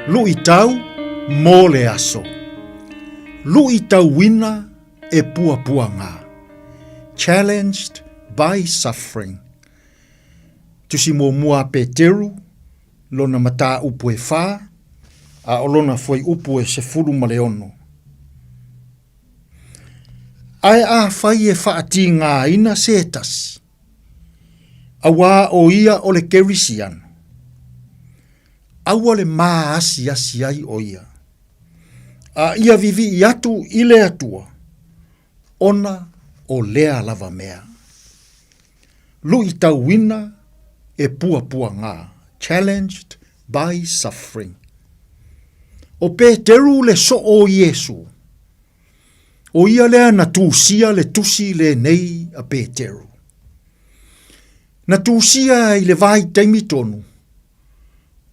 Lui tau mo le aso. Lui tau wina e pua pua ngā. Challenged by suffering. Tusi mo mua Peteru, lona mata upu e whā, a olona foi upu e se furu maleono. Ai a whai e whaati ngā ina setas. Awa o ia o le kerisiano. Awa le maa asi ai o ia. A ia vivi i atu i le atua. Ona o lea lava mea. Lui tau wina e pua pua ngā. Challenged by suffering. O Peteru le so o Yesu. O ia lea na tūsia le tusi le nei a Peteru. Na tūsia i le vai taimi tonu.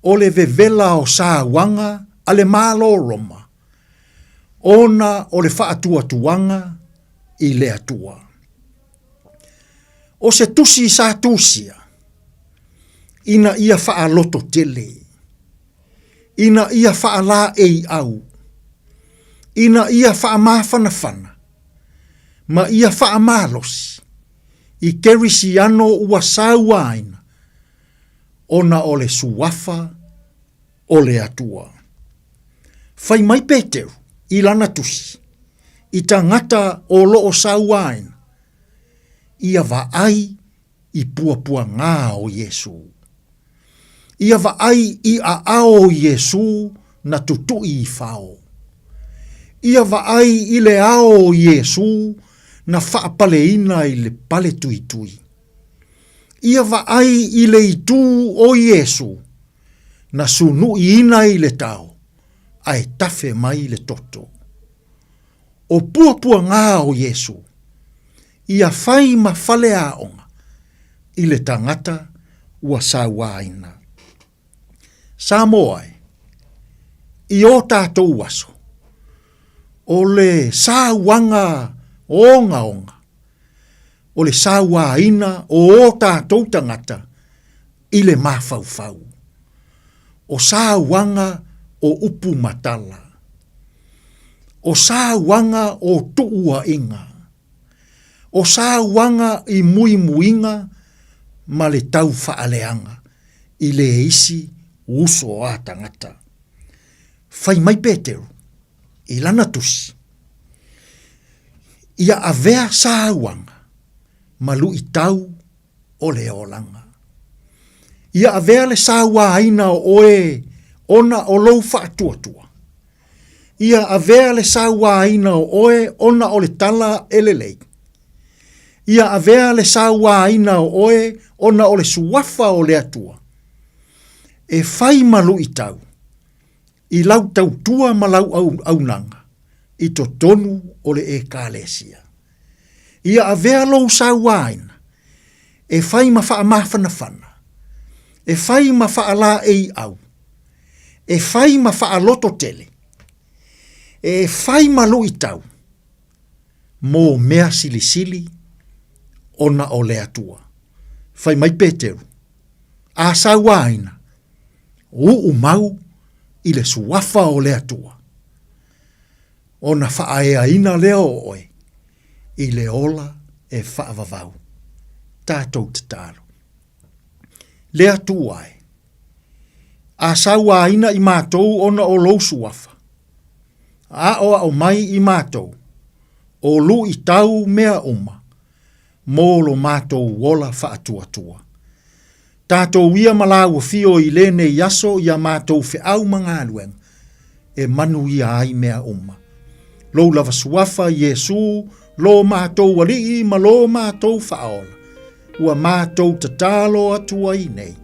O le vevela o sa wanga a le malo Roma. Ona o le whaatua tuanga i le atua. O se tusi sa tusia. Ina ia whaaloto tele. Ina ia whaala ei au. Ina ia whaamawhanawhana. Ma ia whaamalosi. I kerisiano ua sauaina. Ona o le suafa o le atua. Whai mai Peteru, i lana tusi. I tangata o loo sauaina. Ia vaai i pua pua ngā o Yesu. Ia vaai i a ao Yesu na tutui i whao. Ia vaai i le ao Yesu na whaapaleina i le pale tui tui. Ia vaai i le itu o Yesu na sunu ina i le tau ai tafe mai le toto. O pua pua ngā o Yesu ia whai ma whale aonga i le tangata ua sauaina. Samoa i o tātou waso o le sauanga onga onga. O le sauaina o tātou tangata i le mawhauwhau. O sauanga o upu matala. O sauanga o tuua inga. O sauanga i mui muinga ma le tau whaaleanga i le isi uso a tangata. Whai mai Peteru, i lana tusi. Ia avea sauanga. Malu i tau o le olanga. Ia avea le sawa aina o oe ona o lou whaatuatua. Ia avea le sawa aina o oe ona o le tala elelei. Ia avea le sawa aina o oe ona o le suafa o le atua. E whai malu i tau. I lau tau tua malau au nanga. I to tonu o le e kālesia. Ia avea lou sauaina. E whai ma wha mawhanawhana. E whai ma wha la ei au. E whai ma wha loto tele. E whai ma lu i tau. Mō mea sili sili ona o le atua. Whai mai Peteru. A sauaina. U mau i le suafa o le atua. Ona wha ea ina leo oe. I le ola e whaavavau. Tātou te tāro. Lea tuai. A saua ina i mātou ona o lou suafa. A oa o mai i mātou. O lu i tau mea uma. Mōlo mātou wola whaatuatua. Tātou ia malaua fio i lene yaso ia mātou fe au mangalueng. E manu ia ai mea uma. Lou lava suafa Yesu lo mātou walii ma lo mātou whaola. Ua mātou tatalo atua i nei.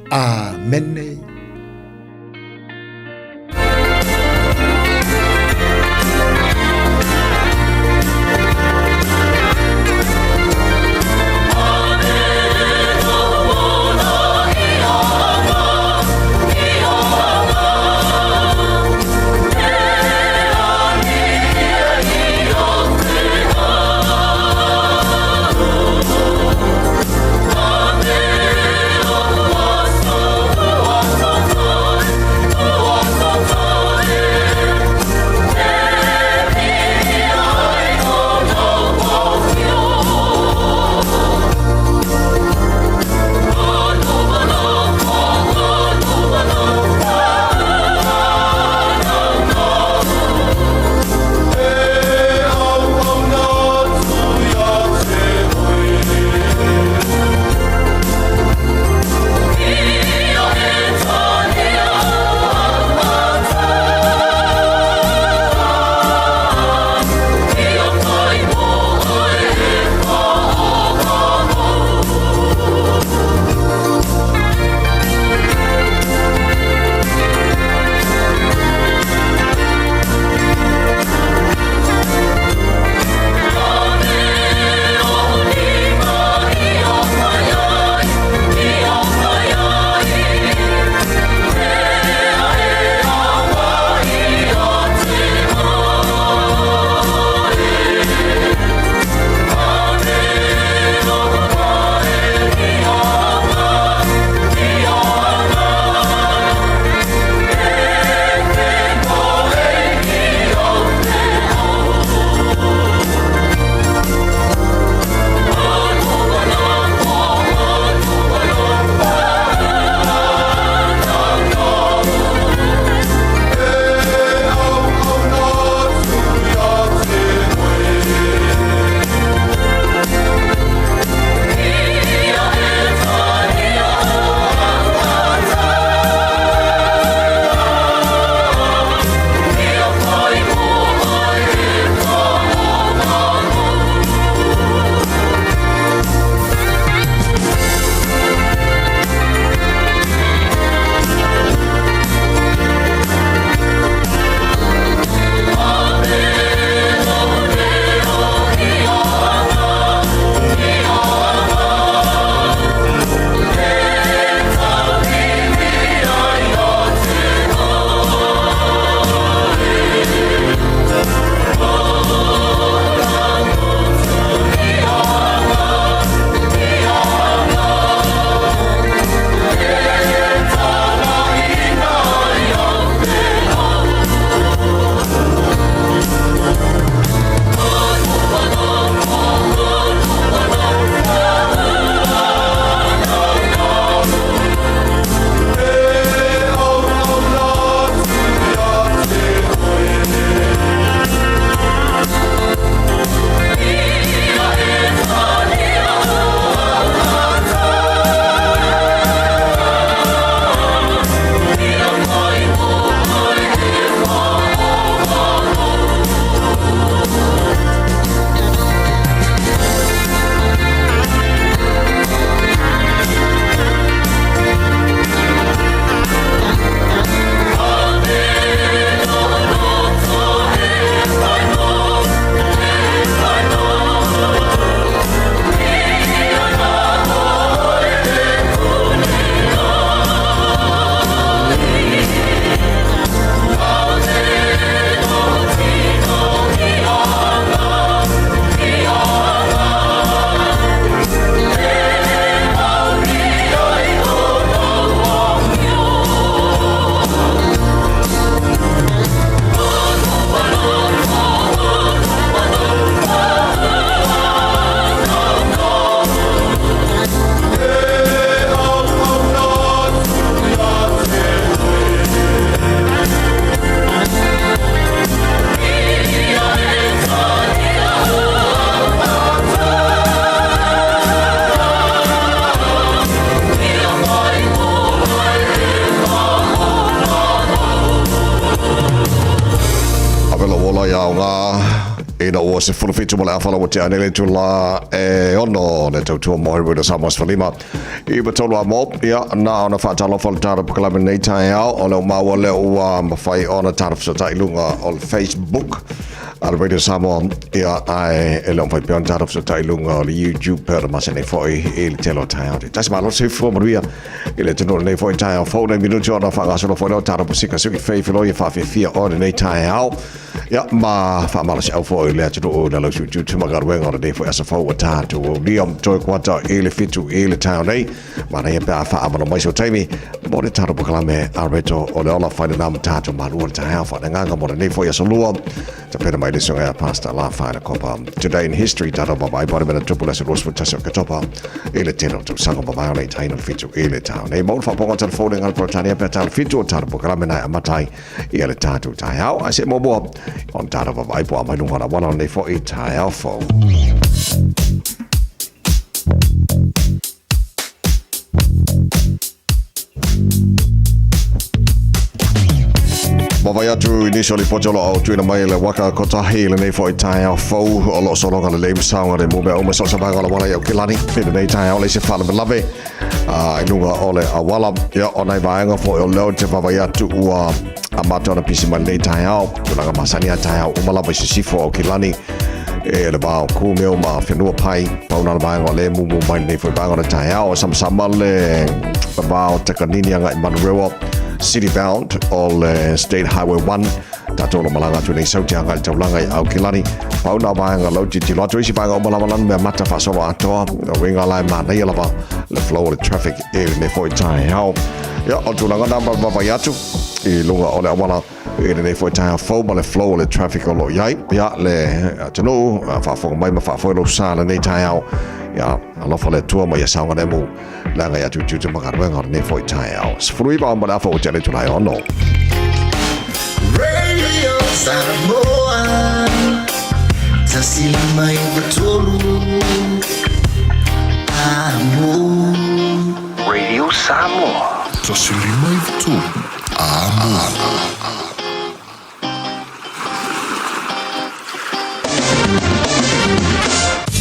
Āmene. Oh nga ina o se fulfitu mo la fala o te anele tu la ono le tau mo ro sa mos falima I betolo mo ya na ona fa talo fal tar club nei Taeao o le ma wale o ma fai ona tar so tai lunga o Facebook al radio Samoa ya ai e lo fai pian tar so tai lunga o YouTube per ma se ne foi il telo Taeao tas ma lo se fo maria il teno nei foi Taeao fo nei minuto ona fa so fo lo tar posika su che fai filo fa Fiafia o nei Taeao ya ma fa ma se fo le teno o la su tu ma gar wen o nei foi asa fo ta to liam toi kwata ele fitu ele Taeao nei ma nei pa fa ama mai so taimi mo le tar po me arbeto o le ola fa na mata to Malu Taeao fa nga mo nei foi asa luo te pera mai le songa pasta la fa na copa today in history data ba bai bottom na triple s rose for katopa ele teno to sanga ba mai taino fitu ele Taeao nei mo fa po telefone ngal protania petal fitu tar po me na matai ele tatu Taeao ase mo bo on data ba bai po mai lunga na wana nei foi Taeao fo Mawai atu initially pojolo au tuina mai le waka kotahi le nei foi Taeao fou o lo solonga le leim saunga le mube o maso sabanga la wala yau kilani pina nei Taeao le se fala me lave inunga ole awala ya o nei vaenga fo o leo te mawai atu ua amato na pisi mai nei Taeao tulanga masani a Taeao umalava se sifo o kilani e le bao ku meo ma whenua pai pauna na vaenga le mumu mai nei foi vaenga na Taeao samsama le bao te kanini anga I Manurewa City bound all State Highway 1 tatolo malanga tu nei sauti anga I taulanga I Aukilani pauna vaenga lauti ti loto isi vaenga o malamalan me mata fasolo atoa winga lai ma nei lava le flow le traffic e ne foi Taeao ya o tulanga namba vavayatu I lunga o le awala e ne foi Taeao fo ma le flow le traffic o lo yai ya le tano fa fo mai ma fa fo lo sala nei Taeao ya alo fa le tua mai saunga ne mu langa ya tu makarwenga ne foi Taeao sfrui ba ma la fo tele tu lai ono Radio Samoa tasili mai betulu amo Radio Samoa tasili mai betulu amo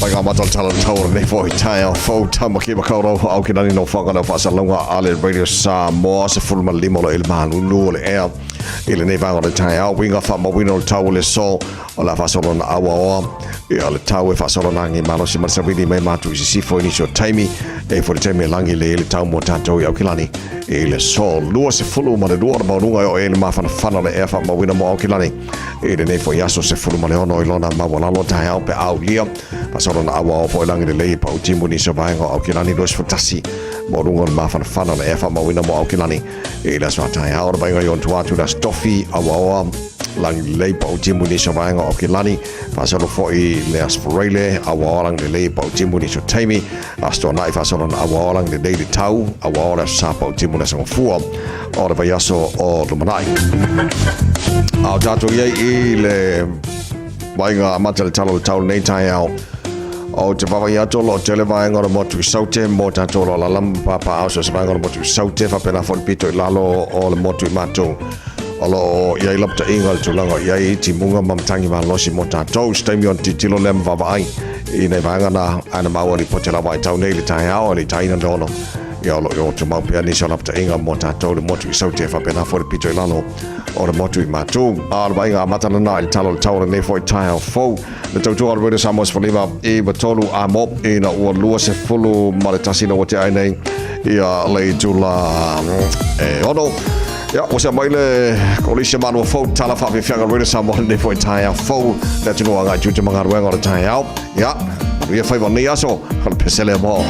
Paga matal tala tau ne foi Taeao fo tamaki makoro au kinani no whanga na whasalunga ale radio Samoa se fulma limo lo il Malu no le ea ile ne vanga le Taeao winga fa ma wino tau le so o la fasolo na awa e ale tau e fasolo nangi malo si marsabini me matu si fo ni so taimi e fo taimi langi le tau mo tato au kilani e le so lua se fulu ma le lua ma runga o e le mafana fana le e fa ma wino mo au kilani e le ne fo yaso se fulu ma le ono ilona ma wala lo Taeao pe au lia fasolo na awa o fo langi le pa o timu ni so vaenga au kilani los fatasi mo runga ma fana le e fa ma wino mo au kilani e le so Taeao o vaenga yon tuatu da stofi awa lang le pa o timu ni so vaenga au kilani fasolo fo I le asforele awa lang le pa o timu ni so taimi asto nai fasolo na awa lang le daily tau awa la sa pa o timu na so fua o le vayaso o le manai au tatu ye I le vaenga amata le tau nei Taeao o te wawai ato lo tele vaenga o motu saute mo tato lo lalam papa au so vaenga o motu saute fa pena fon pito I lalo o le motu I mato o lo iai lapta ingal tulanga iai ti munga mamtangi ma losi mo tato stemi on ti tilo lem vavai I nei vaenga na ana maua ni potela vai tau nei le Taeao ni taina dono ia lo yo te mau pia ni so lapta inga mo tato le motu saute fa pena fon pito I lalo o le motu I mato al vaenga matana na il talo tau nei foi Taeao fo le tautua o rere Samoa Falima I batolu a mo I na ua lua se fulu ma le tasina o te ainei ia le tula ono ia o se mai le kolisia manua fo tala Fiafia rere Samoa nei foi Taeao fo le tunu anga juta manga ruenga o le Taeao ia ia fai wa ni aso kal pesele mo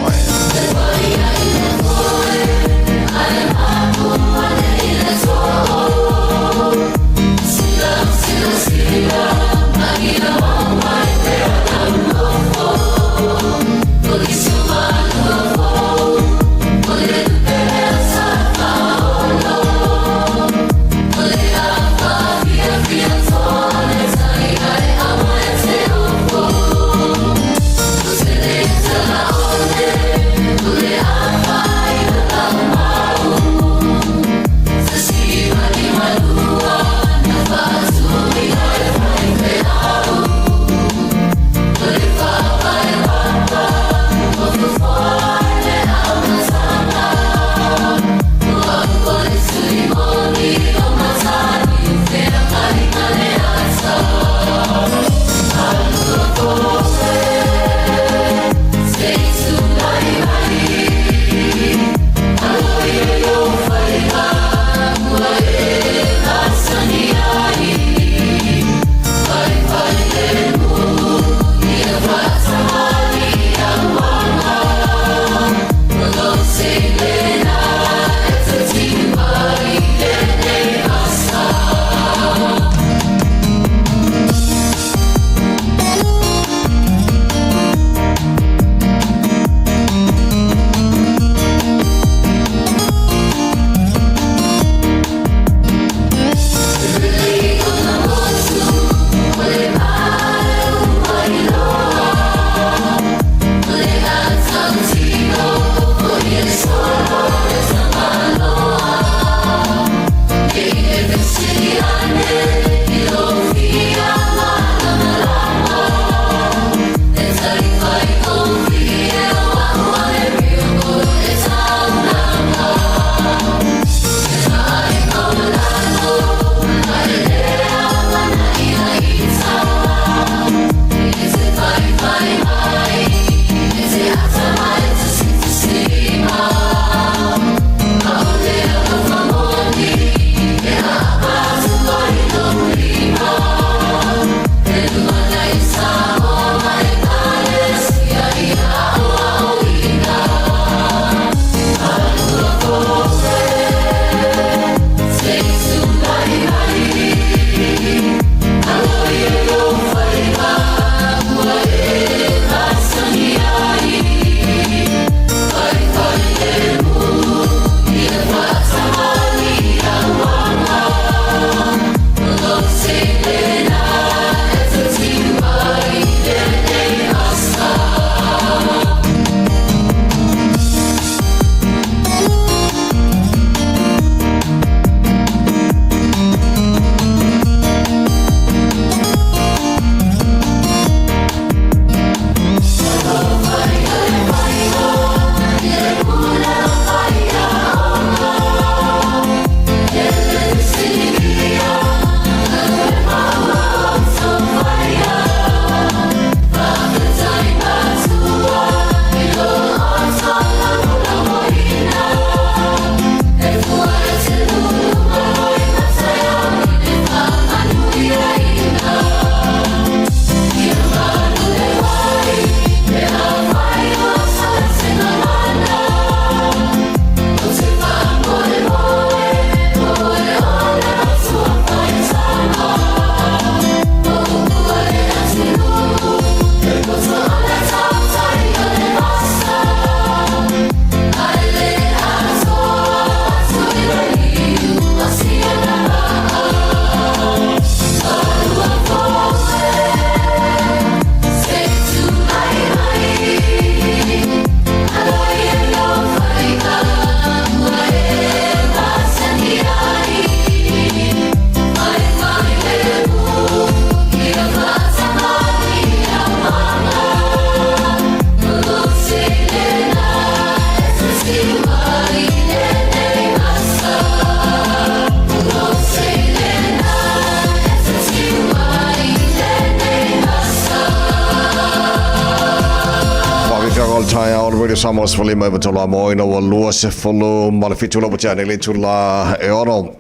Radio Samoa se fali mai batolo mo ina wa lua se folo ma le fitula bota ne le tula e ono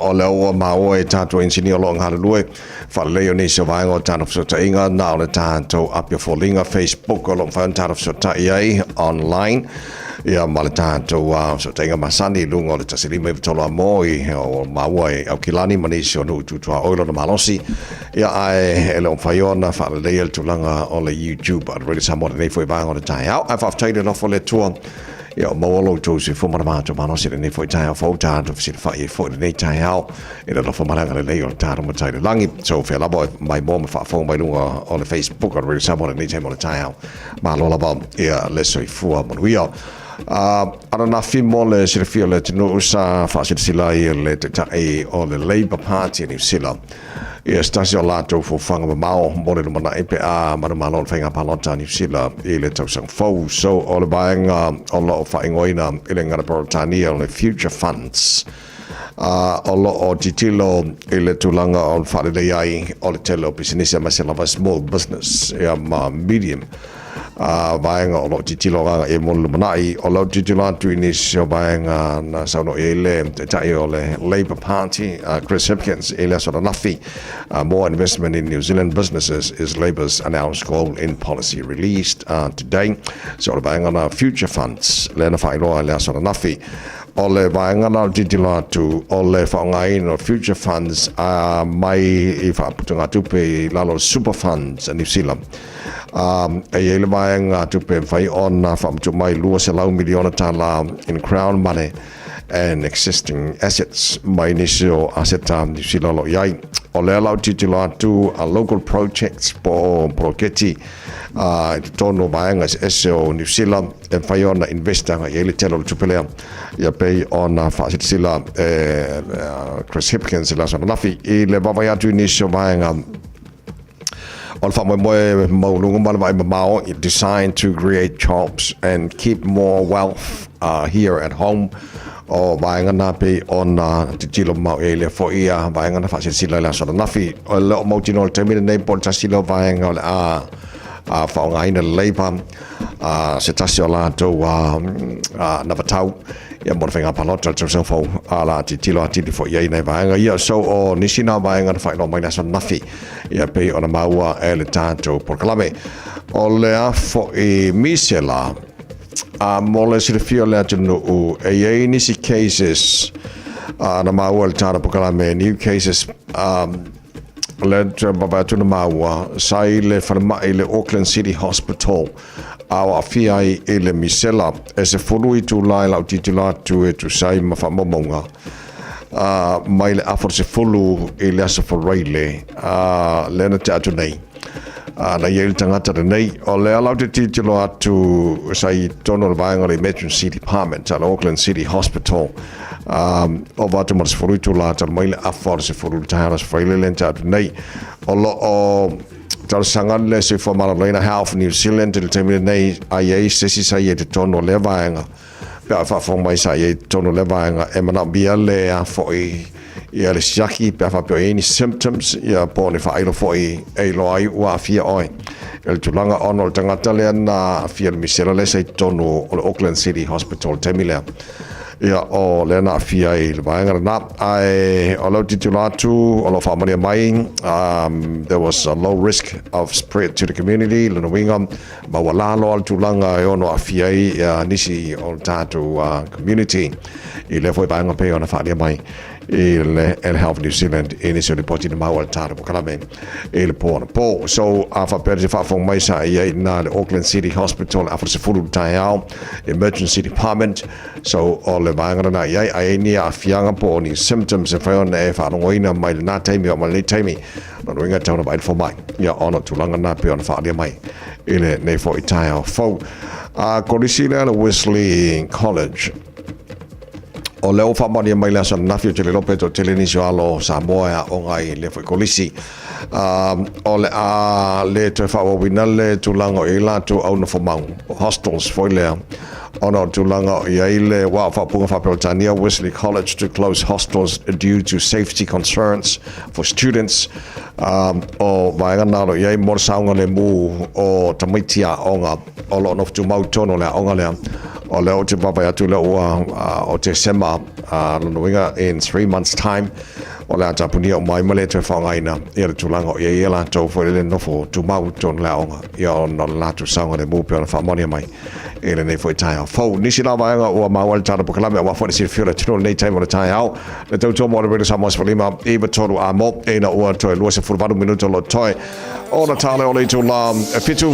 o le o ma o e tato engineer long ha lue fa le oni se vai ngo tan of so inga na le tanto up your folinga Facebook o long fan tan of so tai online ia maletato so tenga masani lungo le tasili me tolo moi o mawai au kilani manisio no tu oilo na malosi ia ai ele on faiona fa le el tulanga o le YouTube at really Samoa nei foi bang on the Taeao I've taken off le tour ia mawalo to se fo mara to manosi nei foi Taeao fo tanto se fa e fo nei Taeao ele lo fo mara le lei o taro mo tai langi so fe la boy my mom fa fo mai lungo on the Facebook at really Samoa nei tai mo le Taeao ma lo la bom ia le soi fu mo wio ana na fi mole se fio le tino usa fa se sila le tai o le Labour Party ni sila ia stasio lato fo fanga mao mole no mana EPA mana malon fanga palota ni sila ile tau sang fo so o le bainga o lo fa ingoina ile ngara portania le future funds o lo o titilo ile tulanga o fa le ai o le telo business ma se lava small business ia medium bainga o lo titilo ga e mo manai o lo titilo tu inisio bainga na sauno ele tai o le Labour Party Chris Hipkins ele sort of nafi more investment in New Zealand businesses is Labour's announced goal in policy released today sort of bainga na future funds le na fai lo le sort of nafi o le bainga na titilo tu o le whaongai no future funds mai I whaaputunga tupe lalo super funds in New Zealand e ele bainga tupe whai on whaaputu mai lua se lau miliona tala in crown money and existing assets mai nisio aseta New Zealand lo iai o le lau titilo atu local projects po proketi tono bainga se o New Zealand e whai on investa e ele telo tupelea ia pei ona whaasitila Chris Hipkins la sana nafi I le vavai atu nisio bainga on fa moe maulungu mai mao designed to create jobs and keep more wealth here at home o bainga na pe on titilo mau ele fo ia bainga na whaasitila la sana nafi o le o mautino le termine nei pon tasilo bainga le whaongai na Labour se tasio la to na vatau ia mo fenga palota to so fo ala titilo atiti fo ia nei bainga ia so o nisina bainga na faino mai na so nafi ia pe ona maua ele tanto por clame o le afo I misela mo le se fio le atino e nisi cases na maua le tanto por clame new cases le baba tuna maua sai le farma ile Auckland City Hospital awa fiai ele misela e se fului tu lai lau titula tu e tu sai ma fa momonga mai le afor se fulu ele asa for raile le na te atu nei na yel tangata nei o le lau te titula tu sai tono vainga le emergency department at Auckland City Hospital o vatu mas fului tu la ta mai le afor se fulu ta se raile le ta atu nei o lo o tal sangan le se for Maralina Health New Zealand le termine nei ai se si sai te tono le vainga pe fa fo mai sai tono le vainga e mana bia le a foi ia le siaki pe fa pe any symptoms ia pone fa ilo foi e lo ai wa fia oi el tulanga onol tangata le na fia misela le sai tono o Auckland City Hospital temile ia o le na fia I le vainga na ai o lo titulatu o lo family mai there was a low risk of spread to the community le no winga ma wala lo al tulanga e ono afia nisi o tatu community I le foi vainga pe ona fa mai il Health New Zealand inizio di poti ma wal taro kalame il po so afa per fa fo mai sa ia na the Auckland City Hospital afa se fulu Taeao emergency department so all le vanga na ia ai ni afianga po ni symptoms e fa on e fa no ina mai na taimi o mai taimi no ringa tau ba fo mai ia ono tulanga na pe on fa dia mai ile nei fo Taeao fo Korisina Wesley College o leo fa mani mai la san nafio tele lope to tele nisio alo Samoa o ngai le foi kolisi o le le te fa o winale tu lango e la tu au no fo mau hostels foi le Ono tulanga yaile wa fapunga Fapeltania Wesley College to close hostels due to safety concerns for students. O vaenga nalo yai morsaunga le mu o tamaitia onga o lo no tu mautono le onga le o le o te papa ya tu le o te sema no winga in 3 months time. O le atapuni o mai male te whangaina i le tulanga o ia la tau fo le nofo tu mautono le onga i o no la tu saunga le mu pe o na whamonia mai. Ele nei foi Taeao. Fau nisi la vaenga o mawal tara po kalame wa foi sir fiora tino nei time o Taeao. Le tau to mo le Samoa falima e ba tolu a mo e na o to lo se furvado minuto lo toi. O na tale o le to la fitu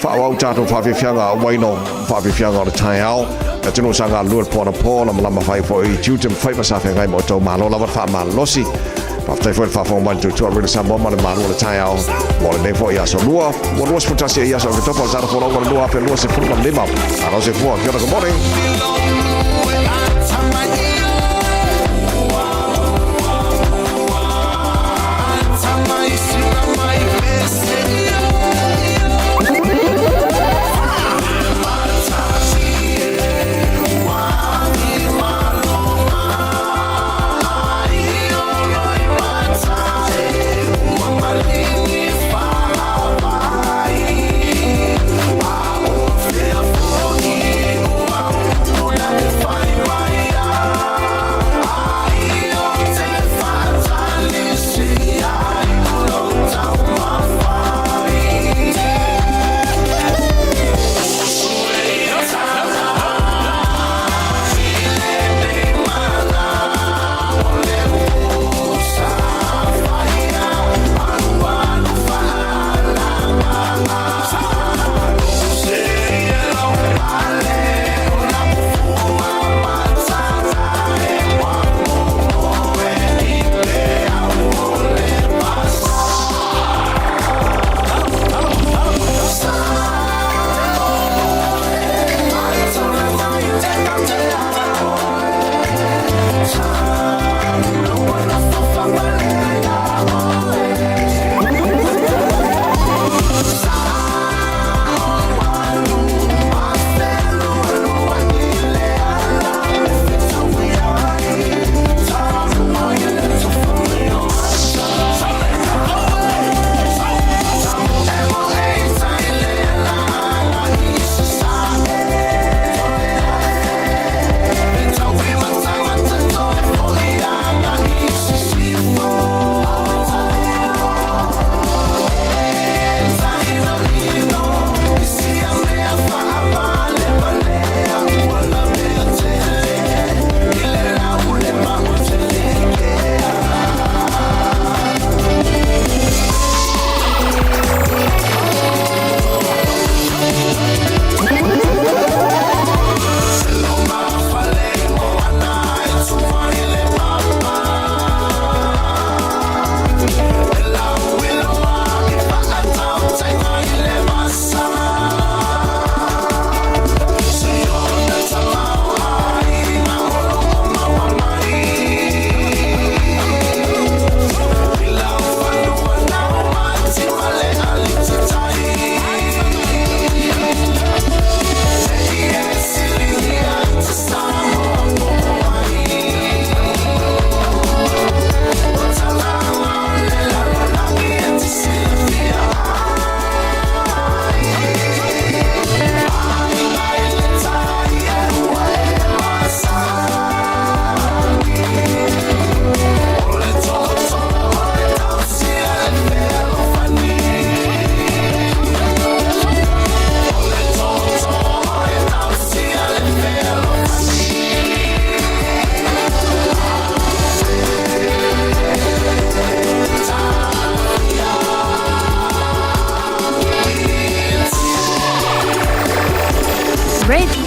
fa au tato fa Fiafia waino fa Fiafia o Taeao. Na tino sanga Lour po na po na lama fai fo i tutem fai masa fe ngai mo to malo la fa malosi. After foi fa fo man to le Samoa ma Malu le Taeao. Mo le nei foi ya so lua. Mo lo sfutasi ya so to po zara fo lo lua pe lo se furma lima. Alo se fo, good morning.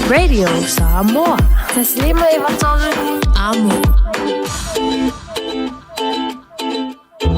Radio Samoa. Taslima iwatoru amo.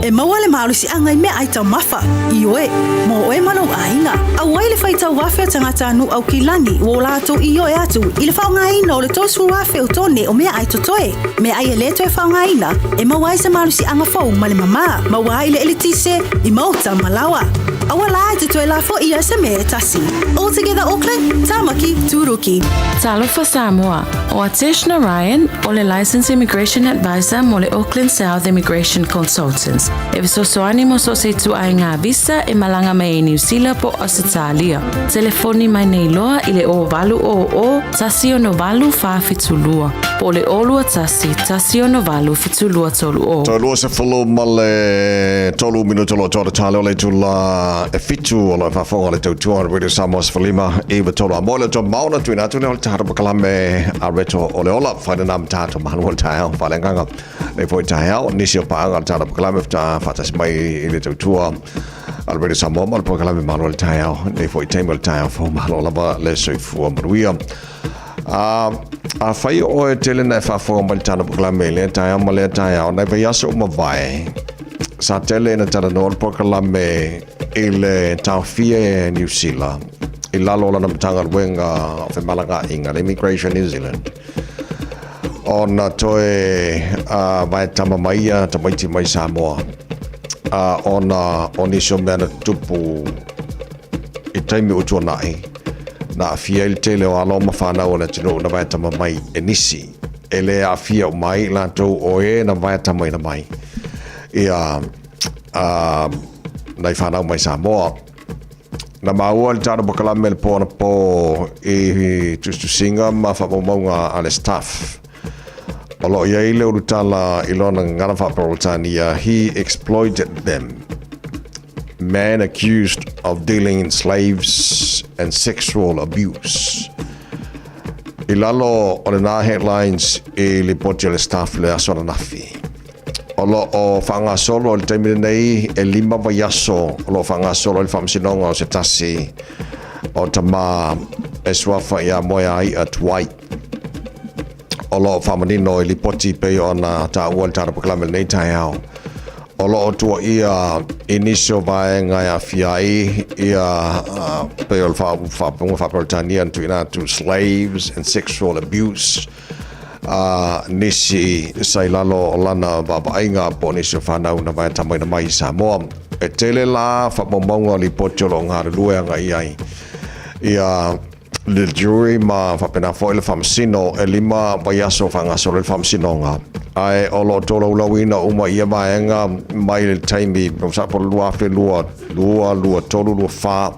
E maua le malusi anga I mea ai tau mafa. Ioe, mo oe manau ainga. Au wai le fai tau wafea tangata anu au kilani. Wo lato ioe atu. I le whaonga ina o le tosu wafea utone o mea ai totoe. Mea ai e leto e whaonga ina. E maua ai sa malusi anga fau ma le mama. Maua ai le elitise I mauta malawa. Awala te toi la fo ia se me tasi. All together Auckland, Tamaki, Turuki. Talofa Samoa. O Atishna Ryan, o le Licensed Immigration Advisor mo le Auckland South Immigration Consultants. E visosoani mo so se tu ai ngā visa e malanga mai e New Zealand po Australia. Telefoni mai nei loa i le o valu o tasi o no valu fa fitulua. Po le olua tasi o no valu fitulua tolu o. Tolu se fulu male tolu minuto lo tolu tale o le tula e fitu o le whafonga le tautua Radio Samoa Sfalima Eva tolu a moile to mauna tuina tune o le tahara pakalame a reto o le ola whaina nam tato Malu Taeao whalenganga le foi Taeao nisi o paanga le tahara pakalame whatas mai i le tautua a Radio Samoa Malu pakalame Malu Taeao le foi teimo le Taeao fo Malu lava le soifua maruia a whai o e tele nei whafonga mai le tahara pakalame le Taeao ma le Taeao nei vai aso ma vai sa tele na tara no pakalame i le Fiafia e New Zealand i lalo lana matanga wenga o malanga inga Immigration New Zealand ona toe vai tama maia tamaiti mai Samoa ona onisho mena tupu i taimi utua nai na fia il tele o alo mawhana o na tino na vai tama mai e nisi e le a fia o mai lantou o e na vai tama ina mai ia nai whanau mai Samoa na maua le tāra bakalame le pōna pō i tustusinga ma whapamounga a le staff o lo ia i le urutala i lona ngana whaparotania he exploited them man accused of dealing in slaves and sexual abuse i lalo o le nā headlines i le poti le staff le asona nafi o lo o whanga solo le taimile nei e lima vai aso o lo whanga solo le whamsinonga o se tasi o tama e swafa ia moea ai at white o lo whamanino i li poti pe o na ta ua le tara pakalame nei Taeao o lo o tua ia inisio vaenga ia fiai ia pe o le whaparitania tuina to slaves and sexual abuse nisi sailalo lana babainga po nisi whanau na vai tamai na mai Samoa e tele la whapamonga li potolo ngāre luenga iai ia le jury ma whapena fo ele whamsino e lima vai aso whangaso le whamsino ngā ai o lo tolo ulawina uma ia vaenga mai le taimi sapo lua fe lua tolu lua wha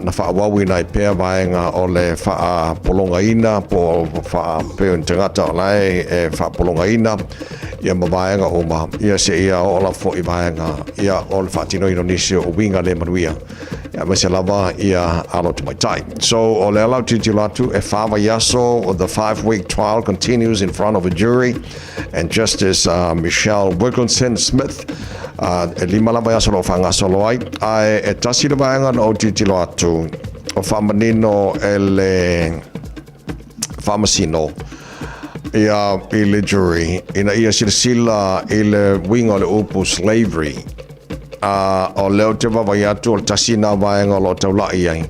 na whaawawi nai pēr vaenga o le wha polonga ina po wha pēr tangata o lai e wha polonga ina ia ma vaenga o ma ia se ia o la fo i vaenga ia o le whaatino Indonesia o winga le manuia ia ma se lava ia alo to my tai so o le alau titi latu e whawa yaso o the 5-week trial continues in front of a jury and Justice Michelle Wilkinson Smith e lima lava yaso lo whanga solo ai e tasi le vaenga no titi latu o whamanino e le whamasino ia i le jury ina ia sila i le winga le upu slavery o leo te wawai atu o le tasina vaenga o lo taulai ai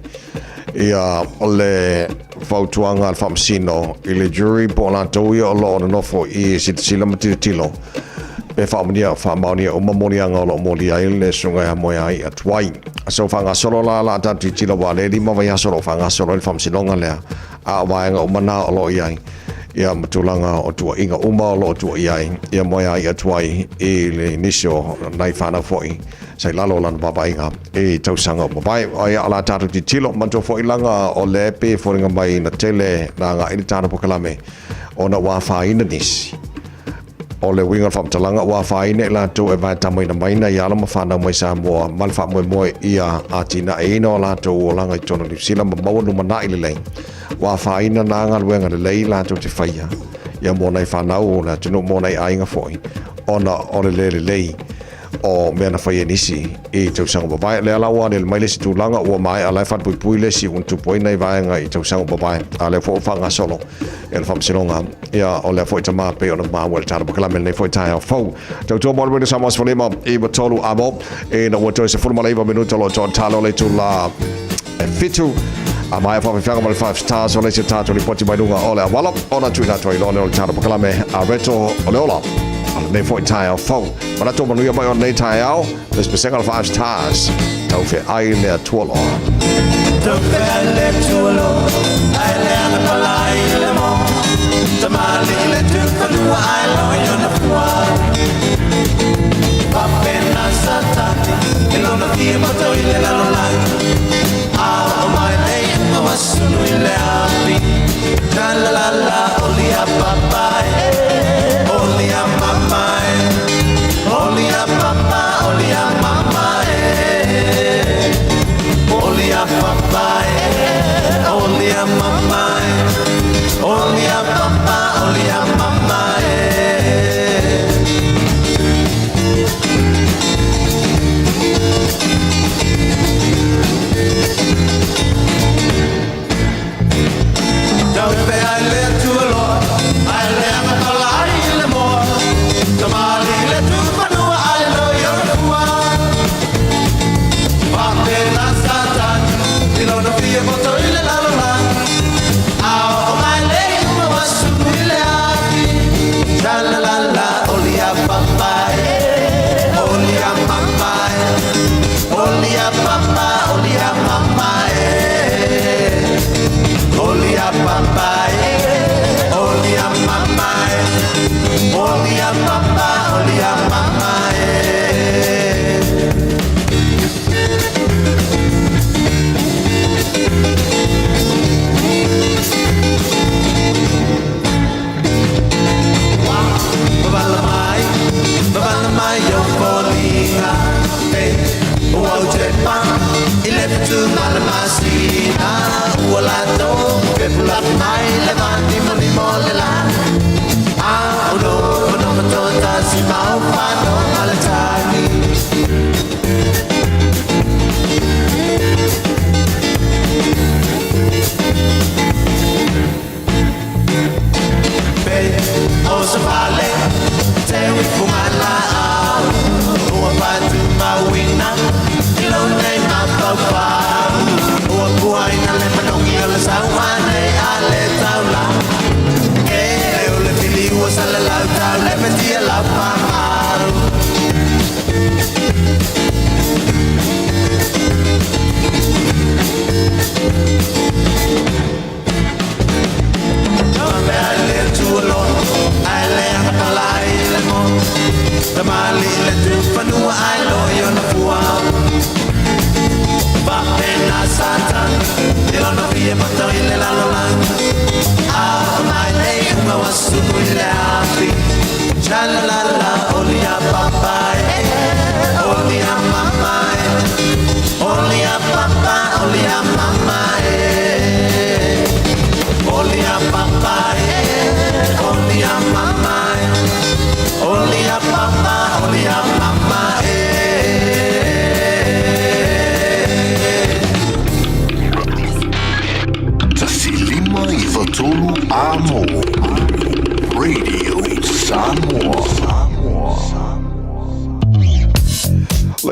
ia o le whautuanga al whamsino i le jury po la tauia o lo o nofo i sila matilitilo pe whamaunia o mamonianga o lo moli ai le sunga ya moia ai atuai so whanga solo la tatu tilo wa le lima vai asolo whanga solo i whamsinonga lea a vaenga o mana o lo iai ia matulanga o tua inga uma o lo tua iai ia moia ai atuai i le inisio nai whana foi sai lalo lana babainga e tausanga o babai ai ala tatu ti tilo manto foi langa o le pe foringa mai na tele na nga ini tana pokalame o na wafa ina nisi o le winga whamtalanga wafa ina la to e vai tamai na maina i ala mawhana mai Samoa malfa moe ia atina e ina o la to o langa i tono New Zealand ma maua numana i le lei wafa ina na nga luenga le lei la to te whaia ia mōnai whanau o la tino mōnai ainga foi ona o le lei o mea na whaia nisi i tausanga babai le alawa le mai lesi tūlanga ua mai alai whatpui pui lesi un tupoi nei vaenga i tausanga babai a le fo whanga solo e le whamsinonga ia o le fo i tama pe o na māua le tāra pakalame nei fo i Taeao fau tautua mōna Radio Samoa Sfalima i watolu amo e na ua toi se fulma leiva minuta lo tō talo le tūla e fitu a mai fa fianga mal 5 stars o le se tato li poti mai lunga o le awala ona tuina toi lo le tāra pakalame a reto o le ola nei foi Taeao fau mana to manuia mai o nei Taeao les pesenga 5 stars tau fe ai le tuolo Tau fe ai le tuolo ai le ana palai le mo Tamali le tukalua ai lo yona fua Papena satati ilona fia mato ile lalolai o mai lei o masunu ile api la la la olia papai olia mamai olia papa olia mamai olia papai olia mamai olia papa olia mamai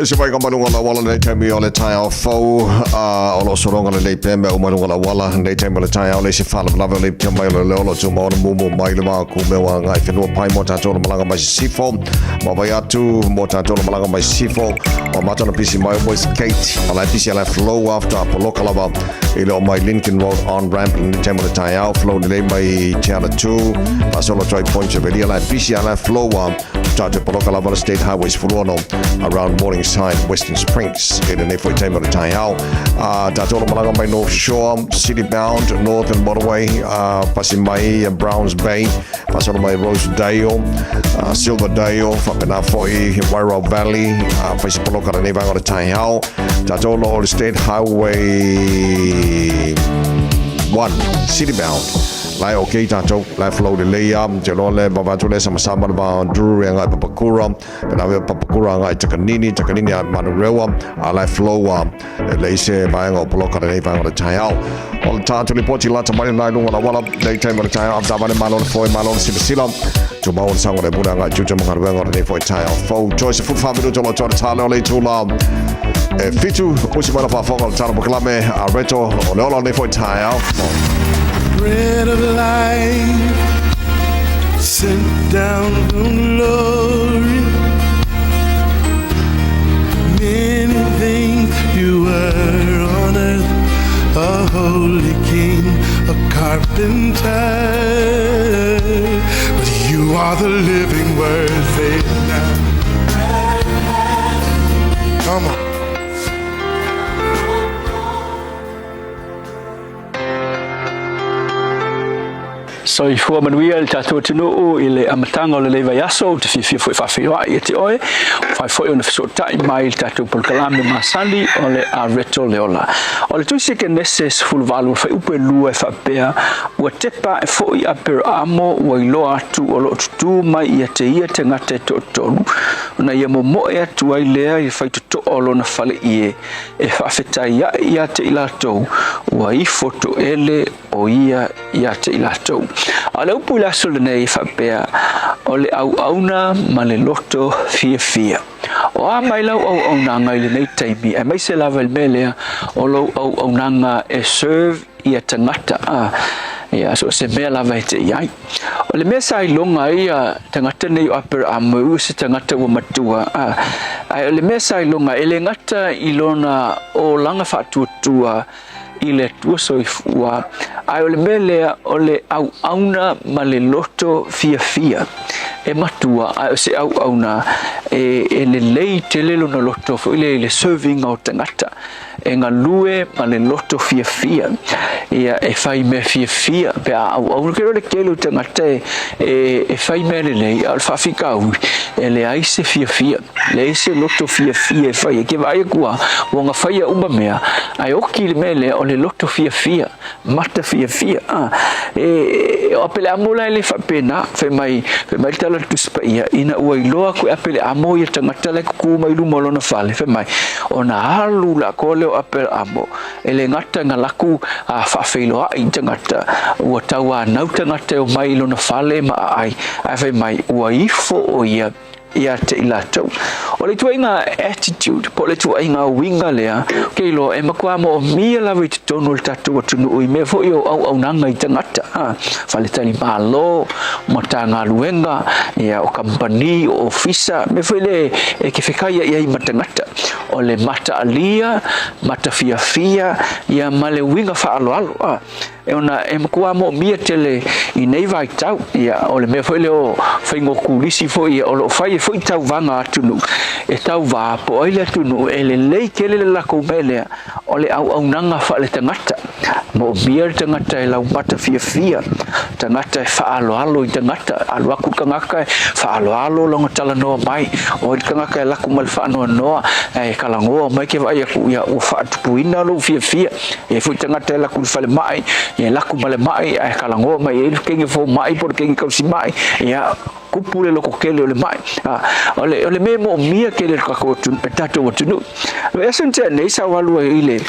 Se vai ka malunga la wala nei taimi o le Taeao fau o lo soronga le peme o malunga la wala nei taimi o le Taeao le se fala lava le te mai le olo tu mo mumu mai le ma ku me wa ngai fenua pai mo tato malanga mai sifo ma vai atu mo tato malanga mai sifo o mata na pisi mai boys Kate ala pisi ala flow after poloka lava ile o mai Lincoln Road on ramp nei taimi o le Taeao flow le mai Tiana 2 pasolo try point se velia ala pisi ala flow tato poloka lava state highways fulono around Morningside Western Springs in the Nefoi Taimo de Taeao Tato Malanga by North Shore City Bound Northern Motorway Pasimai and Browns Bay Pasano by Rosedale Silverdale Whapena Foi Wairau Valley Faisipoloka de Nevanga de Taeao Tato Lo State Highway 1 City Bound lai okay tato lai flow de leia jelo le baba tu le sama sama ba dru yang ai papakura pena we papakura ngai takanini manurewa lai flow le se ba ngo bloka de ba ngo Taeao on tato le poti la tamani nai lunga wala dei time de Taeao after ba malon foi malon sila to ba on sango de buna ngai juja mo ngo de foi Taeao fo choice fu fa bidu to lo to talo le tula fitu usimana fa fonga talo boklame reto ole ne foi Taeao Bread of life sent down from glory. Many things lowly king, a carpenter, but you are the living word. Faith now. Come on. So I fua manuia le tatou tunu i le amatanga o le leva yaso te fifia foi Fiafia i te oe fai foi ona fesotai mai le tatou polkalame masali o le areto leola o le tuisi ke neses fulvalu fai upe lua e whapea ua tepa e foi a per amo ua iloa atu o lo tutu mai ia te ngate to tonu ona ia momo e atu ai lea i fai tuto o lona fale ie e whawhetai ia te ilatou ua I foto ele o ia te ilatou a le upu la sole nei whapea o le auna ma le loto Fiafia o a mai lau au nanga I le nei taimi e mai se lava il melea o lau au nanga e serve ia tangata ia so se mea lava e te iai o le mea sa ilonga ia tangata nei o aper amu se tangata ua matua o le mea sa ilonga ele ngata ilona o langa whatuatua I le tua soifua ai o le melea o le auna ma le loto Fiafia e matua ai o se auna e le lei te lelo na loto fo le serving o tangata e ngā lue ma le loto Fiafia ia e fai me Fiafia pe au kero le kelo tangata e fai me le lei al whawhika ui e le aise Fiafia le aise loto Fiafia e fai e ke vai kua o ngā whai a uma mea ai oki le mele o le loto Fiafia mata Fiafia e o apele amola le whapena fe mai tala tuspa ia ina ua iloa koe apele amo ia tangata le kuku mai lumolona fale fe mai o na halu la kole o apele amo ele ngata ngalaku a whawhiloa I tangata ua taua nau tangata o mai lona fale ma ai fe mai ua ifo o ia te ilatou o le tuainga attitude po le tuainga winga lea kei lo e makua mo mia lawa I te tonu le tatou atunu ui me fo I o au nanga I tangata whale tali malo ma tā ngā luenga ia o kampani o ofisa me fo le e ke whekaya ia I matangata o le mata alia mata Fiafia ia ma le winga whaaloalo e ona e makua mo mia tele I nei vai tau ia o le me fo le o whaingo kulisi fo ia o lo whai foi tau vanga atunu e tau va po ile atunu e le lei kele le lako melea o le au nanga fa le tangata mo mia tangata e lau mata Fiafia tangata e whaaloalo I tangata alu aku kangaka e whaaloalo longa tala noa mai o I kangaka e laku mal whaanoa noa e kalangoa mai ke vai aku ia o whaatupuina lo Fiafia e foi tangata e laku whale mai e laku male mai e kalangoa mai e kengi fo mai por kengi kausi mai ia kupule loko kele o le mai o le memo mia kele kako tato watunu e sente nei sa walu ile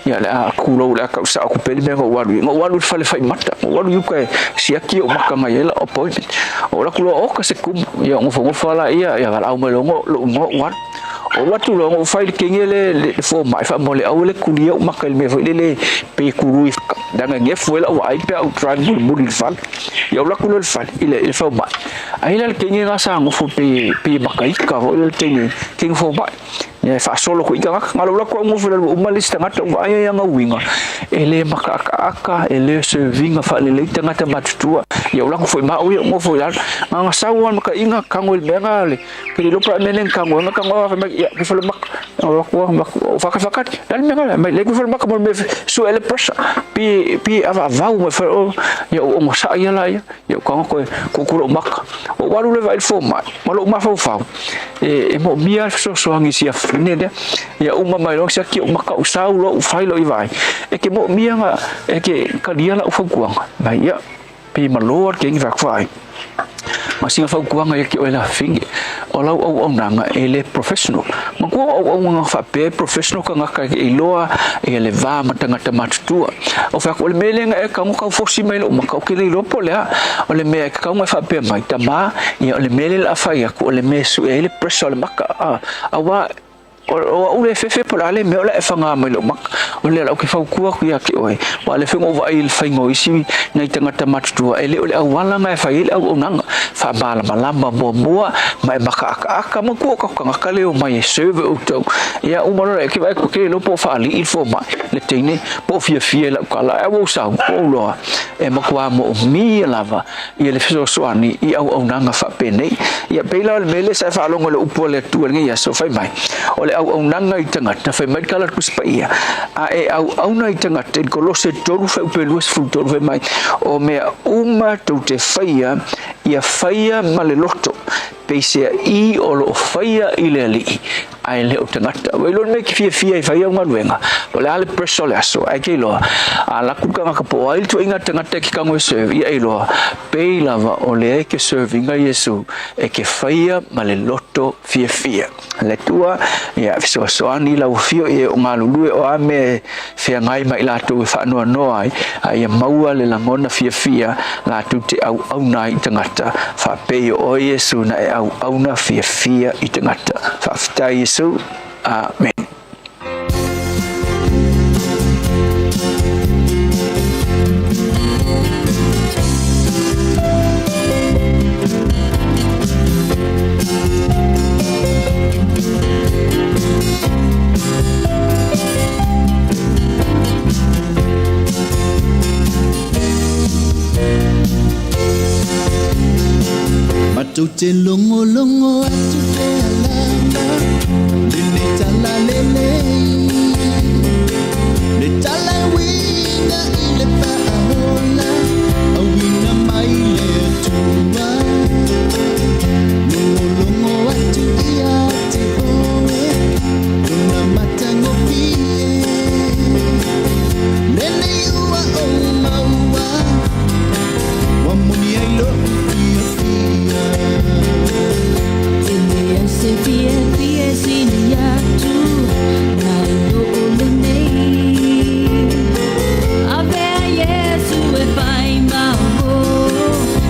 ya la kulo la ka sa ku pele me walu fale fai mata walu yuka siaki o makanga yela appointment o la kulo o ka se kum ya ngo fala ia ya wala au melongo lo wat o watu lo ngo fai kengele le fo mai fa mole au le kulia o makal me le pe kuru danga nge fuela o ai pe au triangle mudil fal ya la kulo fal ile fo mai ai le kenge nga sa ngo fo pe makai ka o le king fo mai ya fa solo ko iga ngalo la ko ngo fo le umalista ngata vai ya nga winga ele makaka ele servinga fa le tangata matutua ya la ko fo ma o ngo fo ya nga sawan maka inga kangol benga le ke lo pra menen kangol nga kangol fa ya ko fo mak o fakat dan menga mai le ko fo mak mo me so ele pressure pi ava vau me fo ya o mo sa ya la ya ko ko mak o walu le vai fo mai malo ma fo fa e mo mia so angi sia nede ya uma mai lo sia ki maka usau lo fai lo I vai e ke mo mia nga e ke kalia la ufa kuang mai ya pi malor ke ngi vai masinga fa kuanga ya ki ola fingi ola o nanga ele professional mako o nga fa pe professional ka ngaka e loa e le va matanga matutua o fa ko le melenga e ka mo fosi mai lo maka ke le lo polea o le me ka mo fa pe mai tama ya o le mele la fa ya ko le mesu ele pressure le maka awa o ule fefe por ale me ola e fanga mai lo mak o le la o ke fau kua ku ya ke oi wa le fengo va il faingo isi nei tangata matu ele ole au wala ngai fa ile au nanga fa bala malamba boa mai baka aka mo ku ka ka le o mai serve o to ya o mo le ke vai ko ke lo po fa li il fo ba le tene po fia la kala e wo sa o lo e mo kwa mo mi lava ia le feso soani i au nanga fa pene ia pela le mele sa fa longo le upo le tu ngai ya so fai mai o le au nanga i tangata fai mai kala ku spa ia a e au na i tangata ko lo se toru fa pelu fu toru fai mai o me uma tu te faia ia faia male loto pesia i o lo faia i le ali ai le o tangata we lo me ki fia i faia nga luenga o le ale preso le aso ai ke lo ala ku ka ka po ai tu inga tangata ki ka ngo serve ia lo pe lava o le ke serving a Yesu e ke faia male loto fia le tua ia so ani la fio e o ngalu o ame fia ngai mai la tu fa no ai ai maua le langona fia la tu te au nai tangata fa pe o Yesu na e au na fia i tangata fa fita Yesu amen. Tu te longo atu te alama le tala lele le tala winga ile paola a winga mai le tua longo atu ia te oe una matango pie nene ua o maua wa muni ai lo Fiafia sini atu na lo le nei ave Yesu e fai mau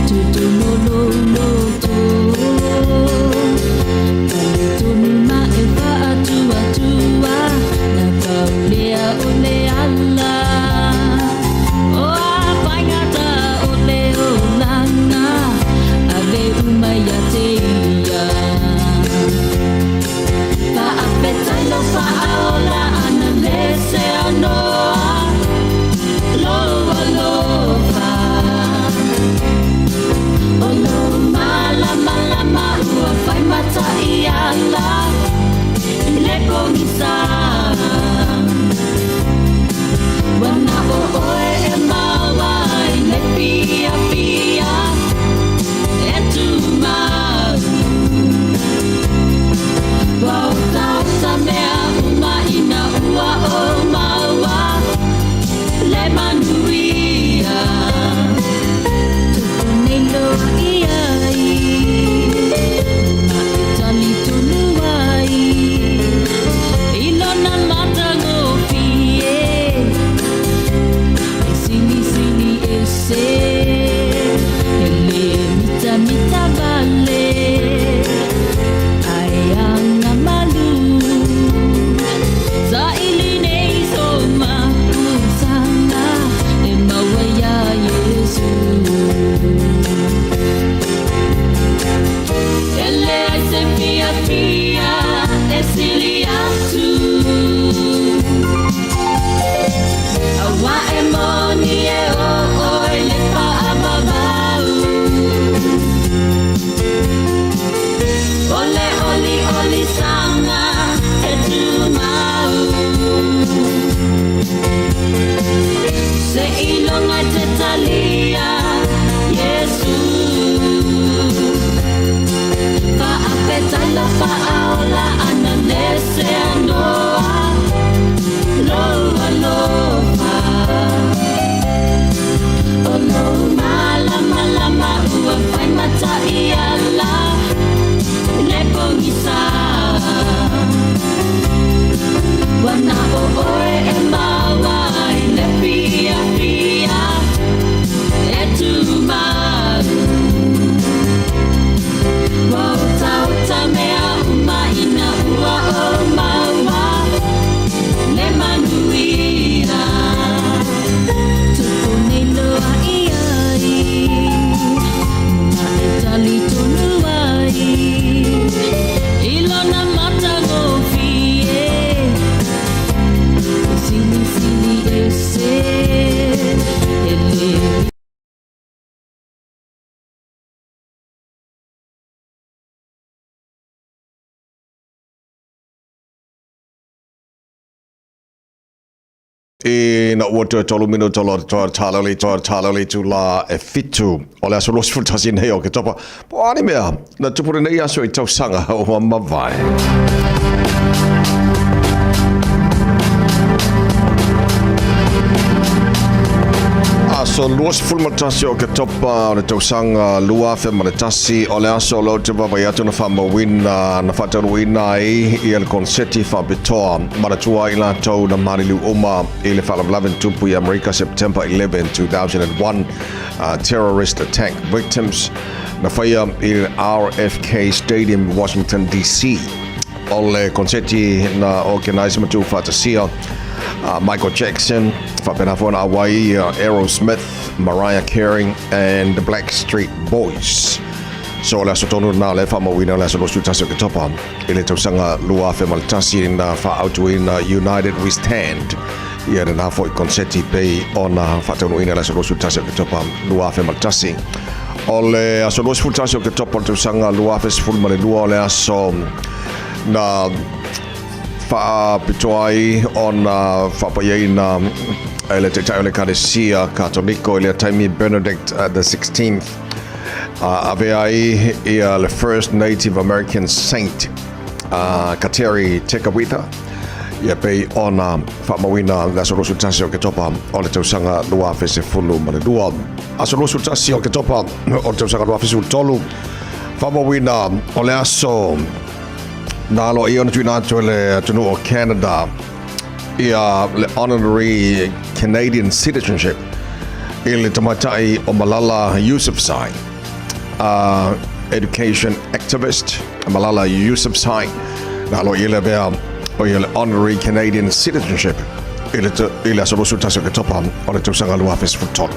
tu no tu ma e fa atu na paulia ole alla o fai ngata ole olana ave umaya te Paola analese anoa loa ono mala ua fai mata iala ile kongisa wana oe e mawa ile Fiafia e tu wow mea uma ina ua o maua le manuia tupunelo iai ma itali tunuai ilona matango fie e sini ese ele mita vale ayanga malu Paola analese anoa loa ono mala ua fai mata iala le kongisa na ua tolu minu tolo taloli tu la e fitu o le aso losi fultasi nei o ke topa po ani mea na tupure nei aso I tausanga o mawai. So luas fulmatasi o ke topa o le tausanga lua fe maletasi o le aso lo te baba yatu na whamawina na whataruina I le konseti whabitoa maratua I la tau na marilu uma I le whalamlaven tupu I Amerika September 11, 2001 terrorist attack victims na whaia I RFK Stadium Washington DC o le konseti na organize matu whatasia Michael Jackson, Fapenafon Hawaii, Aerosmith, Mariah Carey, and the Blackstreet Boys. So la sotonu na le whamawina la solo sutasi o ke topa I le tausanga lua fe maltasi na whaautuina United We Stand. Ia na nafo I konseti pei o na whatanuina la solo sutasi o ke topa lua fe maltasi. O le aso lua sutasi o ke topa le tausanga lua fe sifulma le lua o le aso na pitoai on whapaiei na ele te taio le karesia katoliko I le taimi Benedict the 16th aveai ia le first Native American saint Kateri Tekawitha ia pei ona whamawina le asolosu tasi o ke topa o le tausanga lua fese fulu ma le lua asolosu tasi o ke topa o le tausanga lua fese tolu whamawina o le aso na alo I ona tuina atu le tunu o Canada ia le honorary Canadian citizenship I le tamatai o Malala Yousafzai education activist Malala Yousafzai na alo I le bea o le honorary Canadian citizenship I le asolosu tasi o ke topa o le tausanga lua fes futol.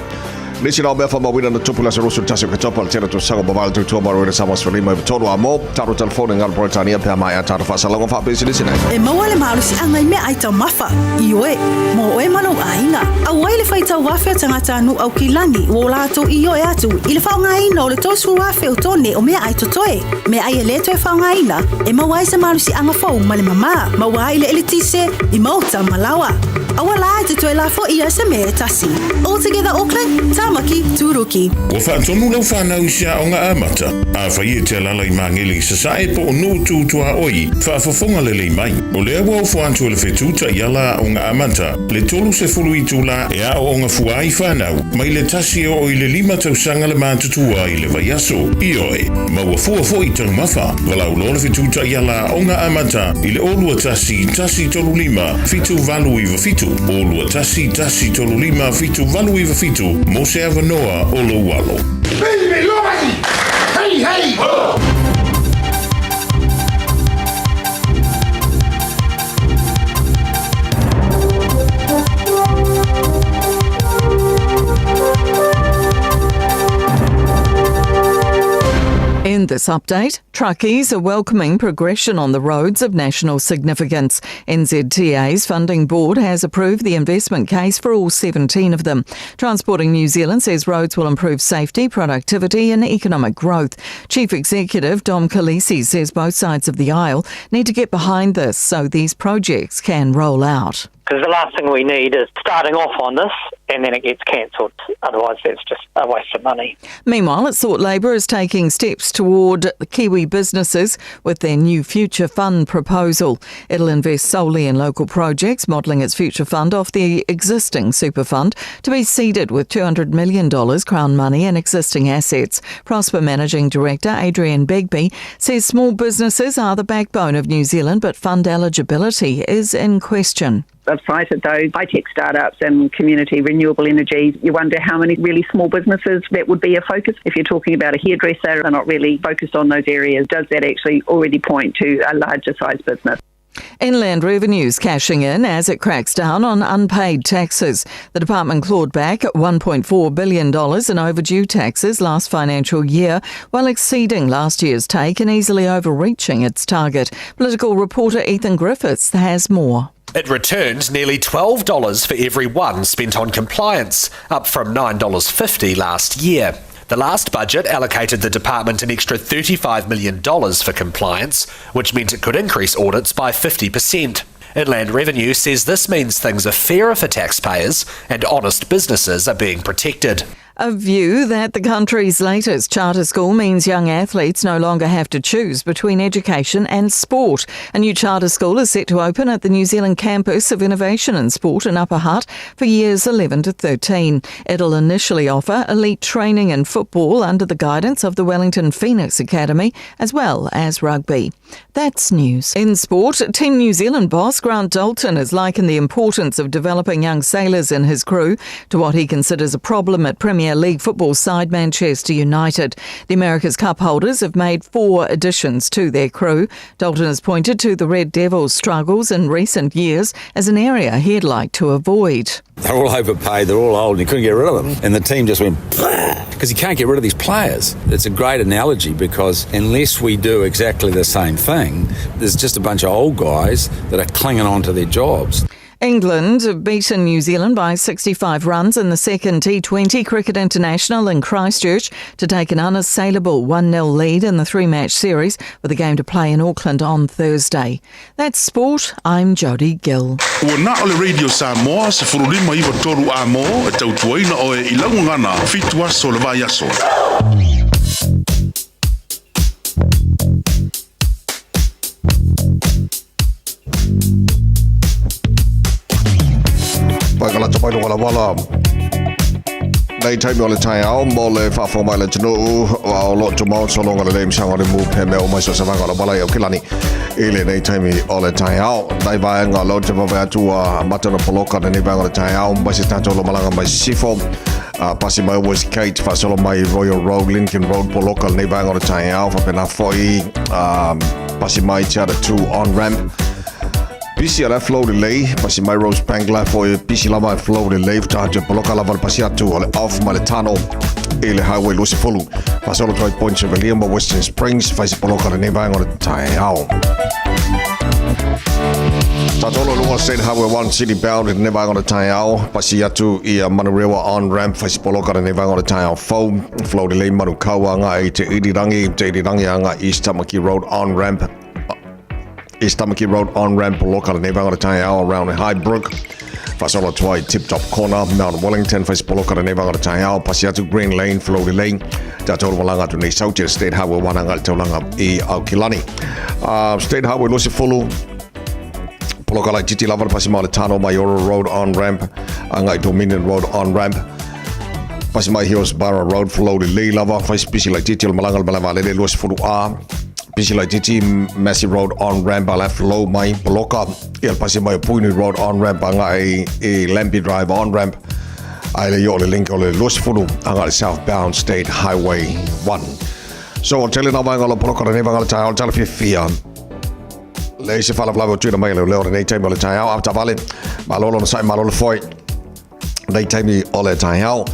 Nisi na mea whamawina na tupu la asolosu tasi o ke topa le tēra tausanga mawala tutua maru sa maswalima I vitonu a mo taru telefoni ngāra Britania pēr mai a taru whasalonga whapesi nisi nei. E maua le malu si angai mea ai tau mafa. I oe, mo oe malau ainga. A wai le whaitau wafea tangata anu au kilangi o lato I oe atu. I le whaungaina o le tosu wafea o tone o mea ai totoe. Mea ai e leto e whaungaina. E mawai se malu si anga fau ma le mama. Mawai le elitise I mauta malawa. Awala te toe la fo ia se mea tasi. All together Auckland, Tamaki, Turuki. O whaatonu lau whanau sia o ngā amata. A whaia te alalai mangeli sa sae po o no tūtua oi. Whaafafonga le mai. O lea wau whantua le whetūta I ala o ngā amata. Le tolu se fulu I tūla e a o ngā fuai whanau. Mai le tasi o I le 5 tausanga le mātutua I le vaiaso. I oe, maua fua I tau mawha. Walau lo le whetūta I ala o ngā amata. I le olua tasi tolu 5, fitu valu I fitu. Olua tasi tolu 5, fitu valu I fitu. Mo se avanoa o lo walo. Baby, lomai! Hey, hey! Oh! In this update, truckies are welcoming progression on the roads of national significance. NZTA's funding board has approved the investment case for all 17 of them. Transporting New Zealand says roads will improve safety, productivity and economic growth. Chief Executive Dom Khaleesi says both sides of the aisle need to get behind this so these projects can roll out. Because the last thing we need is starting off on this and then it gets cancelled. Otherwise, that's just a waste of money. Meanwhile, it's thought Labour is taking steps toward Kiwi businesses with their new Future Fund proposal. It'll invest solely in local projects, modelling its Future Fund off the existing super fund to be seeded with $200 million Crown money and existing assets. Prosper Managing Director Adrian Begbie says small businesses are the backbone of New Zealand, but fund eligibility is in question. I've cited those high-tech startups and community renewable energies. You wonder how many really small businesses that would be a focus. If you're talking about a hairdresser, they're not really focused on those areas. Does that actually already point to a larger size business? Inland Revenue's cashing in as it cracks down on unpaid taxes. The department clawed back $1.4 billion in overdue taxes last financial year, while exceeding last year's take and easily overreaching its target. Political reporter Ethan Griffiths has more. It returned nearly $12 for every one spent on compliance, up from $9.50 last year. The last budget allocated the department an extra $35 million for compliance, which meant it could increase audits by 50%. Inland Revenue says this means things are fairer for taxpayers and honest businesses are being protected. A view that the country's latest charter school means young athletes no longer have to choose between education and sport. A new charter school is set to open at the New Zealand campus of Innovation and Sport in Upper Hutt for years 11 to 13. It'll initially offer elite training in football under the guidance of the Wellington Phoenix Academy, as well as rugby. That's news. In sport, Team New Zealand boss Grant Dalton has likened the importance of developing young sailors in his crew to what he considers a problem at Premier League football side Manchester United. The America's Cup holders have made 4 additions to their crew. Dalton has pointed to the Red Devils' struggles in recent years as an area he'd like to avoid. They're all overpaid, they're all old, and you couldn't get rid of them. And the team just went, because you can't get rid of these players. It's a great analogy because unless we do exactly the same thing, there's just a bunch of old guys that are clinging on to their jobs. England have beaten New Zealand by 65 runs in the second T20 Cricket International in Christchurch to take an unassailable 1-0 lead in the 3-match series with a game to play in Auckland on Thursday. That's sport. I'm Jodie Gill. Ua na ole Radio Samoa se furulima iwa toru a mo e tautuaina o e ilangungana fitu aso le vai aso. Paikala tapainu wala nei taimi o le Taeao mo le whawhomai le tunu o lo tumau so longa le leim sanga le mu pe meo mai so sa wanga le wala o kilani ile nei taimi o le Taeao nei vaenga lo te wawea atua matana poloka nei vaenga le Taeao mai se tato lo malanga mai sifo pasi mai West Kate whasolo mai Royal Road Lincoln Road poloka nei vaenga le Taeao whapena foi pasi mai Tiara 2 on ramp Pisi ala flow delay, pasi mai Rose Bank la foi pisi lama flow delay tato poloka lava pasi atu ole off mai le tano ile highway lusi fulu pasolo toi point of Liam Western Springs fasi poloka le nevanga le Taeao Tatolo Lunga State Highway 1 city bound in nevanga le Taeao pasi atu ia Manurewa on ramp fasi poloka le nevanga le Taeao flow delay Manukawa nga e te idirangi anga East Tamaki Road on ramp East Tamaki Road on ramp local nevanga le Taeao around Highbrook. Fasola Twai Tip Top Corner Mount Wellington face local nevanga le Taeao Pasiatu Green Lane Flow Lane. Tatolo Malanga to South State Highway 1 angal Taulanga e Aukilani. State Highway Lucy Fulu. Local GT Lava Pasimale Tano Mayoro Road on ramp. Angai Dominion Road on ramp. Pasimai Hills Barra Road Flow Lane Lava face Pisi like GT Malanga Balavale Lucy Fulu A. Pisi like GT Massey Road on ramp left low mai bloka il pasi mai Puni Road on ramp anga e Lampy Drive on ramp ai yo le link ole Lusfulu anga southbound State Highway 1 so tell na vanga lo bloka ne vanga Taeao tell Fiafia le se fala flavo tuna mai le nei time ole Taeao after vale malolo no sai malolo foi nei time ole Taeao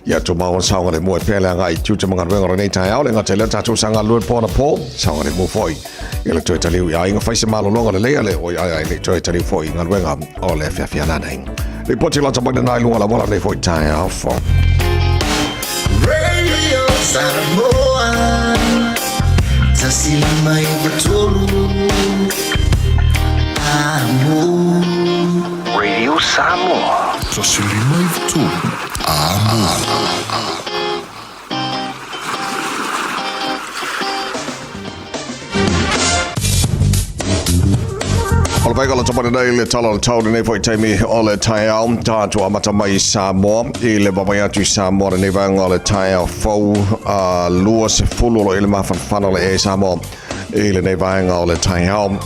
ya tu mau saunga le mo pele nga I tu te manga venga nei Taeao le nga tele tatu sanga lu pona po saunga le mo foi ele tu te liu ya inga faise malo longa le le o ya le tu te liu foi nga venga o le Fiafia na nei le poti la tabanga na lunga la bola le foi Taeao fo Radio Samoa tasili mai batulu Radio Samoa tasili mai batulu Ola paikalla tapana nei le tala tauna nei foi taimi o le Taeao tātu amata mai Samoa I le wawai atu Samoa nei vanga o le Taeao fau lua se fulu lo ile mawhanwhana le e Samoa I le nei vanga o le Taeao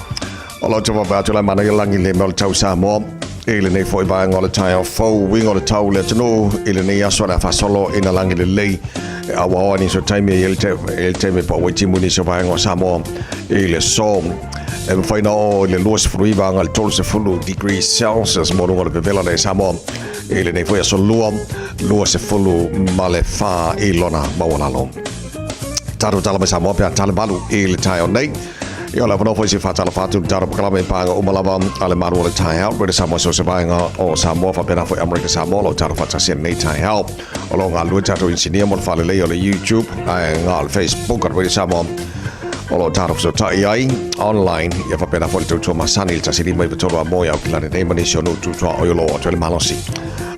Ola te wawai atu le mana I langi le mele tau Samoa I le nei foi vanga o le Taeao fau winga o le tau le tanu I le nei aso na whasolo ina langi le lei awa oa ni so taimi I le taimi pa waitimu ni so vanga o Samoa I le so e whaina o le luas fruiva anga le 12 degrees Celsius mo runga le pevela nei Samoa I le nei foi aso lua se fulu ma le wha I lona mawalalo taru tala me Samoa pia tala malu I le Taeao nei I ola whanau foi si whatala whatu taru pakalama I panga umalava ale maru o le Taeao rede Samoa so se vaenga o Samoa whapena foi Amerika Samoa lo taru whatasia nei Taeao o lo ngā lua tatu insinia mo le whale lei o le YouTube ai ngā le Facebook ar rede Samoa Olo taro so Taeao online ia whapena fo le tautua masani le tasili mai vitolo a moia o kilane nei mani sio no tutua o yolo o tuele malosi.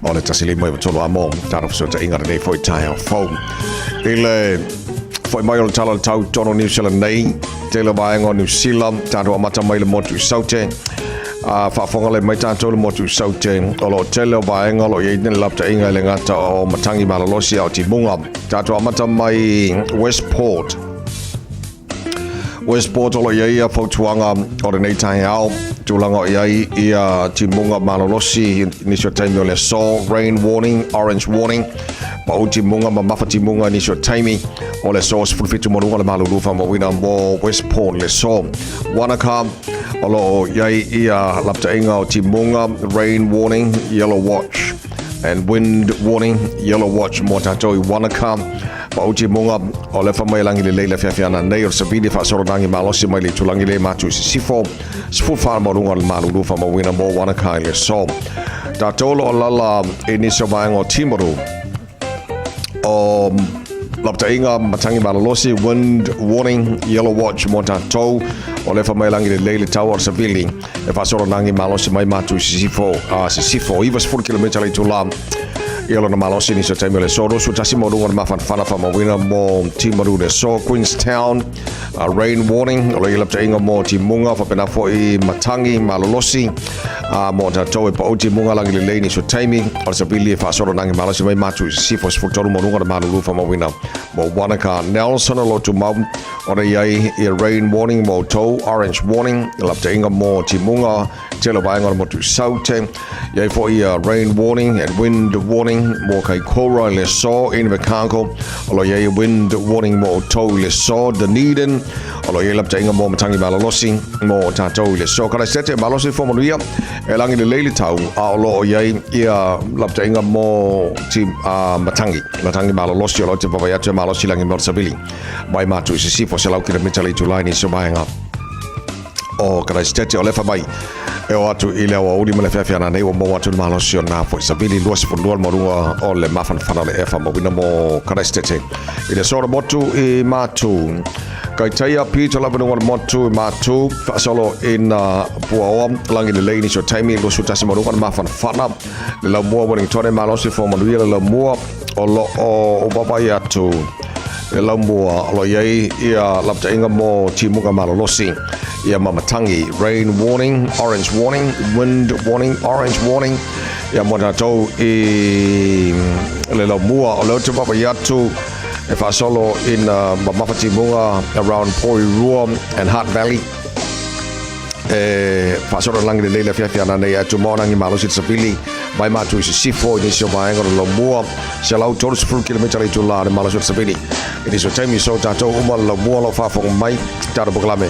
O le tasili mai vitolo a mo taro so ta inga nei fo Taeao fo. Ile fo mai o le talo le tau tono New Zealand nei te le vaenga New Zealand taro amata mai le motu saute. Whaafonga le mai tātou le motu saute o lo tele o vaenga lo iei nene lapta inga le ngata o matangi malalosi au timunga. Tātou amata mai Westport o lo iei a fautuanga o le nei Taeao tūlanga o iei ia timunga malalosi nisio taimi o le so rain warning, orange warning pa o timunga ma mafa timunga nisio taimi o le so sifurifitu morunga le malulufa ma wina mo Westport le so Wanaka o lo iei ia lapta inga o timunga rain warning, yellow watch and wind warning, yellow watch mo tātou i Wanaka pa uti monga o le whamai langi le leila Fiafia na nei o sabini whaasoro nangi malosi mai le tulangi le matu si sifo whara marunga le malulu wha mawina mo Wanaka i le so. Ta tolo o lala e niso vaenga o Timaru o lapta inga matangi malalosi wind warning, yellow watch mo tātou o le whamai langi le leila tau o sabili e whaasoro nangi malosi mai matu si sifo iwa 40 km le tula Ielo na malosi ni so taimi le so rosu tasi mo runga na mawhanwhana wha mawina mo Timaru le so Queenstown rain warning o le ilapta inga mo Timunga whapena fo i matangi malolosi mo tātou e pa o Timunga langi le leini so taimi o le sabili e whaasoro nangi malosi mai matu sifo sifurtoru mo runga na malulu wha mawina mo Wanaka Nelson o lotu mau o le iai i rain warning mo tau orange warning ilapta inga mo Timunga telo vaenga mo tu saute iai fo i rain warning and wind warning mo kai kora le so in Vakanko o lo iai wind warning mo tau le so Dunedin o lo iai lapta inga mo matangi malalosi mo tātou le so kara sete malalosi fo manuia e langi le leili tau a o lo iai ia lapta inga mo matangi malalosi o lo te wawaiatu malalosi langi mo sabili mai matu isi sifo se lau kira mitali tu laini so vaenga o kara sete o lefa mai e o atu i leo uri ma le Fiafia na nei o mo atu malosi o nā fo i sabili luasi fundua marunga o le mawhanwhana le efa mo wina mo karestete i le sora motu i mātu kai taia pita labanunga le motu i mātu whaasolo ina puaoa langi le leini so taimi lusu tasi marunga le mawhanwhana le lau mua Wellingtone malosi fo manuia le lau mua o lo o babai atu le lau mua o lo iei ia lapta inga mo Timunga malolosi ia mamatangi rain warning, orange warning, wind warning, orange warning ia mo tātou i le lau mua o leo te papa iatu e whaasolo in mamafa Timunga around Porirua and Heart Valley e whaasolo langi le leila Fiafia na nei atu maonangi malosi te sabili mai matu i sifo i nisio vaenga le lau mua se lau tolu 10 km i tu la le malosi te sabili i nisio taimi so tātou uma le lau mua lau whaafonga mai tātou pokalame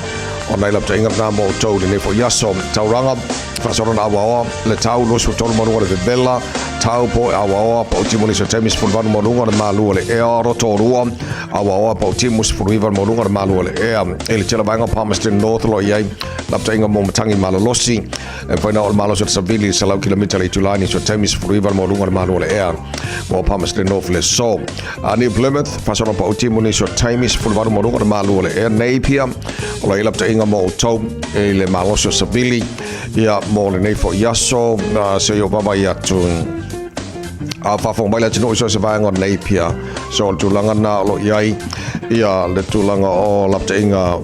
o nei lapta inga na mo tau le nefo yaso tauranga whaasoro na awaoa le tau losu tolu marunga le vevela tau po awaoa pa o timoni so temis fulvanu marunga le malua le ea roto rua awaoa pa o timus fulvivan marunga le malua le ea e le tela vaenga Palmerston North lo iai lapta inga mo matangi malalosi e whaina o le malosi te sabili sa lau kilomita le itulani so temis fulvivan marunga le malua le ea mo Palmerston North le so ni Plymouth whaasoro pa o timoni so temis fulvanu marunga le malua le ea Napier o le lapta inga mo tau e le malosi o sabili ia mo le neifo yaso se yo baba iatu a whafong mai la tino iso se vaenga o Napier so le tūlanga na lo iai ia le tūlanga o lapta inga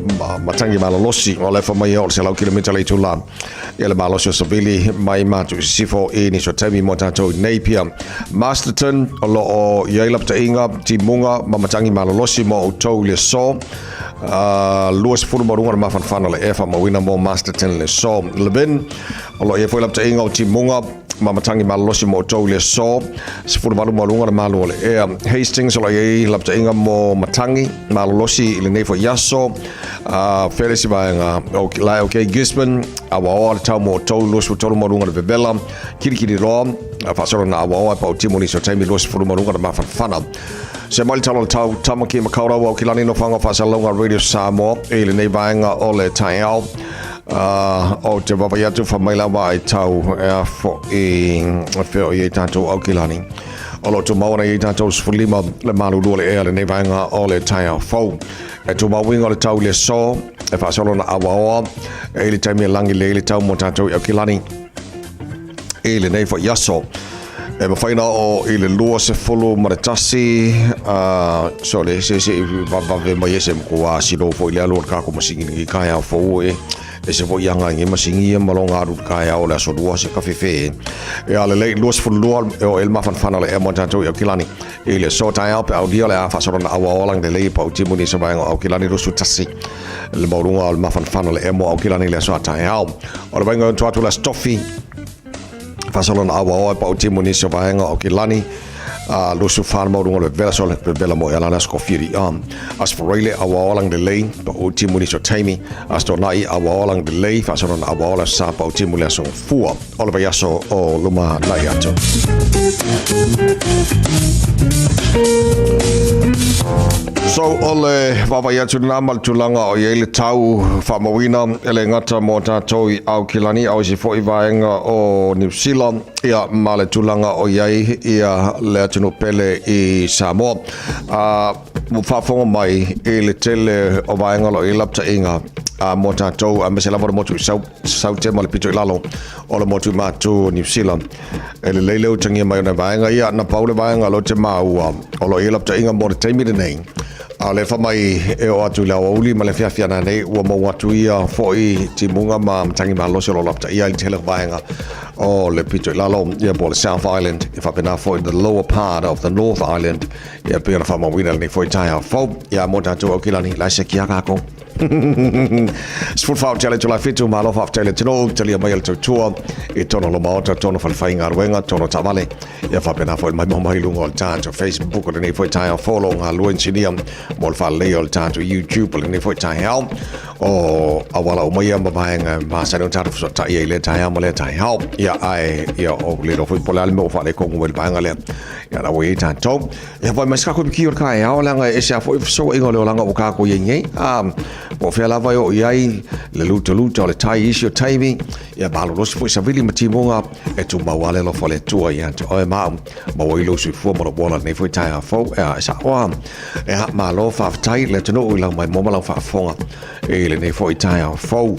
matangi malalosi o le whamai o se lau kilomita le tūla ia le malosi o sabili mai matu sifo i ni so temi mo tātou Napier Masterton o lo o iai lapta inga Timunga matangi malalosi mo o tau le so luas furu marunga na mawhanwhana le efa mawina mo Masterton le so Levin o lo ia foi lapta inga o Timunga mamatangi malalosi mo tau le so se furu marunga na malu le ea Hastings o lo ia lapta inga mo matangi malalosi i le nefo yaso Feresi vaenga o lai o kei Gisborne awa le tau mo tau luas furu marunga na vevela kirikiri roa whaasoro na awa pa o timoni so taimi luas furu marunga na mawhanwhana se mai talo tau tamaki makaurau au kilani no whanga whaasalonga Radio Samoa e le nei vaenga o le Taeao o te wawaiatu whamaila wa ai tau fo i whio i tātou au kilani o lo tu mauna i tātou sfulima le malulua le ea le nei vaenga o le Taeao fau e tu mawinga le tau le so e whaasolo na awaoa e le taimi langi le tau mo tātou au kilani e le nei wha yaso e mawhaina o i le lua se fulu maratasi so le se vave mai ese mkua silo fo i le alu kako masingi ni kai au fo e se fo yanga ngi masingi e malonga aru kai au le aso lua se kawhiwhi e ale le lua se fulu lua o el mawhanwhana le e mo tātou au kilani e le so Taeao pe au dia le a whaasolo na awaolang le le pa u timu ni se vaenga au kilani rusu tasi le maurunga o le mawhanwhana le e mo au kilani le so Taeao o le vaenga tuatu la stoffi whaasolo na awaoa pa u timu ni se vaenga au kilani lusu whāna maurunga le vela so le vela mo e alana skofiri as for reile awaolang le lei pa u timu ni so taimi as to nai awaolang le lei whaasolo na awaola sa pa u timu le so fua o le vaiaso o luma nai ato So ole vavai atu nā maltulanga o iei le tau whamawina ele ngata mō tātou i au kilani au si fo i vaenga o New Zealand ia ma le tulanga o iei ia le atunu pele i Samoa mo whafonga mai i le tele o vaenga lo i lapta inga mō tātou a mese lava motu i sau te ma le pito i lalo o le motu mātu New Zealand e le leileu tangia mai o na vaenga ia na paule vaenga lo te maua o lo i lapta inga mō le teimire nei a le whamai e o atu lau auli ma le Fiafia nā nei ua mau atu ia fōi timunga ma mtangi ma losi lo lapta ia i te hele vaenga o le pito i lalo ia po le South Island i whapena fōi the lower part of the North Island ia pia na whamawina ni fōi Taeao fō ia mō tātou au kilani lai se kia kako Sfut fau tele tu la fitu ma lo fau tele tino tele mai el tua e tono lo maota tono fal fainga ruenga tono tamale ia fa pena foi mai mai lungo al tanto Facebook o nei foi Taeao follow nga luen siniam mol fa le al tanto YouTube o nei foi Taeao o awala o mai amba baenga ma sa no tatu so tai le Taeao mo le Taeao ia ai ia o le foi polal mo fa le ko ngel baenga le ia la we tanto ia foi mas ka ko ki o kai au langa e sa foi so ingo le langa o ka ko yengi po fe lava o iai le luta o le tai isi o taimi ia malo losi fo sa vili matimonga e tu mawale lo fo le tua ia to o ma i lo su fo mo bola nei fo Taeao fo e sa o e ha malo fa tai le tino i la mai mo la fa fonga e le nei fo Taeao fo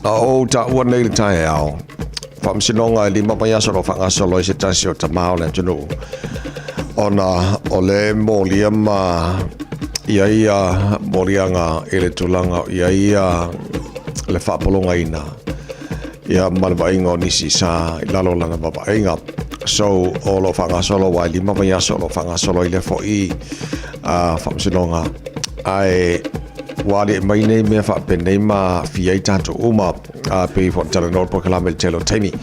o ta o nei le Taeao fa msinonga li ma ya so lo fa ngaso lo se tansi o tamao le tino ona ole mo liama ia morianga ele tulanga ia le whapolonga ina ia malvainga nisi sa lalo lana babainga so olo whanga solo wai lima mai aso lo whanga solo ile fo i whamsinonga ai wale mai nei mea whapenei ma fiei tanto uma pe fo tala nor proklame telo taimi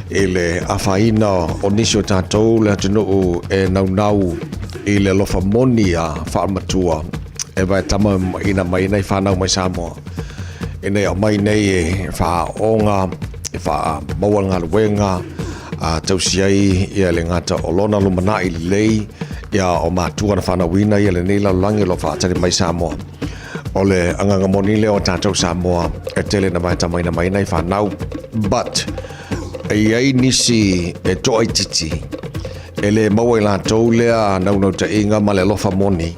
ele afaina o nisi o tātou le atunu e nau i le lofa moni a whaamatua e vai tama ina mai nei whanau mai Samoa e nei o mai nei e whaonga e wha mauanga luenga a tausiai ia le ngata o lona lumana i lei ia o mātua na whanauina ia le nei lalangi lo whaatari mai Samoa o le anganga moni le o tātou Samoa e tele na mai tama ina mai nei whanau but e ai nisi e toi titi ele maua la tolea nau ta inga ma le lofa moni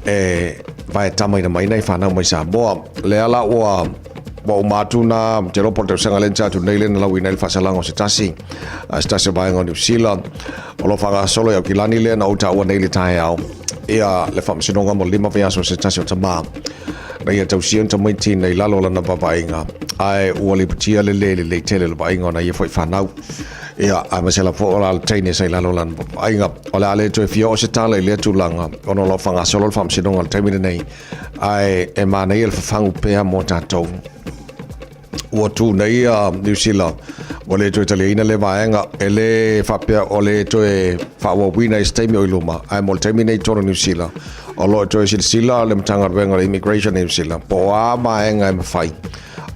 e vai tama mai nei fa mai Samoa le ala wa matuna te ropo te sanga lencha tu nei len la wina el fasalang o stasi stasi vai on New Zealand o lo fa solo ya kilani le na uta wa nei le Taeao ia le fa msinonga mo lima via so stasi o tama na ia tau sian tamai ti nei lalo lana babainga ai uali patia le tele le bainga na ia foi fanau ia a masela fo ala taine sai lalo lan ainga ola ale to fio se tala le tulanga ono lo fanga solo fam sinonga taimine nei ai e mana il fangu pe mo tatou o tu nei New Zealand ole to italiana le vaenga ele fa pe ole to e fa wo wina stemi o luma ai mo taimine to New Zealand o lo to sila le mtanga venga immigration New Zealand po a vaenga e fai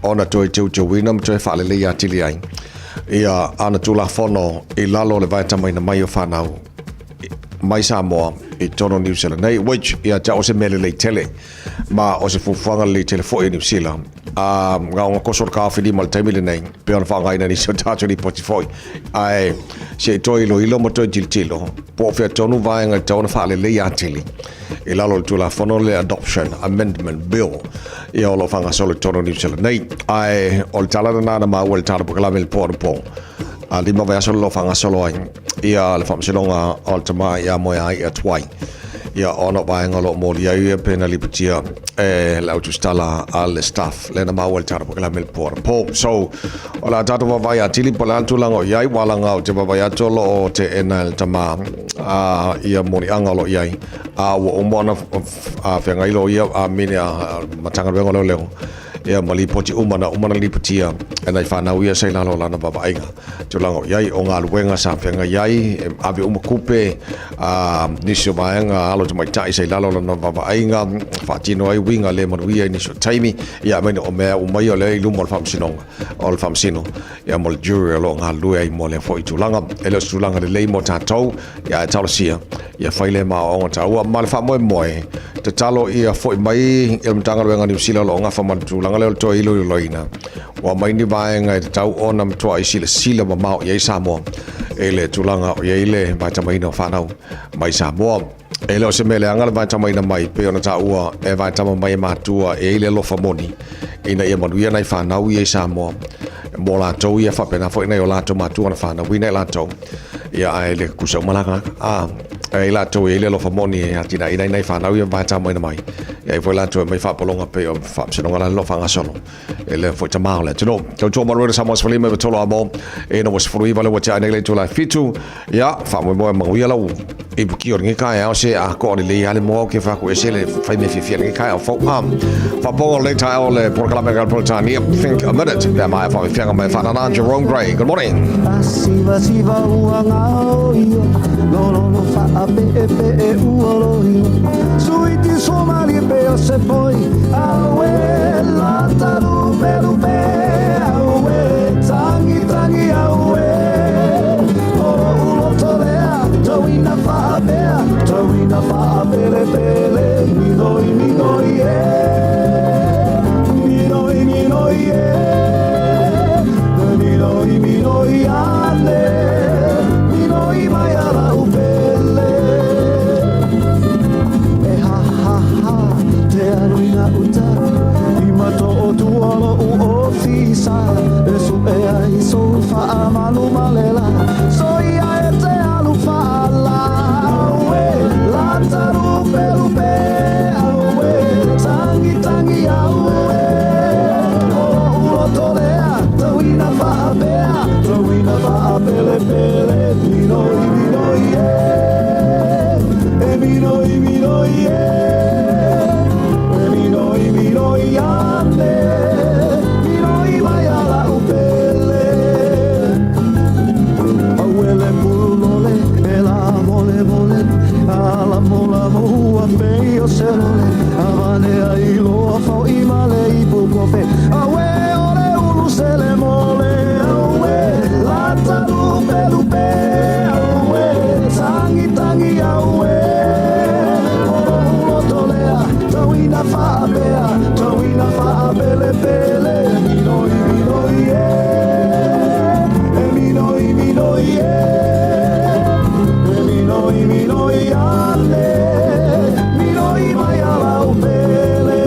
ona to te wina mo to fa le ya tili ai ia ana tula fono i lalo le vaita mai na mai o whanau mai Samoa i tono New Zealand nei which ia ta o se mele le tele ma o se fufuanga le tele fo i New Zealand ngā kosor ka whini mal taimile nei pe ona whangaina ni so tātou ni poti foi ai se toi ilo mo toi tilo po fia tonu vaenga tona whale le atili e lalo tu la fonole adoption amendment bill ia o lo whanga solo tono ni sela nei ai o tala na ma o tala po mel po a lima vai solo lo whanga solo ai ia le whamsilonga o tama ia mo ai a twai ia ono vaenga lo mo ia pena liputia lau tu stala al staff le na mau tara po mel po so ola tatu vai atili po lan tu lango iai walanga o te vai atolo o te enal tama ia moni angalo iai o mona whenga ilo ia mini matanga wenga lo leo ia malipoti umana liputia and I whanau ia sei lalo lana babainga tu lango iai o ngā luenga sa whenga iai awe kupe nisio vaenga alo te mai tai sei lalo lana babainga whatino ai winga le manuia nisio taimi ia mene o mea umai o le ilumo o le whamsino ia mo le jury alo ngā lue ai mo le fo i tulanga ele o tulanga le leimo tātou ia e talosia ia whaile maa o ngata ua ma le wha moe te talo ia fo i mai il mtanga luenga New Zealand lo ngafa man tulanga leo to ilo loina wa mai ni vaenga te tau ona mtua i sila mamao ia i Samoa ele tulanga o ia ile vai tamaina whanau mai Samoa ele o se mele angala vai tamaina mai pe ona ta ua e vai tama mai matua e ile lofa moni ina ia manuia nai whanau ia i Samoa mo la tau ia whapena fo ina i o la tau matua na whanau ina i la tau ia ele kusau malanga e la tau e ile lofa moni e atina ina i whanau ia vai tamaina mai ia i foi la tau mai whapolonga pe o whamsinonga la lofa ngasolo ele foi tamao le tino tau tō maruera Samoa sfalima e tolo amo e no was frui vale watia nei le tu la fitu ia whamoe moe manguia lau e buki o ngi kai au se a ko le ale mo ke fa ko e se le fai me Fiafia ngi kai au fo pongo le Taeao le proclame gal poltania think a minute ya mai fa fianga mai fa na Jerome Gray good morning Siva uanga io no fa pe uolo suiti somali pe o se poi awe la taru pe awe tangi awe o tolea tawina fa pele minoi minoi mai ala upele e ha te aruina uta i mato o tuolo u ofisa e su e ai so fa malu malela so ia e te alu fa la awe la taru pe awe tangi awe o tolea tawina fa pele minoi ande minoi mai ala upele awele mulole ela mole ala mola mua meio selole avane ai lo fo i male i bukofe awe ore ulu sele mole awe la taru pe awe tangi awe o tolea tawina fa pele minoi ande minoi mai ala upele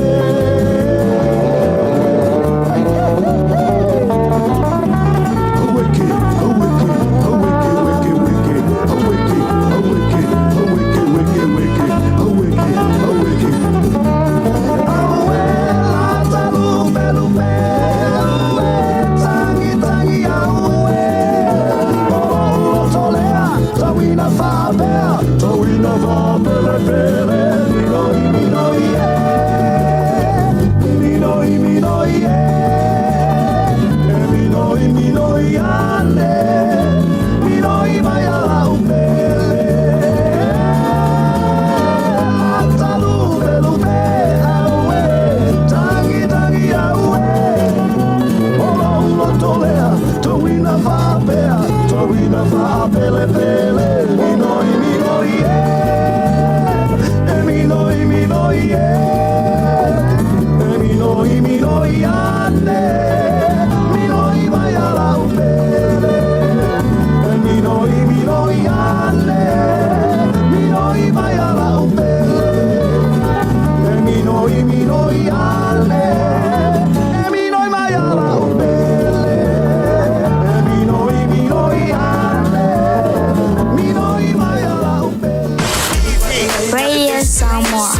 Radio Samoa.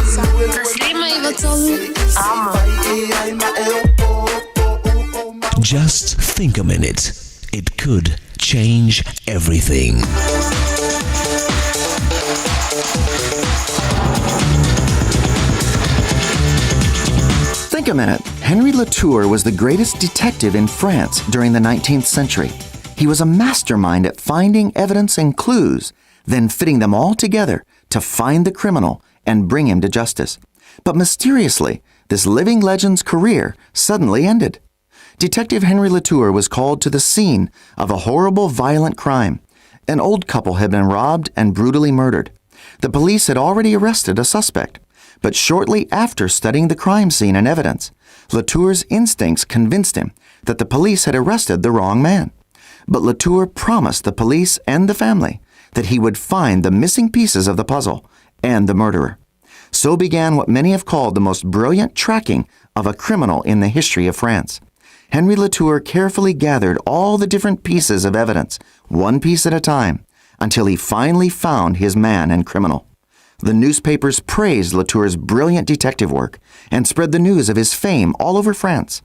Just think a minute. It could change everything. Think a minute. Henry Lour was the greatest detective in France during the 19th century. He was a mastermind at finding evidence and clues, then fitting them all together to find the criminal and bring him to justice. But mysteriously, this living legend's career suddenly ended. Detective Henry Lour was called to the scene of a horrible, violent crime. An old couple had been robbed and brutally murdered. The police had already arrested a suspect. But shortly after studying the crime scene and evidence, Lour's instincts convinced him that the police had arrested the wrong man. But Lour promised the police and the family that he would find the missing pieces of the puzzle and the murderer. So began what many have called the most brilliant tracking of a criminal in the history of France. Henry Lour carefully gathered all the different pieces of evidence, one piece at a time, until he finally found his man and criminal. The newspapers praised Lour's brilliant detective work and spread the news of his fame all over France.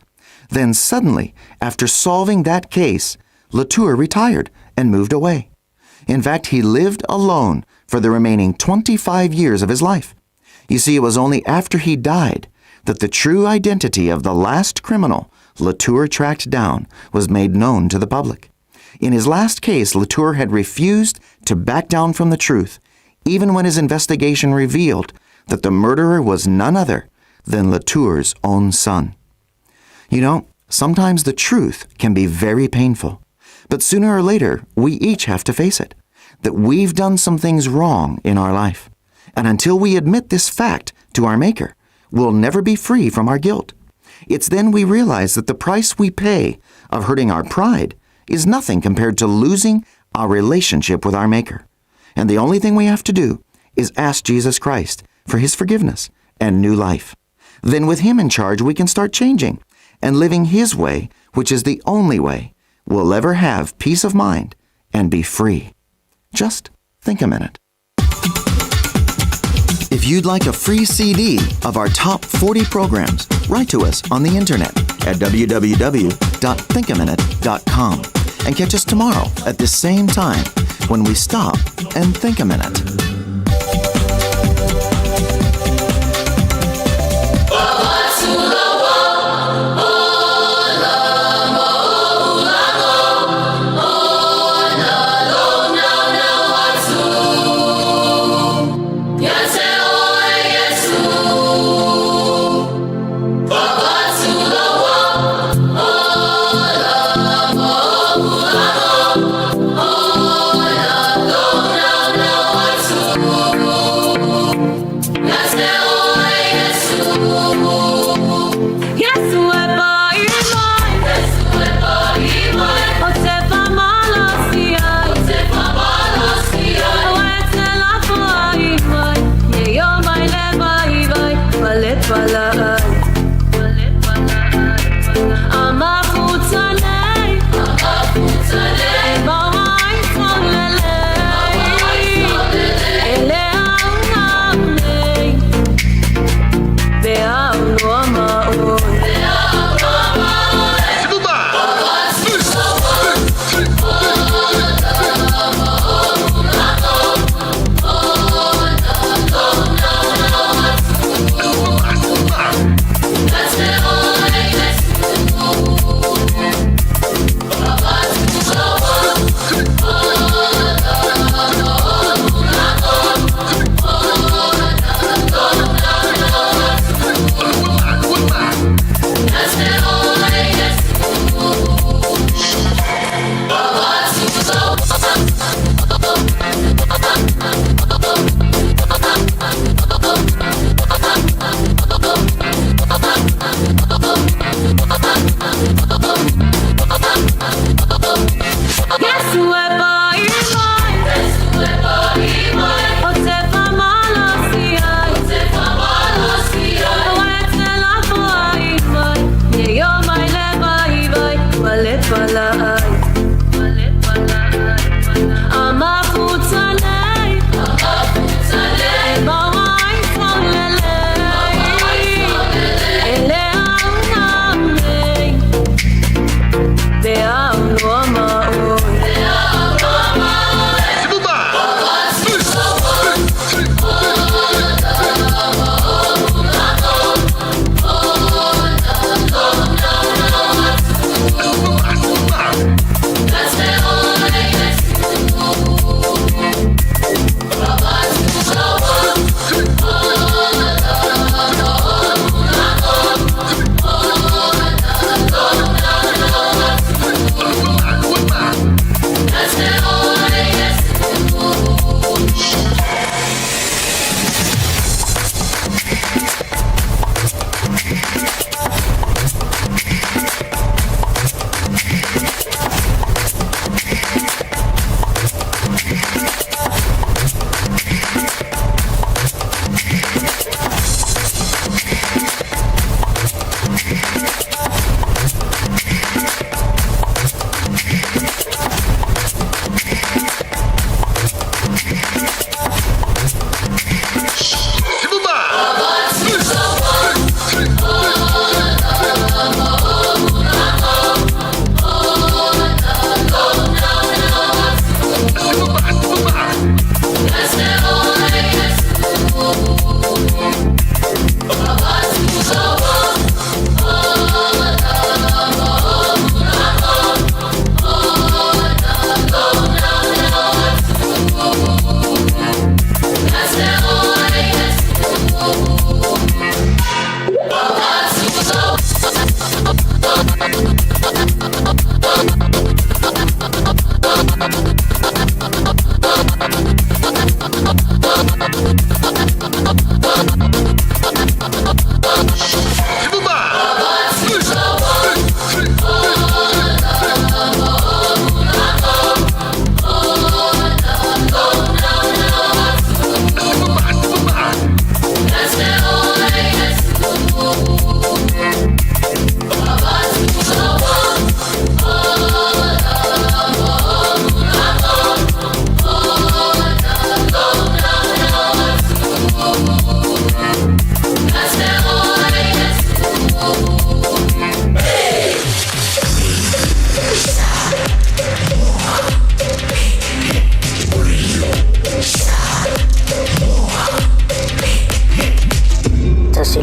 Then suddenly, after solving that case, Lour retired and moved away. In fact, he lived alone for the remaining 25 years of his life. You see, it was only after he died that the true identity of the last criminal Lour tracked down was made known to the public. In his last case, Lour had refused to back down from the truth, even when his investigation revealed that the murderer was none other than Lour's own son. You know, sometimes the truth can be very painful, but sooner or later, we each have to face it, that we've done some things wrong in our life. And until we admit this fact to our Maker, we'll never be free from our guilt. It's then we realize that the price we pay of hurting our pride is nothing compared to losing our relationship with our Maker. And the only thing we have to do is ask Jesus Christ for His forgiveness and new life. Then with Him in charge, we can start changing and living His way, which is the only way we'll ever have peace of mind and be free. Just think a minute. If you'd like a free CD of our top 40 programs, write to us on the internet at www.thinkaminute.com and catch us tomorrow at the same time when we stop and think a minute.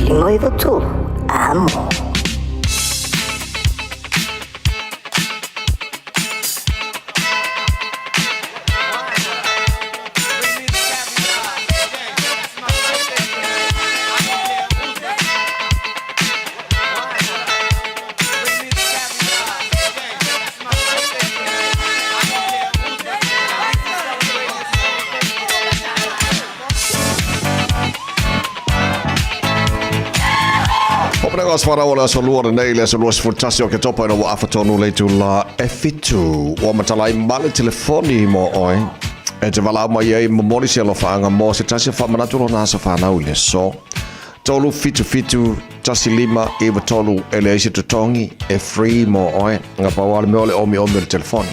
noivo tu, amo. Openegas varaola so luoda neile so luos futasi o ke topa no afatonu le tu la F2 o matala I male telefoni mo oi e te vala mai ai mo mori se lo fanga mo se tasi fa manatu lo na so fa na ule so tolu fitu tasi lima e tolu ele se totongi e free mo oi nga pa wale me ole o mi telefoni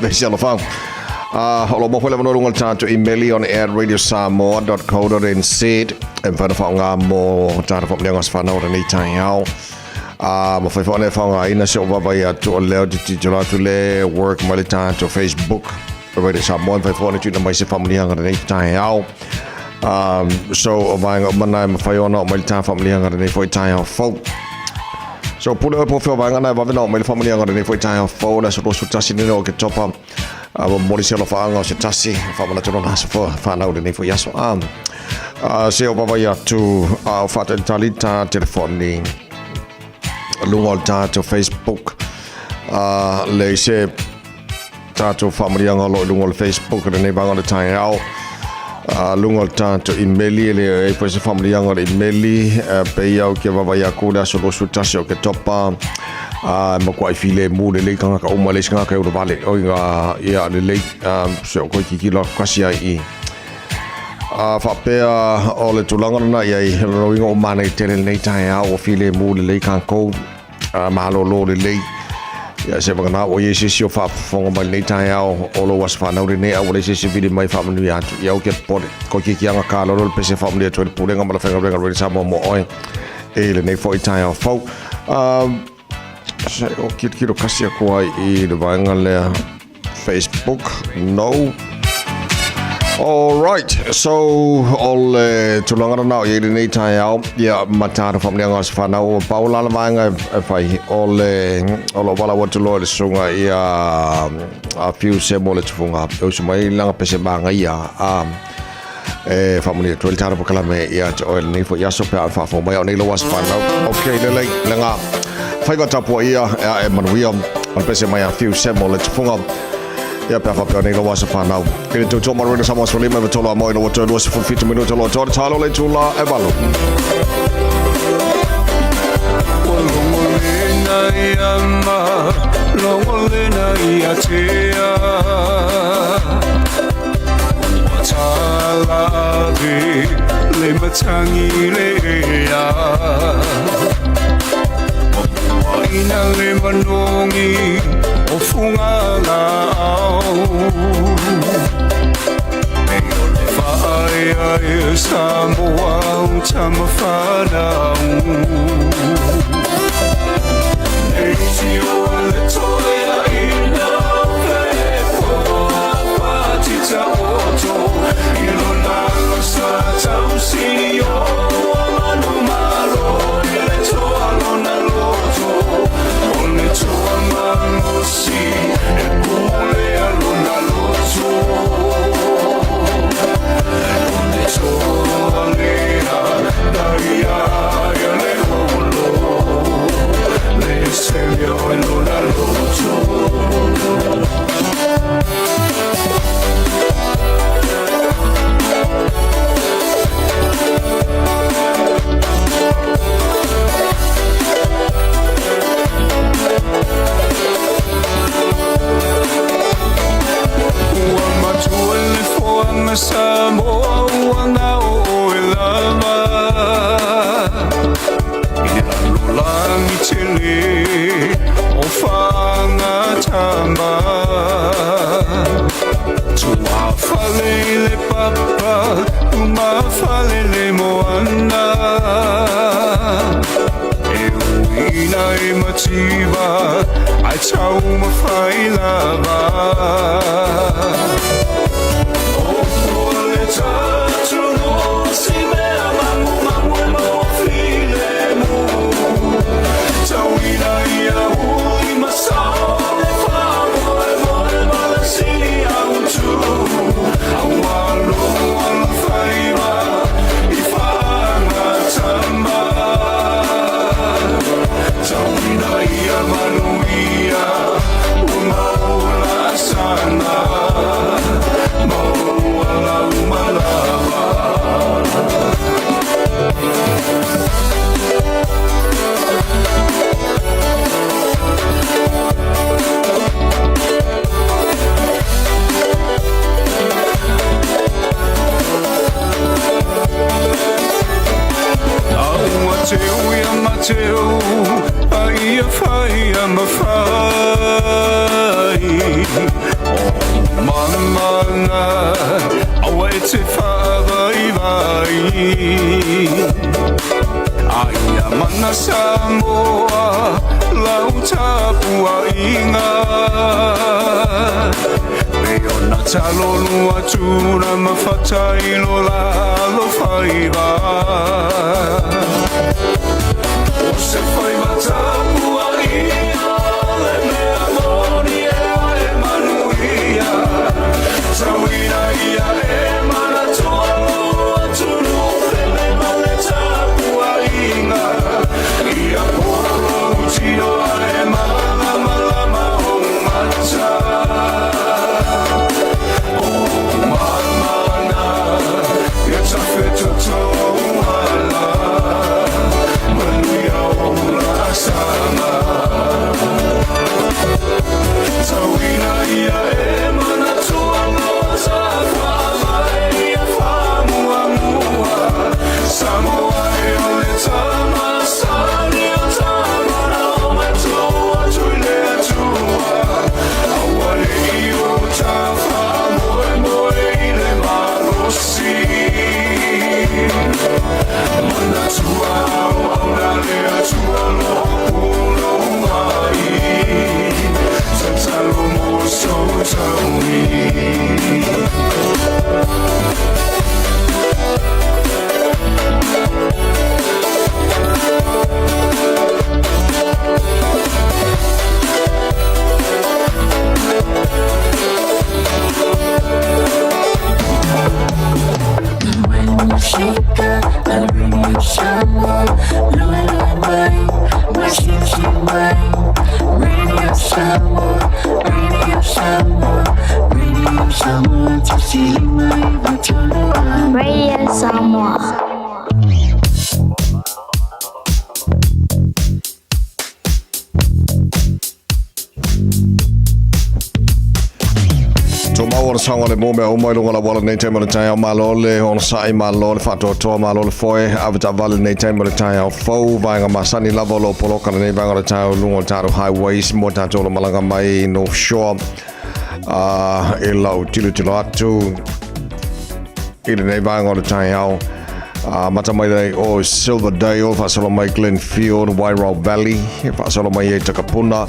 be se lo fanga holo mo pole manurungal tanto email on air@radiosamoa.co.nz en fa fa nga mo tara fa ngas fa na ora ni Taeao mo fa fa ne fa nga ina se va vai to leo di jola to le work mo le tanto Facebook Radio Samoa fa fa ne tu na mai se family nga ni Taeao so va nga mana mo fa yo no mo le tanto family nga ni foi Taeao fo so pule po fa va nga na va no mo le family nga ni foi Taeao fo la so so tasi ni no ke topa mo se lo fa nga se tasi fa mana to na so fa na ora ni foi yaso se o papa ya tu fata talita telefoni lungol tato Facebook le se tato family nga lo lungol Facebook ne banga de Taeao lungol tato email le e se family nga email pe ya ke baba ya kula so lo sutasio ke topa mo kwai file mu le kanga ka o male kanga ka o vale o nga ya le se ko ki lo kwasia I fa pea o le tulanga na ia roinga o mana I tele nei Taeao o file mu le kanko malo lo le ia se vanga o ye se sio fa fonga mai nei Taeao o lo was fa na ne a o le se vidi mai fa manu ya ia o ke por ko ki anga ka lo le pese fa mle to le pulenga ma fa renga re sa mo oi e le nei foi Taeao fo se o kiro kasia ko I le vanga le Facebook no. All right, so all tulanga na ye ni Taeao ya matara family nga sfana o Paula la vanga fai all wala what lo le sunga ya a few semole tfunga o sumai langa pese banga ya family to tara pakala me ya oil ni fo ya so pa fa fo mai ni lo was fana okay le langa fai va tapo ya e manuia on pese mai a few semole tfunga ja per fa nei lo was fa now ke to to maro sa mo so le me to lo mo no to lo se fu fit minuto lo to talo le to la e valo lo le na ia tea watala le matangi le ya ina le manongi o funga lao e o le whae ai Samoa o tama whanau e si o le toea ina ke poa patita oto I lo nanga sa tau sini o manu malo I le toa lona loto o le toa mangosi e pule alona loto o le toa lea daia ia le holo le semio alona loto Samoa wana o elama ina lulangi tele o fanga tama tua fale le papa uma fale le moana e uina e mativa ai tau ma fai lava Tatu no si me amangu mangu mateu ia mateu ai fai ama fai mamana awe te vai vai ai mana Samoa lau tapua inga Leona talonu atuna mafatai lo la lo faiva O se faiva tapua inga le me amoni e manuia Tawina ia e mana tolu atunu le male tapua inga Ia polo utio e malama malama o mata Samoa e ole tama sani o tama na o matoa tuile atua Awale I o tafa moe moe ile marosi Mana tua au aurale atua lo pulo mai Tatalo mo so tauni Shika, la radio Samoa, loe loe mai, mashi mai, radio Samoa, tusili mai, vatolo Radio Samoa. Ora sanga le mome o mai longa la wala nei te mo tai malole on sai malole fato to malole foi avata vale nei te mo tai fo vanga masani lavolo poloka nei vanga tai lungo taro highways mo tato lo malanga mai North Shore e lau tilo atu ile nei vanga tai au mata mai dai o Silverdale fa solo mai Glenfield Wairau Valley fa solo mai e Takapuna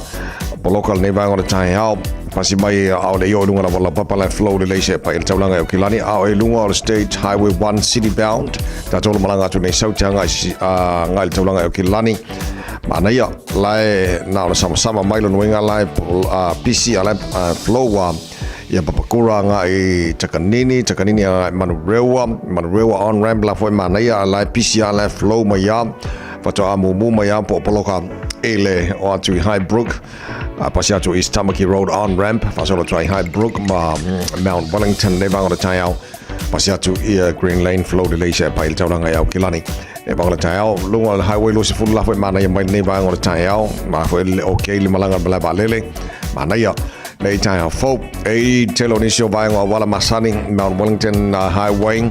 poloka nei vanga tai au Pasi mai au le yo lunga la wala papa la flow le leise pa il taulanga o kilani au e lunga o State Highway 1 city bound ta tolo malanga tu nei sautanga ngai le taulanga o kilani mana ia lai na o sama mai lo nuinga lai PC ala flow ia papakura ngai takanini Manurewa on ramp la foi mana ia lai PC ala flow mai ya fato amu mai ya poloka ele o atu Highbrook pasi atu East Tamaki Road on ramp fasolo try Highbrook Mount Wellington ne bang o Taeao pasi atu Green Lane flow de leisure pa il tauranga ya kilani e bang o Taeao lunga highway lo se fulla foi mana ya ne bang o Taeao ma foi okay li malanga bla balele mana ya nei Taeao fo e telonisio bang o wala masani Mount Wellington highway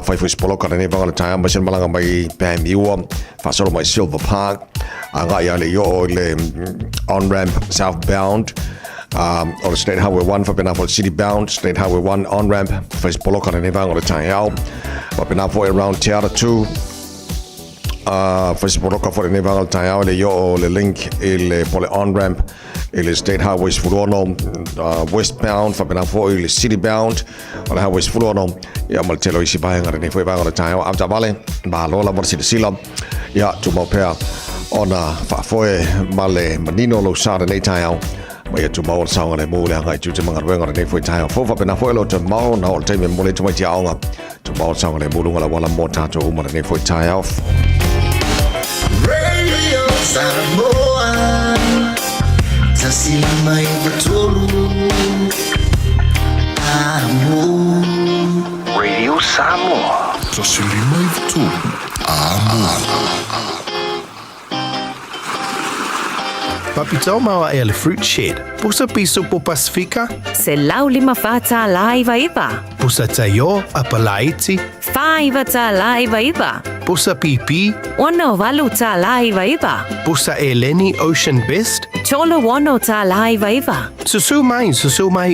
fai foi spoloka ne bang o Taeao ma malanga mai pam iwa fasolo mai Silver Park anga ya le yo le on ramp southbound on the State Highway 1 for Benafo City bound State Highway 1 on ramp face Poloka and Nevang on the Taeao but Benafo around Taeao 2 face Poloka for the Nevang on Taeao le yo le link le pole on ramp le State Highways Furono westbound for Benafo le city bound on the highways Furono ya maltelo isi bahanga ne foi bang on the Taeao after vale ba lola por sila ya to mopea ona fa foi male manino lo sara nei Taeao mai tu mau sanga le mo le ngai tu te manga wenga nei foi Taeao fo fa pena foi lo te mau na o te me mo le tu mai tiaonga tu mau sanga le mo lunga la wala mo tato o nei foi Taeao Radio Samoa Tasili mai vatolo amo Radio Samoa Tasili mai vatolo amo Papitau maua e le fruit shed. Pusa piso po Pacifica. Se lau lima fata la iva iva. Pusa tayo a palaiti. Fa iva ta la iva iva. Busa PP, Wano walu ta lai vaiva. Busa Eleni Ocean Best, Cholo wano ta lai vaiva. Susu mai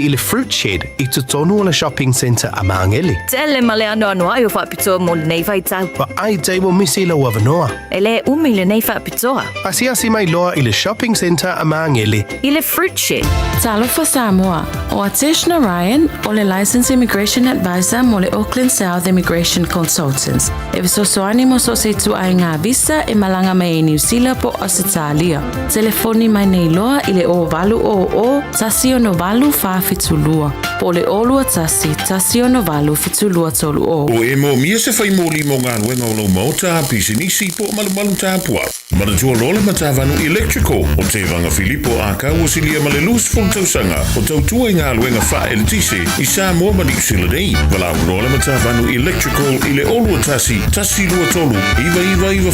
i le Fruit Shed i te tonu o le shopping centre a Maangeli. Tele male ano ai o whapitoa mo le nei vaitau. Pa ai teibo misi la wavanoa. Ele umi le nei whapitoa. Asi mai loa i le shopping centre a Maangeli. I le Fruit Shed. Talofa Samoa, o Atishna Ryan, o le Licensed Immigration Advisor mo le Auckland South Immigration Consultants. E visosoani mo so se tu ai ngā visa e malanga mai e New Zealand po Australia. Telefoni mai nei loa i le o valu o tasi o no valu whawhitulua. Po le olua tasi o no valu fitulua tolu o. O e mo mia se whai mōli mo ngā ruenga o lau mauta pisi nisi po malu tāpua. Manatua lole matawanu electrical o te vanga Filipo a kau o silia ma le lus tausanga o tautua i ngā luenga wha e le tise i Samoa ma New Zealand ei. Walau lole matawanu electrical i le olua tasi lua tolu iwa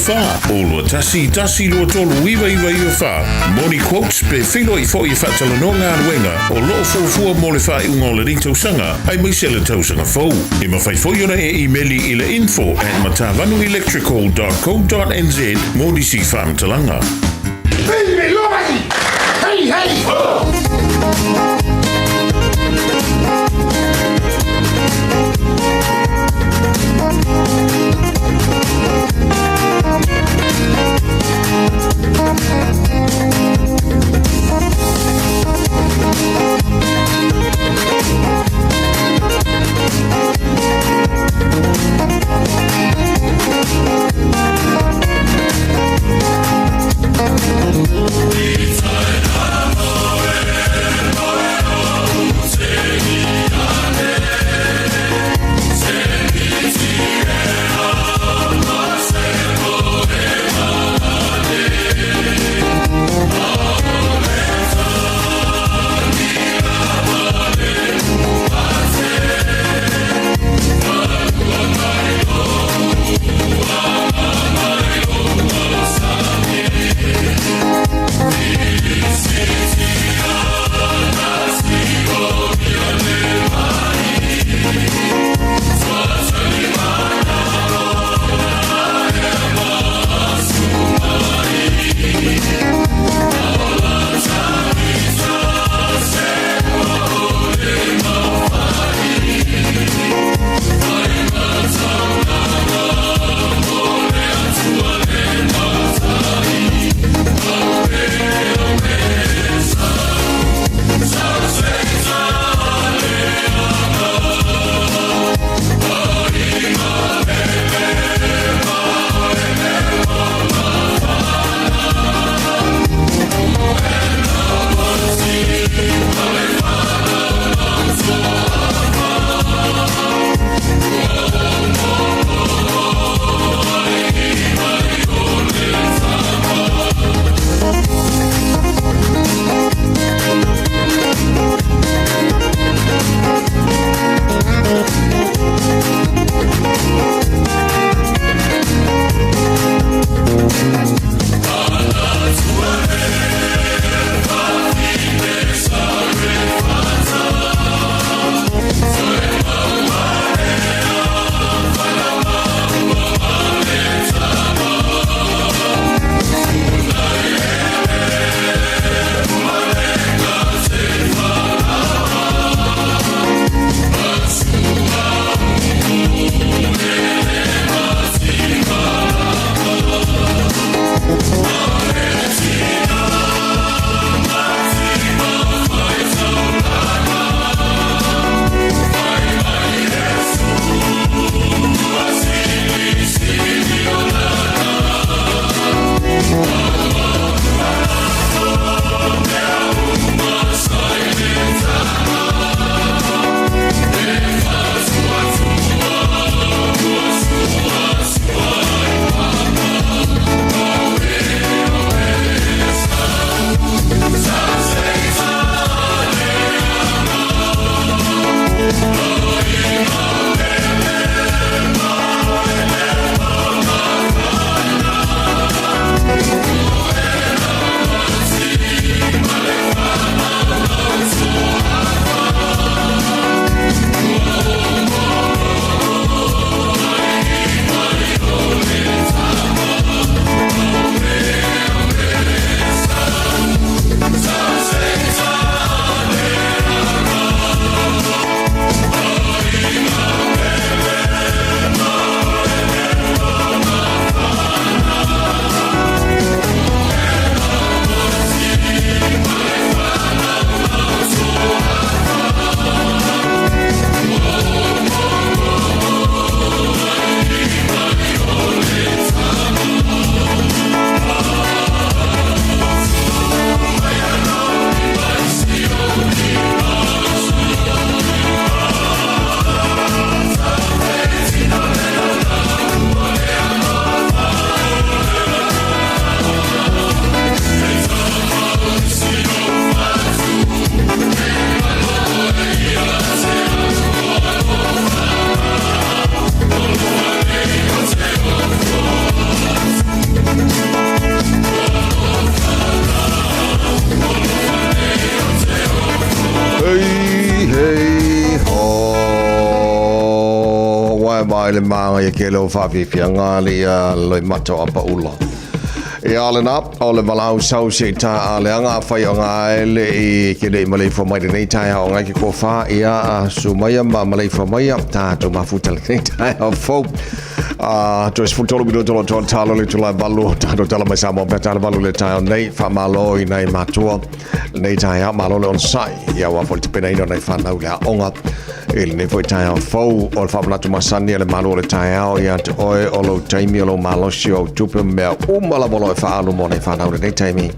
wha. Olua tasi lua tolu iwa wha. Moni quotes pe whilo i fo i whatala no ngā luenga o loo fua mo le wha i unga o le ring tausanga ai mai se le tausanga fau. I ma whai foiona e emaili i le info@matawanuelectrical.co.nz moni si whamtalanga. Hey, Lomani! Hey! Oh! It's ele manga ye kelo Fiafia ngali loi mato apa ula. Ia le na o le malau sau se ta le anga fai o nga ele I kele malei fo mai nei Taeao ngai ki ko fa ia su mai ma malei fo mai ta to mafuta le nei Taeao fo to es futolo bido to talo le tula balu to tala mai Samoa pe tala balu le Taeao nei fa malo I nei matua nei Taeao malo le on sai ia wa fo te pena ino nei fa na le onga ele nei foi Taeao fo o le fa tu masani le malo le Taeao ia te oe o lo taimi o lo malo si o tupe mea umala bolo fa alu mo nei fa na nei taimi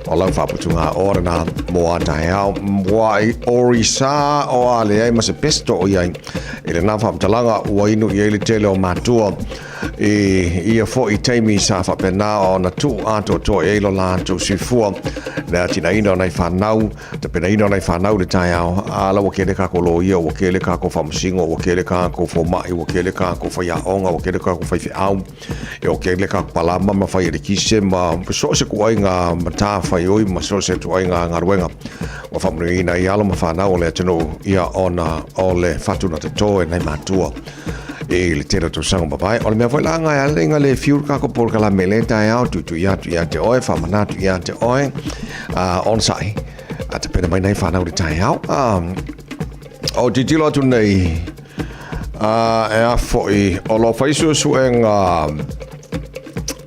o lo fa putunga ora na mo Taeao wai orisa o ale ai ma se pesto o ia ele na fa talanga o inu I ele tele o matua ia fo I taimi sa fa pena o na tu ato to e lo la to sifua na tina ino nei fa nau te pena ino nei fa nau le Taeao ala o kele ka ko lo ia o kele ka ko fa msingo o kele ka ko fo mai o kele ka ko fa ya onga o kele ka ko fa fi au e o kele ka palama ma fa ile kise ma so se ko nga mata fa oi ma so se to nga ngaruenga o fa mri na ia lo ma fa nau le tino ia ona o le fatu na to e nei matua e le tera to sang babai o le mea foi langa e alenga le fiur kako por kala mele Taeao tu ia te oe whamana tu ia te oe on sai a te pena mai nei whanau le Taeao o te tilo atu nei e a foi o lo whaisu suenga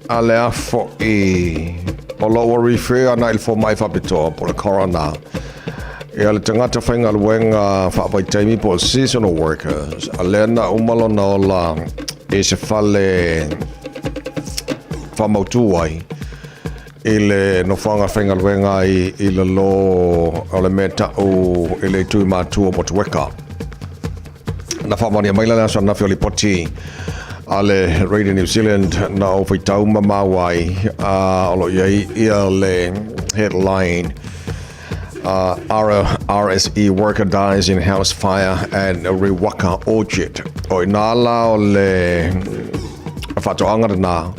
a le a foi o lo wa refer ana il fo mai whapitoa por le corona e ale tangata whainga luenga whaapai taimi po seasonal workers a lena umalo na o la e se whale whamautu ai I le no whanga whainga luenga I le lo o le meta o I le tui mātua mo te weka na whamani a maila nasa na whioli poti a le Radio New Zealand na o whaitau mamawai o lo iei ia le headline RSE worker dies in house fire and a Riwaka orchard. O inala o le whatoanga na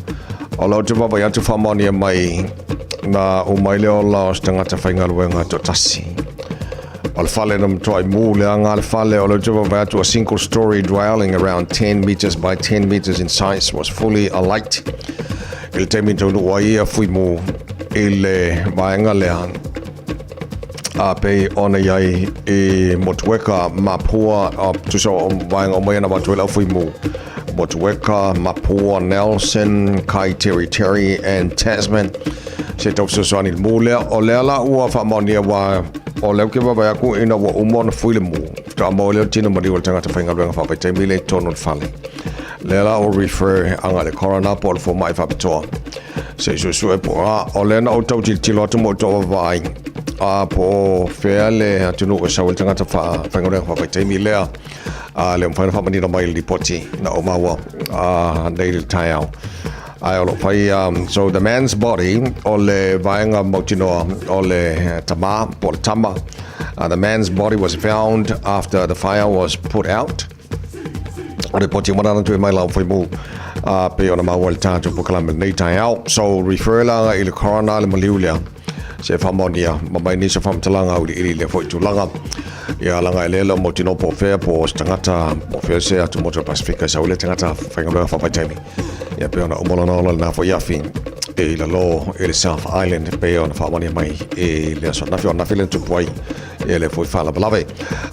o lau te wapa iatu whamani mai na o mai leo la o stangata whainga luenga to tasi. O le whale nam toa I mū le anga le whale o lau te wapa iatu a single story dwelling around 10 meters by 10 meters in size was fully alight. Il te minto nua ia fui mū I le vaenga leang. A pe ona iai I motueka mapua tuso vaenga o mai na matuela fui mū. Motueka, Mapua, Nelson, Kai Terry and Tasman. Se tau sasani mūlea o lea la ua whamonia wa o leo ke wawa aku ina wa umona fuile mū. Ta mo leo tino mari o tangata whainga ruenga whapai te mile tono whale. Lea la o refer anga le corona po le fo mai whapitoa. Se susu e po o lea na o tau tilo atu mo toa vai. A po fea le atunu o sa o tangata whainga ruenga whapai te milea. Le mwhaina whamanina mai li poti na o maua nei le Taeao. Ai o lo whai, so the man's body o le vaenga mautinoa o le tama, po le tama. The man's body was found after the fire was put out. O le poti manana tu e mai lau whai mu pe o na maua le tātu po kalame nei Taeao. So refer langa I le corona le maliulia. Se whamonia, mamai nisa whamtalanga uli ili le fwoi tūlanga. Ia langa elela mo tino po fea po tangata po fea se atu moto Pasifika sa ule tangata whaingaruenga whapaitaimi. Ia pe ona umolona ola na Fiafia e la lo e le South Island pe ona whamania mai e le aso nafi ona whilen tupuai e le fwoi whala balave.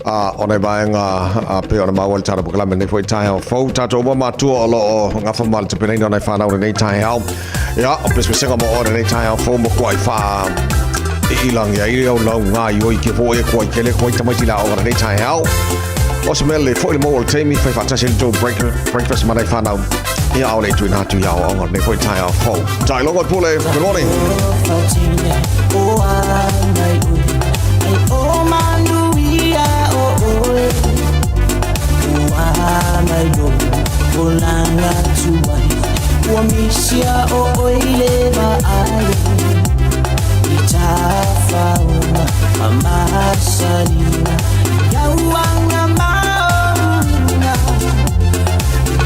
Ona e vaenga pe ona mawal tara po kalame nei fwoi Taeao fau tato ua matua o lo o ngafa mali te peneina ona e whanau nei Taeao. Ia o pespesenga mo ora nei Taeao fau mo kua I wha ilang ya I o lau ngā I oi ke fo e kua I kele kua I tamaiti la ora nei Taeao. O se mele fo le mo o le teimi whai whatasi to breakfast manai whanau. Ia o le tui nātu iau o ngā nei fo I Taeao fo. Tai longo pule, good morning. Wamisia o oile maayo Itafauna amasalina Yawanga maona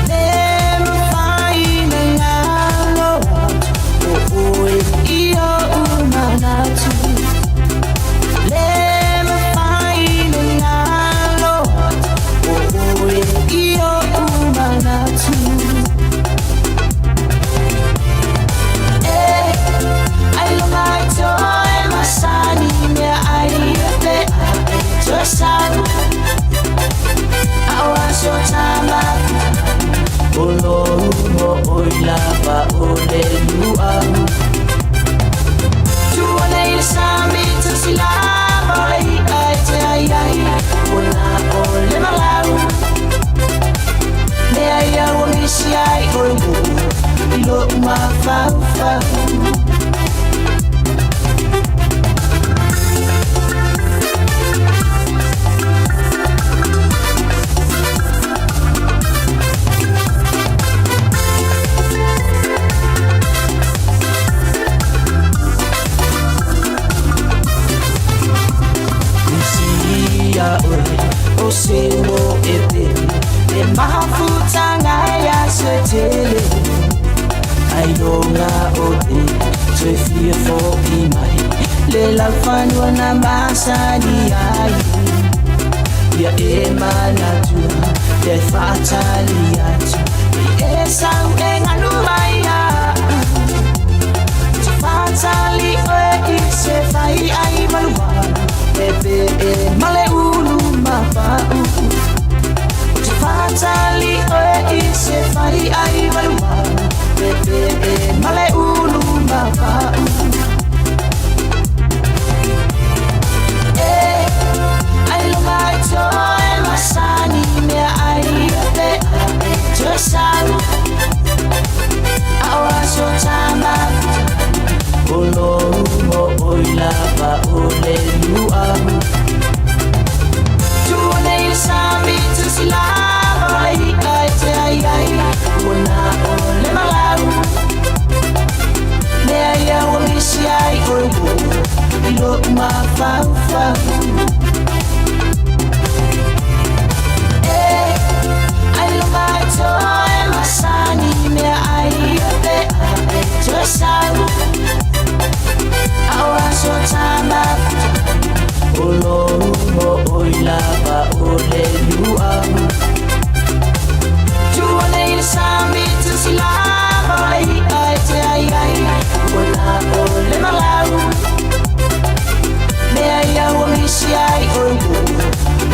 Nema faina ngalo O oe iyo umanatu Nema faina ngalo O oe iyo umanatu fa. O se mo e mafuta ngaya setele aidonga o te fia fo i mai le la fanua na masani ai ya e manatu te fatali atu e sang e nganu mai ya te fatali o i se fai ai malua e male ulu mapau te fatali o i se fai ai malua e male ulu mapau ai lunga i to e masani mea ai pe e te saru awa so tama Olo mo oila ba ole luamu Tune sami tu silama ai ai te ai ai Una ole malau Ne ai au misi ai oigo Ilo ma fau fau Ai lo mai to e masani me ai pe e te saru Awa so tama Olo mo oila ba ole luamu Tuane il sami tu silama ai ai te ai ai Wana ole malau Me ai awa misi ai oigo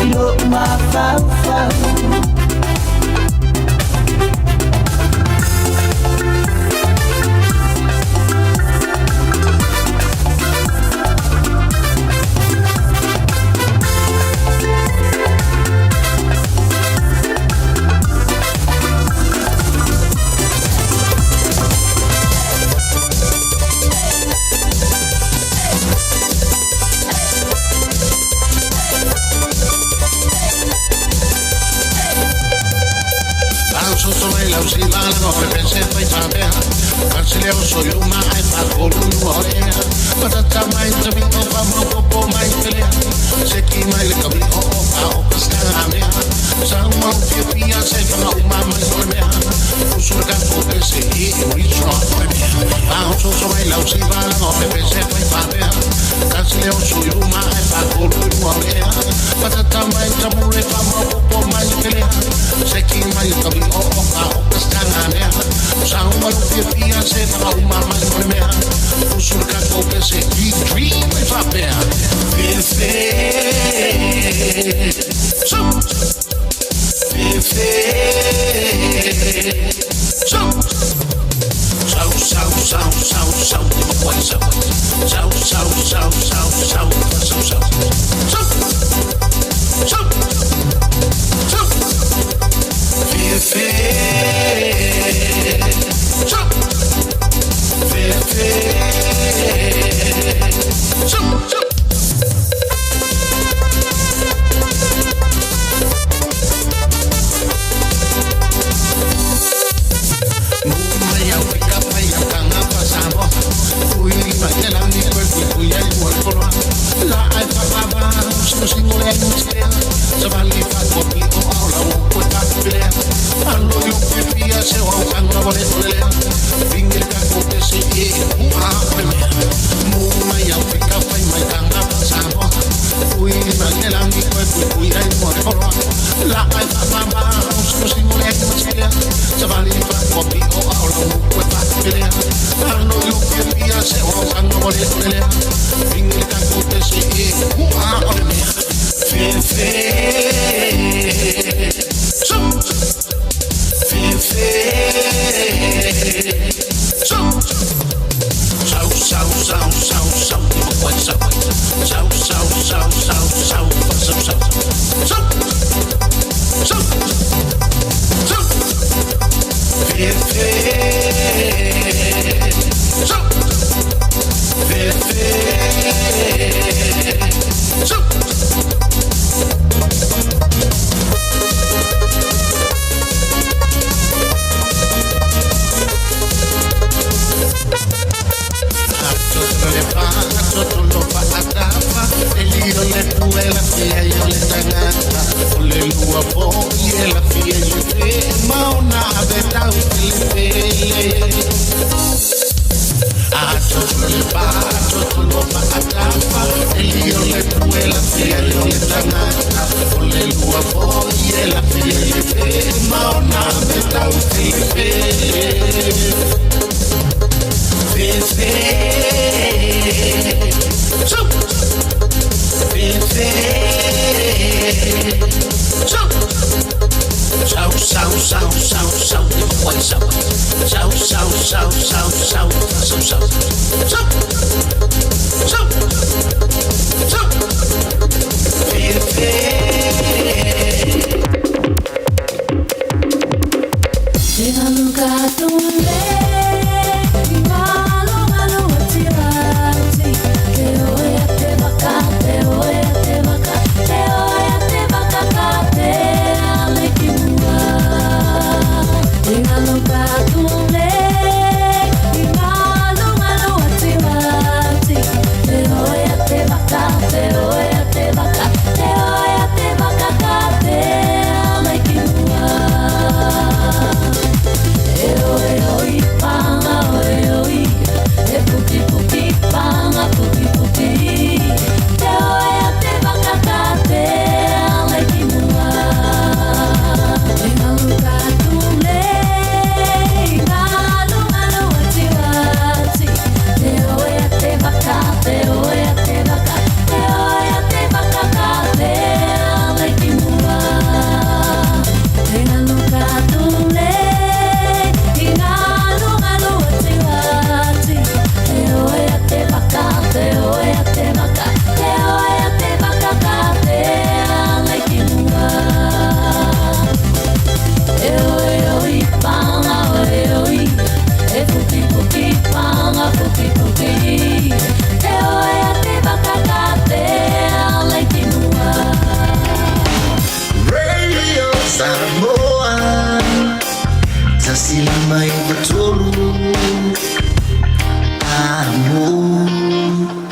Ilo ma fau fau Soy una alma con un orea, patata mai te mi o vamos popo mai pelea, se ki mai le kabi o o pascana mea, Samoa Fiafia se fa uma mai solmea, usura ka po se e original mea, a so mai la usi va la no pepe se fa mea, Casileo soy una alma con un orea, patata mai te mi o vamos popo mai pelea, se ki mai le kabi o pascana mea, Samoa Fiafia se fa uma mai solmea, usura ka po se e dream fa mea, totolo paatapa, elio le tuela fia yo le tangata, ole lua po ye la fia yo te, maona betau telepele. Totolo paatapa, elio le tuela fia yo le tangata, ole lua po ye la fia yo te, maona betau telepele.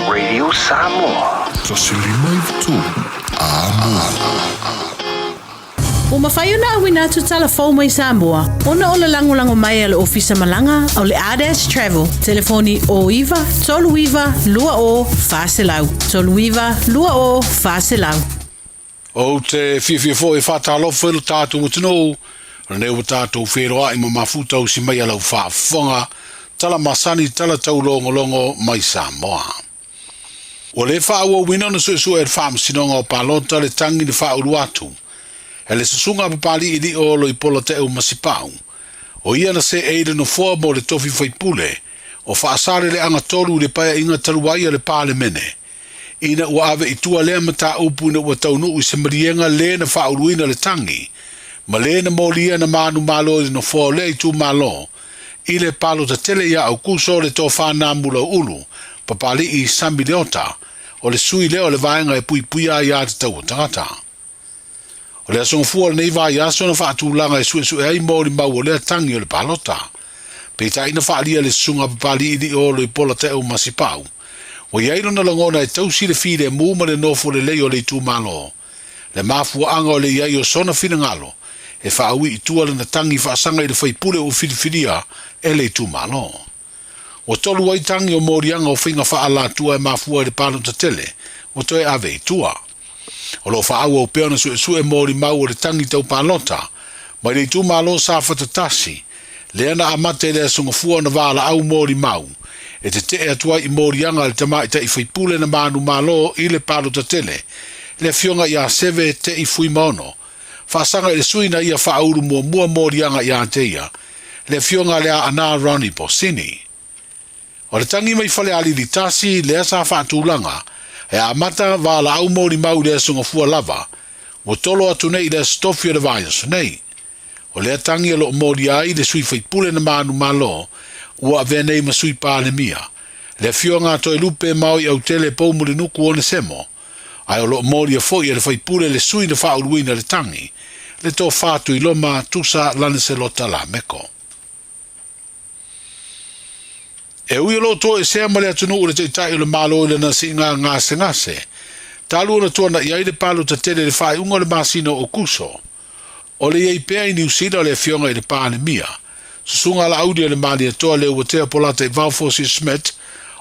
Radio Samoa. O mawhai ona awina atu telefon mai Samoa. Ona o le langolango mai ale ofisa malanga o le Ades Travel. Telefoni o iwa, tolu iwa, lua o, faselau. Tolu iwa, lua o, faselau. O te Fiafia fo e whatalofa ilo tātou mutunou. Rane o tātou wheroa i mafuta o si mai alau whaafonga. Tala masani tala tau longo mai Samoa. O le whaua wina na suesua e whaamasinonga o palota le tangi ni whauru atu. E le susunga papali i li o lo i pola te au masipau. O ia na se eide no fua mo le tofi whaipule. O whaasare le anga tolu le paia inga taluaia le pale mene. Ina ua ave i tua lea mata upu ina ua taunu i se marienga le na whauruina le tangi. Ma le na molia na manu malo i no fua le i tu malo. I le palo ta tele ia au kuso le tō whanā mula ulu. Papali i sambi leota. O le sui leo le vaenga e pui puia ia te tau o tangata. O le asonga fua nei vai aso na whaatulanga e sue ai mōri mau o lea tangi o le palota. Peta ina whaalia le sunga papali i o lo i pola te au masipau. O iairo na langona e tausi le fide mūma le nofo le leo le tu malo. Le mafua anga o le iai o sona fina ngalo. E whaawi i tua le na tangi whaasanga i le whaipule o whiriwhiria e le tu malo. O tolu ai tangi o morianga o whinga whaala tua e mafua le palota tele. O toe ave i tua. O lo whaaua o peona sue mori mau o le tangi tau palota. Mai le tu malo sa whatatasi. Le ana amate le sunga fua na wala au mori mau. E te te atua i morianga le tamai te i whaipule na manu malo i le palota tele. Le fionga ia seve te i fui mono. Whaasanga le suina ia whauru mua morianga ia teia. Le fionga lea ana Ronnie Bosini. O le tangi mai whale ali li tasi lea sa whaatulanga. E a mata wala au mori mau lea sunga fua lava. Mo tolo atu nei lea stofia le vaya su nei. O lea tangi alo mori ai le sui whaipule na manu malo. Ua avea nei ma sui pāle mia. Le fionga toi lupe mau i au tele pou muli nuku o ne semo. Ai o lo mori a foi e le whaipule le sui na whauruina le tangi. Le tō whātu i loma tusa lane se lota la meko. E ui lo to e se male atunu o le tai o le malo le na singa ngase. Talu na to na iai le palo te tele le fai unga le masino o kuso. O le iei pea I New Zealand le fionga I le pāne mia. Susunga la audio le mali atoa le ua tea polata I Valfosi Smith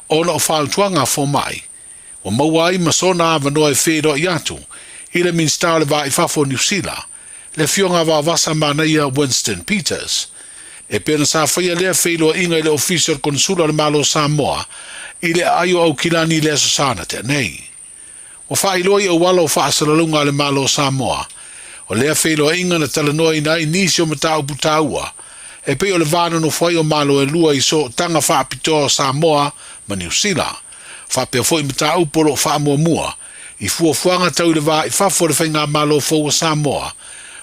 ona o whautuanga fo mai. Wa mauai masona avanoa e whero I atu I le minsta le va I fafo New Zealand. Le fionga va vasa manaia Winston Peters. E pena sa whaia lea whelo inga I le official consula le malo Samoa I le aio au kilani le asosana te nei. Wa whailoi o wala o whaasalalunga le malo Samoa. O lea whelo inga na talanoa I nai nisi o matau putaua. E pe o le vana no whai o malo e lua I so tanga whaapitoa Samoa ma New Zealand. Whapea fo I matau polo whaamua mua. I fuafuanga tau le wā I whafo le whainga malo fōua Samoa.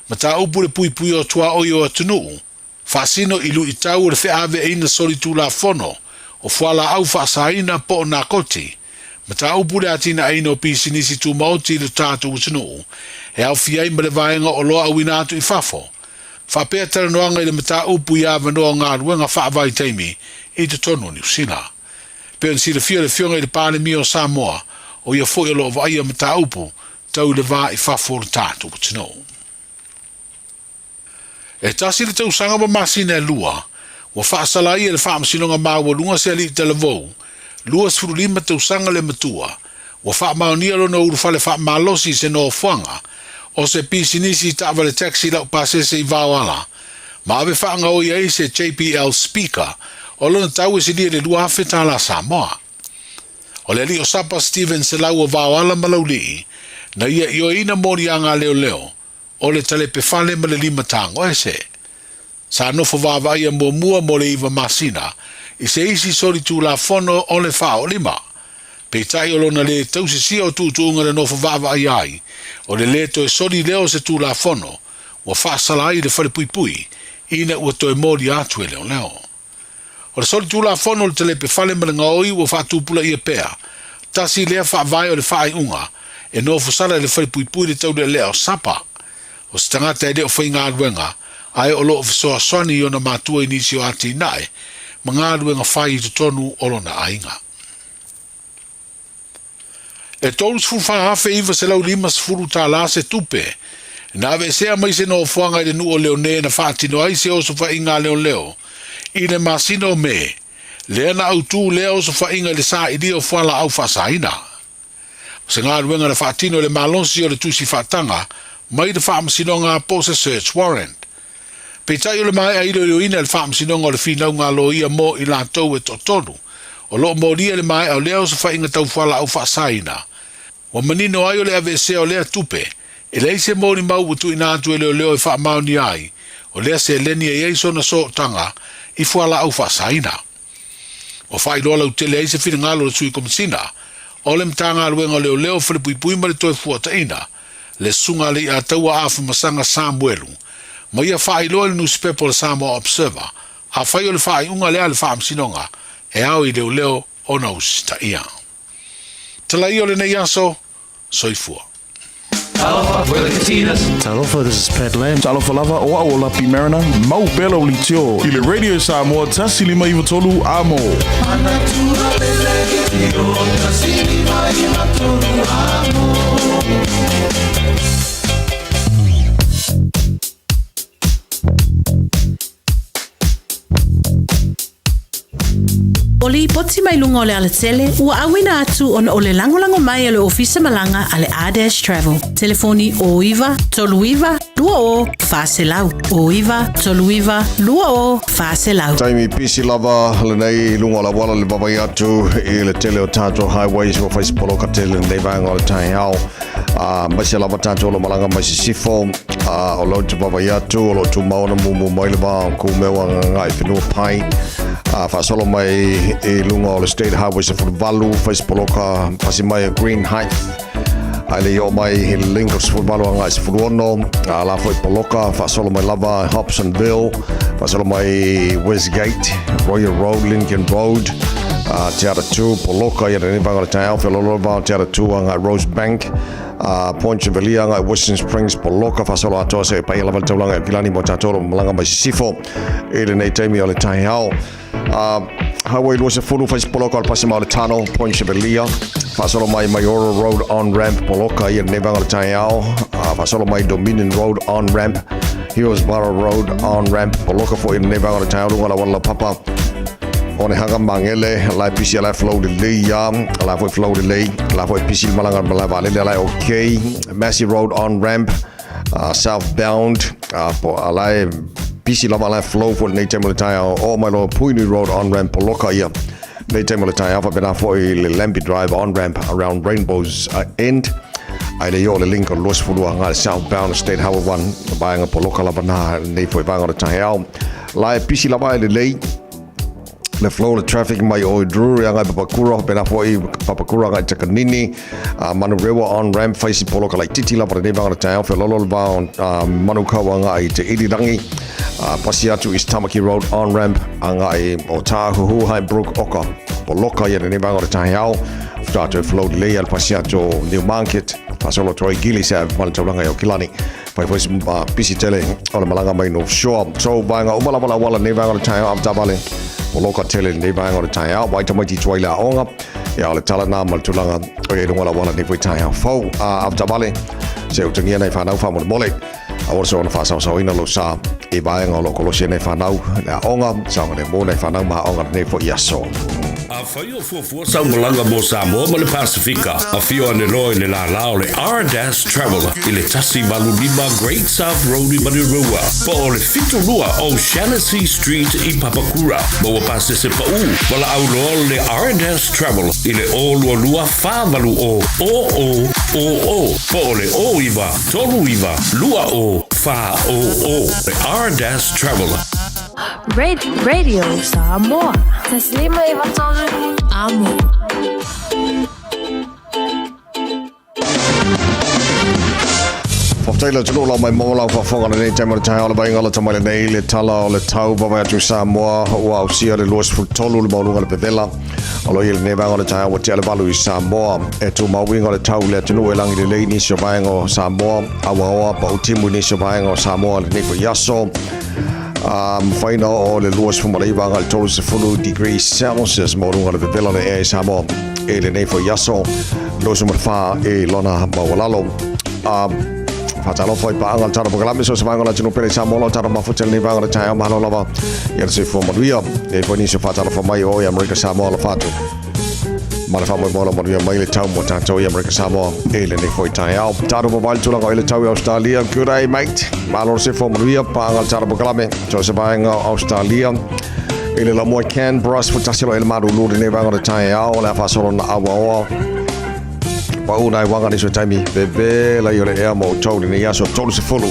Matau pule pui pui o tua oi o atunuu. Whaasino I lu I tau le whaave e ina soli tu la fono. O whala au whaasaina po o nā koti. Matau pule atina aina o pisi nisi tu mauti le tātu atunuu. E au fiai ma le vaenga o loa au inatu I whafo. Whapea tara noanga I le mata upu I awa noa ngā ruenga whaavai teimi I te tono New Zealand. Pea si le fia le fionga I le pāne mi o Samoa o ia fo I lo vai a mata upu tau le vā I whafo le tātu tino. E tasi le tau sanga ma masina e lua, wa whaasalai e le whaamasinonga māua lunga se ali I televou, lua sfuru lima tau sanga le matua, wa whaamaunia lo na uru whale whaamalosi se no fuanga, o se pisinisi ta'wa le taxi lau pasese I vawala. Ma ave whaanga o iei se JPL speaker, o lona tau e se lia le lua hawheta la Samoa. O le li o sapa Steven se lau o vawala malaulii, na ia I o ina mori anga leo leo, o le tale pe fale ma le lima tango e se. Sa nofo vavai a mua mo le iwa masina, I se isi sori tu la fono o le whao lima. Pe tai o lona le tausi sia o tuunga le nofo vavai ai, o le leto e sori leo se tu la fono, wa whaasalai le whare pui pui, ina ua toe mori atu e leo leo. O le sori tu la fono le tale pe fale ma le ngaoi wa whaatupula I e pea, tasi lea whaavai o le whaai unga, e nofo sala le whare pui pui le tau le leo sapa. O se tangata e leo whai ngā ruenga, ai o loo fisoa swani o na mātua I nisi o ati nae, ma ngā ruenga whai I te tonu o lona ainga. E tolu sfuru whahawhi iwa se lau lima sfuru tā la se tupe. Na ave sea mai se no fuanga I le nu o leo ne na whaatino ai se o so wha inga leo leo. I le masino me. Lea na au tū leo so wha inga le sa I dio fuala au whasaina. Se ngā ruenga na whaatino le malonsi o le tusi whaatanga, mai le whaamasino ngā pose search warrant. Pe tai o le mai a ilo ina le whaamasino ngā le whina ngā lo ia mo I la tau e totonu. O lo mo lia le mai au leo so wha inga tau fuala au whasaina. Wa manino ai o le ave se o lea tupe, e lei se mōni mau utu I nātu e leo e wha mauni ai, o lea se leni e eiso na so tanga, I fuala au whasaina. O whai loa lau tele eise whina ngalo le sui komisina, o le mtanga aluenga leo whale pui pui ma le toi fuata ina, le sunga le a taua afu masanga Samuelu, ma ia whai loa le newspaper le Samoa Observer, a whai o le whai unga lea le wha amsinonga, e au I leo o na usita ia. Talai o le nei aso, soifua. Talofa, we're the Casinas. Talofa, this is Pat Lamb. Talofa lava, o a lapi marina. Mau belo li tio. I le Radio Samoa, tasi lima iwa tolu amo. Anatura lele tio, tasi lima iwa tolu amo. O li poti mai lunga o le alatele, ua awina atu on o le langolango mai le ofisa malanga ale A-Dash Travel. Telefoni o iwa, tolu iwa, lua o, whaselau. O iwa, tolu iwa, lua o, whaselau. Taimi pisi lava le nei lunga la wala le babai atu I le tele o Tato Highways wa whaisipolo ka tele nei vanga o le Taeao. Maisi lava Tato lo malanga maisi sifo, o lau te babai atu, o lau tu maona mumu mailava, ku mewa ngai whenua pai. Whaasolo mai I lunga o le State Highways e Furuvalu, whaisipoloka pasi mai a Green Heights. Aile o mai he lingo se Furuvalu anga se Furuono, la foi poloka, whaasolo mai lava Hobsonville, whaasolo mai Westgate, Royal Road, Lincoln Road, Te Ara Tū, poloka, ia rene vanga le Taeao, whelolova, Te Ara Tū anga Rose Bank, Point Chevelia anga Western Springs, poloka, whaasolo atoa se pai lava le taulanga kilani mo tātoro malanga mai sifo, ele nei teimi o le Taeao. Highway Lua se fulu fai poloka al pasi le tano, Point Chevelia. Fasolo mai Mayoral Road on-ramp poloka i ne vanga le Taeao. Fasolo mai Dominion Road on-ramp. Hillsborough Road on-ramp poloka fo i ne vanga le Taeao lunga la wala papa. O ne hanga mangele, la pisi la flow de lei ya, la foi flow de lei, la foi pisi malanga la vale la okay. Massey Road on-ramp, southbound, la pisi la flow for ne temo le Taeao. O mai lo Puini Road on-ramp poloka ia. Ne temo le Taeao fa bena foi le Lambi Drive on-ramp around Rainbow's end. Ai le yo le Lincoln Los Fulua nga southbound State Highway 1 baanga poloka la bana ne foi banga le Taeao. La pisi la vai le lei. Le flow le traffic mai o Drury anga Papakura bena foi Papakura nga Takanini Manu Rewa on ramp faisi poloka lai titi la ne banga le Taeao fe lolo ba Manu Kawa nga i te Irirangi pasi atu is Tamaki Road on ramp anga i o Tahuhu High Brook Oka poloka ia ne banga le Taeao start flow le al pasi atu New Market pasolo Troy Gillis mal taulanga yo Kilani pai foi pisi tele ola malanga mai no shore so banga umala wala ne banga le Taeao am tabale poloka tele ne banga le Taeao wai tamai ti twaila onga ya le tala na mal tulanga o e ngola wala ne foi Taeao fo am tabale se o tingia nei fa mo mole awor so na fa so ina lo sa e banga lo kolosia nei fa na onga sa ne mo nei fa ma onga ne foi yaso a whaio fuafua saumalanga mo Samoa ma le Pasifika a fio ane loe le la lao le R-Dash Travel i le tasi Malu lima Great South Road i Manirua po o le fitulua o Shaughnessy Street i Papakura ma ua pase se pau wala au loa le R-Dash Travel i le o lua whamalu o po o le o iwa tolu iwa lua o wha o le R-Dash Travel Radio Samoa. Taslima iwatolu amo. Taylor tulu la mai mola fa fonga le tama Taeao le bainga le tama le nei le tala o le tau bava atu Samoa wa o sia le los fu tolu le maulunga le pevela alo ile ne banga le Taeao te le balu i Samoa e tu mawinga le tau le tunu e langi le lei ni so bainga o Samoa awa pa utimu ni so bainga o Samoa le nei yaso faina o le los fu mai banga le tolu se fulu degrees Celsius maulunga le pevela le e Samoa e le nei yaso los mo fa e lona mawalalo Fatalo foi pa angal tara programme so se vangola tino pele Samoa tara mafutel ni vangola Taeao malo lava yer se fo modwia e foi ni se fatalo fo mai o America Samoa la fatu mala fa mo modwia mai le tau mo tanto i America Samoa e le ni foi Taeao tara mo val tula le tau Australia good day mate malo se fo modwia pa angal tara programme so se vanga Australia ele la mo can bros for tasilo el Malu ni vangola Taeao la fa solo na awa pa una wanga ni so taimi bebe la yo le air mo tolu ni yaso tolu se fulu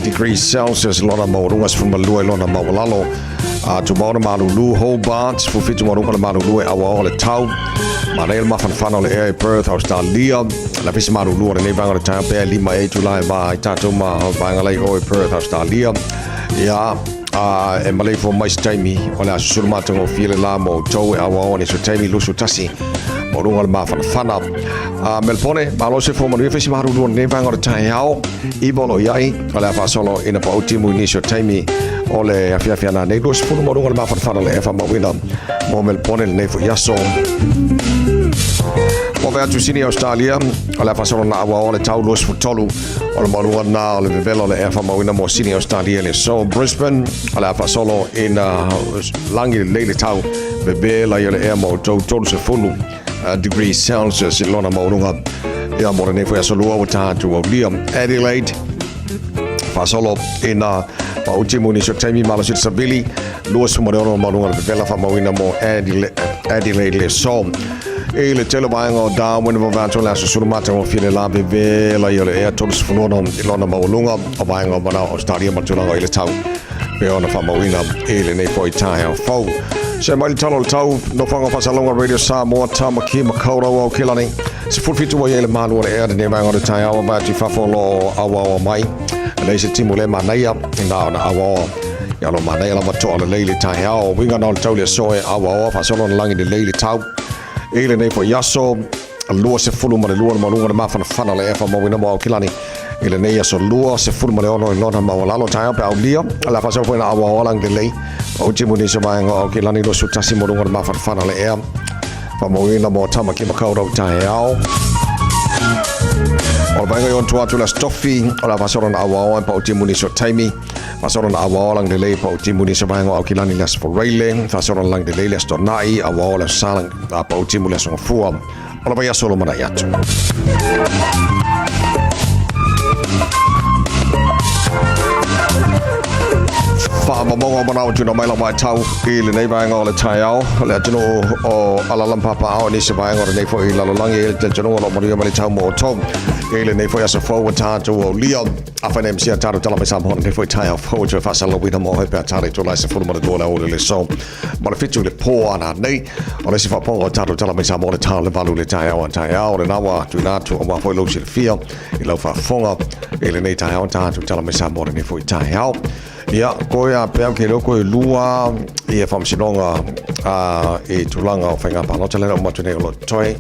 degrees Celsius lona mo rungas from Malu lona mo lalo to Malu Hobart fu fitu mo runga Malu awa le tau ma le ma fan le air Perth Australia la pisi Malu ni vanga le tau pe lima e July ba tato ma vanga le o Perth Australia ya e malei fo mai taimi ola surma to file la mo to awa ni so taimi lusu tasi morunga le mafana fana Melbourne malo se fo mo fesi Malu ne vanga le Taeao I bolo yai ala fa solo ina pa utimu inisio taimi ole Fiafia na nei dos fulu morunga le mafana fana le fa mawina mo Melbourne ne fo yaso mo va tu sini Australia ala fa solo na awa ole tau los fu tolu ole morunga na ole velo le fa mawina mo sini Australia le so Brisbane ala fa solo ina langi le tau bebe la yo le mo tolu se fulu degrees Celsius in lona maurunga ia mo ne foi solo o tanto o Liam Adelaide fa solo in pa ultimo ni so taimi malo sit sabili luas mo no maurunga bela fa mawina mo Adelaide le so e le tele bainga da when we van to la so mata mo file la bebe la yo le air todos funo lona maurunga o bainga mo na Australia mo tula ile tau pe ona fa mawina e le nei foi Taeao fo se mai talo tau no fanga fa salonga radio Samoa Tamaki Makaura o Kilani se fulfitu wa ele malu e ade ne manga o Taeao ba ti fa folo awa mai le se timu le manaya na awa ya lo manaya la to le Taeao winga na tau le so e awa fa solo langi de le tau ele ne fo yaso lo se fulu ma le lo ma lunga ma fa le fa mo wina mo Kilani Ile nei aso lua se fulma le ono lona ma wala lo tayo pe aulia la fa so foi na awa lang de lei o timu ni so mai ngo ki lani lo su tasi mo ngor ma fa na le e fa mo ina mo tama ki ma ka ro Taeao o vai ngai on tua tu la stoffi o la fa so na awa pa o timu ni so taimi fa so na awa lang de lei pa o timu ni so mai ngo ki lani las for railing fa so lang de lei las to nai awa la salang pa o timu las ngo fuam o la vai solo mana yatu fa mamongo mana o tuna mai la mai tau I le nei vai ngol Taeao le tunu o alalam papa o ni se vai ngol nei fo I la langi te tunu o mo mai tau mo tom le nei fo asa fo ta to o Leon afa nem sia taru tala mai sam hon nei fo Taeao fo to fa sala wi mo pe tari to la se fo mo do la o le so mo le fitu le po ana nei o le se fa po taru tala mai sam mo le ta le valu le Taeao le nawa tu na to o fo lo se fia I lo fa fonga le nei Taeao taru tala mai sam mo nei fo Taeao ia ko ia pe ke lo ko lua ia fam sinonga e tulanga o fenga pa no tele mo tune lo toi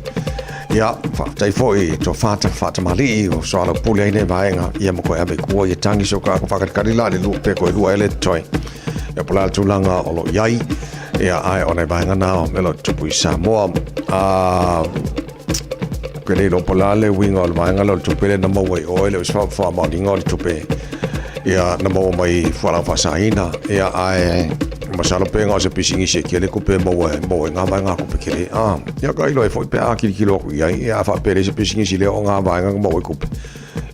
ia fa tai foi to fata mali o so ala pule ne vaenga ia mo ko ia be ko ia tangi so ka fa ka karila le lu pe ko lua ele toi ia pula tulanga o lo yai ia ai ona vaenga na o melo tupu Samoa ke le lo pula le winga o vaenga lo tupu le na mo we o ele fa ma dingo tupu ia na mo mai fala fasaina ia ai masalo pe nga se pisingi se kele ko pe mo nga ba nga ko pe kele ia ga ilo e foi pe a kilo ia fa pe se pisingi se le o nga ba nga mo ko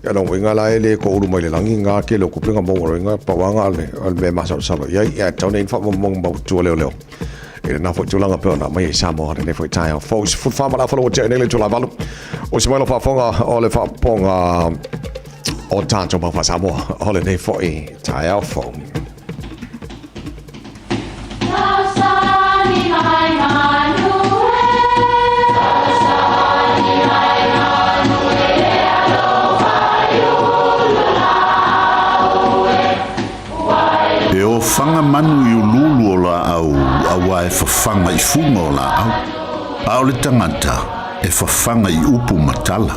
ia no winga la ele ko ulu mai le langi nga ke lo ko pe nga mo nga pa wa nga le al me masalo salo ia tau nei fa mo tu le e na fo tulanga pe na mai Samoa ne foi Taeao fo fu fa ma la fo te ne le tu la valu o se mai lo fa fonga o le fa ponga o tanto ma fa Samoa o le nei foi Taeao fo e o fanga manu I ululu o la au awa e fafanga I funga o la au a o le tangata e fafanga I upu matala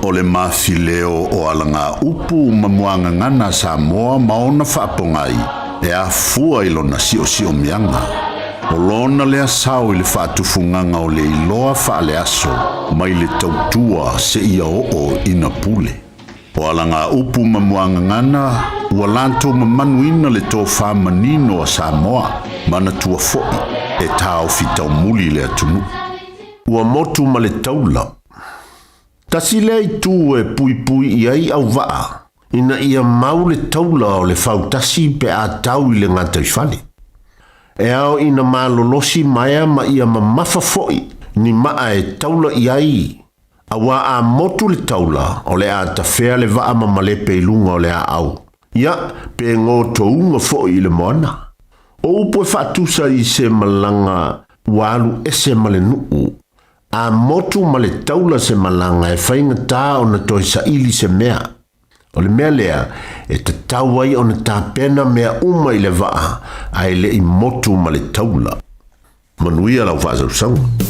o le mafileo o alanga upu mamuanga ngana Samoa maona whaapongai e a fua I lona si o mianga o lona le asau I le whaatufunganga o le iloa whaale aso mai le tautua se ia o ina pule o alanga upu mamuanga ngana ua lantou mamanuina le tō whamanino a Samoa mana tua fo'i e tāo fitau muli le atunu ua motu ma le taula tasi le tu e pui I au waa ina ia mau le taula o le fautasi pe a tau I le ngata ifale e ao ina malolosi maia ma ia mamafa fo'i ni maa e taula iai awa a motu le taula o le a tafea le waa mamalepe ilunga o le a au ia pe ngō tounga fo'i le moana o upo e whaatusa I se malanga walu ese male nuu a motu ma le taula se malanga e whainga tā o na toi sa ili se mea o le mea lea e te tauai o na tā pena mea uma I le waa a ele I motu ma le taula manuia lau whaasarusanga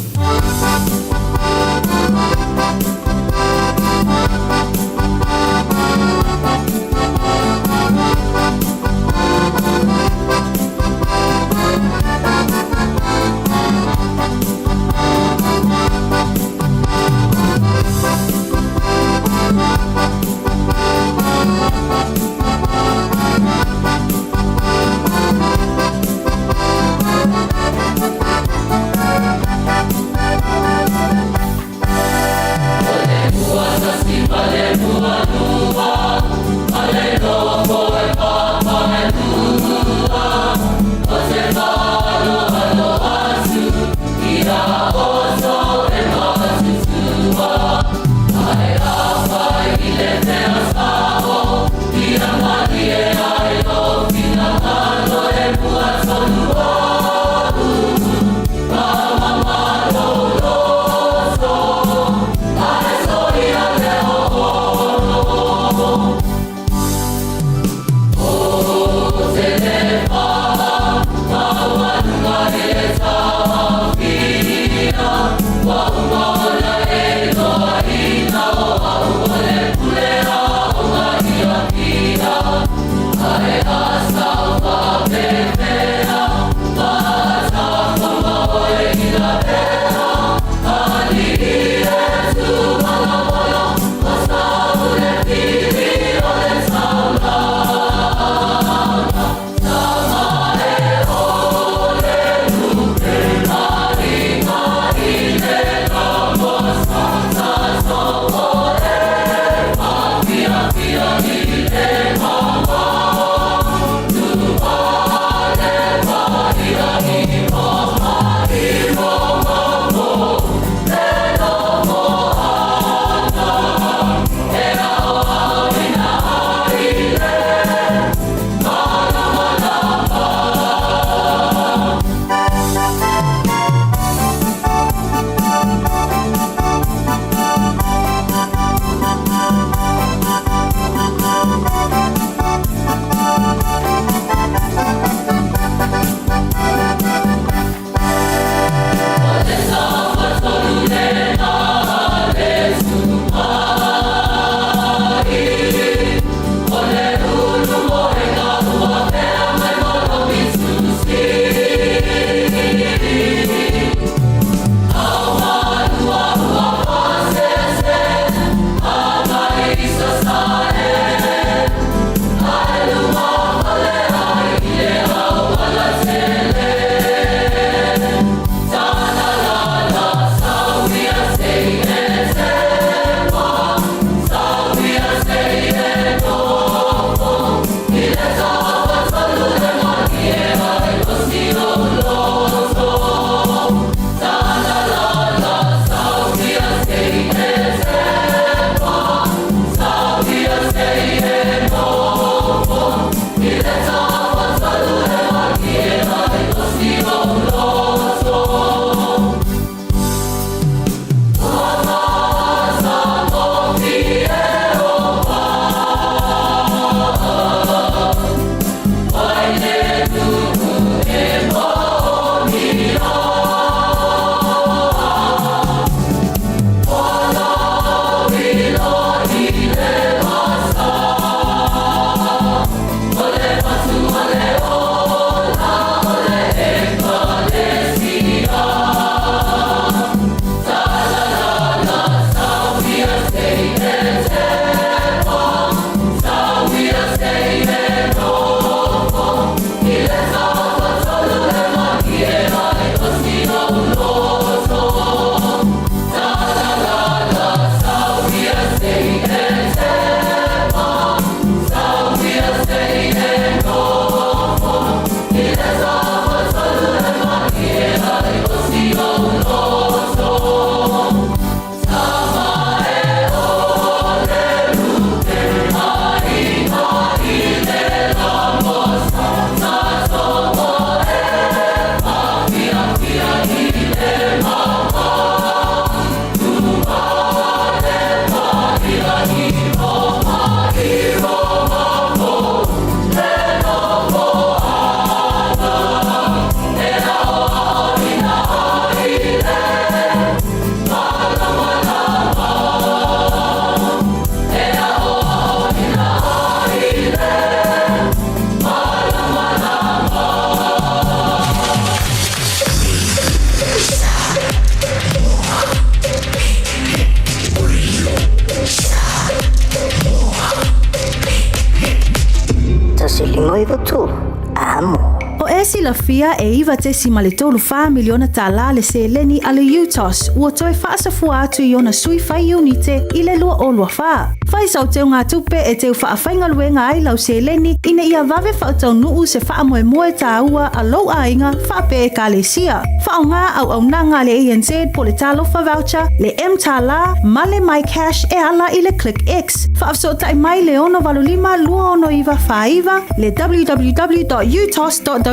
Oiva tu, amo. O e Fiafia e iwa te si ma le tolu wha miliona tala le se leni a le UTOS ua toe whaasafua atu i ona sui whai unite i le lua o lua wha. Whai sau teo ngā tupe e teo wha whainga luenga ai lau se leni ina ia wawe whautau nuu se wha moe moe tā ua a lau a inga wha pe e ka le sia. Wha o ngā au nanga le ANZ po le talofa voucher, le M tala, ma le My Cash e ala i le Click X. Wha afso tai mai le ono valulima lua ono iwa wha iwa le www.utos.ws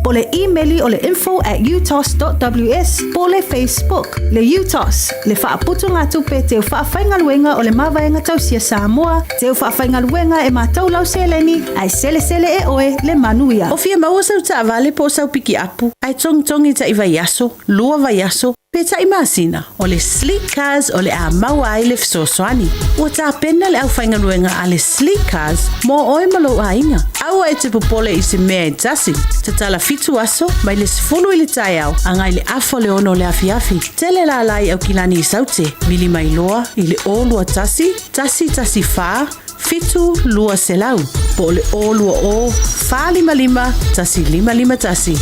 po le emaili o le info@utos.ws po le Facebook. Le UTOS, le whaaputu ngā tupe teo whaawhainga luenga o le mawaenga tausia Samoa, teo whaawhainga luenga e mātou lau seleni, ai sele e oe le manuia. O fia maua sau ta avale po sau piki apu, ai tongi ta iwa yaso, lua wa yaso, pe ta imasina, o le sleek cars o le a maua ai le fisosoani. Ua ta pena le au whainga luenga a le sleek cars, mo oe malo a inga. Aua e te popole i se mea e tasi, te tala fitu aso, mai le sifulu i le Taeao, angai le afo le ono le a Fiafia. Tele la lai au kilani i saute, mili mai loa i le o lua tasi wha, fitu lua selau, po le o lua o, wha lima, tasi lima tasi.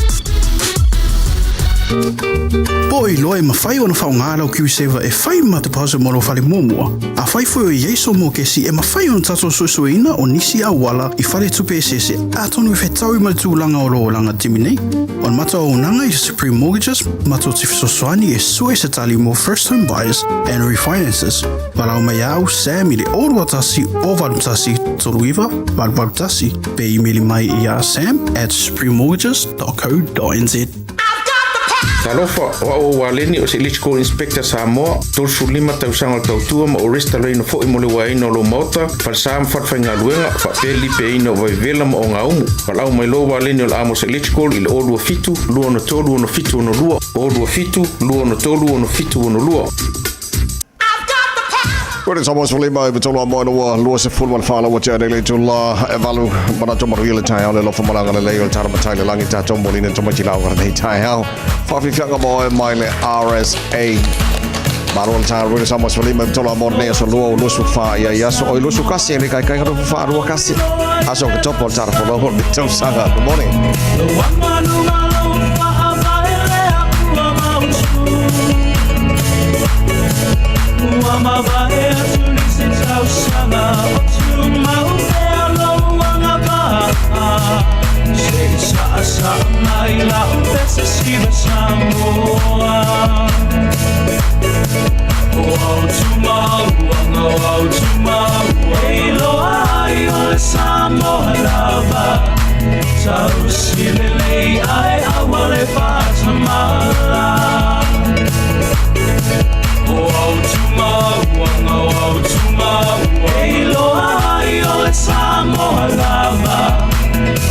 O i loa e mawhai o na whaunga lau kiwisewa e whai ma te pause moro whale mōmua. A whai fwoi o Yeso mō kesi e mawhai o na tato suisuina o nisi a wala i whale tupe sese a tonu i whetau i matulanga o loo langa timine. O na mata o nanga i Supreme Mortgages, mato tifisoswani e sue se tali mo first home buyers and refinances. Walau mai au Sam i le orua tasi o valutasi toluiva, valutasi pe emaili mai i a sam@suprememortgages.co.nz. Talofa o waleni o se electrical inspector Samoa, tolsu lima tausaga o tautua ma o restaurant fo'i mo le waina o lo mota, falsam fatfainga luenga, fa'apeli pe ina o vaivela ma o ngaumu. Falau mai lo waleni o le amos electrical i le olua fitu, lua no tolu ono fitu ono lua, olua fitu, lua no tolu ono fitu ono lua. Kore Samoa lima i tolo mo no lo se full one fala what ya le tula evalu mana to marile Taeao le lofa malanga le leo tara matai le langi ta to molina to machi lau le Taeao fa fianga mo mai le RSA Malu tara Kore Samoa lima i tolo mo ne so lo su fa ya so o lo su kasi le kai ro fa ro kasi aso ke topo tara fo lo mi to sanga good morning. Uma vai se tausanga tu mau pelo wanga ba se sa mai la pesa si Samoa oh tu mau elo ai o Samoa lava tausile ai awale fatamala oh tuma elo ai o Samoa lava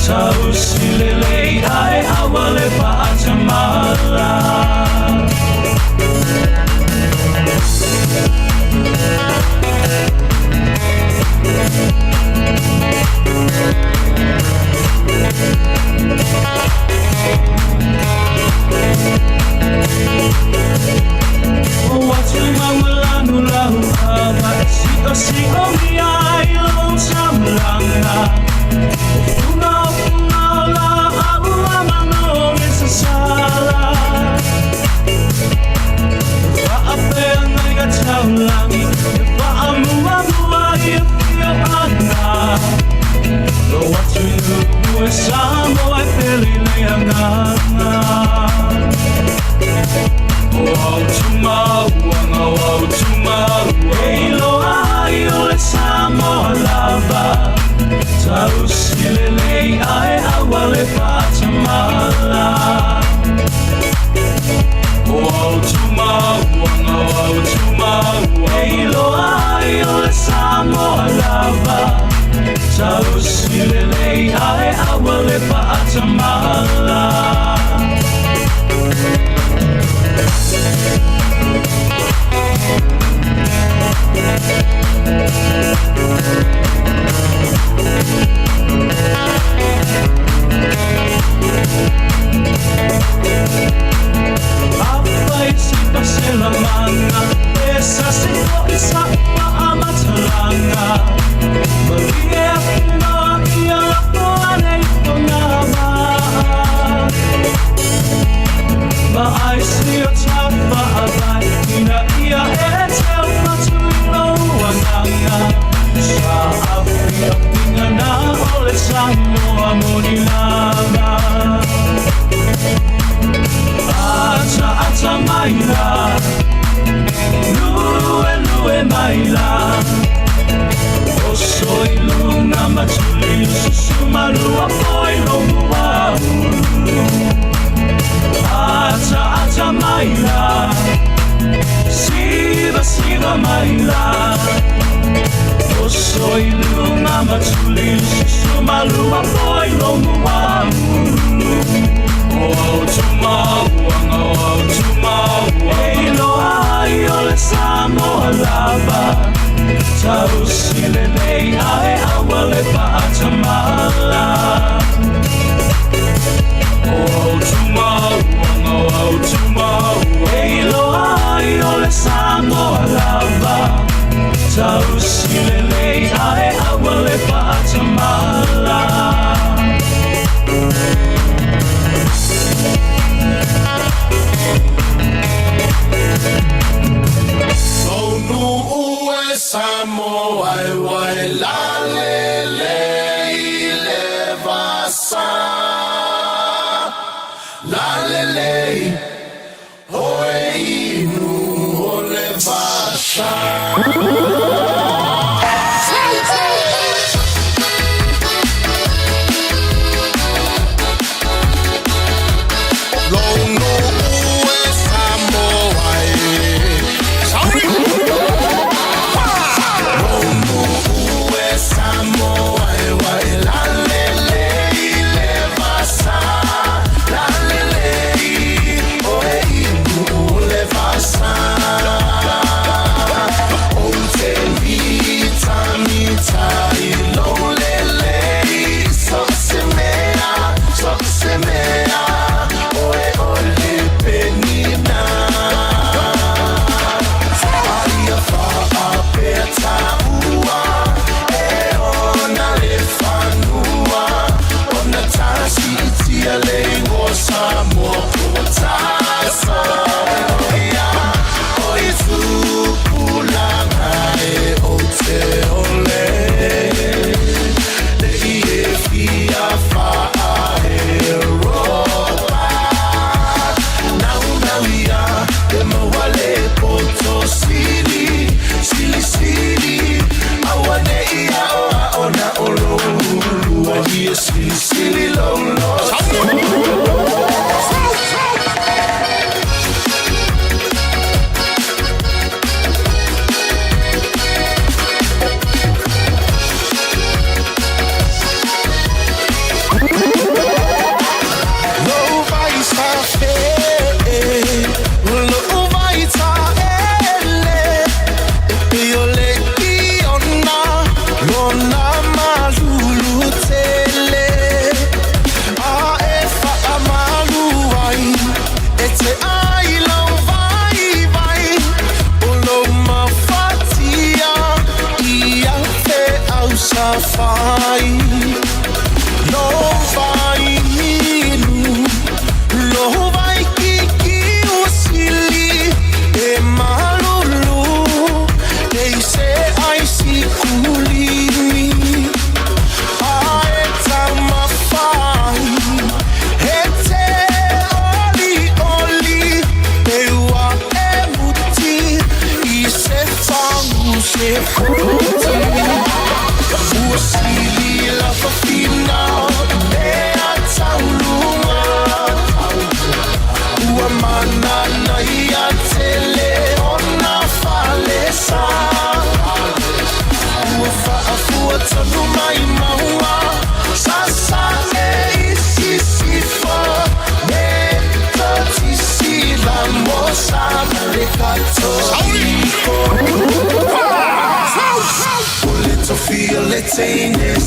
tausile ai awale fatamala si o mi ai lo samlanga una la agua mano esa sala va a pena ga taulangi va a mua i fio ana lo what you do is Samoa peli leanga oh tuma elo ai o Samoa lava tausile ai awale fatamala oh tuma elo ai o Samoa lava tausile ai awale fatamala la mana esa se isa pa amatalanga Maria na ia la poane Lue maila O soi luna matuli Susumalu a poi longu wa Acha maila Siva maila O soi luna matuli Susumalu a poi longu wa O tumau Ei loa i ole Samoa lava Tau sile nei ae awale paata mala O tumau Ei loa i ole Samoa lava Tau sile nei ae awale paata mala Samoa wai la le vasa la le oi nu le vasa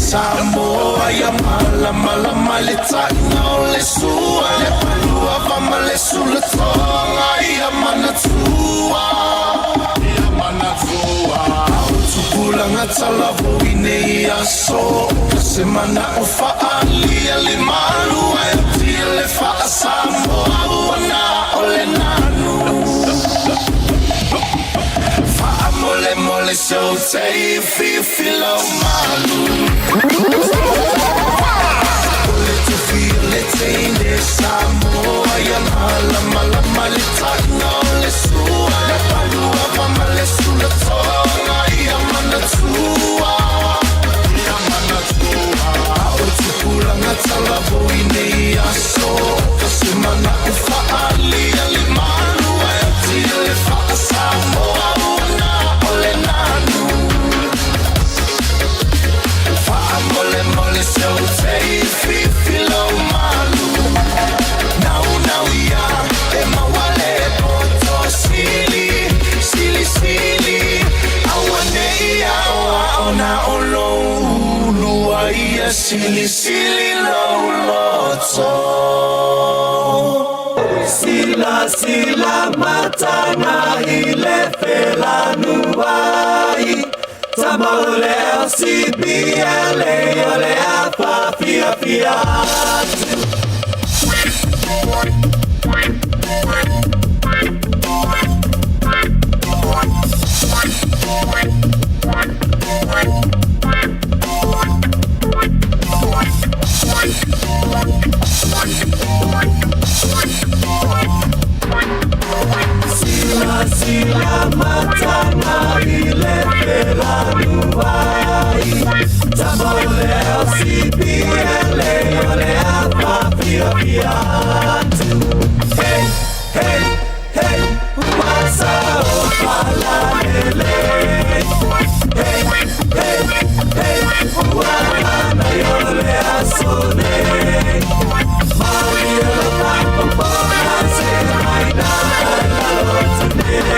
Samoa ya mala maleta no le sua le palua vama le sula tonga ya manatua tukula ngatala voine ya so semana ufa ali le malu e le fa Samoa na ole nanu fa mole so say feel Malu. Let you feel it. Teine Samoa ya lama lama le tana le sua le palua mama le sula tonga ia mana tua o tupula ngatala boine aso kasimana ufa ali ali malu ai tile fa Samoa una ole nanu fa mole mole so say filo malu now ya e mawale poto sili awane ya ona olo lua ia sili lo loto sila matana ile fela nuai Tamale CBLA ole apa Fiafia Sila matana ile pela nuai Tamale CBLA ole apa Fiafia Hey, hey, hey Wasa opalele Hey, hey, hey Wana yole asone Maria Papa se maina Hey,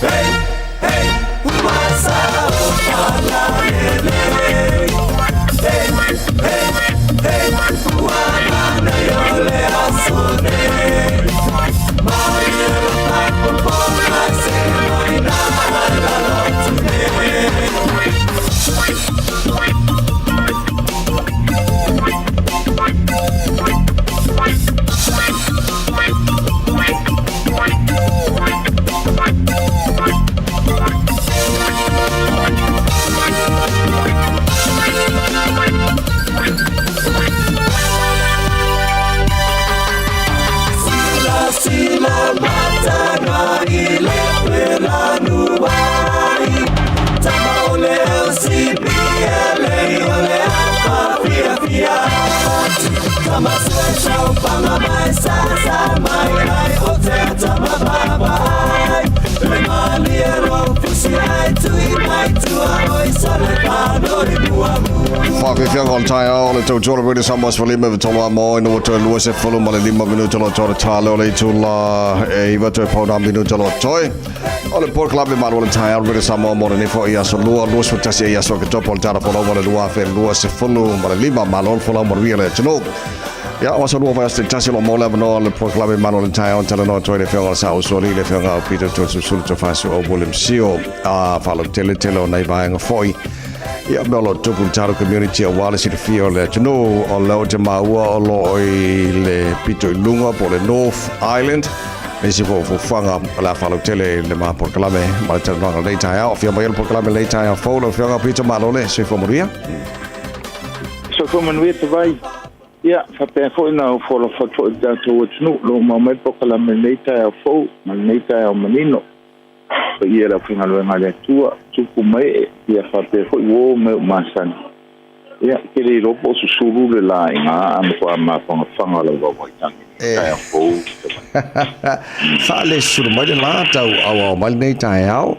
hey, hey, what's up? Hey, hey, hey, wana yole asone. Maria Papa se maina la lotune. Sila matana ile pela nuai Tamaule CBLA ole apa Fiafia Kama swesha upanga mai sasa mai ai ote atama babai Lemali ero fusi ai tui mai tua oi sole pano ibuamu Fiafia on Taeao le tau tōra pere Samoa's for lima vitola mo ino wato lua se fulu ma le 5 minuto lo tōra tālo le tula e iwa tō pauna minuto lo toi o le Port Club le maru le Taeao pere Samoa mo le nifo i aso lua su tasi i aso ke topo le tāra pola ma le lua fe lua se fulu ma le 5 malon fula ma ria le tino ya o so lua vai asti tasi lo mo le no le Port Club le maru le Taeao tala no toi le fionga sa uso le fionga Peter to su to fasu o bolim sio a falo tele o nei vai nga foi ia melo tupu taro community a wale si fio le tino o lo te maua o lo i le pito i lunga po le North Island e si fo fanga la falo tele le ma por kalame ma te no le Taeao fio mai por kalame le Taeao fo lo fio pito malo le si fo moria so fo manuia te vai ia fa pe fo na fo lo fa da to tino lo ma mai por kalame le Taeao fo ma le Taeao manino ia la finga lo ngale tua tupu mai ia fa pe fo wo me masan ia ke le ropo su suru le la inga am kwa ma fanga lo wa tang Taeao fo fa le suru mai la tau au mai nei Taeao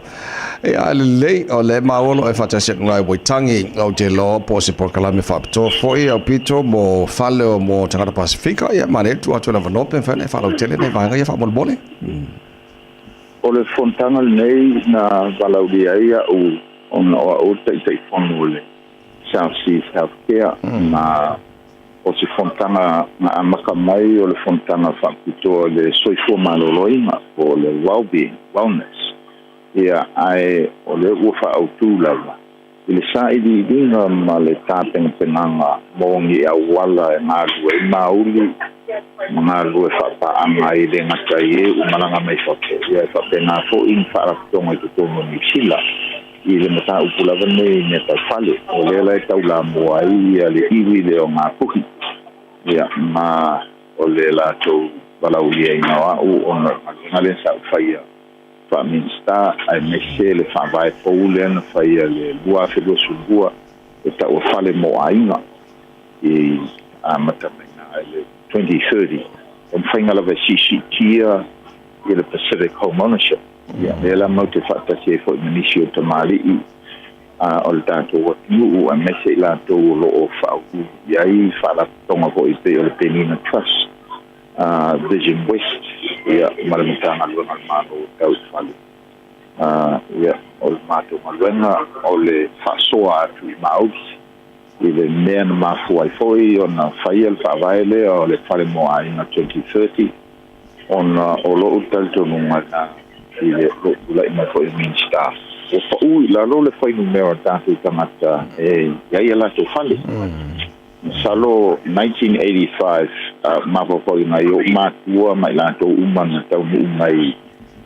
e ale le o le maolo e fata se ngai boitangi au te lo po se por kalame fa to foi au pito mo fale mo tangata Pasifika ia mane tu atu na vanope fa ne fa lo tele ne vanga ia fa mo bole o le fontanga nei na valaudia ia o na o te fono le South Sea Healthcare na o se fontanga nga maka mai o le fontanga whakutoa le soifua maloloinga o le wellness. Ia ai o le uwha au tūlawa. I le sa ili inga ma le tāpenga penanga mōngi a wala e ngā lua i maulu ngā lua whapaanga i le ngata i e umalanga mai whape. Ia e whapena fo in whaarakutonga i tutonga ni sila. I le mata upulawa nei me tau whale. O le lai tau la mua i le iwi le o ngā puhi. Ia ma o le la tau walaulia i ngā wau o ngā le sa uwhaia. Fa minsta ai mese le fa vai poule na fa ia le lua felo subua e ta o fale mo ainga e a mata na le 2030 on fainga la CCT e le Pacific Home Ownership ia le mo te fa ta se fo minisio te mali i a o le tanto o tu a mese la to lo o fa u ia i fa la tonga ko i te o le Penina Trust Vision West ia malamitanga luenga mano tau fale ia o le mato maluenga o le whasoa atu I mausi I le mea na mafu ai foi o na whaia le whawaele o le whale moa I na 2030 o na o lo utalto nunga na I le lo ula I mai foi mean staff o pa ui la lo le whai numero tātou tamata ia la to fale Salo 1985 mapapoi ngai o matua mai lato umana tau mai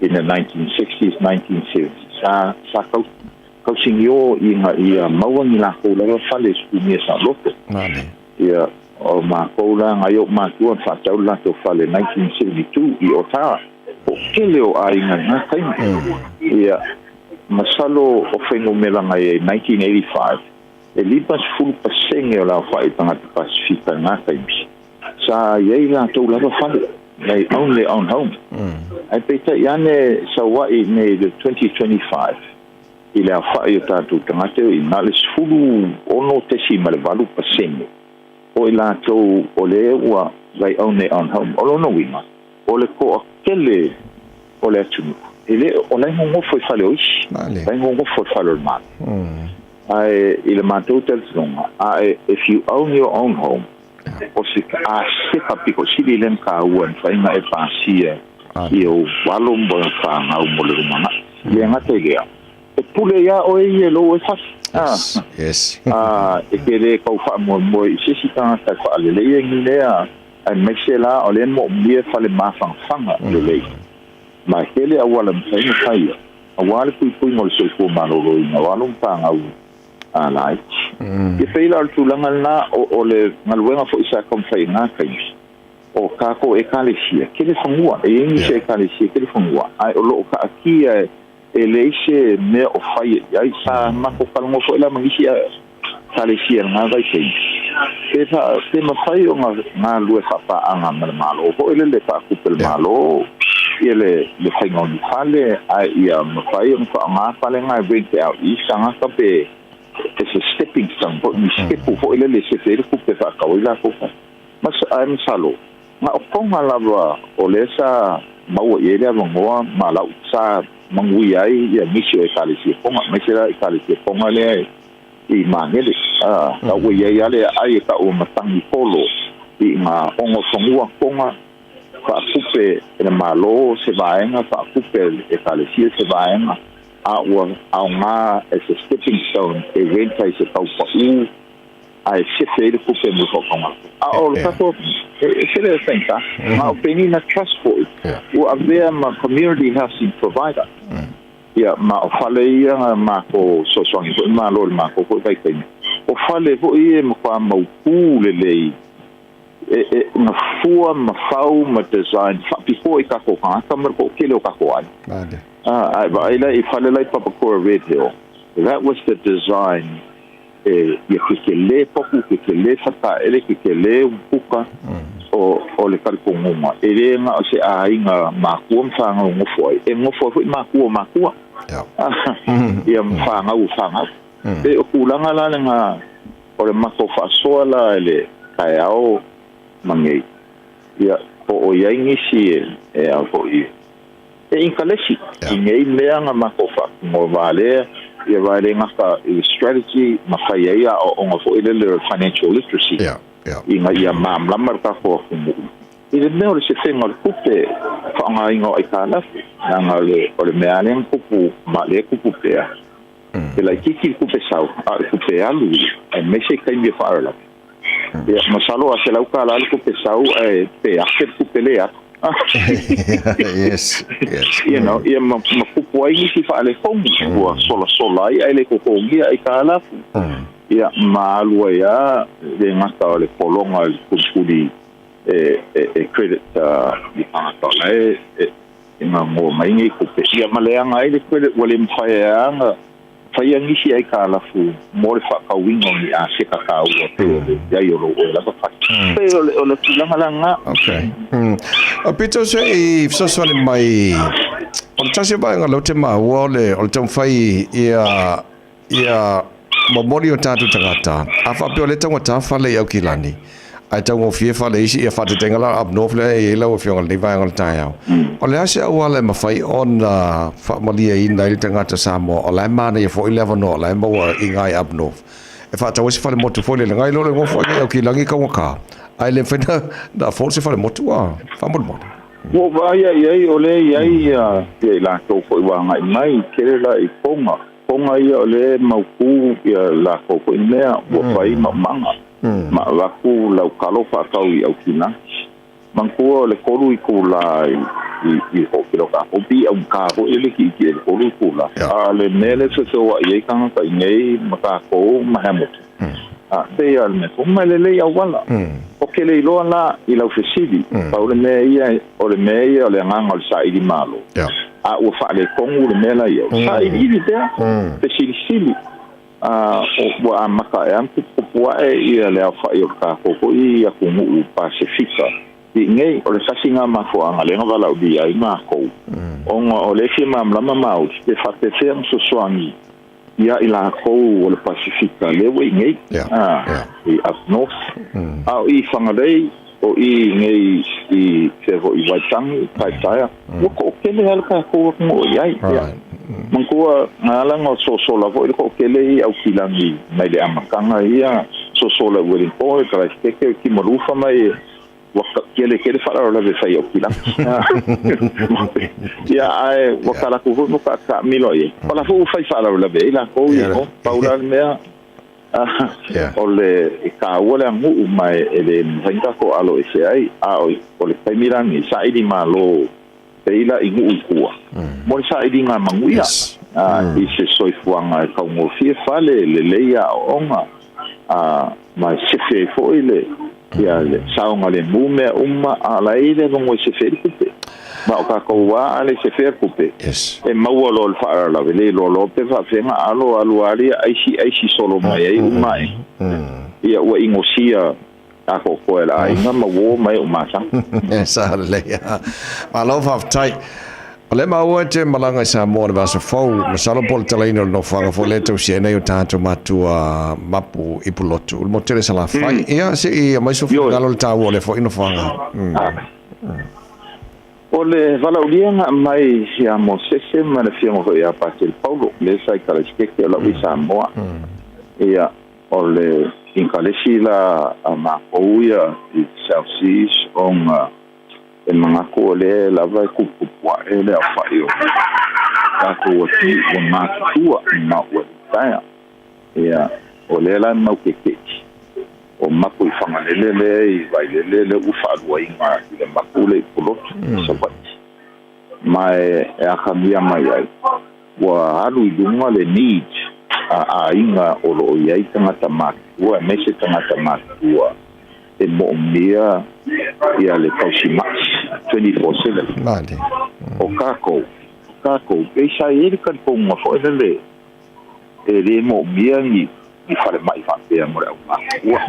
in the 1960s 1970s sa kau singio ia mauangi la ko la fale skumia sa loto ia o makola ngai o matua fa tau la to fale 1972 I ota o kele o ai nga kai ia masalo o fenomena ngai 1985 e lipas full pasenge o la whai tangata Pasifika ngā kaimsi. Sa iei la tau laro whale, nei only on home. Ai peita iane sa wai nei the 2025, I le whai o tātou tangata I ngā les fulu ono tesi ma le walu pasenge. O I la tau o le ua lai only on home. O lono winga, o le ko a kele o le atunu. E le o lai ngofo I whale oishi, lai ngofo I whale o mani. I le matou teltonga if you own your own home o se a sepa piko sili lem ka uan whainga e pasia I o walum bo whanga o mole rumanga I ngata igea e pule ia o e lo e fas yes e kere kau wha mo I sisi tangata kwa alele i ngilea ai mese la o le mo mie whale mawhang whanga lelei ma kele a wala mtainga kaya a wale pui ngol soifo manolo I nga walum whanga u alai ke feila al tulanga na o le ngaluenga fo isa kom fai na kai o ka ko e kalesia ke le fangua e ngi se kalesia ke le fangua ai o lo ka kia e leise me o fai ai sa ma ko kalmo fo la mangisi kalesia nga vai sei e fa te ma fai o nga lue fa pa anga malo ko ele le pa ku pel malo ele le fai ngon fale ai ia ma fai o fa ma fale nga bring out I sanga ka pe it's a stepping stone but ni skip for ile le se fere ku pe fa ka wila ko mas am salo ma oponga la o le sa mau ye le mo ma la sa mangui ai ya misio e kalisi ponga mesera e kalisi ponga le I mangele ka wo ye ya le ai ka o matangi polo I ma ongo songua ponga fa kupe e malo se vaenga fa kupe e kalisi se vaenga a nga as a stepping stone e renta I se tau pa u a se fere kupe mo konga o ka to se le senta ma Penina Trust for o avea ma community housing provider ia ma o fale ia ma ko so songi ko ma lo ma ko kai kai o fale ko I mo pa mo pu le lei na fua ma fau ma design fa before I ka ko ka mer ko kilo ka ko ai I fale lai Papakura Red Hill. That was the design. Ke le poku, ke le fata, ele ke le puka o le karipungunga. Ele nga o se a inga makua mfanga o ngofoi. E ngofoi makua. Ia mfanga u fanga. E o kulanga la nga o le mako fasoa la ele Taeao mangei. Ia o yaingisi e a ko I e inkalesi I nei mea nga makofa mo vale ia vai le ngaka i strategy ma fai ia o nga fo ile financial literacy inga ia mamlama ka ko kumu ile me o se fenga le kupe fa nga inga i kala nga le o le meane kupu ma le kupu pea pela kiki kupe sau a kupe alu e me se kai me fa ala ia masalo a se lau kala le kupe sau e pe a se kupe le yes. You know, ia ma kupu ai si fa le fong wa sola ai le ko ngia ai kala ia Malu ia le ngata le polonga le kuskuli credit di pangata le ma mo mai ngi kupe ia maleanga ai le credit wale mfaya fai ngisi ai kala fu mo le fa ka wingo ni a se ka ka o ya yo lo la fa pero le langa okay a pito se e so le mai o tasi ba nga lo te ma o le fai ia momori o tatu tangata a fa pe o le tangata fa le au kilani ai tango fie fa le isi ia fa te tengala up north le e la o fionga le vai ngal Taeao o le ase au ale ma fai on fa malia i nai tangata Samoa o la mana ia fo 11 no la mo i ngai up north e fa tawo se fa le motu fo le ngai lo le ngo fo au kilangi ka waka ai le fena da fo se fa le motu wa fa mo wo va ia o le ia la to fo wa ngai mai kere la i ponga ia o le mauku ia la ko ko mea wo fai manga ma waku lau kalo fa kau i au kina mangkua le kolu i kula i o kilo ka o bi au ka o ele ki le kolu i kula a le mele se wa i kanga ka nei ma ka ko ma hamut a te al me ko ma le au wala o ke le lo la i lau fesidi pa o le me ia o le nganga o sa i di malo a o fa le kongu le mela ia sa i di te sili o wa maka e ampu pua e ia le fa i ka ko i a kumu Pasifika i ngai o le sasinga ma fo anga le ngala o dia i ma ko o le fi ma mlama mau te fa te fe so soangi ia i la ko o le Pasifika le we ngai i up north i fangadei o i ngai i sevo i waitangi taia ko kele halka ko mo ia mangkua ngalang o so la vo ko kele au kilangi mai le amakanga ia so la wele ko ka steke ki morufa mai wa kele fala la ve sai au kilang ia ai wa kala ku no ka milo ye pala fu fai fala la ve la ko yo paula mea ole ka wala mu mai ele vinga ko alo ese ai o le pemirangi sai di malo peila ingu ukua mo sa idinga manguia i se soifuanga ka mo fie fale le leia onga ma se fe fo ile ya le saunga le mume ala ile mo se fe kupe ma ka ko wa ale se fe kupe e mau lo fa la le lo pe fa fenga alo ali ai si solo mai ai ia wa ingosia ako ko la inga ma wo mai o masang sa le ya ma lo fa tai le ma o te malanga sa mo ba so fo ma salo pol talaino no fa fo le to se nei o tanto matua mapu ipulotu mo tere sala fai ia se i mai so fo galo ta wo le fo ino fa o le valaulianga mai sia mo se ma le fiamo ko ia pa il paulo le sai kala skeke la vi Samoa ia o le in kalesila ma oia i Southeast on e mga ko le lava ku pua ele fa yo ta ko ti o ma tua na o taia ia o le la no ke o ma ko i fanga le i vai le u fa lo i ma le ma ko le polo so pa mai a khamia mai ai wa alu i dunga le need a inga o lo i tanga tamak wa me se tanga tamak wa e mo mia ia le kausima 24/7 mate o kako e sai ele kan po mo fo ele e mo mia ni fale mai fa pe mo ra wa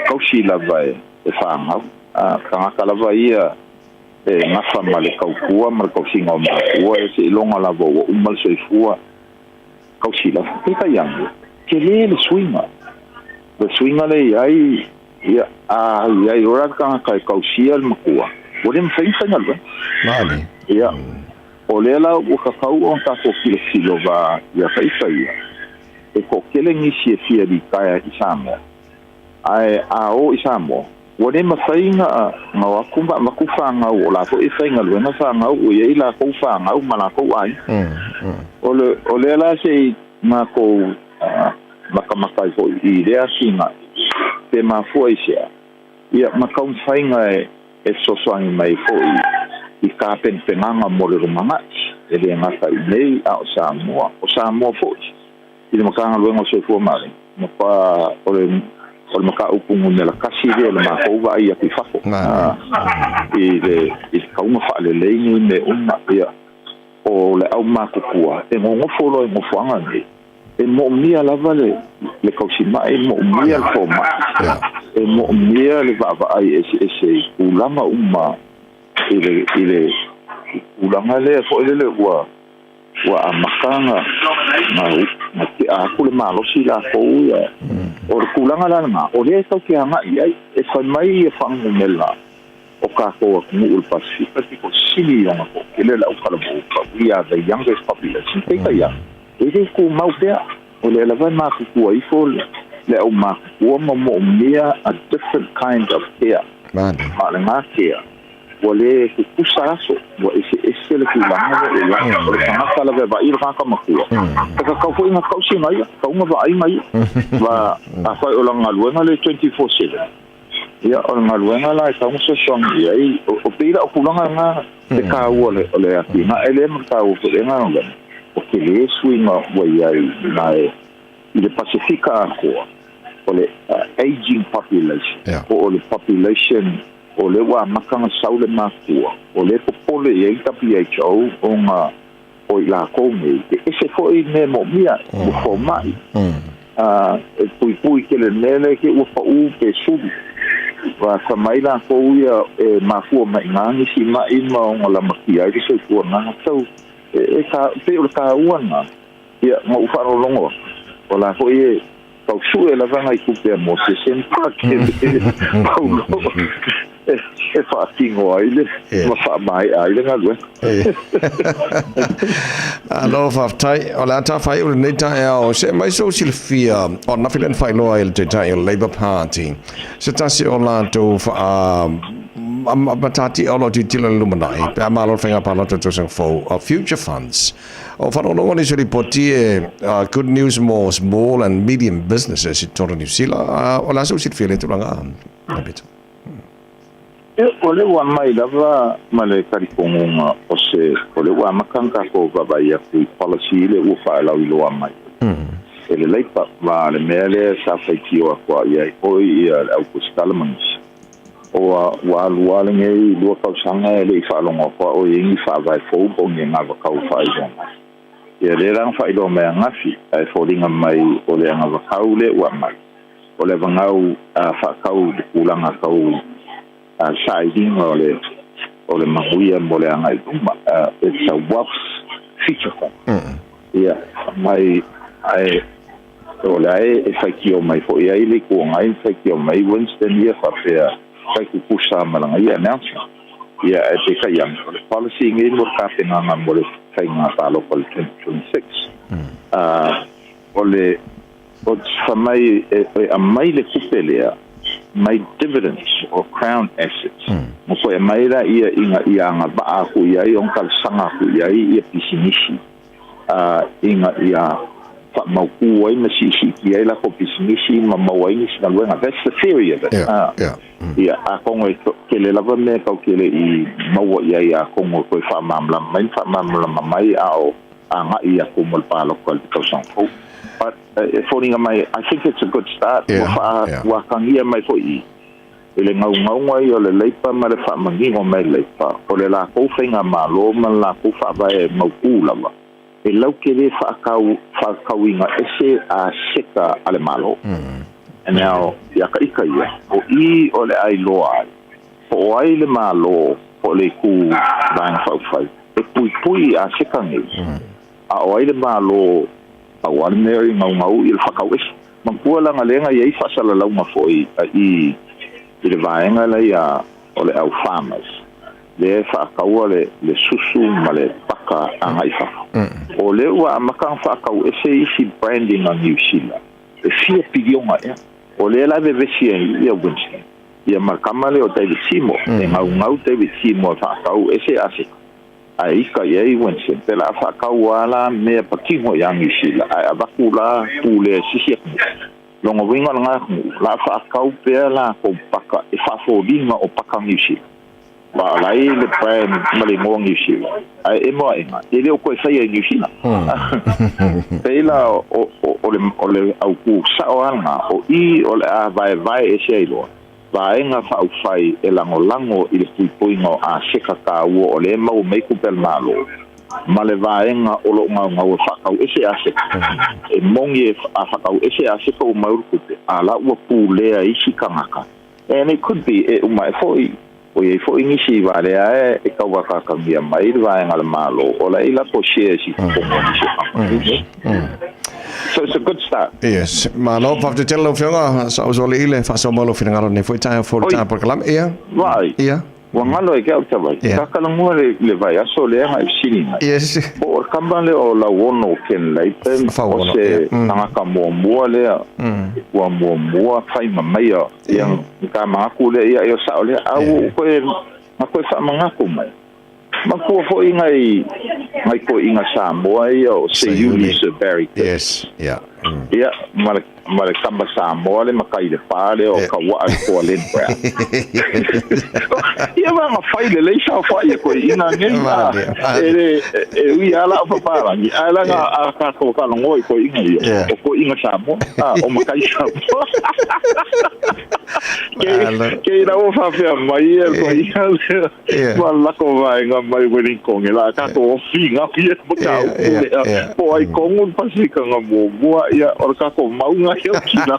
kausi la vai e fa ma ka kala vai e ngafa male kaukua mar kausi ngom wa se longa la vo o mal se fua kausi la ka yang ke le swinga le ai ia ia ora ka kausi al makua o le mfai ngal male ia o le la o kakau o tako kilo va ia whaiwhaia. E ko kele ngisi e fia di kaya i Samoa. Ai a o i Samoa. Wane mawhainga ngā wakumba makufanga o la ko e whainga luenga whanga o ia i la kou whanga o mana kou ai. O le la se ngā kou makamakai ko i rea singa te mafua i sea. Ia makau whainga e sosoangi mai ko i ka penanga mo le rumanga e le ngata i nei a o Samoa fo i le makanga luenga se fua mare mapa o le maka upungu nela kasi le mako wa i aki whako i le kaunga wha le leini me una ia o le au mako kua e ngofolo e ngofuanga nei e mo mia lava le kausima e mo mia le foma e mo mia le vava ai ese ulama uma ile ulanga le fo ile wa amakanga na ki a kule malo si la ko ya o kulanga la na o le to ki anga ai e fa mai e fa ngumela o ka ko mu Pacific ko sili ona ko kele la o kala bo we are the youngest population te ka ya e ko mau te o le la va ma ku ai fo le o ma ko mo mia a different kind of care ma na care wale kusaso wa ese le kulanga le la o ka kala va ir ka ka makua ka fo ina kausi mai ka uma va ai mai va a fa o langa luenga le 24/7 ia o langa luenga la ka muso song ia o pira o kulanga nga te ka o le aki na ele ka o le nga nga o ke le swinga wa ia na i le Pacifica ko o le aging population o le population o le wa makanga saule makua o le popole e WHO o nga o la kome e se foi me mo mia o fo mai e pui ke le nele ke o fa u pe subi wa sa mai la ko ia e mafua mai ngani si mai ma o la makia ke se ko na so e ka pe o ka uana ia mo fa ro longo o la ko e ka su e la vanga i ku pe mo se sen pa ke paulo e fa tingo ai ma fa mai ai le ngalo alo fa tai o la ta fai o nei Taeao se mai so Fiafia o na filen fai lo il Taeao Labour Party se tasi o la to fa matati o lo ti tila lumanai pe amalo fenga pala to sang fo of future funds o fa no ngoni se ripoti good news more small and medium businesses in New Zealand o la so Fiafia le tulanga a bit o le wa mai lava ma le karikonga o se o le wa makanga ko babaia ku policy le u fa la lo mai e le leipa ma le mele sa fa tio kwa ia o ia au kustalmans o wa luale ngai lo ka sanga le fa lo ko o ingi fa vai fo bo ngi nga va ka fa i ia le rang fa i lo me ngafi ai fo linga mai o le nga va ka le wa mai o le vangau fa ka u ulanga ka u siding o le mahuia mo le angai it's a WAFS feature ia mai ai o le e faikio mai fo ia ile ko ngai faikio mai Winston ia fa pea kai ku pusa malanga ia announcement ia e te kai ang policy ngai mo ka pena nga mo le fainga ta local 2026 o le o fa mai a mai le kupelea my dividends or crown assets mo ko mai la ia nga ba ku ia on kal sanga ku ia pisinisi inga ia fa mau ku ai masisi ia la ko pisinisi ma mawai ni sina luenga that's the theory of it ia a kongo ke le lava me ka ke le I mawa ia kongo ko fa mamla mai ao anga ia ko mo pa local ko sang ko but falling on my I think it's a good start wa kangia mai fo I ele ngau ai o le leipa ma le fa mangi o mai leipa o le la ko fenga malo ma la ko fa vai mau lava e lau ke le fa kauinga ese a seka ale malo and now ya ka ia o le ai loa o ai le malo o le ku bang fa e pui a seka ngi a o ai le malo a ordinary mau il fakawis mangkua lang alenga ia fa sala lau ma foi I le vaenga la ia o le au farmers le fa kaua le susu ma le ka angaifa o le ua makang whakau e se isi branding on New Zealand e fia pidionga o le la vevesia ia Winston ia makamale o David Seymour e ngau David Seymour whakau e se ase a ika ia Winston pe la whakau ala mea pakingo ia New Zealand a avakula pule sisia longo winga nga la whakau pea la ko paka e whaforinga o paka New Zealand ba lai le brand mali mo New Zealand ai e mo inga e le ko sai New Zealand pela o le au ku saoanga o i o le a vai e seilo ba inga fa fai e lango i le puipoinga a seka ka o le mau me ku pel malo male va inga o lo ngau fa e se ase e mongi a fa e se ase ko mau ku ala o pule i sikangaka and it could be my foi o ye fo inisi vale e ka waka ka mia mai va ngal malo o la ila po share si ko so it's a good start. Yes, ma no pa te telo fianga sa o le ile fa so malo finanga ne foi time for time por kalam ia. Vai. Ia. Wa ngalo e ka tava. Ka kala mo le vai aso le nga sini. Yes. O kambale o la wono ken lai pen o se tanga ka mo le. Wa mo fai mai yang ka ma ku le ia sa o le au ko fa manga ku mai. Ma ko fo ingai ko inga Samoa o se uni se very good. Yes, yeah. Yeah, male kamba Samoa le makai le pale o ka wa ko le bra. Ia va ma fai le sa fai ko inga ngenga. E ala pa para ni ala nga ka ko ka ngoi ko inga ko inga Samoa. O makai Samoa. Ke na o Fiafia mai ko inga. Wala ko vai nga mai wini kong ila ka ko finga pia baka o ai kongun pasika nga mo ia or ka ko mau nga yo kina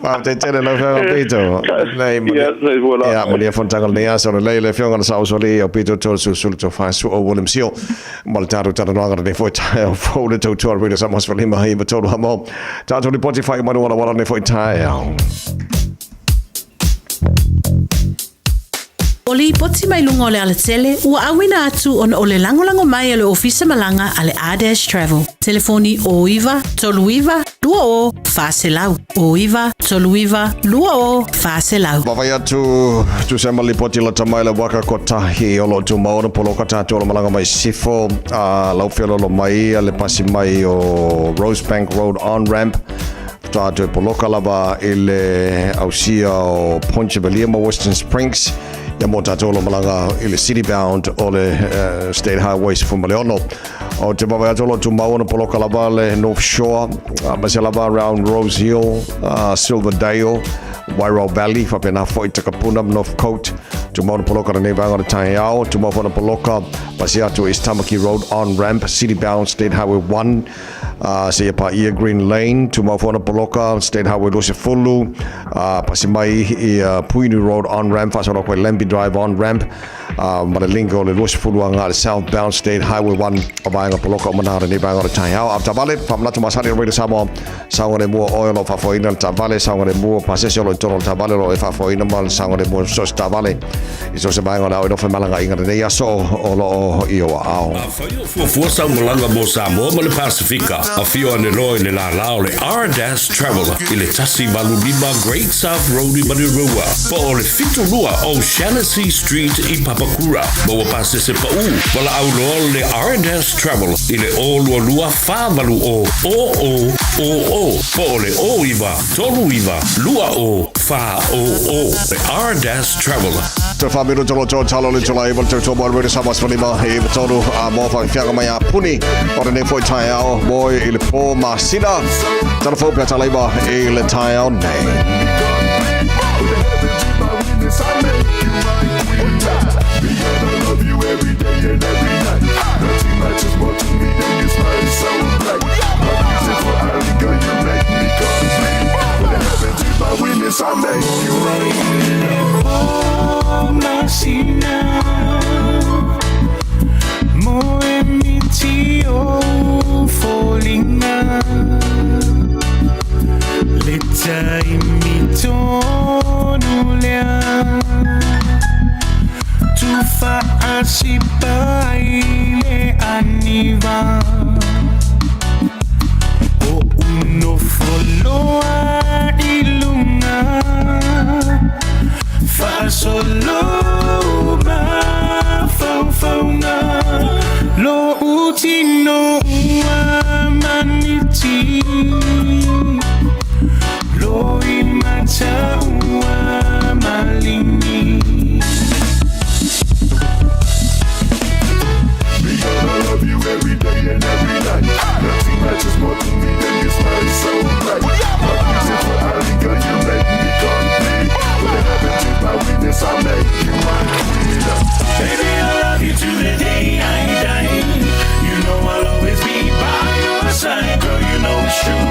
ma te tele lo fa pito nei ya mo le fontangal nei so le le fianga sa so le o pito to sul to fa su o volum sio mal taru tara nga ne foi fo le to tour with some for him hi but to hamo ta to Spotify mo wala ne foi Taeao. Oli poti mai lunga o le ala tele, ua awina atu on o le langolango mai le ofisa malanga ale Ades Travel. Telefoni o iwa, tolu iwa, lua o, faselau. O iwa, tolu iwa, lua o, faselau. Mawai atu, tu se mali poti la tamai le waka kotahi o lo tu maona polo katatu o lo malanga mai sifo, lau whiolo lo mai le pasi mai o Rosebank Road on-ramp. Tātou poloka lava i le ausia o Ponche Belima, Western Springs. Ia mo tātou lo malanga i le city-bound o le State Highways Fumaleono. O te mawai atolo tu mauna poloka lava le North Shore, mase lava around Rose Hill, Silverdale, Wairau Valley, whapena fo i Takapuna, North Coast. Tu mauna poloka na nevanga o Taeao, tu mauna poloka pasi atu East Tamaki Road on-ramp, city-bound State Highway 1, se ia pa ia Green Lane, tu mauna poloka State Highway Losefulu, pasi mai i Puinu Road on-ramp, fasona koe Lemby Drive on-ramp, Maralingo le Losefulu anga le southbound State Highway 1 o vaenga poloka o manara nevanga o Taeao. Au tavale, whamnatu masari o reida Samoa, saunga ne mua oil o whafoina le tavale, saunga ne mua pasese o lo intono le tavale lo e whafoina ma saunga ne mua sos tavale. I so se vaenga na o inofe malanga inga ne aso o lo i o ao. A whaio fuafua saunga langa mo Samoa ma le Pasifika, a fio ane loe le la lao le Ardas Traveler, i le tasi Malulima Great South Road i Manirua, po o le fitu lua o Shaughnessy Street i Papakura, mo wa pasese pa u, wala au loa le Ardas Traveler, i le o lua whāmalu o, po o le o iwa, tolu iwa, lua o, wha o, le Ardas Traveler. Te whamiro tolo tō talo le tola iwa te tō mōre samas whanima he iwa tōru a mōwha whianga mai a puni o ne foi Taeao moi i le pō masina tana whōpia tala iwa i le Taeao nei. Tu fa así para lava o uno foloa ilunga fa solo ma fauna lo utino amaniti lo imata malini. I love you every day and every night. Nothing matters more to me than your smile so bright. My reason for Alika, you make me complete. What happened to my weakness, I make you my queen. Baby, I love you to the day I die. You know I'll always be by your side, girl. You know it's true.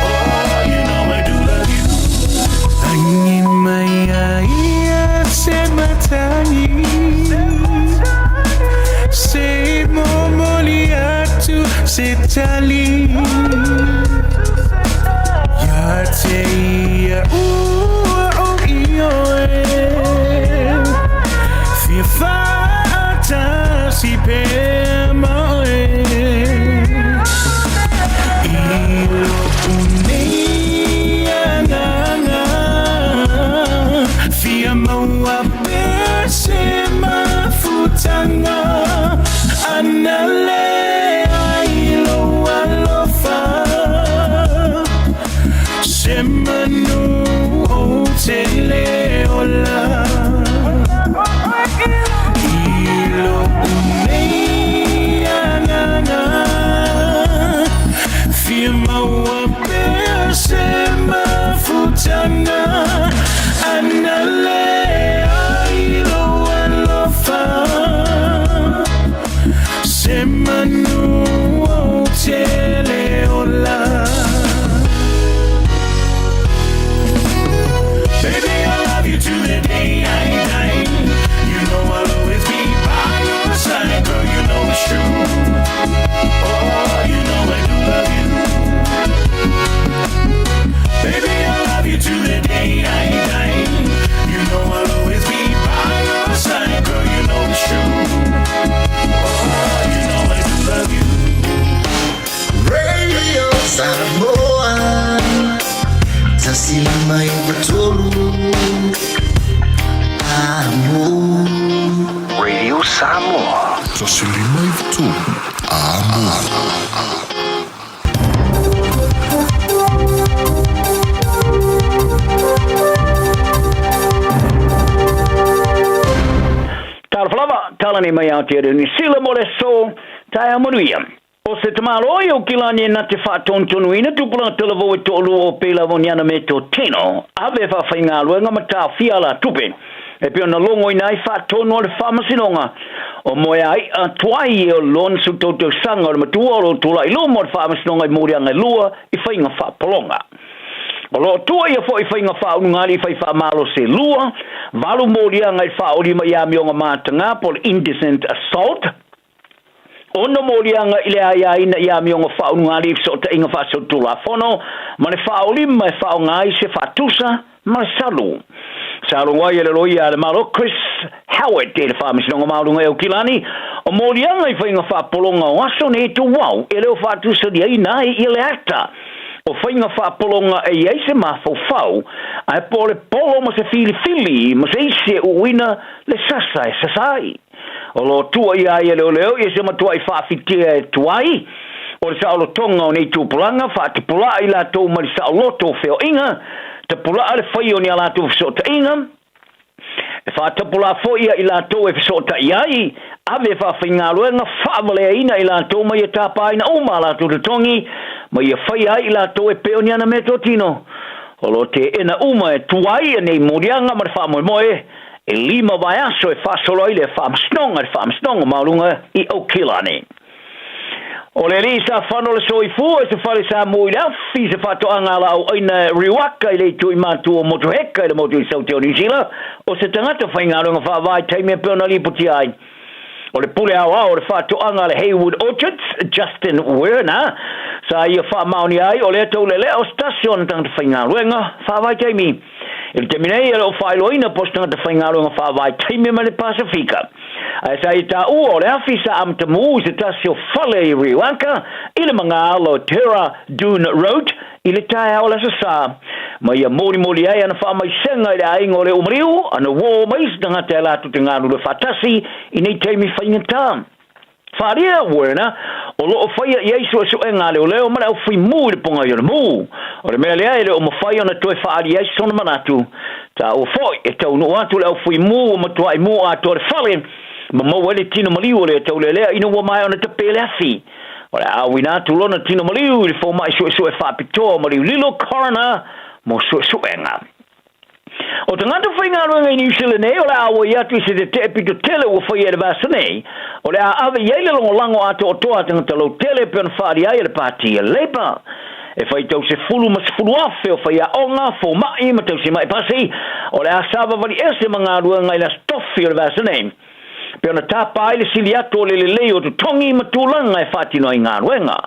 Oh, you know I do love you. Angin maya said my tiny. Se momoliatu se tali ya te ia o io Fiafia si per me io uniana Fia maua per se ma futanga Anale ailo alofa Semanu hotele ola Ilo umeana Firma wape sema futana Anale ailo alofa Semanu hotele ola Baby, I love you to the day I die. You know I'll always be by your side, girl. You know it's true. Oh, you know I do love you. Baby, I love you to the day I die. You know I'll always be by your side, girl. You know it's true. Love you. Radio Samoa Tasilima Ivatolu Amo Radio Samoa Tasilima Ivatolu Amo Tarflava talani mai out here ni sila moleso Taeao manuia. O se tamalo o kilani na te whaatontonu ina tupula televo e tolu o pela voniana me to tino. Ave whawhainga luenga mata fiala tupe. E pia na longo ina i whaatonu o le whamasinonga. O moe ai a tuai o lon su toto sanga o le matua o tula i lumo o le whamasinonga i murianga lua i whainga whapolonga. O lo tua ia fo i whainga whaunungari i whai whamalo se lua. Valu morianga i whaorima i amionga mātanga po indecent assault. Ono morianga ile ai ina ia mionga whaunungari so te inga whaso tula fono, ma ne whaolima e whaongai se whatusa, ma salu. Salu wai ele roi ale malo Chris Howard te le whamisinonga maurunga e o kilani, o morianga i whainga whapolonga o aso ne tu wau, ele o whatusa di aina i ele ata. O whainga whapolonga e eise mawhau, ai po le polo ma se fili, ma se ise uina le sasa e sasai. O lo tua ia ia leo, ia se matua i whaafitia e tuai, o le sao lo tonga o nei tūpulanga, whaatipula i la tō mari sao loto wheo inga, te pula ale whai o ni ala tō whisota inga, e whaatipula whoia i la tō e whisota iai, ave whawhinga luenga, whaavale ina i la tō mai e tāpā ina uma la tō te tongi, mai e whai ai i la tō e peo ni ana me tō tino. O lo te ena uma e tuai e nei morianga, ma le wha moe, e lima vai aso e whasolo i le whamasnonga maurunga i Okilani. O le risa whano le soifu e se whare sa mui lafi se whatoanga la o ina riwaka i le tui matu o motuheka i le motu i Sauteo New Zealand o se tangata whaingarunga whawai teimea peona liputi ai. O le pule au le whatoanga le Haywood Orchards, Justin Werner, sa ia whamauni ai o le atou le leo station tangata whaingarunga whawai teimea. Il te minei o whailoina postanga te whaingaronga whawai teime ma le Pasifika. Ai sa ita o le afisa am tamu se tasio fale I riwanka ile mga alo Terra Dune Road ile Taeao la sa ma ia mori ai ana fa mai senga ile ai ngole umriu ana wo mais danga te la tu nganu le fatasi ini taimi fainga faria wena o lo faia yesu so engale o leo mara o fui mu le ponga yo mu o le mele ai le o faia na toi faari yesu son manatu ta o foi e tau no atu le o fui mu o matua mu a to le fale ma mo wele tino mali o le tau le ino wo mai ona te pele afi o le a wina tu lona tino mali o le fo mai so e fa pito mali lilo corner mo so enga o tangata whainga runga I New Zealand o le awa I atu se te te pito tele o whai e vasa nei o le a ave yeile longo lango ato o toa tangata lo tele pe on whaari ai le pāti e leipa e whai tau se fulu mas fulu afe o whai a onga fo mai ma tau se mai pasi o le a sava vali ese mga runga I la stoffi o le vasa nei pe ona tapa ai le sili ato le leo tu tongi ma tūlanga e whātino I ngā ruenga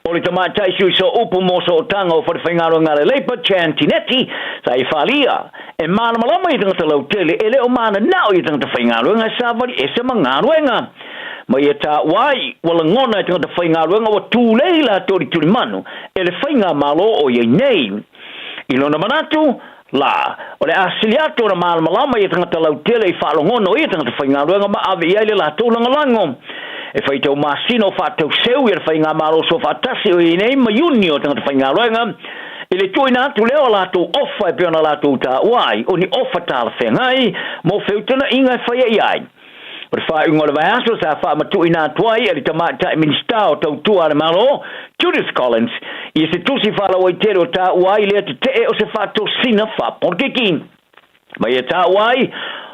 o le tamatai sui so upu mo so tanga o whainga runga le leipa chantineti sa I whalia e mana malama I tangata lau tele ele o mana nao I tangata whainga runga sa vari e se mga ruenga ma ia ta wai wala ngona I tangata whainga runga wa tūlei la tori turi manu ele whainga malo o iei nei ilona manatu la o le asiliato na mana malama I tangata lau tele I whalongona o I tangata whainga runga ma ave iele la tūlanga lango e fai tau masino whātau seu I whainga malo so whātasi o I nei mayuni o tangata whainga runga ele tuina tu leo la tu offa e piona la tu ta wai oni offa ta la fengai mo feutana inga fai ai per fa un ole vaso sa fa ma tuina tuai ele tama ta minista o tu tu ale malo Judith Collins I se tu si fa la wai tero ta wai le te o se fa to sina fa porque kin ma ia ta wai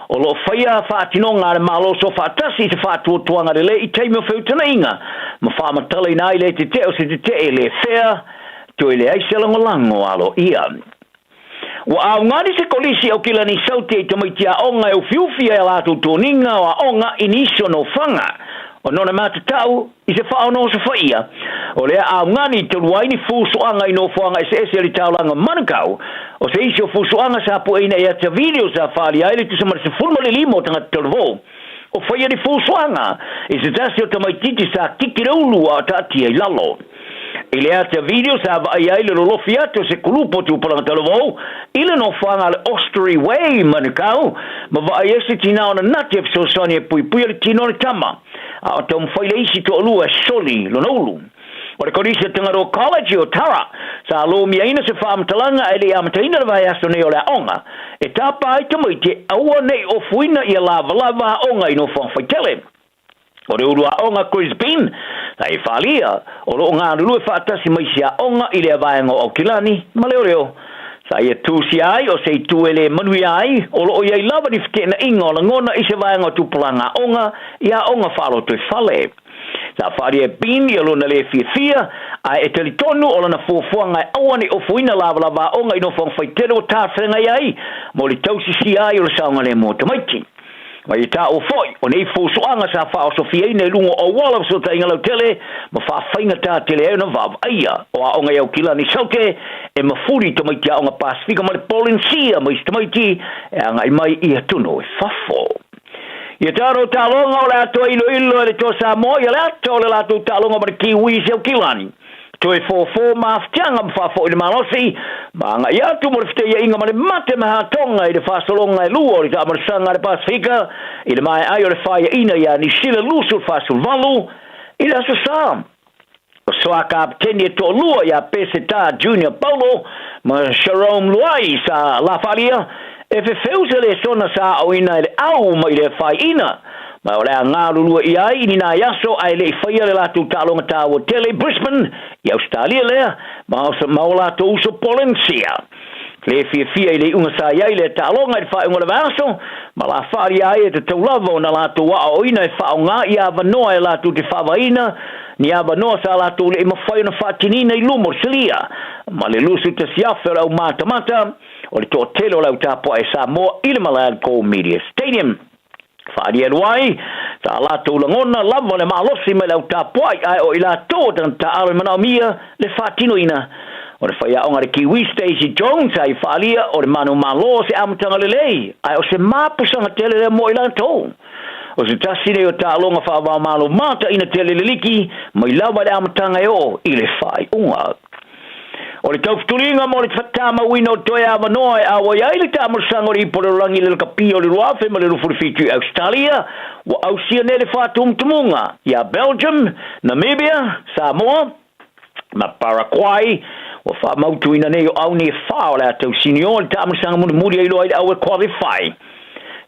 o lo faia fa tinonga ale malo so fa tasi se fa tu tuanga le I te mo feutana inga ma fa ma tala ina le te o se te le fair to ele ai selango lango alo ia wa au ngani se kolisi o kila ni sauti to mai tia onga o Fiafia la tu toninga o onga inicio no fanga o nona mata tau I se fa no so faia o le au ngani to waini fuso anga I no fanga ese li tau langa manukau o se isio fuso anga sa po ina ia te video sa fali ai tu se mar se fulma le limo tanga telvo o faia ni fuso anga I se tasio to mai titi sa kikirulu a tati ai lalo ile ate video sa ai ai le lo fiato se kulupo tu por la televo ile no fanga le Ostery Way manukau ma va ese tina ona native so sonia pui le tino le tama a tom foi le isi to lu soli lo nolu o le kodisa tangaro college o tara sa lo mi ina se fam talanga ele am tina vai aso ne ola onga e tapa ai to moite awa nei o fuina ia lava onga ino fon foi tele o le urua onga Chris Bean ai falia o lo nga lu fatasi mai sia onga ile vaenga o kilani ma leo sa ia tu si ai o sei tu ele manui ai o lo ia lava di fkena ingo la ngona I se vaenga tu planga onga ia onga falo tu fale sa faria Bean ia lo na le Fiafia ai e telitonu o na fofuanga awani o fuina lava onga ino fong faitero ta frenga ai mo li tausi si ai o saunga le mo tamaiti mai ta o foi o nei fuso anga sa fa o Sofia nei lungo o wala so ta ingalo tele ma fa fainga ta tele no va aia o a onga eu kila ni sauke e ma furi to mai tia onga Pasifika ma polincia mai stamaiti e anga mai I tuno e fafo ia taro talonga o la to ilo le to Samoa ia la to le la to talonga ma kiwi se kilani to e fo ma ftanga fa fo le malosi ma nga ia tu mo fte ia inga male mate ma tonga I le fasolonga e luo I ta marsanga le Pasifika I le mai ai o le faia ina ia ni sila lusu fasul valu I la sa o soa kapteni to luo ia peseta Junior Paulo ma Sharon Luai sa la falia e fe feuze le sona sa o ina le au mai le fai ina ma ole nga lulu ia ini na yaso ai le faia le la tu talonga ta o tele Brisbane I Australia le ma ola to uso Polencia le Fiafia le unga sa ia le talonga I fa ngola vaso ma la faria ai te lavo na la tu wa o ina fa nga ia vanoa la tu te fa vaina ni ava no sa la tu le ma fa na fatinina I lumo selia ma le lusu te siafera o mata o le to tele o la tapo e Samoa I le Malu ko Media Stadium faria luai ta la tu langona lava le malosi me la tapo ai o ila to ta ale mana mia le fatinoina o le faia onga le Kiwi Stacey Jones ai falia o le manu malo se amtanga le lei ai o se mapu sanga tele le mo ila to O se tasi nei o tālonga whaavao malo mata ina te leleliki, mai lawa le amatanga e o i le whai unga. O le taufuturinga mo le whatama wina o toi awa noa e awa iai le tāmarasanga o le ipororangi le kapi o le ruafe ma le rufurifitu Australia, wa ausia ne le whātumtumunga, ia Belgium, Namibia, Samoa, ma Paraguay, wa whaamautu ina nei o au ne whao le atau sinio le tāmarasanga muri ai loa i au e qualify.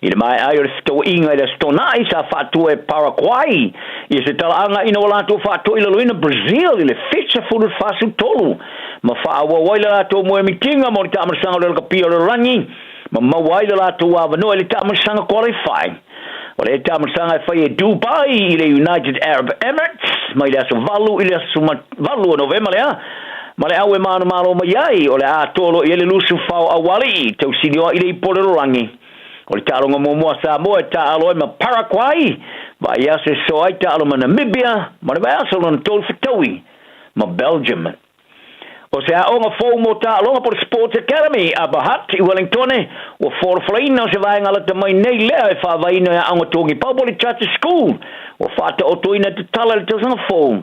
I le mai ai o le sto inga i le stonai sa whātua e Paraguay. I se talaanga ina o lātou whātua i laloina Brazil i le fetsa fulu whāsu tolu. Ma whāua waila lātou moe mitinga mo le tāmarasanga o le kapia o le rangi. Ma mawaila lātou wāwanoa i le tāmarasanga qualify. O le tāmarasanga e whai e Dubai i le United Arab Emirates. Ma i le aso valu i le aso valu o novema lea. Ma le au e malo mai ai o le ātolo i le lusu whao awali. Tau sinioa i le ipore o rangi. O le tāronga mua Samoa e Taeao ma Paraguay, ma ia se soai Taeao ma Namibia, ma le vai aso lana tolu whataui, ma Belgium. O se aonga fōu mo Taeao po le Sports Academy a Bahat i Wellington, o whoroflaina o se vai ngala te mai nei lea e whaavaina e aonga tōngi pau le charter school, o whata o toina te tala le tausanga fōu.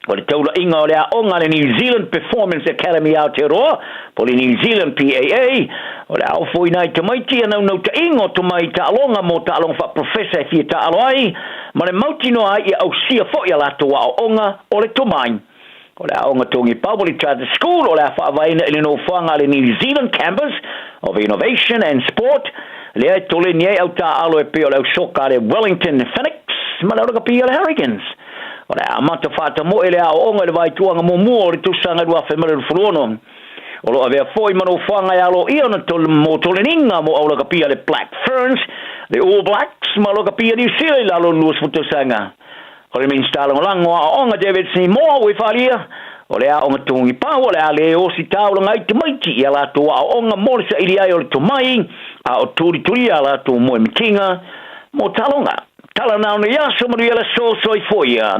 O le taula inga o le aonga le New Zealand Performance Academy Aotearoa, po le New Zealand PAA, o le au foi nai te maiti anau nau ta ingo to mai ta alonga mo ta alonga wha professor e fia ta aloai, ma le mauti noa i au sia fo i alato wa aonga o le tomai. O le aonga tongi Public Charter School, o le a whaavaina ili no whanga le New Zealand Campus of Innovation and Sport, le ai tole ni au ta alo e pe o le au soka le Wellington Phoenix, ma le oraka pia le Hurricanes. O le amata whata mo ele a onga le vai tuanga mo mua o le tusanga rua whemare le furuono. O lo avea foi mano whanga i alo ia na mo toleninga mo au laka pia le Black Ferns, le All Blacks, ma laka pia New Zealand lalo luas futusanga. O le minstala ngolango a onga David Seymour ui whalia, o le a onga tungi pao, o le a le osi taula ngai te maiti i ala toa a onga morisa ili ai o le tomai, a o turi a la to moe mitinga, mo talonga. Tala nao na ia somaru ia la so i foia.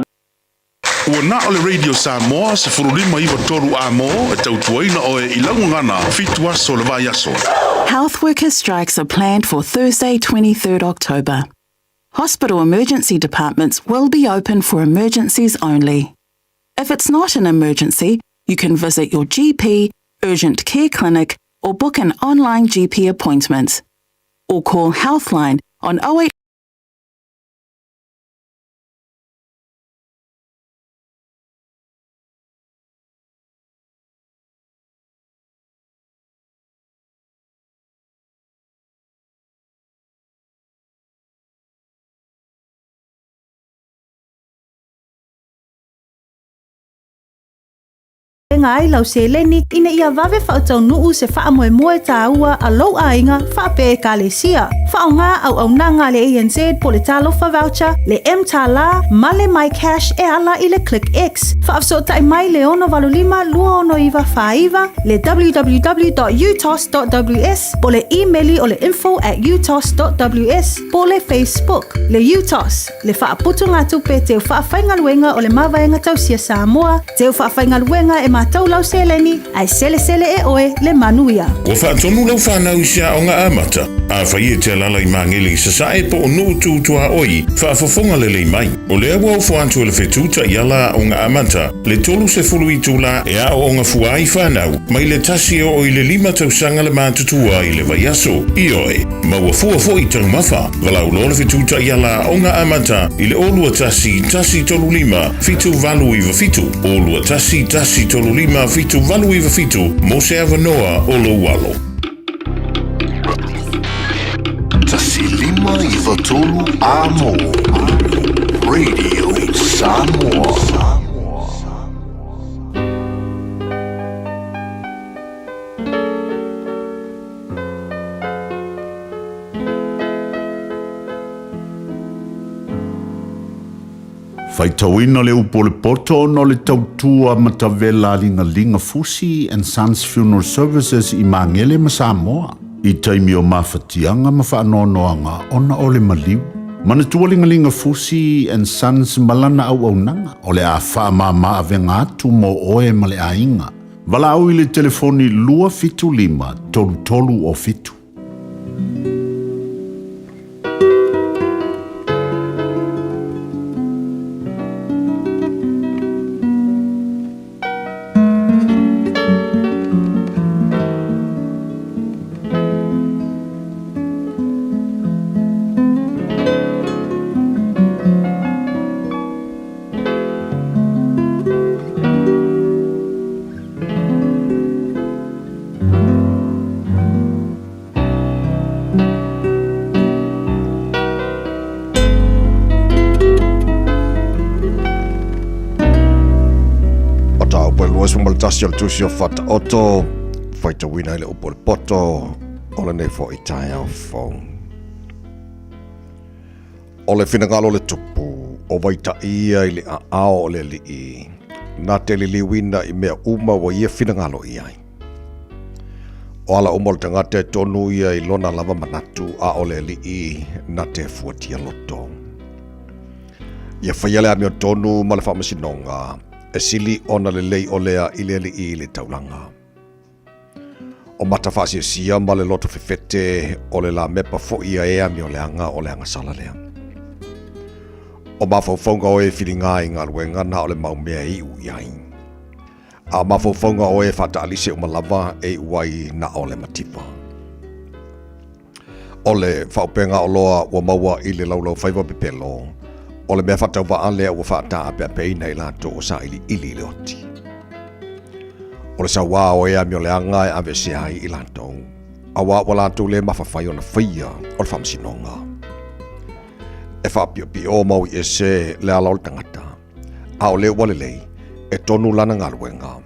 Ua na o le Radio Samoa se furulima iwa toru a mo e tautuaina o e ilangungana fitu aso le vai aso. Health workers' strikes are planned for Thursday, 23rd October. Hospital emergency departments will be open for emergencies only. If it's not an emergency, you can visit your GP, urgent care clinic, or book an online GP appointment. Or call Healthline on 08. Ngai lau se leni ina ia vave whaatau nuu se wha moe tā ua a lau ainga wha pe ka le sia. Wha ngā au nanga le ANZ po le talofa voucher, le M tala, ma le My Cash e ala i le Click X. Wha afsota i mai le ono valulima lua ono iwa whaiva, le www.utos.ws, po le emaili o le info@utos.ws, po le Facebook, le UTOS, le whaaputu ngā tupe te whaafaingaluenga o le mawaenga tausia Samoa, te whaafaingaluenga e mātou lau seleni, ai sele e oe le manuia. Ua whaatonu lau whanau sia o ngā amata, a whai e te alala i mangeli sa sae po o nuu tūtua oi, whaafafonga le lei mai. O lea wau whaantua le whetūta i ala o ngā amata, le tolu se fulu i tūla e a o ngā fuai whanau, mai le tasi o i le 5 tausanga le mātutua i le vaiaso, i oe. Maua fua fo i tau mawha, walau lo le whetūta i ala o ngā amata, i le olua tasi tolu 5, fitu valu iwa fitu, olua tasi tolu 5, fitu valu iwa fitu, mo se avanoa o lo walo. Tasi 5 iwa tolu amo. Radio Samoa. Faitauina le upo le poto no le tautua matavela linga fusi and Sons Funeral Services i Mangele ma Samoa. I taimi o mawhatianga ma whaanoanoanga ona o le maliu. Mana tua linga fusi and Sons malana au nanga o le a whaamama avenga atu mo oe ma le ainga. Wala au i le telefoni lua fitu 5 tolu o fitu. tau pe luas mo tasio tusio fata oto faita wina ile upol poto ole nei fo Taeao phone ole finagalo le tupu o vaita ia ile a ao ole li i na te li wina i mea uma wa ia finagalo ia o ala umol tangate tonu ia i lona lava manatu a ole li i na te fuatia loto ia whaiale a mea tonu ma le whamasinonga e sili ona le lei o lea i le taulanga. O mata whasia ma le loto fefete o le la mepa fo ia ea mi o leanga o leanga sala lea. O mawhauwhaunga o e whiringa i ngā ruenga na o le maumea i uiai. A mawhauwhaunga o e whata alise o malava e uai na o le matipa. O le whaupenga o loa ua maua i le laulau whaiva pipelo. O le mea whatau wa ale ua whata a pia peina i lato o sa ili le oti. O le sa wā o ea mi o le anga e ave se ai i lato. A wā wa lato le mawhawhai o na whaia o le whamsinonga. E whapio pi o mau i e se le ala o le tangata. A o le wale lei e tonu lana ngā ruenga.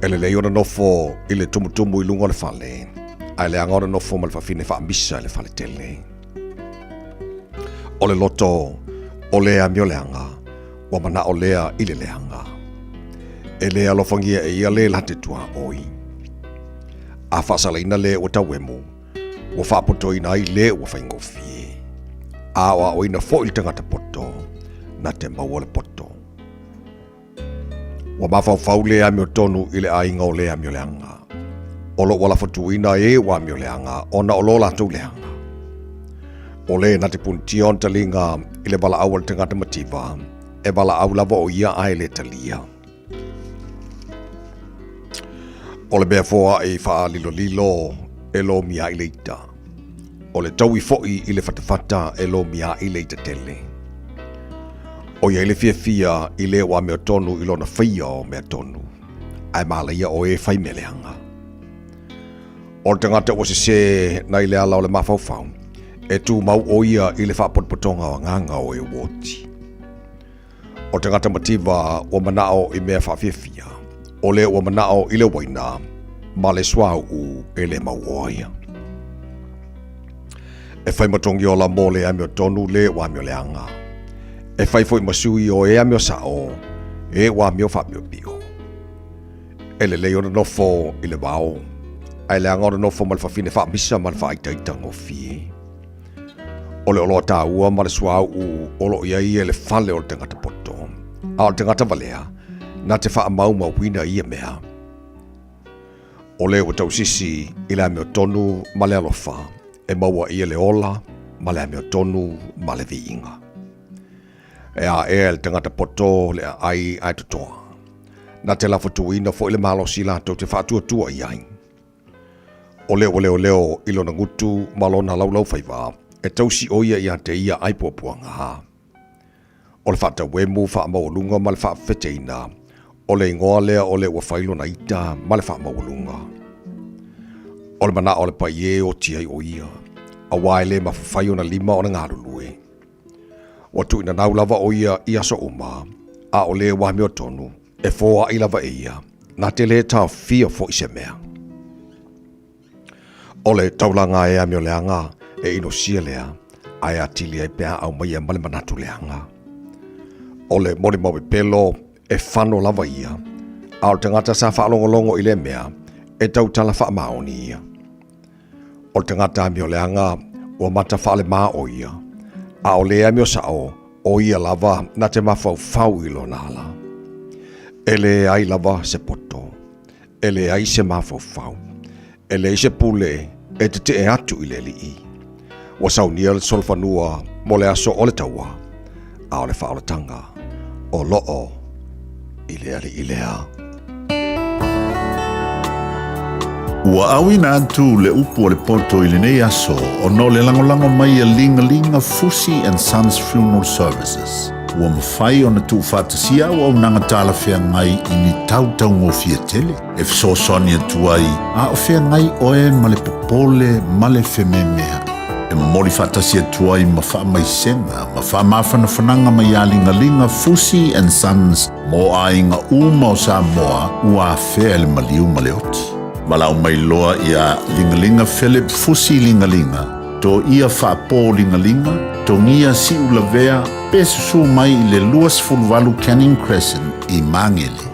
E le lei o na nofo i le tumutumu i lunga o le whale. A le anga o na nofo ma le whawhine whaamisa le whale tele. O le loto, o lea mi o leanga, wa mana o lea i le leanga. E lea lofangia e ia le late tua oi. A whaasala ina le o tawemu, wa whaapoto ina i le wa whaingofie. A wa o ina fo il tangata poto, na te maua le poto. Wa mawhau lea mi o tonu i le ainga o lea mi o leanga. O lo wala fotu ina e wa mi o leanga, ona o lo latu leanga. O le na te puntion talinga i le wala au al tangata mativa, e wala au lava o ia ai le talia. O le bea foa e wha lilo e lo mia i leita. O le tau i foi i le fatafata e lo mia i leita tele. O ia i le fiafia i le wa mea tonu i lona whaia o mea tonu. Ai maala ia o e whai meleanga. O le tangata o se na i le ala o le mawhauwhau. E tu mau o ia i le whapotpotonga o nganga o e woti. O tangata mativa o manao i mea whafiafia. O le o manao i le waina, ma le swau u e le mau oia. E whai matongi o la mo le amio tonu le wa amio le anga. E whai foi masui o e amio sao, e wa amio whapio pio. E le leo na nofo i le wao. Ai le anga o na nofo ma le whawhine whaamisa ma le whaitaita ngofie. O le olo ta ua ma le suau u olo ia ia le fale o le tangata poto. A o le tangata valea, na te wha mau wina ia mea. O le o tau sisi i le ameo tonu ma le alofa, e maua ia le ola ma le ameo tonu ma le viinga. E a le tangata poto le ai tutoa. Na te lafotuina fo i le malo sila tau te wha tua iai. O leo ilo na ngutu malona laulau whaiva. E tausi oia i ante ia aipuapuanga ha. O le whata wemu wha maulunga ma le wha wheteina. O le ingoa lea o le ua whailo na ita ma le wha maulunga. O le mana o le paie o tiai o ia. A wae le mawhawhaio na lima o na ngarulue. O tu ina nau lava o ia so uma. A o le wahmi o tonu. E fōa i lava e ia. Na te le tau fia fo i se mea. O le taulanga e amio leanga. E ino sia lea, ai atili ai pea au mai male manatu leanga. O le mori mawe pelo, e whano lava ia. Ao tangata sa whaalongolongo i le mea, e tau tala wha maoni ia. O tangata amio leanga, o mata whaale maa o ia. Ao lea mio sao, o ia lava na te mawhau whau ilo nala. Ele ai lava se poto. Ele ai se mawhau whau. Ele se pule, e te e atu i le li i. Wa saunia le solfanua mo le aso o le taua. A o le whaalatanga o loo i lea li i lea. Ua awina atu le upu o le poto i le nei aso o no le langolango mai a linga Fusi and Sons Funeral Services. Ua mawhai o na tu whatasia o au nanga tala whea ngai i ni tau ngofia tele. E fsosoni atu ai a o whea ngai oe ma le popole ma le whememea. E mori whatasi atua I ma wha mai senga, ma wha mawhanafananga mai a lingalinga Fusi and Sons mo a inga uma o Samoa ua whea le maliu maleoti. Malau mai loa ia lingalinga Philip Fusi lingalinga, to ia whaapo lingalinga, to ngia si ulavea, pesusu mai I le luas fulvalu Canning Crescent I Mangele.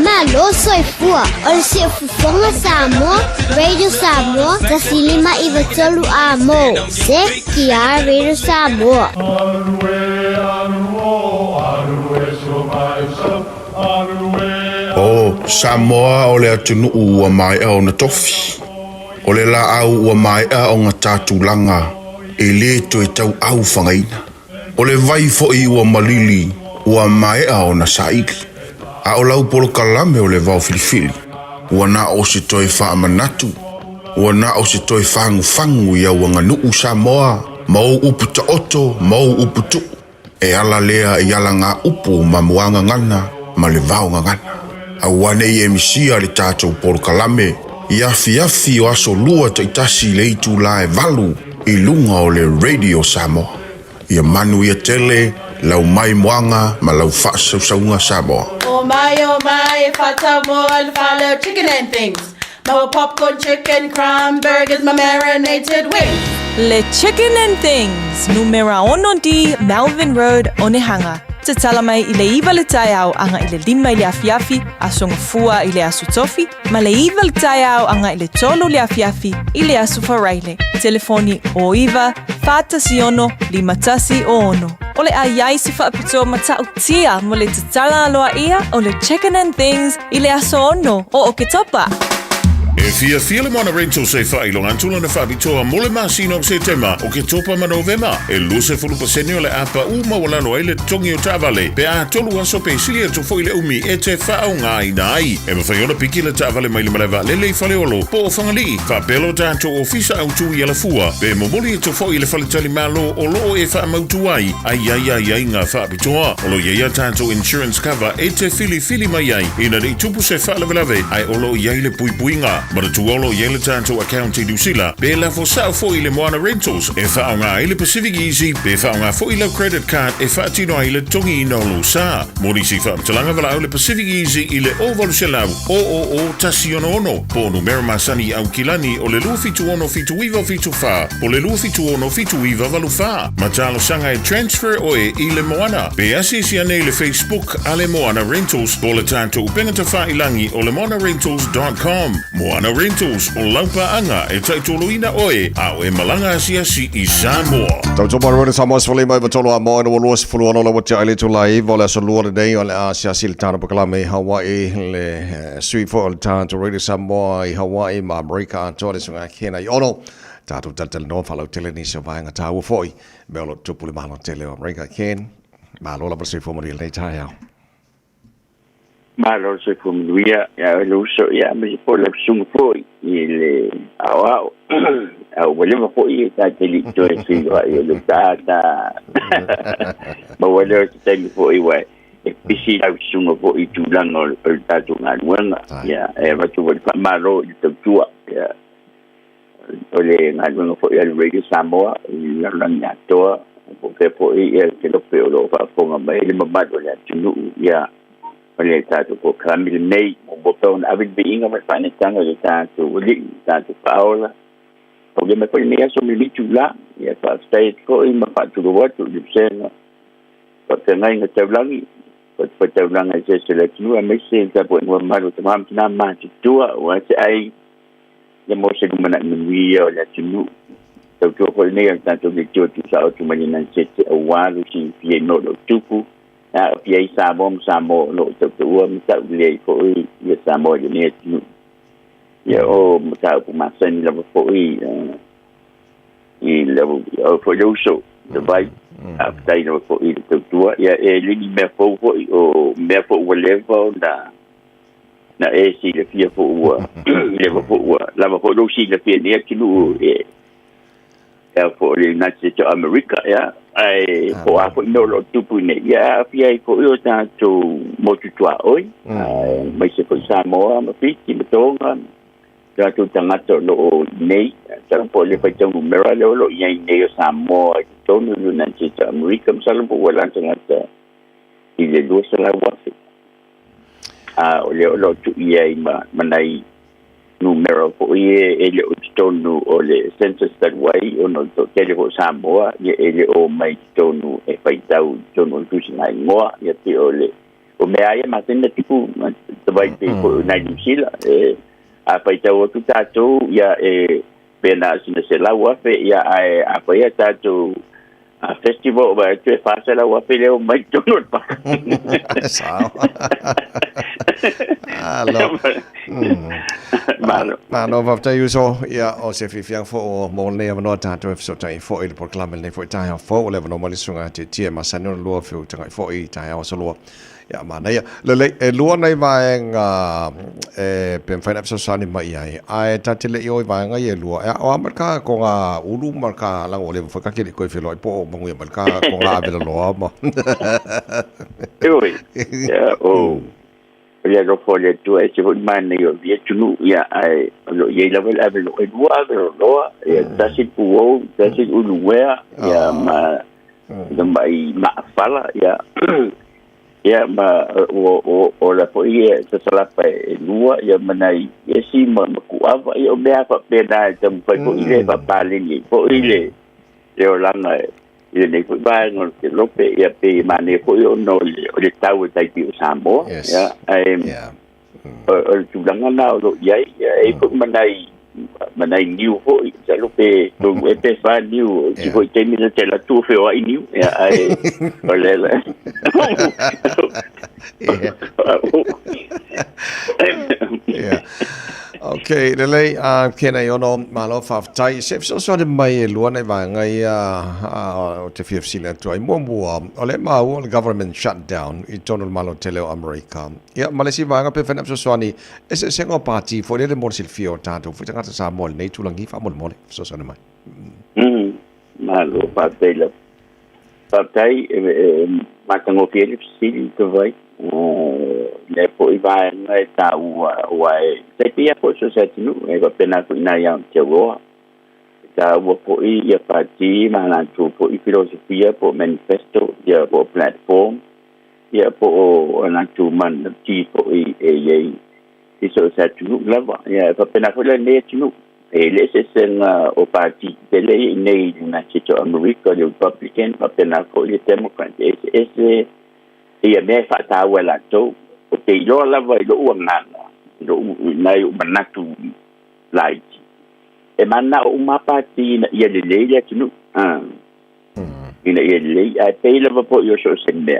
Malu soifua o le siafufonga Samoa, Radio Samoa, tasilima iwa tolu a mo. Se kia Radio Samoa. O Samoa o le atunu ua mai au na tofi. O le la au ua mai au ngā tātulanga e le to e tau au whangaina. O le vai fo i ua malili ua mai au na saiki. A o lau polo kalame o le vau filifili. Ua na o se toi wha manatu. Ua na o se toi whangu ia ua nganuu Samoa. Mau upu ta oto, mau upu tu. E ala lea e ala ngā upu ma muanga ngana, ma le vau ngana. A wane i emisia le tātou polo kalame. Ia Fiafia o aso lua taitasi le itu la e valu i lunga o le Radio Samoa. Ia manu ia tele, lau mai moanga ma lau whaasaunga Samoa. Oh my, fata mo and follow chicken and things. My popcorn chicken, crumb burgers, my marinated wings. Le Chicken and Things, numera ono di Melvin Road, Onehanga. Te tala mai i le iwa le Taeao anga i le lima i le afiafi, a songa fua i le asu tofi, ma le iwa le Taeao anga i le tolo le afiafi, i le asu wharaile. Telefoni o iwa, whātasi ono, limatasi o ono. O le aiai si whaapitoa matau tia mo le tatala aloa ia o le Chicken and Things i le aso ono o ke topa. E Fiafia le moana rental se whailonga antula na whaapitoa mo le masino se tema o ke topa ma Novema. E luse fulu% o le apa uma walalo ai le tongi o tavale. Pe a tolu aso pe silia to fo i le umi e te whaonga i nai. E mawhaiona piki le tavale mai le malewa lele whaleolo. Po o whangali, whapelo tātou ofisa au tu i ala fua. Pe momoli e to fo i le whaletali malo o loo e whaamautu ai. Ai ngā whaapitoa. Olo ia tātou insurance cover e te fili mai ai. Ina rei tupu se whaalawelawe ai olo iai le puipuinga. Mara tuolo yele tanto account i Dusila. Be la fo sao fo i le Moana Rentals. E whaonga i le Pacific Easy. Be whaonga fo i le credit card. E whaatino ai le tongi i nolu sa. Mori si whaamtalanga wala au le Pacific Easy i le ovalu se lau. O tasi ono. Po numero masani au kilani o le lua fitu ono fitu iwa fitu wha. Po le lua fitu ono fitu iwa valu wha. Matalo sanga e transfer oe i le Moana. Be asisi ane i le Facebook a le Moana Rentals. Po le tanto upengata wha ilangi o le moanarentals.com. Moana Rentals o laupa anga e taitoloina oe au e malanga asiasi i Samoa. Tautopa rwene Samoa sifalima iwa tolo a moa na walua sifulu ono la watia ili tu live o le aso lua le dei o le asiasi le tana pakalame i Hawaii le sui fo le tana to Radio Samoa i Hawaii ma Amerika antoa le sunga kena i ono. Tatu taltel no falau tele nisi o vaenga taua foi. Meolo tupu le mahalo tele o Amerika ken. Mahalo la pasui fo mori le Taeao. Malo se familia ya luso ya me por la sunga foi il au voleva foi ta delitto e si va io lo tata ma volevo che foi wa e pisi la sunga foi tu lango il tato ngalwenga ya e va tu malo il tua ya ole ngalwenga foi al Radio Samoa la langato porque foi el que lo peolo fa ponga mai le mamado la tunu ya Oleh satu ko kami nei mo botong abid biinga mas panitang oleh satu uli satu paula. Oleh me pun ni aso mi chula ya pa state ko i ma pa tu wat tu dipsen. Porque ngai nga tawlangi. Pa tawlangi se seleknu a me se ta po no malu tamam na ma tu wa se ai ya mo se dumana mi ya la tunu. Tau ko ni ang tanto ni tu sa tu mani nan se wa lu si pie no do tupu. Pia Samo no tua mita le ko i Samo ni tu ya o mita pu masen la ko i le for also the bike after no ko i tua ya e li me fo o me fo level na e si le fia fo le fo la fo do si le fia ni tu ya for the United States of America ya ai ko a ko no lo tupu ne ya pia ko yo ta to mo tu tua oi mai se ko Samoa ma fiti betonga ya tu tanga to lo nei ta po le pa tong numero lo ya nei Samoa to no United States of America salo po wala tanga ta i le do sala wa o le lo tu ia ma manai numero po e le tonu o le census that way ono to tele ko Samoa ye ele o mai tonu e paitau tonu tusinga ngoa ye te ole o me ai matenda tipu te vai te ko na disila a paitau tu tato ya pena sina se la wa fe ya a pa ya tato a festival ba te fasa la wa fe le o mai tonu pa sao alo Mano va ta uso ya o se fifiang fo o mo le no ta to so tai fo il proclame le fo tai fo le no mali sunga te tie ma sano lo fo tai fo i tai o so lo ya ma na ya le lo nei va nga pen fa na so sani mai ai ta te le i va nga ye lo o marka ko nga ulu marka la o le fo ka ke ko fe lo po mo ngue marka ko la ve lo mo ya o ya lo fole tu e se man yo ye tunu ya ai lo ye level level e dua lo ya tasit puo tasit uluwea ya ma mai ma fala ya ya ma o la po ye se sala pa lua ya manai ye si ma ku ava yo be apa pena tam pa ko ile pa palini po ile yo langa ye ne ku ba ngol ke lope ya pe mane ko yo no le tau tai pi Samoa ya o tu langa na lo ya e ko manai new ho ya lope to e pe fa new ki ko te mi te la tu fe o ai new ya ai o le Okay, le kena yono malo faftai chef so de mai luana va ngai o te Fiafia tu ai mo o le ma o government shutdown i tono malo tele America ya malesi va nga pe fena so swani ese sengo party for le mo silfio tanto fu tanga sa mol nei tu langi fa mol so so mai malo patai matango Fiafia tu vai le po i vai ngai ta uai te pia po so sa tinu e va pena ku ina ya te roa ta wo po i ya parti mana tu po i filosofia po manifesto ya po platform ya po na tu man ti po i e so sa tinu lava ya va pena ku le ne tinu e le se sen o parti de le nei na chito America le Republican va pena ku le Democrat ese ia me fa ta wala to o te yo la vai lo ngana lo nai manatu lai e mana o mapati na ia le ya tinu ina ia le ai pe la po yo so sende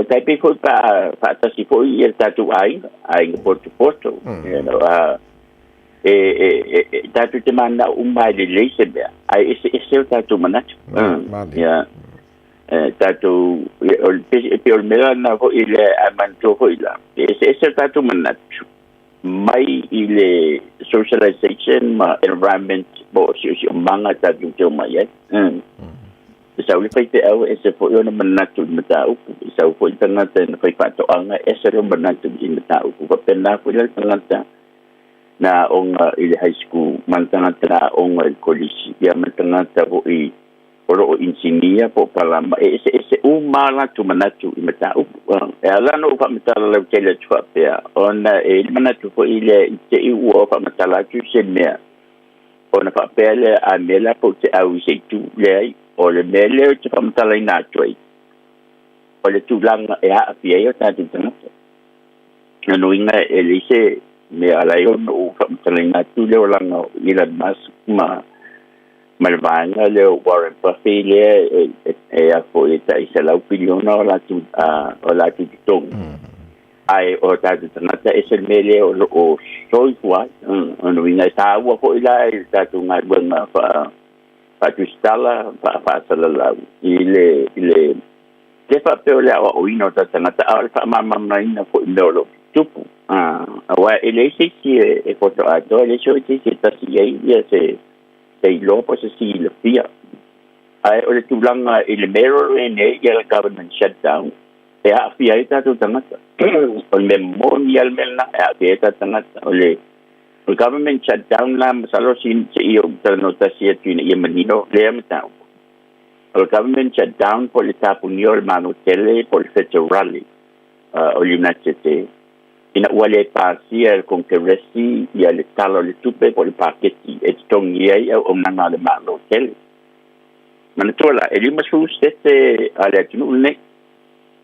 tai pe ko pa ta si po ia ta tu ai porto tatu te mana umai le sebe ai ese tatu manatu ya tatu el mera na ko ile amanto ko ila ese tatu manatu mai ile socialization ma environment bo si manga tatu te mai sa uli fai te au ese po yo na manatu matau sa po tanga te na fai pato anga ese ro manatu i matau ko pena ko ile tanga na onga ile high school mantanga tra onga il college ya mantanga ta bo i oro insinia po palama ese umala tu manatu i matau ala no pa matala le tele tu pe ona e manatu po ile te i u pa matala tu se me ona pa pele a mela po te au se tu le o le mele te pa matala ina tu o le tu langa e a pia yo ta tu tanga no inga elise me ala yo no pa matala ina tu le langa ila mas malvanga le Warren Buffett le a foi ta isa la opinion o la tu tong ai o ta tana ese mele o soi wa no ina ta wa ko ila ta tu ngai bona pa tu stala pa sala la ile te fa pe le o ino ta tana ta alfa mama na ina ko ndolo tupu wa ile se e foto a do le so ti ta si ye se they lo po se si le pia ai o le tulanga ile mero ne ya government shutdown e a fia ita tu tangata o le memorial melna e a fia ita tangata o le government shutdown la masalo sin se io nota si tu ne menino le amta o government shutdown po le tapu ni o mano tele po le federal o le United ina wale pasia el congresi ia le talo le tupe po le paketi e tongi ai o nanga le malo tel manatola e lima su stete ale tunu ne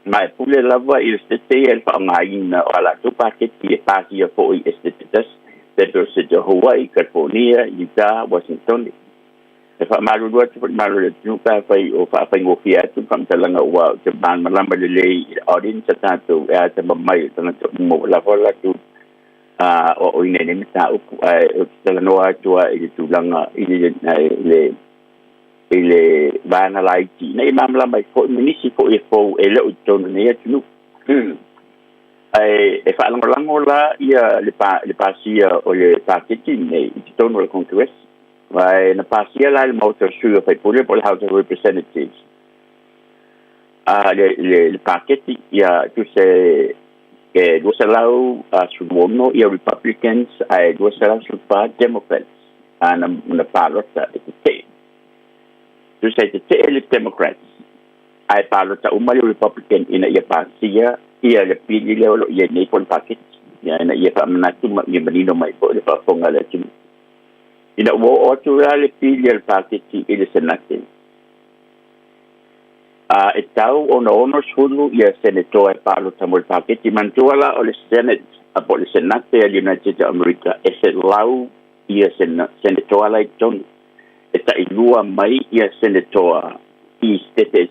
mai pule lava il stete el fa ngaina ala tu paketi e pasia po i estetas pero se de Hawaii, California, Utah, Washington e fa malu dua tu malu le tunu pa fai o fa fai ngofia tu kam talanga wa te ban malamba le audience tanto e te mai tanto mo la vola tu o ine ne ta o tala noa tua i tu langa i le bana laiti nei mamla mai fo minisi fo e le o tonu ne tu e fa lango la ia le pasia o le paketi nei i tonu le congress vai na pasia la le motor suyo fai pure por House of Representatives le paketi ia tu se que dua salau sumono ia Republicans ai dua salau supa Democrats na palota te tu se te le Democrats ai palota uma le Republican ina ia pasia ia le pili le lo ia nei pon paket ia na ia pa manatu ia menino mai po le pa fonga le tu ina wo o tu le pili le paket i le senate e tau ono sulu ia senator e palo tamol paketi mantuala o le senate a po le senate e United States of America e se lau ia senator la ton e ta ilua mai ia senator i state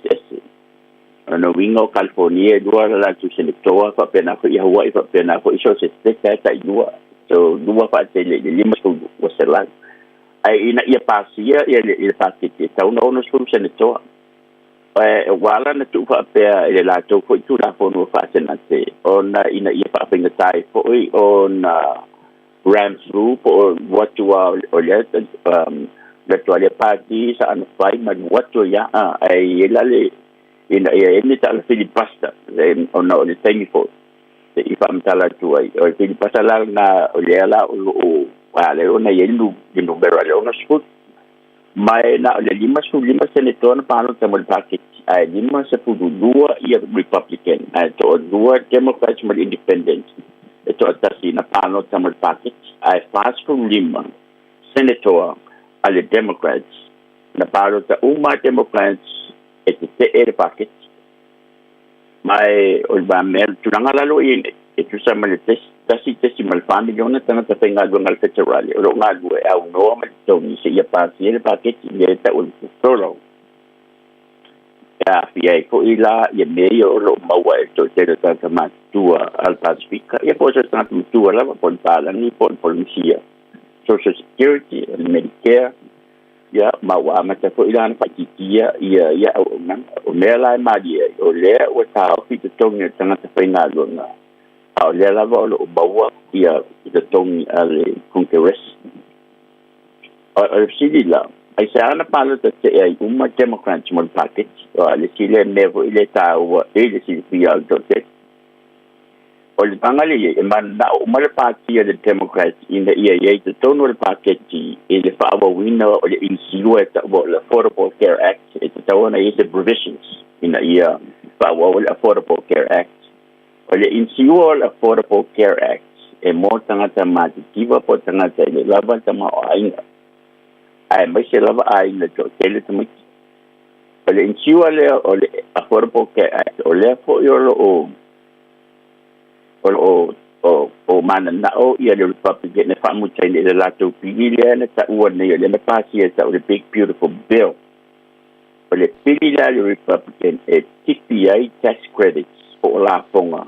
no wingo California dua la tu senator fa pena ko ia Hawaii fa pena ko iso se state ta ilua so dua fa te le lima so o se la ai ina ia pasia ia le paketi tau no sulu senator wala na tu fa pe ele la to ko tu la fono fa senate ona ina ia fa pinga tai fo on Rams group or what you are or let le party sa an fai ma what you ya ai ela le ina ia ni ta le filipasta ona le thank you for the ifam tala tu ai o filipasta la na o le ala o wala ona yelu di numero le ona sport mai na le lima senator na palo tamol paket ai lima sepuluh dua ia Republican ai to dua Democrats mal independent itu atasi na palo tamol paket ai fast from lima senator ale Democrats na palo ta uma Democrats te paket mai o ba mel tu ngala lo ini itu sama le tesi mal family ona tana ta tenga do ngal federal ro ngalu e au no ma to ni se ia pasi le paket ia ta un solo ya fia ko ila ia meio lo mawa to te ta ma tua al pacifica ia po se sta tua la pon pala ni pon policia social security Medicare ya mawa ma ta ko ila na pakitia ia au nan o mela ma dia o le o ta o fi to ngi tana ta fainga do na au le la volo bawa ia the tong ale congress o sidi la ai sa na palo te ai uma Democrats mon package o le sile nevo ile ta o ile si fia do te o le bangali e man na o mal party the Democrats in the EAA the total package ile fa o winner o le insiua ta o le Affordable Care Act it's the one is the provisions in the year fa o le Affordable Care Act o le insiua Affordable Care Act e mo tangata matitiva po tangata ile lava tama o ainga ai mai se lava ainga to tele tama o le insiua le o le Affordable Care Act o le fo yo o mana na o ia le Republican ne fa mu tele le lato pigile na ta u ne le pasi ta o le big beautiful bill o le pigile le Republican e TPA tax credits o la fonga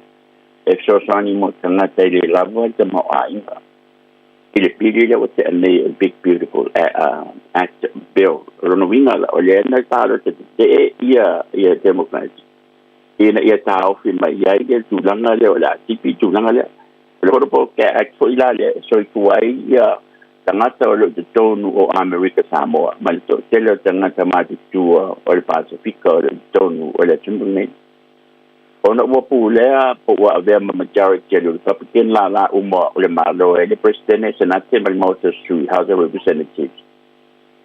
e so sani mo tanga tele lava te mo ainga ile pigile o te ne big beautiful act bill rono winga o le na talo te ia Democrats ina ia tau fi mai ia ke tulanga le ola tipi tulanga le lo po ke act fo ila le so kuai ia tangata o le tonu o America Samoa mal to tele tangata ma tu o le Pacifica o le tonu o le tumbune ona wo pulea po wa ave majority le Republican la uma o le malo e le president senate mal motor su House of Representatives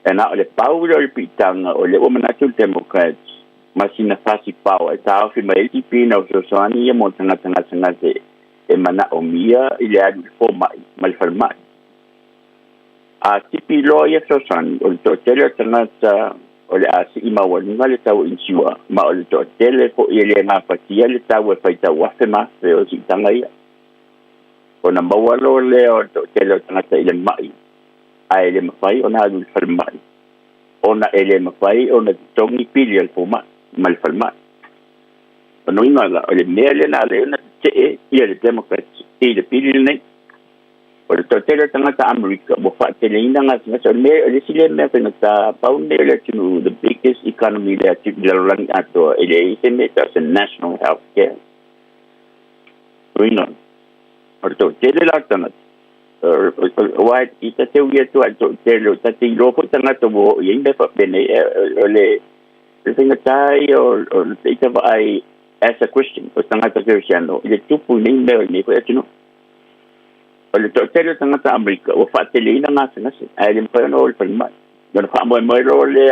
ena o le paulo le pitanga o le womanatu Democrats masina fasi pau e tau fi mai tipi na o soani e mo tanga te e mana o mia i le anu fo mai mal falmai a tipi loia so san o to tele tangata o le asi i mawalunga le tau insiwa ma o le to tele po i le ngā patia le tau e whaita wafe mafe o si tanga ia o na mawalo le o to tele tangata i le mai a ele mawhai o na anu le falmai o na ele mawhai o na tongi pili al fo mai mal falmai o no inga o le mea le na le na te e i le Democrats i le pili le nei o le totele tangata Amerika mo fa tele ina nga so me le sile me fa ta paune le tunu the biggest economy le ati le lang ato ele se me ta national health care no o le totele la tangata wa ita te uia tu ato tele ta te lo po tangata mo i me fa bene le singa tai o ita vai as a question o tangata Cristiano le tupu ni me ni ko tunu o le totele tangata Amerika o fa tele ina ngase ai le pa no le palma no fa mo ro le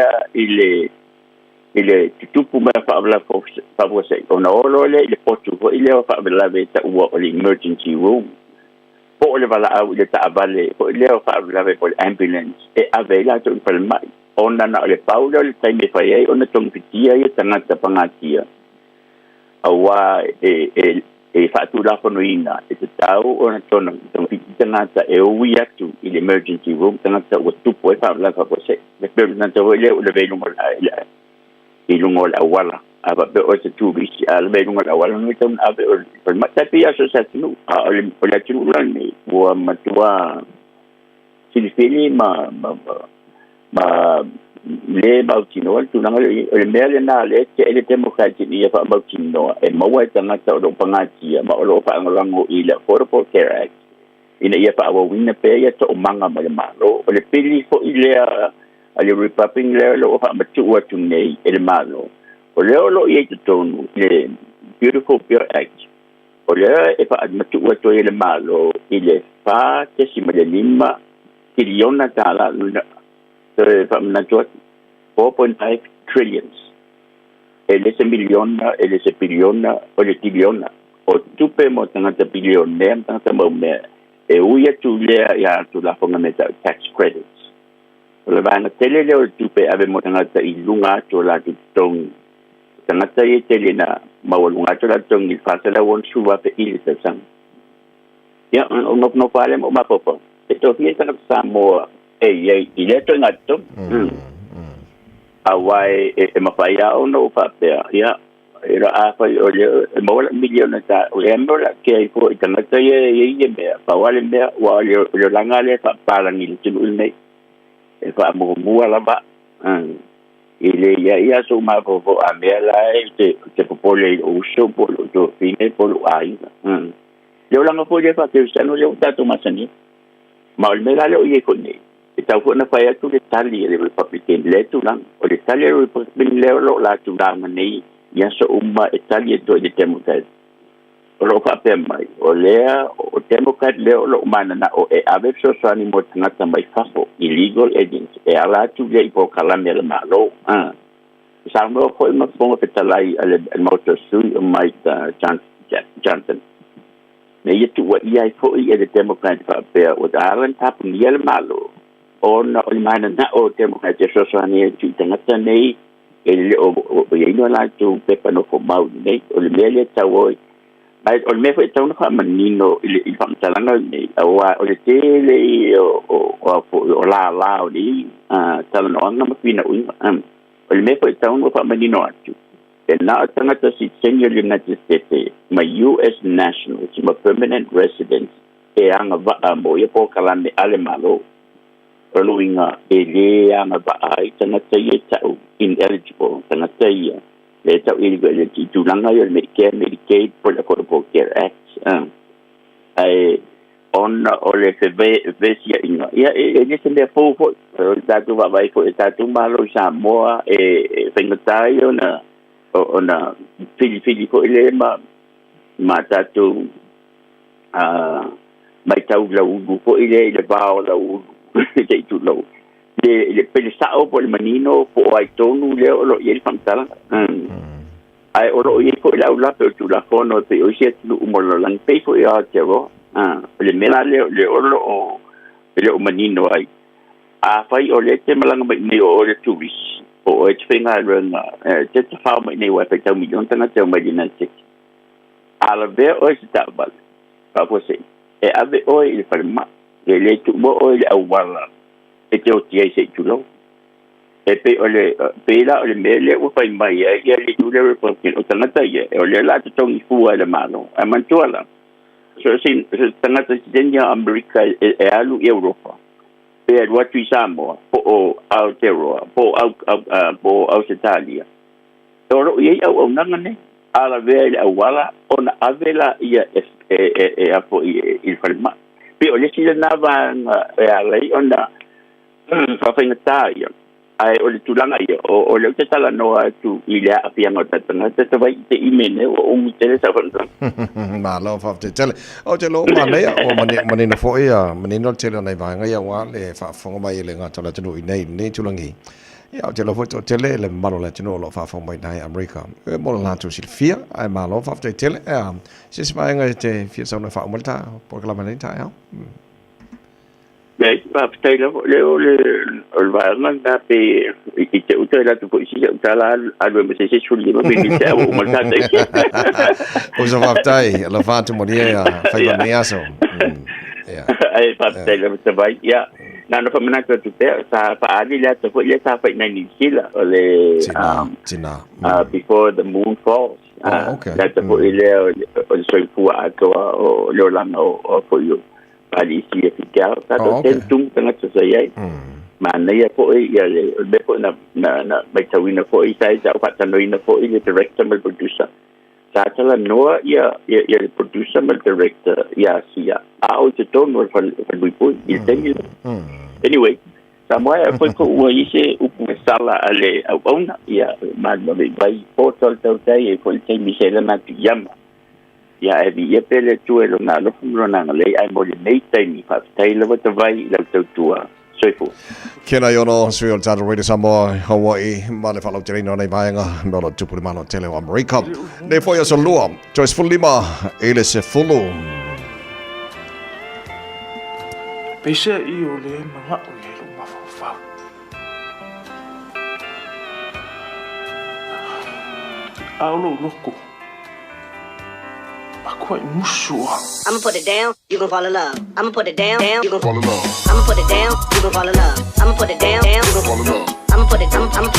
ile tupu ma fa bla fa vo se o no le potu o ile fa bla ve ta o le emergency room o le vala au le ta vale o le fa bla ve por ambulance e avela to palma ona na le paulo le tai me fa ai ona tong pitia e tangata pangatia awa e fatura kono ina e te tau o na tono tong tangata e ui atu i le emergency room tangata o tupo e whaala ka kose me pēr na tau ele o le veilungo la i lungo la wala aba pe o se tūbisi a le veilungo la wala nui taun abe o le matapi aso sa tinu o le atinu lani ua matua silifili ma le bautino tu nang le mele na le te ele democratic ia fa bautino e maua tangata o pangati ma o fa ngolango i le Affordable Care Act ina ia fa o wina pe ia to manga ma le malo o le pili fo ile a le Republican le lo fa matu o tu nei ele malo o le lo ia te tonu le Beautiful Bill Act o le e fa matu o to ele malo ile fa te si le lima tiliona tala from 4.5 trillions. Ele se miliona, ele se biliona, o le tiliona. O tupe mo tangata bilione, tangata mo me. E uia tu lea ia tu la fonga meta tax credits. O le vanga tele leo tupe ave mo tangata i lunga tu la tu tong. Tangata i tele na mawalunga tu la tong i fasela won suwa pe ili sa sang. Ya, no pale mo mapopo. Ito hiya tangata Samoa. I leto ngato awai e mafaya ono papea ya era afa o le mo miliona ta o embora ke ai ko itangata ye be pa wale be wa le langale pa para ni tulu nei e pa mo la ba ile ya so ma ko a me la te popole o so polo to fine polo ai le langa po je fa ke sano le tato masani ma o me la le o ye ko nei tau ko na fai atu le tali le Republican le tu lang o le tali le Republican le lo la tu lang nei ia so uma e tali to le Democrat o lo fa pe mai o le o Democrat le lo mana na o e ave so so ani mo tangata mai fafo illegal agents e ala tu le po kala me le malo sa mo ko ma fonga pe talai ale motor sui o mai Johnson ne ia tu wa ia fo ia le Democrat fa pe o daran tap ni le malo ona o mana na o Democrat so so ani tu tangata nei ele o ia no la tu pe pa no fo mau nei o le mele tawoi ai o me foi tau no fa manino il fam talanga nei o le tele o la o ni tala no nga mafina ui o le me foi tau no fa manino atu e na tangata si senior United States my US nationals my permanent residents e anga va mo ia po kalame ale malo Luinga ele anga ba ai tangata ia tau ineligible tangata ia le tau illegal le tulanga ia Medicare Medicaid for the Affordable Care Act ai on ole se vesia inga ia ele se le fo tatu va vai fo tatu malo Samoa e pengatai ona fili ko ele ma tatu mai tau la ugu ko ele bao la ugu te tu lo le pensao por el manino po ai tonu le lo y el pantala ai oro i ko la ula pe tu la fono pe o sia tu mo lo lang pe fo ia te ro le mena le oro o le o manino ai a fai o le te malanga mai ni o le turis o e te whenga runga te whao mai nei wai pe tau milion tanga te o mai dina te ala vea o se tau bale pa po se e ave o i le whalema e le tu mo o le awala e te o tia se tu lo e pe o le la o le mele o fai mai e le tu le reportin o tangata ia e o le la te tongi fua le malo e mantuala so tangata si denia Amerika e alu i Europa pe e watu i Samoa po o Aotearoa po Ausitalia e oro i au nanga ne ala vea le awala ona avela ia e apo i whalema pe o le sila nava e alai ona whawhainga ia ai o le tulanga ia o le te tala noa tu i lea apianga o tatanga te tawai te imene o ungu tele sa whanaka ma lo fa te tele o te lo ma lea o manino fo ia manino tele nei vanga ia wa le fa fonga mai le ngata la tunu i nei tulangi ia o te lo fo tele le malo le tunu lo fa fonga mai nei America e mo la tu Fiafia ai ma lo fa te tele se se mai te fia sa na fa multa por la manita ia Beh, va le varna da pe i te utela tu poi si utala allo me se sulli ma quindi c'è un marcato usa vaftai la fatu monia fai la miaso ai vaftai la vai ya nano fa menaka tu te sa pa ali la tu poi sa fa in Sila le before the moon falls la tu poi le soi fu o lo langa o poi ali si eficaz tato tentum tanga tsaya mana ia po ia le po na baitawina po i sai sa patanoina po i le director mal producer sa tala noa ia le producer mal director ia sia au te tono fa po i tengi anyway Samoa foi ko ua ise upu sala ale au ona ia ma vai portal tautai e foi te misela na pijama ya e vi pele tu e na lo fumo na le ai mo le nei tai fa tai le wat vai la tua soifo kena yono sui o tata radio Samoa Hawaii ma le falo terino nei vaenga me lo tupu mano tele o America ne foi o Lour Joyce Fulima ele se fulu pese i o le manga o le lo mafa aulo loko I'ma put it down, you gon' fall in love. I'ma put it down, you gon' fall in love. I'ma put it down, you gon' fall in love. I'ma put it down, you gon' fall in love. I'ma put it down. I'ma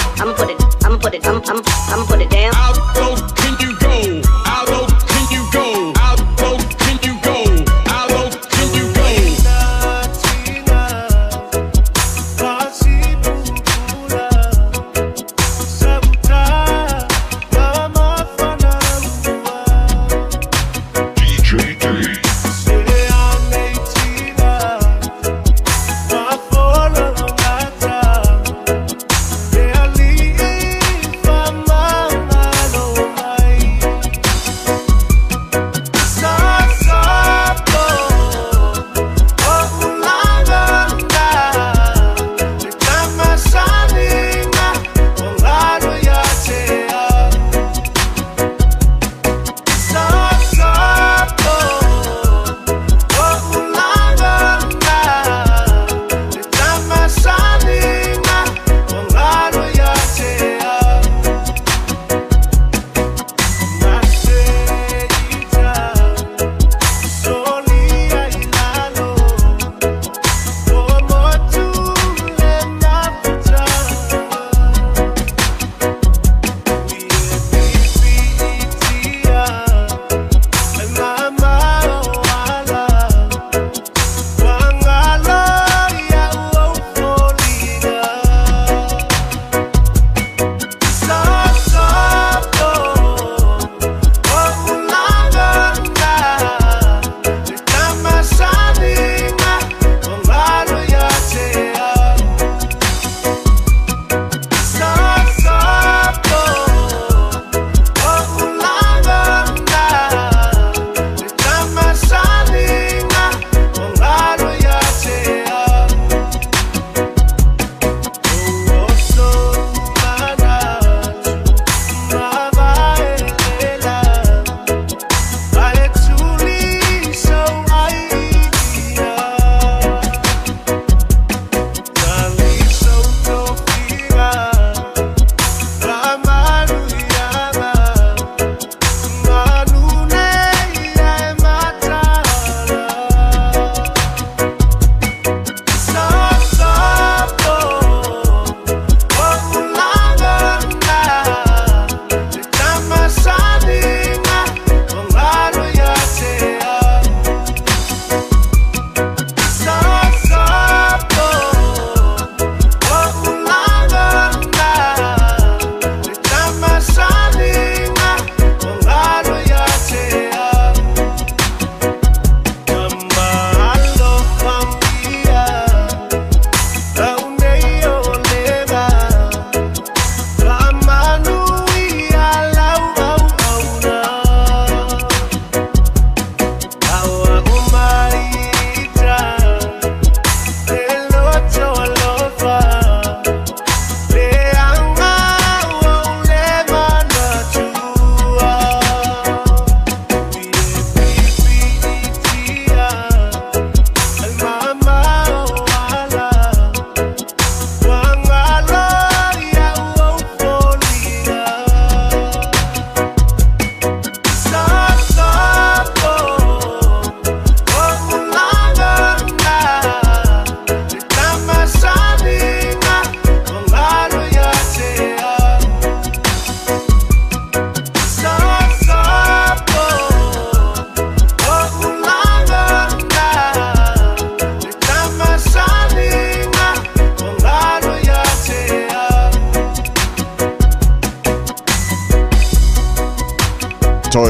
put it down. How low can you go? How low can you go? How low can you go? How low can you go?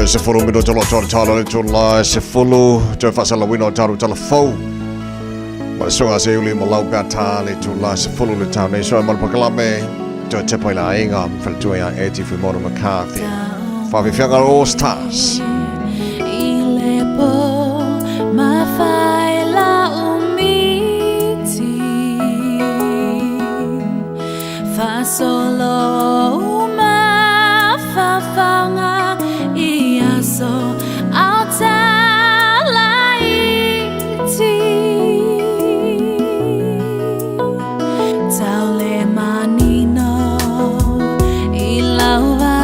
se fulu mino tolo tala le tula se fulu te fasala wino taru tala fou. Ma songa se uli mo lauka ta le tula se fulu le tau nei so mal pakalame te te paila inga fel tuia eti fu mono McCarthy. Fiafia All Stars. Ile po ma faila umiti fa solo ma fa fanga iaso auta laiti taule manino ilawa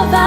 over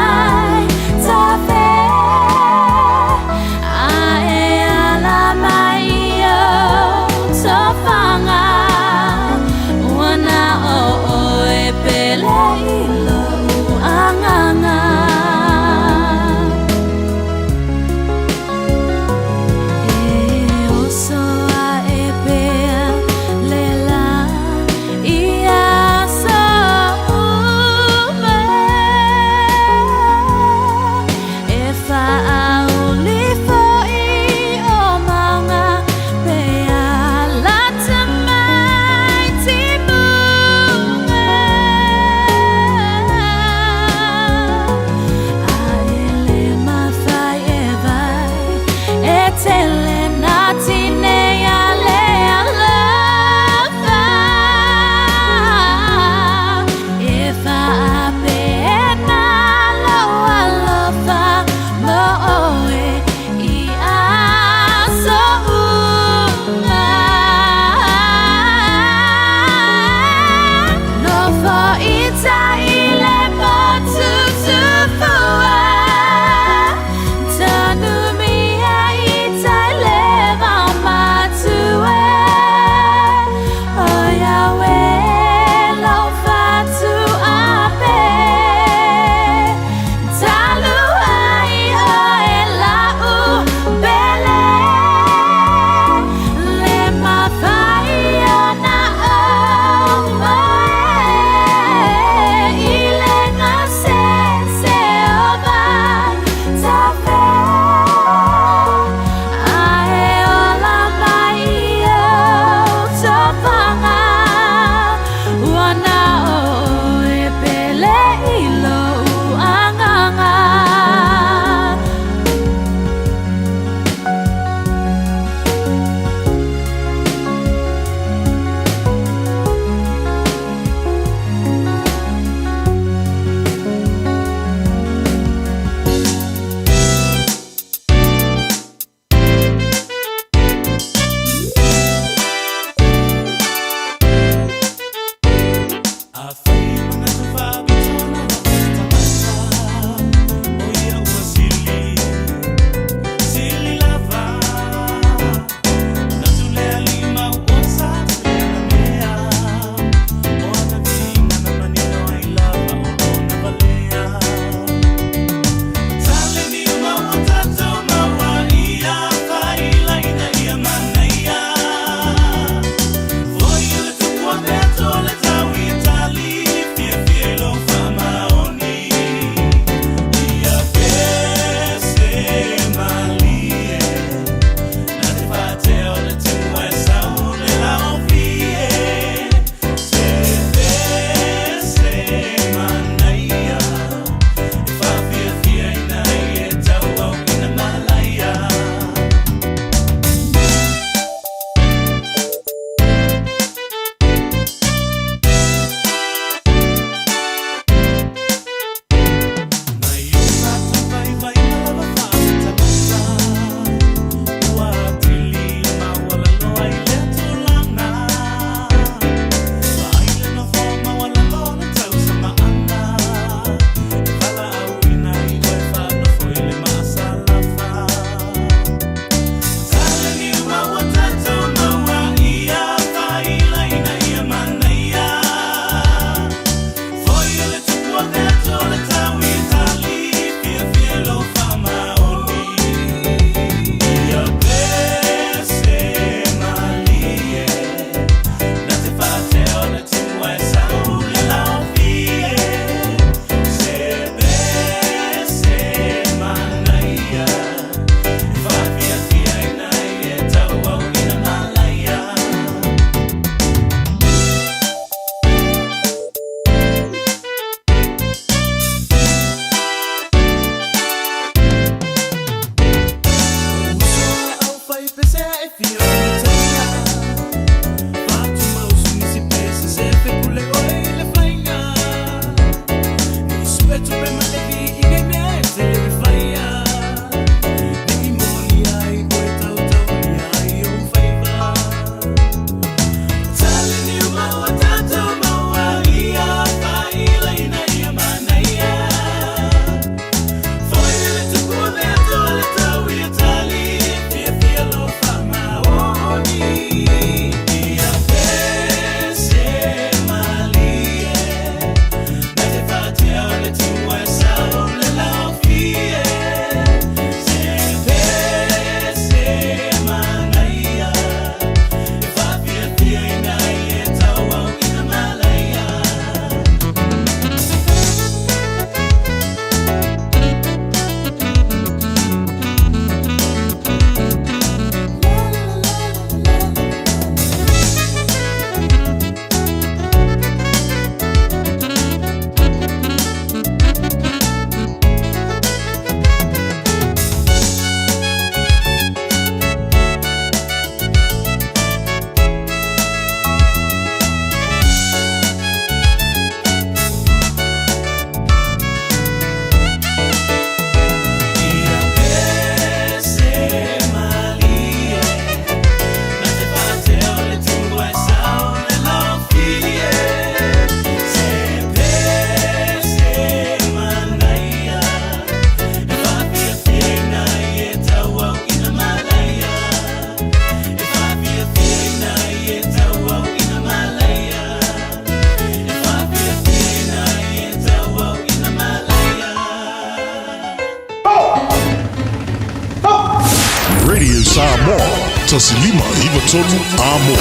tasilima iwa tolu amo.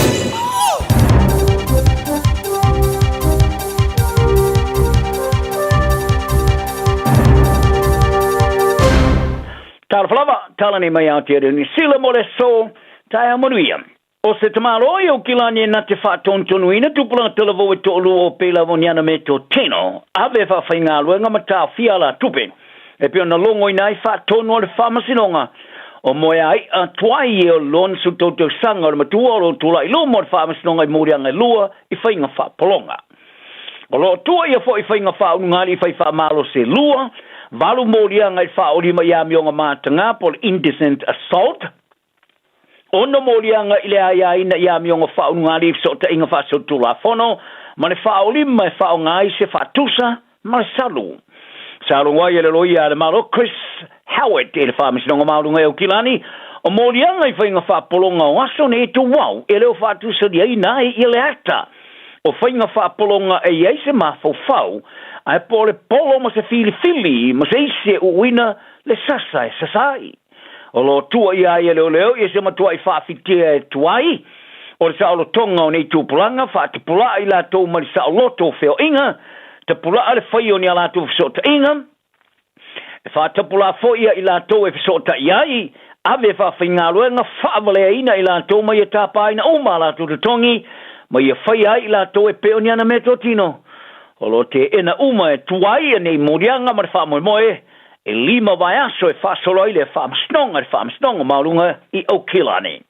Talaflava, talani mai out here ni sila mo le so, Taeao manuia. O se tamalo o kilani na te whātontonuina tupula telavo e tolu o pela voniana me to teno, ave whawhainga luenga mata fiala tupe. E pio na longo inai whātonu o le whamasinonga, o moe ai a tuai o lon su toto sanga o le matua o tula ilo mo le whamasinonga i morianga lua i whainga whapolonga. O lo tua ia fo i whainga whaunungari i whai whamalo se lua, valu morianga i whaorima i amionga mātanga por indecent assault, ono morianga i le aia ina i amionga whaunungari i sota inga whasotula fono, ma le whaorima i whaungai se whatusa ma le salu. Salu ngoi e le loia le malo Chris Howard e le whamisinonga maurunga e o kilani, o morianga i whainga whapolonga o aso ne e tu wau e leo whatusa di aina i le acta. O whainga whapolonga e eise mawhau ai po le polo ma se fili ma se ise uina le sasa e sasai. O lo tua ia e leo i se matua i whaafitia e tuai, o le sao tonga o nei tūpulanga, whaatipula i la tau ma le sao loto feo inga, te pula ale whai o ni ala tau fisota inga, e whaatipula foia i la tau e fisota iai, ave whawhinga luenga whaavalea ina i la tau ma i tāpa ina o ma la tau te tongi, ma i whai ai i la tau e peo ni ana me tōtino. O lo te ena uma e tuai e nei morianga ma le whaamoemoe, e lima vai aso e whaasolo i le whaamsnonga maurunga i Okilani.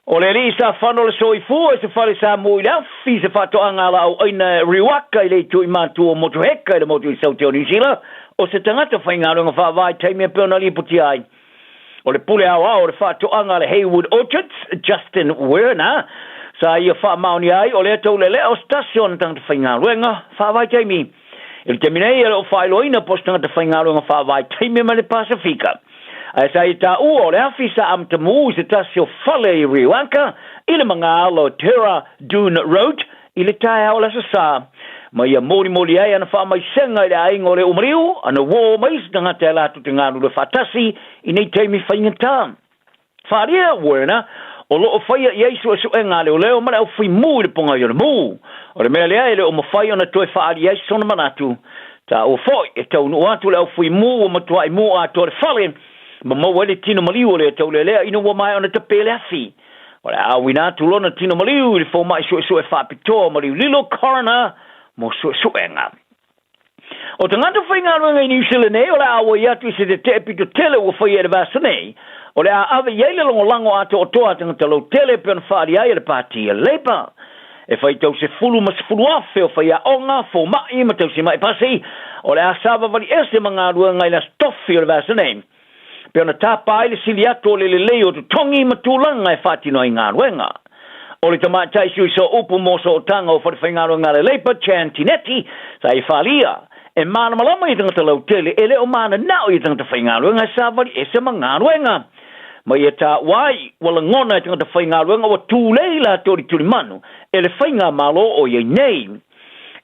O le li sa whano le soifua e se whare sa mui lafi se whatoanga la au aina riwaka i le tui mātu o motuheka i le motu i Sauteo New Zealand, o se tangata whaingarunga whaavai teimia peona li puti ai. O le pule au le whatoanga le Haywood Orchards, Justin Werner, sa ia whaamauni ai, o le tau le leo station tangata whaingarunga whaavai teimi. Il terminei o whailoina postanga te whaingarunga whaavai teimia ma le Pasifika. Ai sa i ta o le afisa am te mu se ta se fale i riwanka i le mga alo Terra Dune Road i le Taeao la sa ma ia mori ai ana wha mai senga i le aingo le umriu ana wō mais nanga te alatu te ngānu le whatasi i nei teimi whaingata. Wharia wērna o loo whaia i eisu e suenga leo mana au whi mu i le ponga i le mu. O le mea lea e le o mawhai ona toi whaari eisu sona manatu. Ta o foi e tau nu atu le au whi mu o matua i mu a tore whale ma mawele tino maliu le tau lea ina wa mai ona te pele afi. O le awina tulona tino maliu le fo mai su e whapitoa maliu lilo corona mo suenga. O te ngata whainga runga i New Zealand o le awa i atu se te te epito tele ua whai e le vasa nei, o le a ave yeile longo lango ato o toa tangata lau tele pe ona whaari ai le pati e leipa. E whai tau se fulu ma se fulu afe o whai a onga fo mai ma tau se mai pasi, o le a sava vali ese mga runga i la stoffi o le vasa nei. Pe ona tāpā i le siliato le leo tu tongi matulanga e whātino i ngā ruenga. O le tamatai sui so upu moso o tanga o whariwhaingaro ngā le leipa Chantineti sa i whalia. E mana malama i tangata lau tele e leo mana nao i tangata whaingaro ngā sāwari e se mga ruenga. Ma i tā wai wala ngona i tangata whaingaro ngā wa tūlei la tori turi manu e le whainga malo o i nei.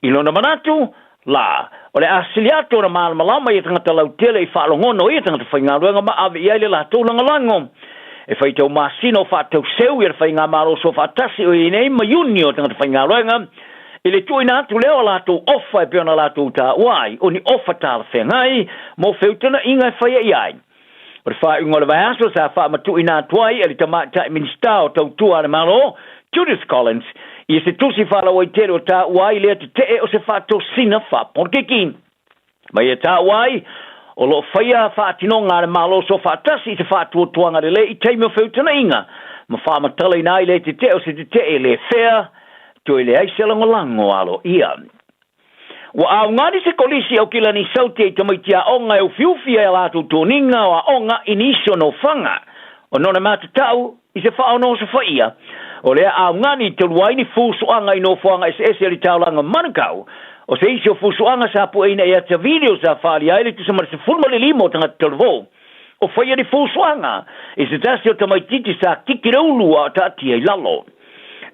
I lona manatu la, o le asiliato na malama i tangata lau tele i whaalongono i tangata whaingaruenga ma ave i aile la tūlanga lango. E whaitau masino whaatau seu i le whainga malo so whaatasi o i nei mayuni o tangata whaingaruenga. I le tui nātu leo lātou ofa e peona lātou tā wai, o ni ofa tāla whengai, mo whiutana inga e whaia i ai. O le whainga le vaiaso sa whaamatu i nātu ai, e le tamatai minista o tau tua le malo, Judith Collins, i se tusi whala wai tere o tā wai lea te te o se whātou sina whaporkeki. Mai e tā wai, o lo whaia whātinonga le malo so whātasi se whātua tuanga le le i teimio whiutana inga, ma whaamatala i nai le te te o se te te e le whea, to le ai selango lango alo ia. Wa au ngani se kolisi au kila ni sauti e tamaitia onga e Fiafia e latu toninga o onga iniso no fanga. O nona matu tau i se whao no se whaia. O lea au ngani te luaini fusuanga i no fuanga ese li taulanga manukau. O se isi o fusuanga sa pu eina e ata video sa whaali aile tu samar se fulma le limo tanga telvo. O whaia ni fusuanga. I se tasi o tamaititi sa kikireulu a tati e lalo.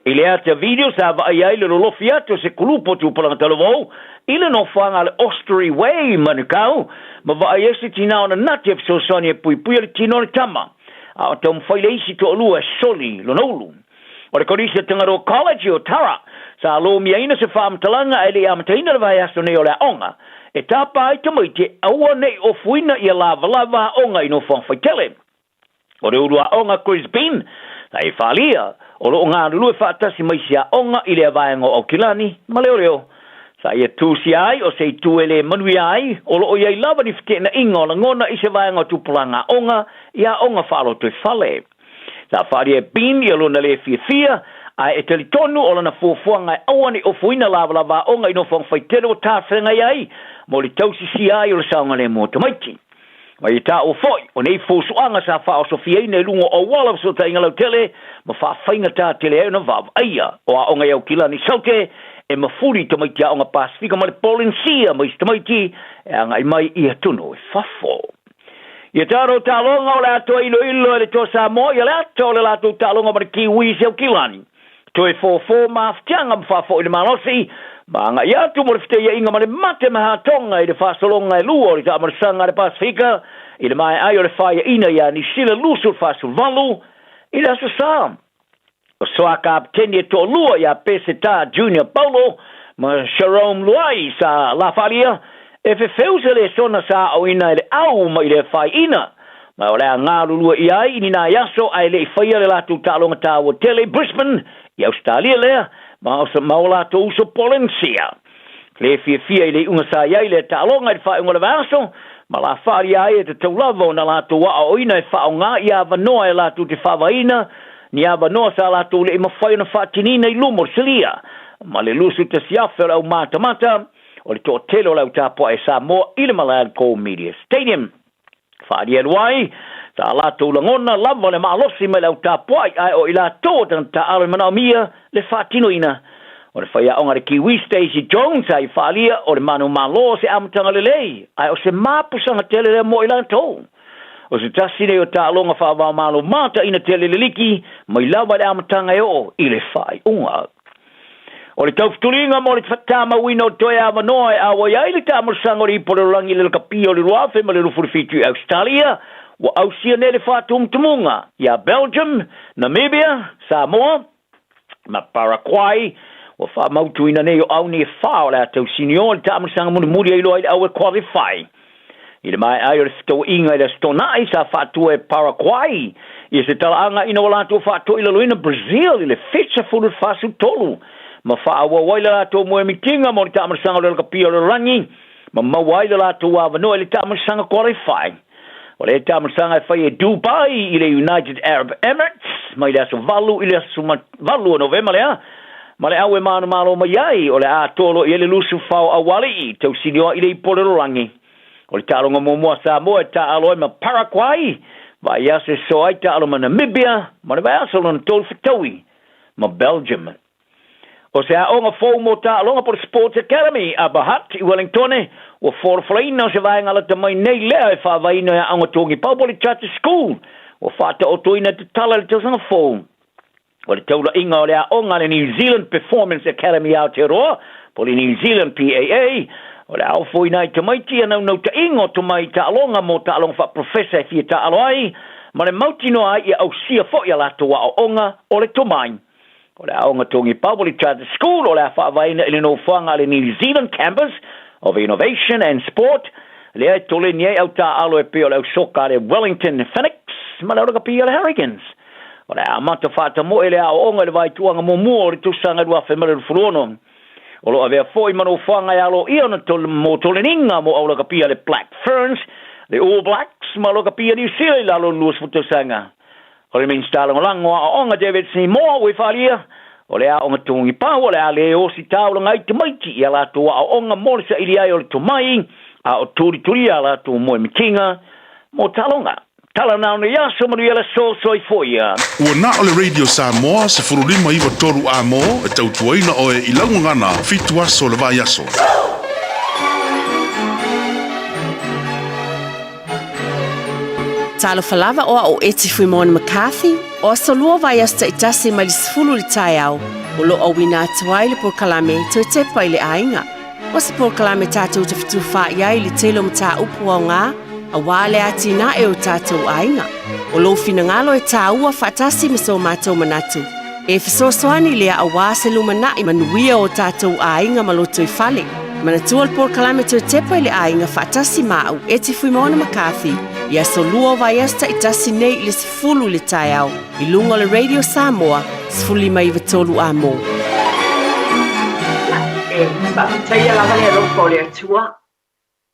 Ile ata video sa va ai le lofiato se kulupo tu pala televo ile no fanga le Ostery Way manukau ma va ai se tina ona native so sonia pui le tino le tama a tom failesi to lua soli lo nolu o le korisi tangaro college o tara sa lo mia ina se fam talanga ele am taina vai aso ne o le onga e tapa ai te te aua nei o fuina ia lava onga ino fon faitele o le urua onga Chris Bean ai falia o lo ngā lulu fatasi mai sia onga i le vaenga o kilani ma leo sa ia tusi ai o sei tuele manui ai o lo ia lava ni fitena inga o la ngona i se vaenga tupulanga onga ia onga falo tu fale sa faria Bean ia lo na le Fiafia ai e tali tonu o lana fuafuanga awani o fuina lava onga ino fong faitele o tāwhenga ai mo li tausi si ai o le saunga le mo tamaiti mai ta o foi o nei fusuanga sa fa o Sofia ine lungo o wala so ta ingalo tele ma fa fainga ta tele e na vav aia o a onga iau kila ni sauke e ma furi tamaiti a onga Pasifika ma le Polinsia ma tamaiti e anga i mai i atunu e fafo ia taro talonga o le ato ilo le to Samoa ia le ato le lato talonga ma le kiwi se au kilani to e fo maftianga ma fafo i le malosi ma nga ia tu mo fte ia inga ma le mate ma tonga i le fasolonga e luo i ta marsanga le Pasifika i le mai ai o le faia ina ia ni sila lusu fasul valu i le aso sa o soa kapteni e to lua ia peseta Junior Paulo ma Sharon Luai sa la falia e feuze le sona sa o ina i le au ma i le fai ina ma o le ngā lulua i ai ni na yaso ai le faia le latu talonga ta o tele Brisbane i Australia lea ma o sa maola to uso Polinsia le Fiafia i le unga sa iai le talonga i wha unga le vaso ma la whaari ai e te taulavo na latu wa o ina e wha o ngā i a vanoa e latu te whawaina ni a vanoa sa latu le ima whai na whatinina i lumor silia ma le lusu te siafe lau mata o le to telo lau tapo e Samoa i le Malu Media Stadium whaari aluai sa latu langona lava le maalosi me lau tapo ai o i la tō ta alo mana mia le whatino ina o le whaia onga le Kiwi Stacey Jones ai whaalia o le manu malo se amatanga le lei ai o se mapusanga tele le mo i la tō o se tasine o ta alonga whaava malo mata ina tele le liki mai lawa le amatanga e o i le whai unga o le taufutulinga mo le whatama wino toe a manoa e awa iai le tamarasanga o le ipolerangi le kapia o le ruafe ma le rufurifitu i Australia wa ausia ne le whatumtumunga ia Belgium, Namibia, Samoa ma Paraguay wa wha mautuina nei o au ni e whao le atau sinio le tamarasanga muri ai loa i au e qualify i le mai ai o le fito inga i le stonai sa whatua e Paraguay i se talaanga ina wala tu whatua i laloina Brazil i le fetsa fulu fasu tolu ma whaawa waila lato moe mitinga mo le tamarasanga le kapia o le rangi ma mawaila lato wa vanoa le tamarasanga qualify o le tamarasanga e whai e Dubai i le United Arab Emirates ma i le aso valu i le aso valu o novema lea ma le aue manu malo ma iai o le a tolo i le lusu whao awali i tau sinioa i le ipolero rangi o le taronga momoa Samoa e ta aloe ma Paraguay va i ase so ai ta alo ma Namibia ma le vai aso lona tolu fitaui ma Belgium o se a onga fōu mo ta alonga por Sports Academy a Bahat i Wellington o forflaina se vai ngala te mai nei lea e whawaina e anga tongi Public Charter School o whata o toina te tala le tausanga fōu o le taula inga o le a onga le New Zealand Performance Academy Aotearoa po le New Zealand PAA o le au fōi nai te maiti anau nau ta ingo to mai ta alonga mo ta alonga wha professor e fia ta aloai ma le mautino ai i au sia fo i alato wa o onga o le tomai o le aonga tongi Public Charter School o le whaavaina ili no whanga le New Zealand Campus of Innovation and Sport le ai tole nie au ta alo e pio le au soka le Wellington Phoenix ma le oraka pio le Hurricanes o le amata whata mo ele au onga le vai tuanga mo mua o le tusanga dua whemere le furono o lo avea foi mano whanga e alo ia na tole mo tole ninga mo au laka pia le Black Ferns le All Blacks ma laka pia New Zealand lalo luas futusanga o le minstalo lango a onga David Seymour we falia o le a onga tungi pa o le a le o si tau ngai te maiti ia la to a onga morisa ili ai o le tomai a o turi ala to mo mitinga mo talonga tala na no ya so mo ia so i foia ua na o le radio Samoa se furulima iwa toru a mo e tau tuaina o e ilangu ngana fitu aso le vai aso Talo falava o eti fui mona McCarthy, o solua vai asta itasi mai sfulu li Taeao, o lo o wina atuai le por kalame to te pai le ainga. O se por kalame tātou te fitu wha iai li telo mta upu o ngā, a wale ati na e o tātou ainga. O lo finangalo e tāua whaatasi ma so mātou manatu. E whasoasoani lea awa se lumanai manuia o tātou ainga maloto I whale. Manatua le por kalame to tepa le ainga whaatasi mau e te fuimona makathi. Ia so lua vai asta I tasi nei le sifulu le Taeao. I lunga le Radio Samoa, sifuli mai vatolu a mo. Taia lava le roko le atua.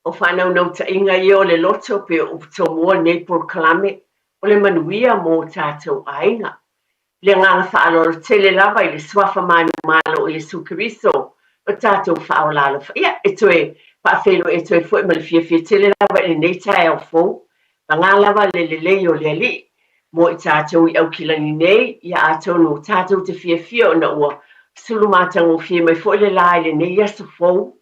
O whanau nau ta inga I o le loto pe o to mua nei por kalame. O le manuia mo tātou ainga. Le nganga whaalo tele lava I le swafa manu malo I le sukariso. O tātou whao lalo. Ia, e toe whaafelo e toe fwoi ma le fiafia tele lava I le nei Taeao fou. Ngā lava le o le ali. Mo I tātou I au kilani nei. Ia atono tātou te fiafia o na ua. Sulu mātango fia mai fwoi le lai le nei aso fou.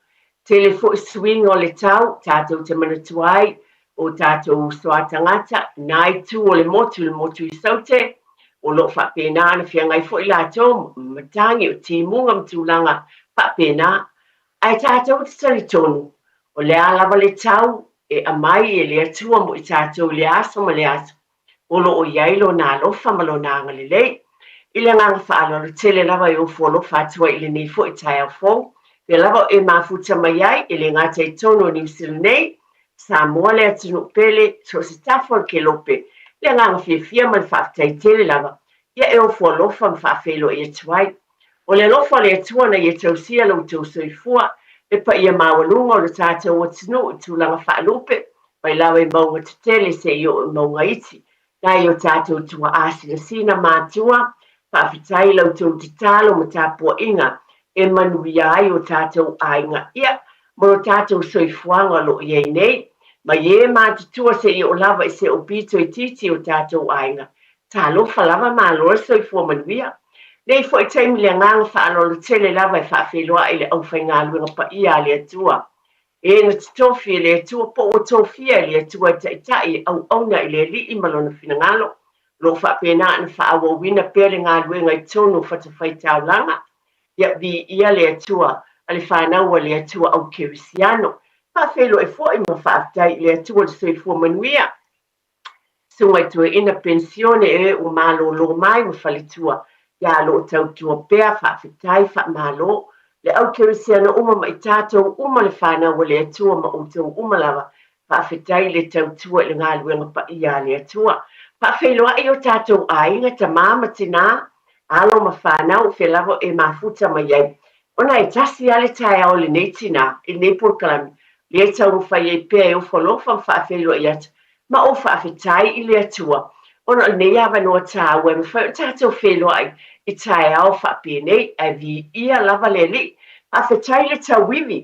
Tele fwoi swing o le tau. Tātou te manatuai. O tātou soa tangata, nai tu o le motu I saute, o lo whapena na whia ngai fo I lātou, matangi o timunga mtulanga whapena, ai tātou te tari tonu, o le alawa le tau, e amai e le atua mo I tātou le aso ma le aso, o lo o iailo nā lofa ma lo nanga le lei, I le nganga whaalo le tele lava I o folo whatua I le nei fo I Taeao fo, le lava e mafuta mai ai, e le ngata I tono o New Zealand nei, Samoa le atunu pele, so se tafo ke lope, le nganga Fiafia man whaftai tele lava, ia e o fua lofa mwhawhelo e tuai. O le lofa le atua na ia tausia lau tau soifua, le pa ia mawalunga o le tātou atunu I tūlanga whaalope, mai lawa I maunga te tele se I o maunga iti, na I o tātou tua asina sina mātua, whawhitai lau tau te talo ma tāpua inga, e manuia ai o tātou ainga ia, Moro tātou soifuanga lo iei nei, ma ie mātutua se I o lava I se o pito I titi o tātou ainga. Tā lofa lava māloa soifua manuia. Nei fo I taimi le nganga whaalo le tele lava I whaafeloa I le au whainga luenga pa ia le atua. E na titofi le atua po o tofia le atua taitai au auna I le li I malona finangalo. Lo whaapena na whaawa wina pere ngā luenga I tonu whatawhai tau langa. Ia vi ia le atua. Ale whanau a le atua au kerisiano. Whawhelo e fwoi ma whaatai le atua le soifua manuia. Sunga tue ina pensione e o malo lo mai ma whalitua. Ia lo tau tua pea whaatai wha malo. Le au kerisiano uma ma I tātou uma le whanau a le atua ma o tau uma lava. Whaatai le tau tua le ngā luenga pa ia le atua. Whawhelo a I o tātou ainga ta māma tina. Alo ma whanau whelavo e mafuta ma iei. Ona e tasi ale Taeao le nei tina, I nei porkalami, le tau whai e pēr o whalofa whaafelo I atu, ma o whaafetai I le atua. Ona nei awa noa tāua, ma whai o tātou whelo ai, I Taeao whaapēnei, ai vi ia lava le li, whaafetai le tau wiwi,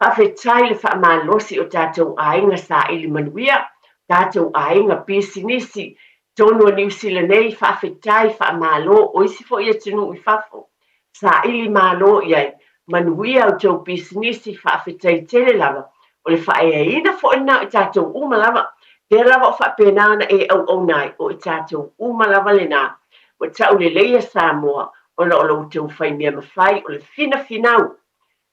whaafetai le whaamalosi o tātou ainga sa ili manuia, tātou ainga pisinisi, tono New Zealand nei, whaafetai whaamalo, oisi fo I atunu I whafo. Sa ili malo iai, manuia o tau pisinisi whaafetai tele lava, o le whaeaina fo ina I tātou uma lava, te lava o whapenana e au nai o I tātou uma lava le nā, o tau le leia Samoa, o la o tau whai mea mawhai, o le fina finau,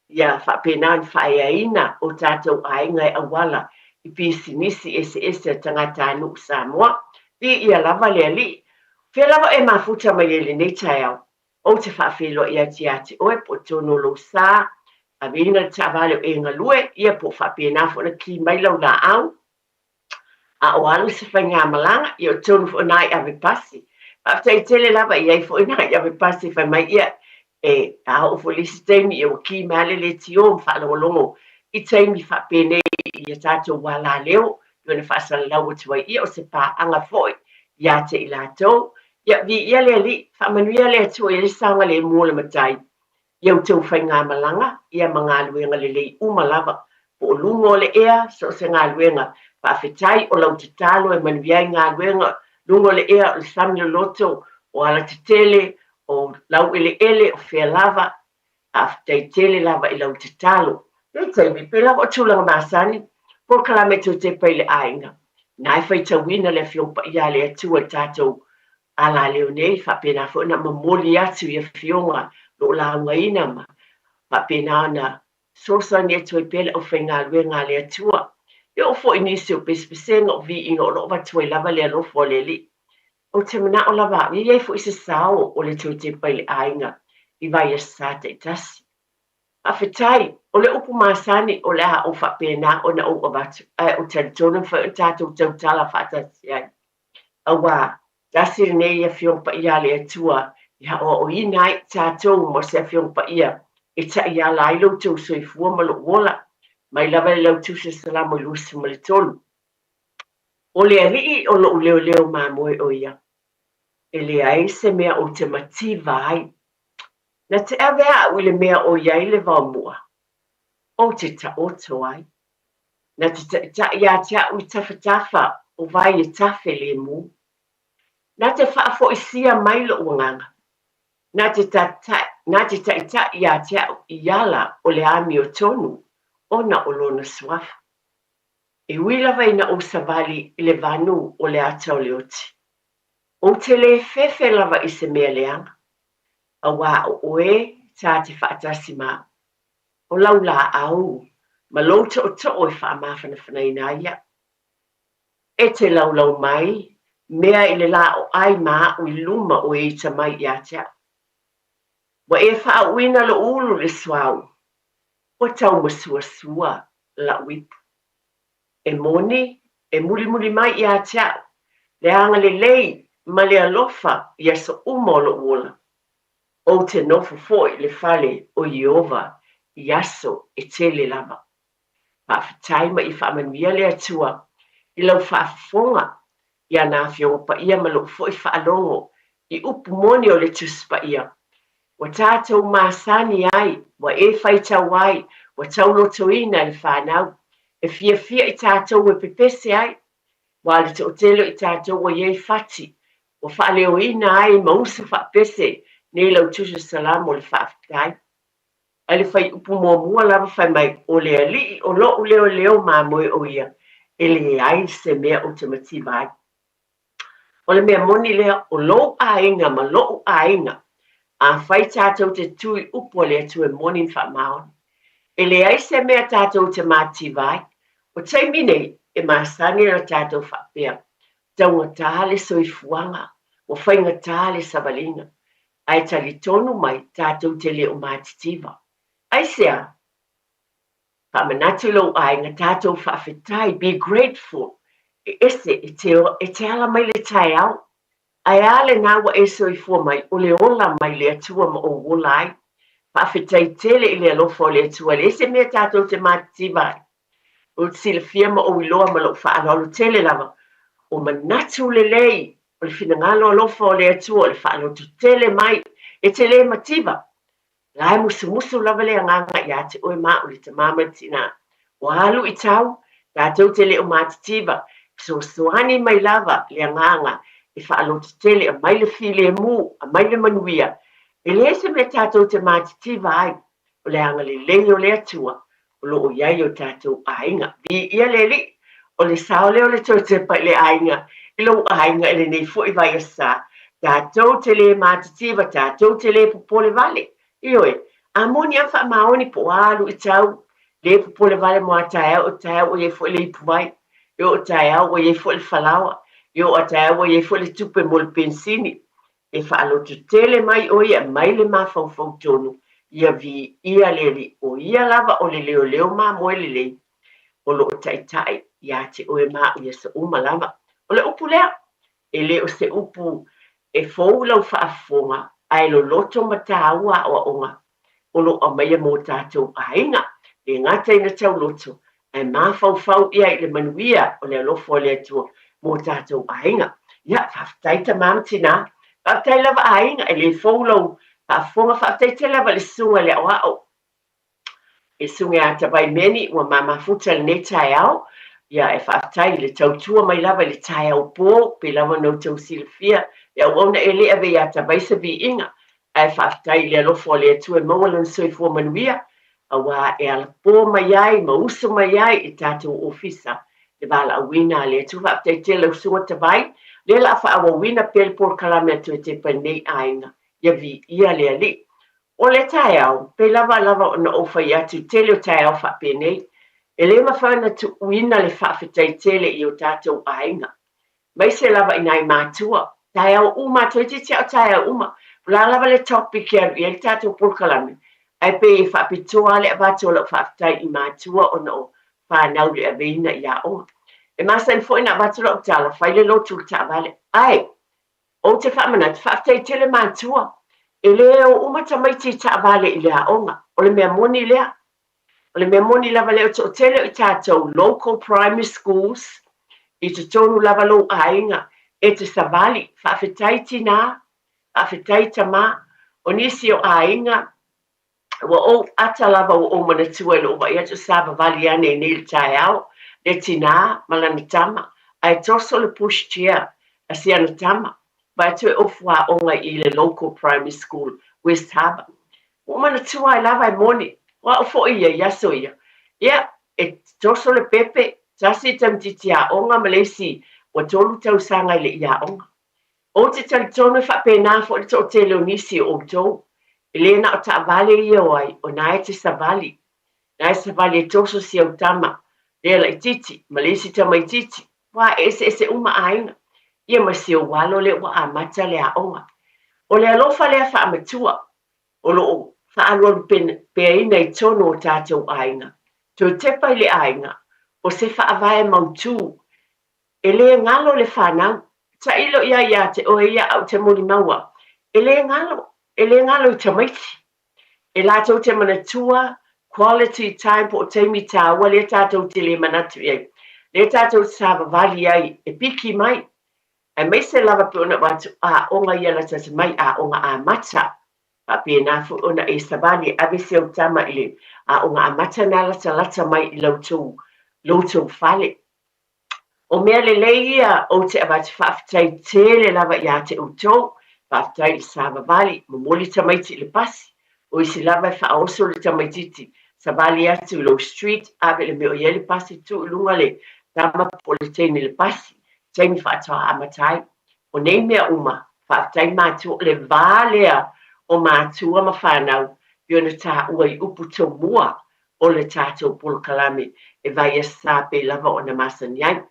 ia whapenana whaeaina o tātou ainga e awala, I pisinisi ese tangata anu Samoa, di ia lava le ali, whia lava e mafuta mai ele nei Taeao, o te whaafelo I ati oe po tono lo sa, a vina ta vale e ngalue, ia po whapena fo na ki mai lau la au, a o alu se whainga malanga, ia o tono fo nai ave pasi. Whaftai tele lava ia I fo nai ave pasi whai mai ia, e a o fo lisi teimi ia o ki male le tio mwhalongolongo, I teimi whapene ia tātou wala leo, ia na whaasala lau o tuai ia o se pā anga foi, ia te I lātou, ia vi ia le ali, whamanuia le atua ia le saunga le mua le matai. Ia o tau whai ngā malanga, ia ma ngā luenga le lei uma lava. Po o lungo le ea, so se ngā luenga. Whaafetai o lau te talo e manuiai ngā luenga. Lungo le ea o le sami le loto, o ala te tele, o lau ele o whea lava. Whaafetai tele lava I lau te talo. Le teimi, pe lava o tūlanga māsani, po kalame tau te pai le ainga. Nai whai tawina le whiompa ia le atua tātou. Ala leo nei, whapena fo na mamoli atu ia whionga, lo la ngaina ma. Whapena na sosa ni atu I pele o whainga luenga le atua. o fo inisi o pespesenga o vi inga o lo vatue lava le alofo o le li. O te mana o lava, iei fo isi sao o le tau te pai le ainga, I vai e sa te tasi. A whetai, o le upu masani o le ha o whapena o na o avatu, o te tonu wha tātou tau tala whatasi ai. A wā, tasi nei a whiongpa ia le atua, ia o inai tātou mo se whiongpa ia, e ta ia lailo tau soi fua malo wola, mai lava le lau tuse salamo lusu ma le tolu. O le alii o lo leo leo mamoe o ia. E le ai se mea o te mati vai. Na te awea o le mea o iai le vaumua. O te ta oto ai. Na te ta ia tia ui tawhatafa o vai e tafe le mu. Na te whaafo I sia mailo uanganga. Na te ta ita ia tia iala o le ami o tonu. Ona o lona swafa. E wila vai na o savali I le vanu o le atau le oti. O te le fefe lava I se mea leanga. A wā o oe tā te whaatasi mā. O lau la au, ma louta o to'o I wha mawhana whanaina ia. E te lau mai, mea I le la o ai mā o I luma o e ta mai ia tea. Wa e wha uina lo ulu le swau. O tau masua sua la wipu. E moni, e muli mai ia tea. Le anga le lei, ma le alofa ia so umo lo ula. O te nofo foi le fale o Iova, Iaso e tele lava. Whawhitai ma I whamanuia le atua, I lau whaafonga, ia nā whionga ia ma lo foi whaalongo, I upu moni o le tuspa ia. Wa tātou māsani ai, wa e whaitau ai, wa tau lotoina I whanau, e fiafia I tātou e pepese ai, wa le te otelo I tātou wa iei fati, wa whaaleoina ai ma usa whapese, nei lau tusu salamo le whaafitai. A le whai upu mua lava whai mai o le alii o lo leo mamoe o ia. E le ai se mea o te mati vai. O le mea moni lea o lo ainga ma lo ainga. A whai tātou te tui upu o le atu e moni wha maon. E le ai se mea tātou te mati vai. O taimine e masani na tātou whapea. Taunga tāle soifuanga. O whainga tāle savalinga. Ai tali tonu mai tātou te leo mātitiva. Ai sea, whamanatu lo ai ngā tātou whawhetai, be grateful. E ese, e te ala mai le Taeao. Ai ale nāwa e soi fua mai, o le ola mai le atua ma o wolai. Whawhetai tele I le alofa o le atua, le ese mea tātou te mātitiva. O sila fia ma o iloa ma lo whaalolo tele lava. O manatu le lei. O le finangalo alofa o le atua, o le whaalo tele mai, e te le mativa. Lai musu lava le anganga I ate oe maa o le tamama tina. O alu I tau, tātou te le o mātitiva, so soani mai lava le anganga, e whaalo tele a mai le file mu, a mai le manuia. E le se me tātou te mātitiva ai, o le anga le lei o le atua, o lo o iai o tātou ainga. Vi ia le li, o le sao leo le tau te pai le ainga, Ilo ainga ele nei fo I vai asa. Tātou te le mātitiva, tātou te le popole vale. Ioe, a moni a wha maoni po alu I tau, le popole vale mo a Taeao, o Taeao o ye fo le ipuai, Yo o Taeao o ye fo le falawa, Yo o Taeao o ye fo le tupe mo le pensini. E whaalo tu tele mai o ia mai le mawhau tonu, ia vi ia le li o ia lava o le leo ma moe le lei. O lo o taitai, ia te oe ma o ia sa umalama. O le upu lea, e le o se upu e fou lau whaafonga, ai lo loto mataua o onga. O lo a maia mō tātou ainga, e ngata ina tau loto, ai mawhau ia I le manuia o le alofo o le atua mō tātou ainga. Ia, whaftai ta mamtina, whaftai lava ainga, e le fou lau whaafonga, whaftai te lava le sunga le au. E sunga a tabai meni, ua mamafuta le ne Taeao, Ia e whaatai le tautua mai lava le Taeao pō, pe lava no tau silafia, ia wauna e lea ve ia tabaisa vi inga, e whaatai le alofo le atua maualan soi fua manuia, a wā e ala pō mai ai, ma uso mai ai I tātou ofisa, le wala awina le atua whaatai te lau sunga tabai, le la wha awawina pele por kalame atu e te panei ainga, ia vi ia le ali. O le Taeao, pe lava o na ofa I atu te leo Taeao whapenei, E le mawhana tu uina le whaafetai tele I o tātou ainga. Mai se lava ina I mātua. Taeao uma, toi te tia o taeao uma. La lava le topic kia I le tātou pulkalame. Ai pe I whaapitoa le avato la whaafetai I mātua o no whanau le aveina I a onga. E masa I fo ina avato la utala, whaile lotu ta vale. Ai, o te whaamana, te whaafetai tele mātua. E leo uma tamaiti ta vale I le a onga. O le mea moni lea. O le mea moni lava leo to tele I tātou local primary schools I te tonu lava lo ainga e te savali whaafetai tina, whaafetai tama, o nisi o ainga wa o ata lava o manatua lo wa ia to sava vali ane ni le Taeao, le tina, malana tama, ai toso le push chair, a siana tama, ba tu e ofua onga I le local primary school, West Harbour. O manatua I lava I moni, wa o fo ia yaso ia. Ia, e toso le pepe, tasi tamtiti a onga malesi, wa tolu tau sanga le ia onga. O te talitonu whapena fo le to te leonisi o tau. Elena o ta vale ia oai, o nae te savali. Nae savali e toso si au tama. Lea la titi, malesi tama I titi. Wa ese uma ainga. Ia masi o walo le wa amata le a onga. O le alofa lea wha amatua. O lo wha alon pea ina I tono o tātou ainga. To tepa I le ainga. O se wha avae mautu. E le ngalo le whanau. Ta ilo ia te o ia au te moni maua. E le ngalo I tamaiti. E la tau te manatua, quality time po te mi tāua, le tātou te le manatu iai. Le tātou sāva vali ai, e piki mai. E mai se lava pe ona watu, a onga ia la tata mai, a onga a mata. Pa pe na fu ona e savali, ave se o tama ile, a onga a mata na lata mai I lautou fale. O mea le leia o te abati whaafitai tele lava ia te utou, whaafitai sāva vali, momoli tamaiti le pasi, o isi lava whaoso le tamaititi, sa vali atu Low Street, ave le meo ia le pasi tu lunga le, tama po le teini le pasi, teini whaatoa amatai. O nei mea uma, whaafitai mātua le vālea o mātua ma whanau, biona tā ua I upu tō mua o le tātou pulkalame, e vai e sāpe lava o na masaniai.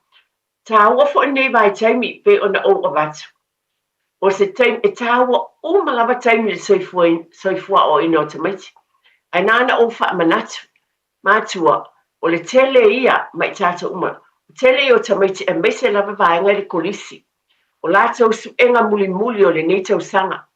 Tāua fo nei vai taimi pe ona o avatu. O se taimi e tāua o malava taimi le soifua o ino tamaiti. Ai nana o wha manatu. Mātua, o le tele ia mai tātou uma. O tele o tamaiti e meise lava vaenga le kolisi. O lātou su enga muli o le nei tau sanga.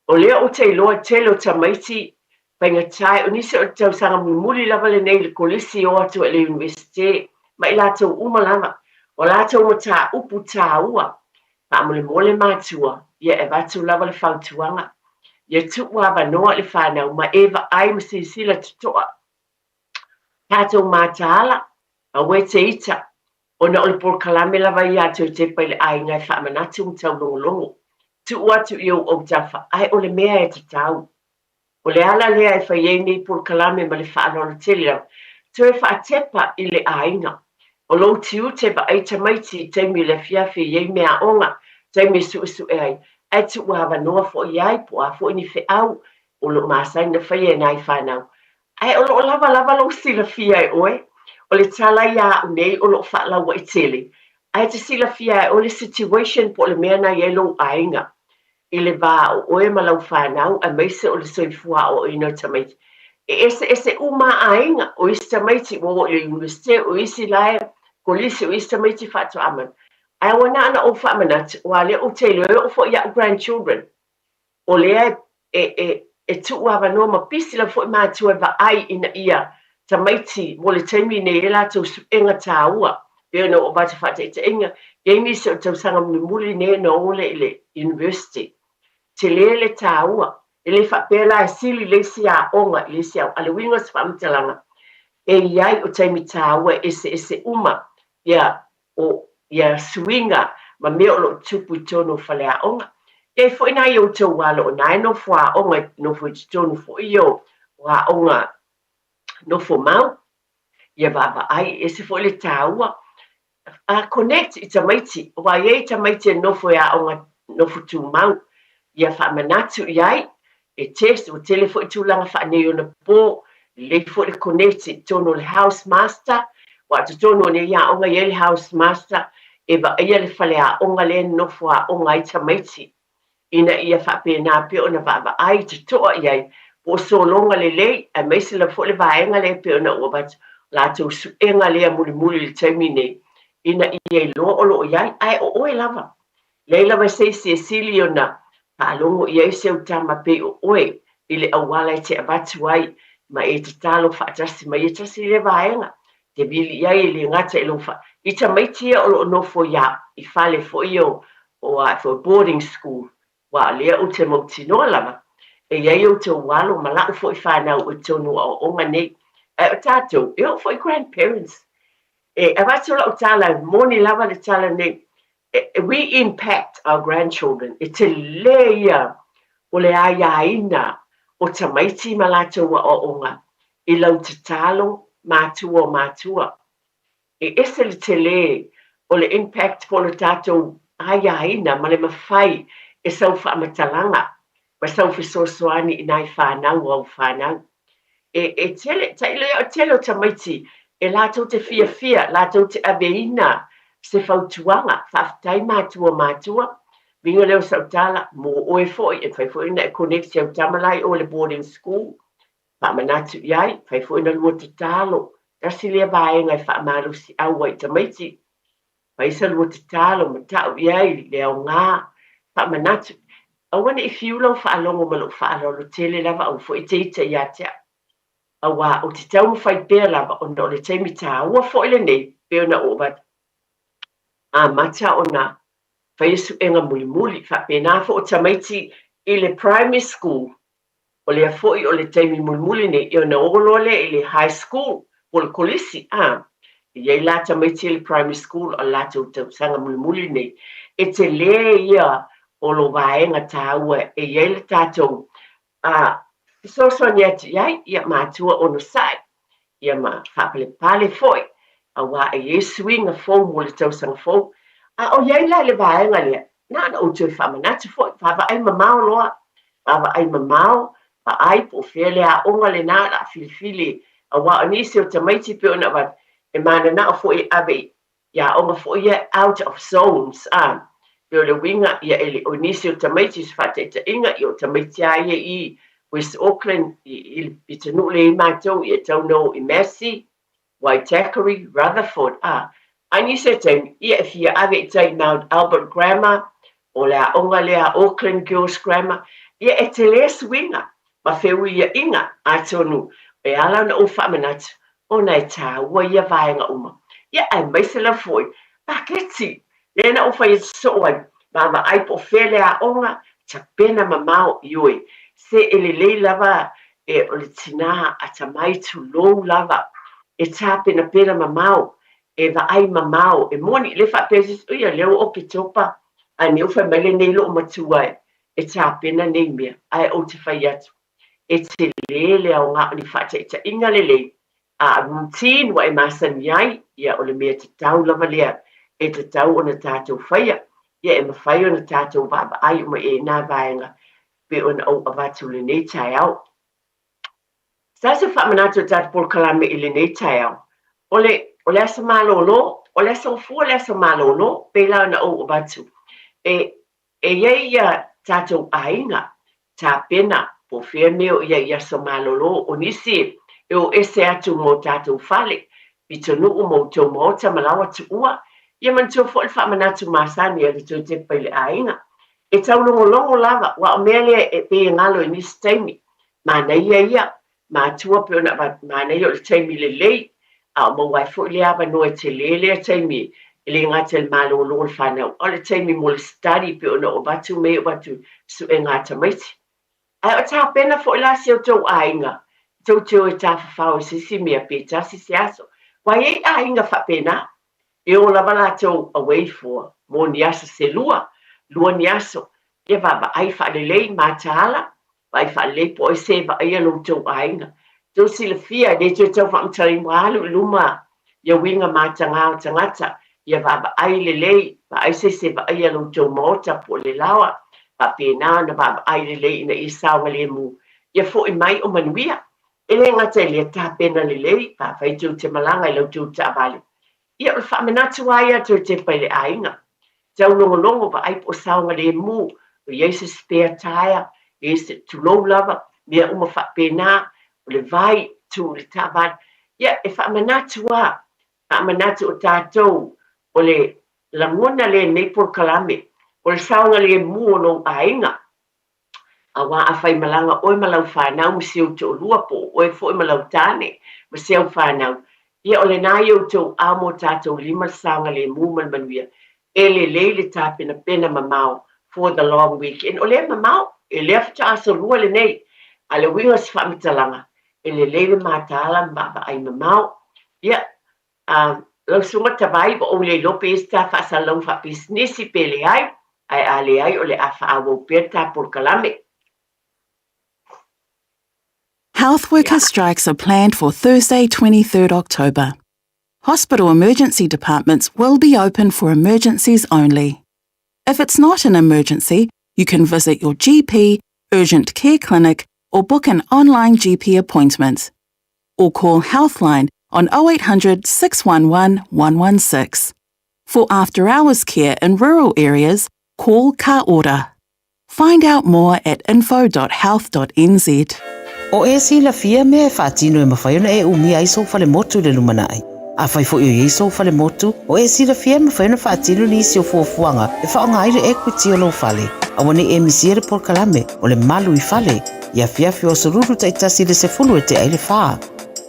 O lea o te iloa tele o tamaiti painga tai o nisi o tau sanga muli lava le nei le kolisi o atu e le universite. Mai lātou uma lava. O lātou ma tā upu tā ua, pa mole mātua, ia e watu lava le whautuanga. Ia tuua wanoa le whanau, ma ewa ai ma sisila tutoa. Tātou mātāla, a we te ita, o na ole por kalame lava ia tau te paile ai ngai whaamanatu mtau longolongo. Tuua tu iau o tafa, ai ole mea e te tau. O le ala lea e whaiei nei por kalame ma le whaanona tele lau, tu e whaatepa I le ainga. O lo tiu te ba ai tamaiti teimi le Fiafia iei mea onga, teimi su e ai. Ai tu wawa noa fo iai po a fo ini fe au, o lo maasai na whaia nai whanau. Ai o lo lava lo sila fia e oe, o le tala ia unei o lo whaala wa I tele. Ai te sila fia e o le situation po le mea na iei lo ainga. I le va o oe ma lau whanau, a meise o le soifua o ino tamaiti. Ese uma ainga o isi tamaiti o le universite o isi lae kolisi o isi tamaiti whatu aman. Ai wana ana o whamanat o ale o te leo o fo ia grandchildren. O lea e tu wawa no ma pisila fo I mātua wa ai ina ia tamaiti mo le taimi ne e lato enga tāua. Peo no o bata whata I te inga. Iei se o tau sanga muli ne no ole I le university. Te le tāua. E le whapela e sili le si a onga, le si a ale winga sa whamtalanga. E iai o taimi tāua ese uma, ia swinga, ma mea o lo tupu tono whale a onga. E fo ina I o tau walo o nai no fo a onga, no fo I tono fo I o a onga, no fo mau. Ia baba ai, ese fo le tāua. A connect I tamaiti, wa iei tamaiti no fo a onga, no fo tu mau. Ia whamanatu iai, e test o telefo I tūlanga whaanei o na pō, le fo le connect tono le house master wa tono ne ya onga ye house master e va ia le fale a onga le no fo a onga I tamaiti ina ia fa pe na pe ona va ai to ia po so longa le a me se le fo le vaenga le pe ona o bat la tu su enga le muli le termine ina ia lo ia ai o e lava leila va se siliona pa longo ia se o tama pe o e ile awala te abatu ai ma e te talo fa just ma e tasi le vaenga te bili ia ile ngata ilo fa ita mai tia o no fo ya I fale fo io o a for boarding school wa le o te mo tino lava e ia o te walo ma la fo I fa na o tonu o ngane e tato e o fo grandparents e abatu la tala moni lava le tala ne we impact our grandchildren it's a layer o le ayaina o tamaiti malatua o onga I lau te talo matua e ese le tele o le impact po le tatou ayaina ma le mawhai e sau whamatalanga ma sau fisosoani I nai whanau au whanau e tele o tamaiti e latou te fiafia latou te aveina se fautuanga whaftai matua vinga leo sautala mo oe foi e fai foi na connect au tamalai o le boarding school pa manatu iai fai foi na lua te talo kasi le vaenga fa malu si au wai tamaiti fai sa lua te talo ma tau iai le au ngā pa manatu awana I fiulo fa alongo malo fa alolo tele lava au foi te ita iatea awa o te tau fai pēr lava o no le teimi tā ua foi le nei pēr na obat a mata ona fai su enga muli fa pena fo o tamaiti I le primary school o le foi o le teimi muli ne I ona olole I le high school o le kolisi ia la tamaiti le primary school o la tu sanga muli ne e te le ia o lo vaenga taua e ia le tatou so nyati ia matua ono sai ia ma fa pale foi awa e swing a fo mo le tau sanga fo o ia la le vaenga le na o te fa manatu foi fa ai mamao loa fa ai mamao fa ai po fele a onga le na la filifili awa ani se o tamaiti pe ona va e mana na foi ave ia onga foi ia out of zones pe le winga ia ele onisi o tamaiti fa te inga I o tamaiti ai I West Auckland I pitanu le matou I tau no I Massey Waitakere Rutherford Ani se tem ia fia ave tai Mount Albert Grammar o le onga le Auckland Girls Grammar ia e te le swinga ma feu ia inga atonu e ala na o famanat o na ta wa ia vaenga uma ia ai mai se la foi paketi le na o fai so ai ma ai po fele a onga ta pena mamao ioi se ele le lava e o le tina ata mai tu lo lava e ta pena mamao e va ai mamao e moni le fa pesis ia le o ke topa ani o fa mele nei lo matua e ta pena nei mea ai o te fai atu e te lele au ngā ni whata e ta inga lele a routine wa e masan iai ia o le mea te tau lava lea e te tau o na tātou whaia ia e mawhai o na tātou waba ai o ma e nā vaenga pe o na au avatu le nei Taeao Sasa whamanatu tātou por kalame I le nei Taeao o le asa malolo o le asa fu le asa malolo pe la na au avatu e ia tātou ainga tā pena po fea meo ia sa malolo o nisi e o ese atu mo tātou fale pitonu o mo tau maota malawa tu ua ia man tau fo le whamanatu masani le tau te paile ainga e tau longo lava wa o mele e pe ngalo I nisi taimi mana ia ma tua pe ona mana ia o le taimi le lei a mo wai fo le ava no e te le taimi le ngata le malolo le whanau o le taimi mo le study pe ona o batu me o batu su e ngata maiti ai o tā pena fo la se o tau ainga tau tau e tā whawhau sisi mea pe tā sisi aso wai e ainga wha pena e o lava la tau away for mo ni aso se lua ni aso e vava ai wha lelei ma tāla vai wha lelei po e se va ai alo tau ainga tau sila fia ne tau whamtari mwalu luma ia winga ma tangata ia vava ai lelei va ai se va ai alo tau maota po le lawa pa pena na ba ai le na isawa le mu ia fo I mai o manuia ele ngata le tapena le pa fai tu te malanga lo tu ta vale ia o fa manatu ai tu te pele ainga tau longo pa ai po saunga le mu o yesu spare tire is to low lava mea uma fa pena o le vai tu le tavan ia e fa manatu o tatou o le langona le nei por kalame o le saunga le mu o no ainga awa a fai malanga oi malau whanau ma siu te o lua po oi fo malau tane ma siu whanau ia o le nā iau tau amo tātou lima saunga le mu manuia e le tāpena pena mamau for the long weekend o le mamau e le afta aso lua le nei a le winga si whamitalanga e le mātala ma ai mamau ia lau sunga tawai ba o le lope esta whasa lau wha businessi pele ai ale ai o le awha awo peta por kalame. Health worker strikes are planned for Thursday, 23rd October. Hospital emergency departments will be open for emergencies only. If it's not an emergency, you can visit your GP, urgent care clinic, or book an online GP appointment. Or call Healthline on 0800 611 116. For after-hours care in rural areas, call Ka Ora. Find out more at info.health.nz. O e si la fia me e whaatino e mawhaiona e umi ai so fale motu le lumanai. A whai fo i so fale motu, o e si la fia me whaiona whaatino ni si o fuafuanga e whaonga aire e kuti o lo fale. A wane e misiere por kalame o le malu I fale. Ia Fiafia o sururu taitasi le se fulu e te aile whaa.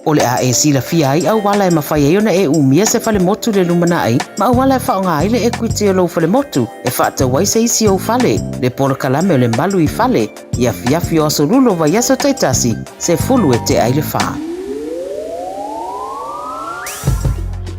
O le a e si la fia ai au wala e mawhaiona e umia se fale motu le lumanai, ma au wala e whaonga aile e kuti o lo fale motu e whaata wai se isi o fale. Le por kalame o le malu I fale. Ia Fiafia o sururu wa yaso taitasi se fulu e te aile whaa.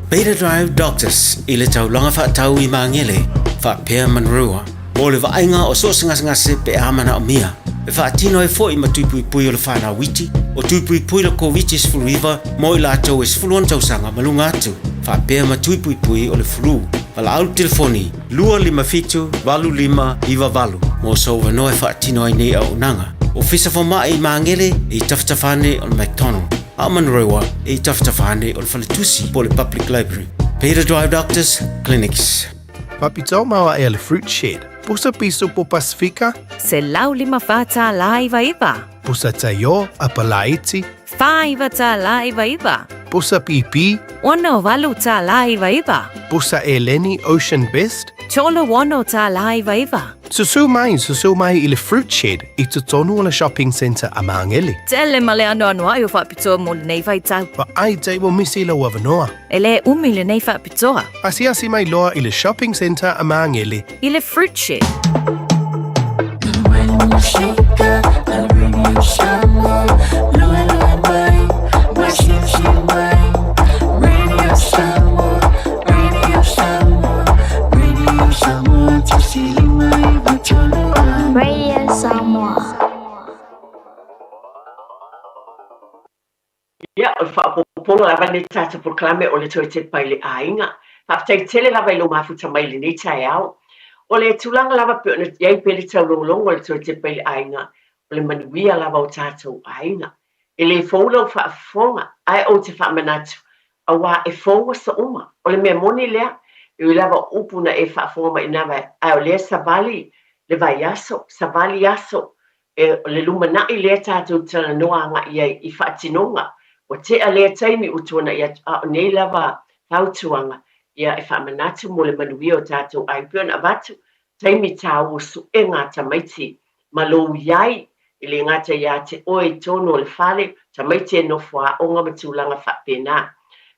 Beta Drive Doctors I le taulanga whaatau I mangele whaapea manrua. O le vainga o so ngase pe amana o mia. E whaatino e fo I matuipui o le whana witi. O tuipui la COVID is fluiva mo I latou is fuluan tausanga malunga atu. Whaapea matuipui o le flu. Wala au telefoni, lua lima fitu, walu lima, iwa walu. Mo so wanoe whaatino ai nei au nanga. O fisa whama I mangele I taftafane o le McDonald. A manrewa I taftafane o le whaletusi po le Public Library. Beta Drive Doctors Clinics. Papito maua e le Fruit Shed. Pusa piso po Pacifica. Se lau lima fata la iwa. Pusa Taeao a Palaiti. Five ta la iwa. Pusa PP. Wano walu ta la iwa. Pusa Eleni Ocean Best. Cholo wano ta la iwa. Susu mai I le Fruit Shed I tutonu o le shopping centre a Mangele. Tele male ano anua I whapitoa mo le nei vai tau. Pa ai te wo misi la wavanoa. Ele umi le nei whapitoa. Asi mai loa I le shopping centre a Mangele. I le Fruit Shed. Radio Samoa. Ia, o whaapoponga lava ne tata proklame o le toi te pai le ainga. Whaapatai tele lava I lo mafuta mai le ne Taeao. O le tulanga lava pe ona iai pele tau longlongo le toi te pai le ainga. O le manuia lava o tātou ainga. E le fōlau whaafonga, ai o te whaamanatu. A wā e fōua sa uma. O le mea moni lea, e lava upuna e whaafonga I nawa. Ai o lea savali, le vai aso, savali aso. E le lumanai lea tātou tala noa anga iai I whaatinonga. O te a lea taimi utuana ia nei lava tautuanga. Ia e whaamanatu mo le manuia o tātou ai piona avatu. Taimi tāu o su e ngā tamaiti. Malo iai. I le ngata ia te oe tono le whale, tamaiti e nofua o ngā matulanga whapena.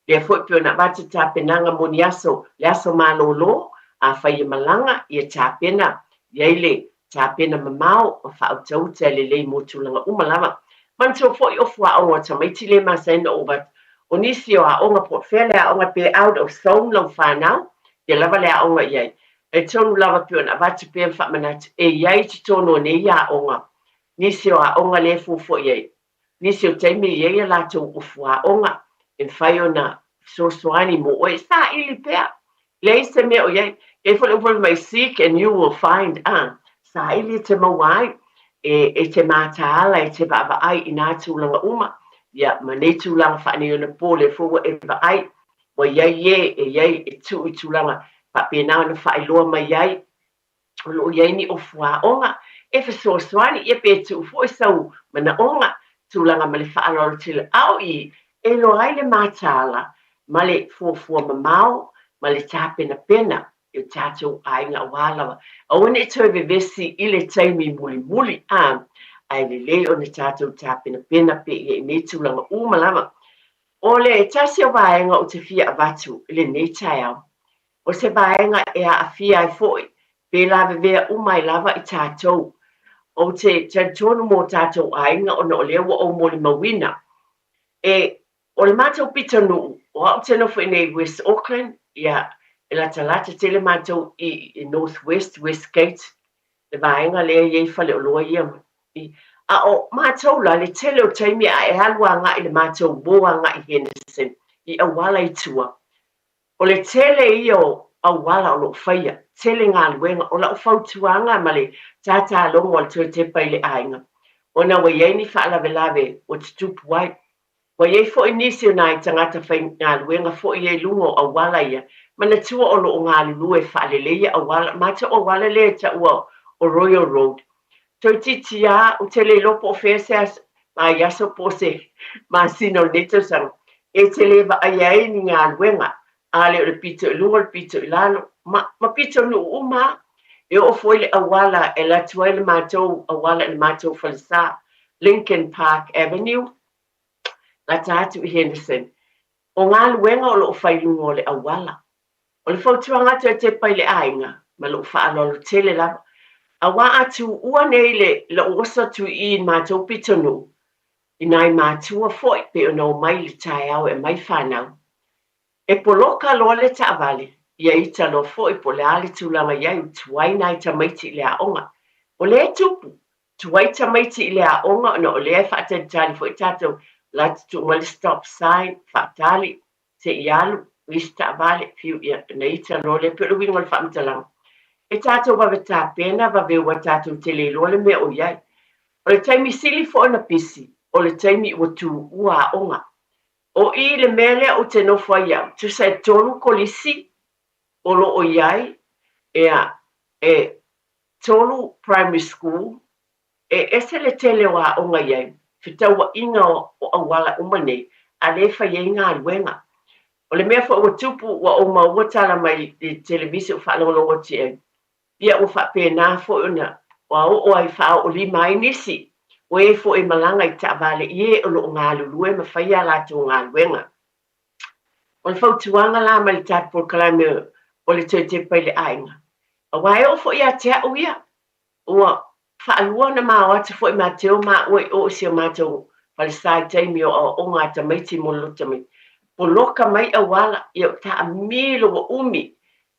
Le fwoi piona avatu tā penanga moni aso, le aso malolo, a whai malanga ia tā pena. Iai le tā pena mamau, o whautauta le lei motulanga umalama. Manto fwoi ofua o ngā tamaiti le masaina o bat. O nisi o a onga portfele a onga pe out of zone lau whanau, te lava le a onga iai. E tonu lava piona avatu pe whamanatu, e iai te tono ne ia onga. Nisi o a onga le fufo iei. Nisi o teimi iei a lato ufua onga. En whai o na sosoani mo oe. Sa ili pea. Lei se mea o iei. E fwoi upo mai seek and you will find. Sa ili te mawai. E te mātaala e te baba ai I nā tūlanga uma. ia ma nei tulaga fa'aniona pole fo e va'ai o iai e tu i tulaga fa'apena ona fa'ailoa mai ai o lo'o iai ni ofuaʻoga e fesoasoani ia pe tu'u fo'i sau manaʻoga tulaga ma le fa'alolo teleʻao i e loa ai le matala ma le fuafua mamao ma le tapenapena i tatou aiga auā lava auana e toe vevesi i le taimi mulimuli ai lelei ona tatou tapenapena pe ia i nei tulaga uma lava o le tasi o vaega o te fia avatu i lenei taeao o se vaega e a'afia ai fo'i pe la vevea uma i lava i tatou o te tonu mo tatou aiga ona o lea ua ou mo le mauina e o le matou pitanuu o a'u tino fo'i nei West Auckland ia e latalata tele matou i North West Gate le vaega lea iai faleoloa ia a o matou la le tele o taimi a e alu aga'i le matou mo aga'i Henderson i auala i tua o le tele ia o auala o lo'o faia tele galuega o la'u fautuaga ma le tatalogo o le toetepa i le aiga ona ua iai ni fa'alavelave ua tutupu ai ua iai fo'i nisi ona ai tagata faigaluega fo'i ai luga o auala ia mana tua o lo'o galulue e fa'aleleia auala matou auala lea e ta'ua o Royal Road toititia o tele lopo o feseas mai aso po se masino netosaga e tele va'ai ai ni galuega a le o le pito i luga le pito i lalo ma pito nu uma e o foi le auala e latu ai le matou auala le matou falesā Lincoln Park Avenue la tatu i Henderson o galuega o lo'o failuga o le auala o le fautuaga atu e te pai le aiga ma lo'o fa'alolo tele lava auā atu ua nei le osa tu'i i matou pitonu ina i matua fo'i pe ona o mai le taeao e mai fanau e poloka loa le ta'avale ia ita lo fo'i po le a le tulaga iai tuai na i tamaiti i le a'oga o lē tupu tuai tamaiti i le a'oga ona o lea e fa'atalitali fo'i tatou latutu'u ma le stop sign fa'atali se'i alu isi ta'avale fiu ia na ita lo le pe o le uiga o le fa'amatalaga e tatou vavetapena vaveu a tatou teleloa le mea o iai o le taimi sili fo'i na pisi o le taimi ua tu'ua a'oga o i le mea lea o te nofo ai au tusa e tolu kolisi o lo'o iai e tolu primary school e ese le tele o a'oga iai fetaua'iga o auala uma nei a lē fai ai galuega o le mea fo'i ua tupu ua ou maua tala mai i televisi o fa'alogologo ati ai ia ua fa'apena fo'i ona ua o'o ai fa'ao'olima ai nisi o e fo'i malaga i ta'avale'i e o lo'o galulue ma faia latou galuega o le fautuaga la ma le tapolokalame o le toetepa i le aiga auā e o fo'i a te a'u ia ua fa'alua ona mao atu fo'i mateo ma'ua i o'isi o matou falesā i taimi o a'oga a tamaiti mo lota mai poloka mai auala ia o ta'amilo ua umi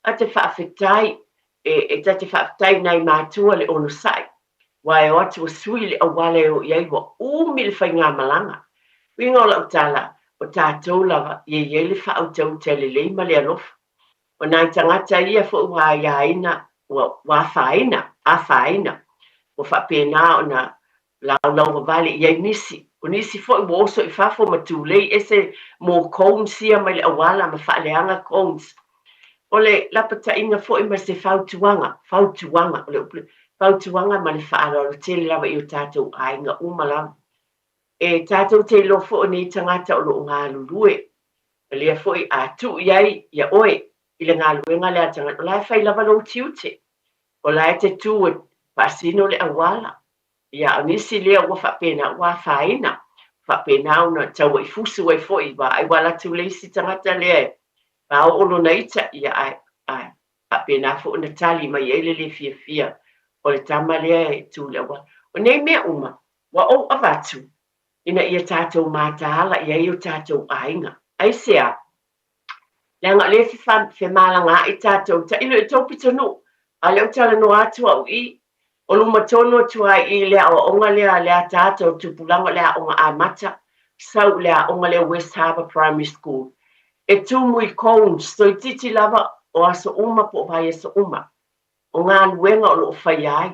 a te fa'afetai e tate fa'afetai nai matua le ono sa'i ua e o atu ua sui le auala e o iai ua umi le faigā malaga uiga o la'u tala o tatou lava ia iai le fa'autau telelei ma le alofa ona i tagata ia fo'i ua aiaina ua afāina ua fa'apena ona laulau vavale iai nisi o nisi fo'i ua oso i fafo ma tulei ese mo cones ia mai le auala ma fa'aleaga cones o le lapata'iga fo'i ma se fautuaga o le upule fautuaga ma le fa'alolo tele lava i o tatou aiga uma lava e tatou te lo fo'i nei tagata o lo'o galulue e lea fo'i a tu'i ai ia oe i le galuega le a tagata o la e fai lava lou tiute o la e te tū e pa'asino le auala ia o nisi lea ua fa'apena ua fa'apena ona taua i fusu ai fo'i ai ua latu leisi tagata lea pao'olona ita ia ae fa'apena fo'i ona tali mai ai le fiafia o le tama lea e tu le auala o nei mea uma ua ou avatu ina ia tatou mātāla ia i o tatou aiga ai sea leanga le fe malanga i tatou ta ilo e tau pitonu a leo talanoa atu au i o luma tono atu ai i lea o onga lea tatou tupulanga lea onga a mata sau lea onga lea West Harbour Primary School e tumu i cones so i titi lava o aso uma po vai aso uma o ngā luenga o loo whai ai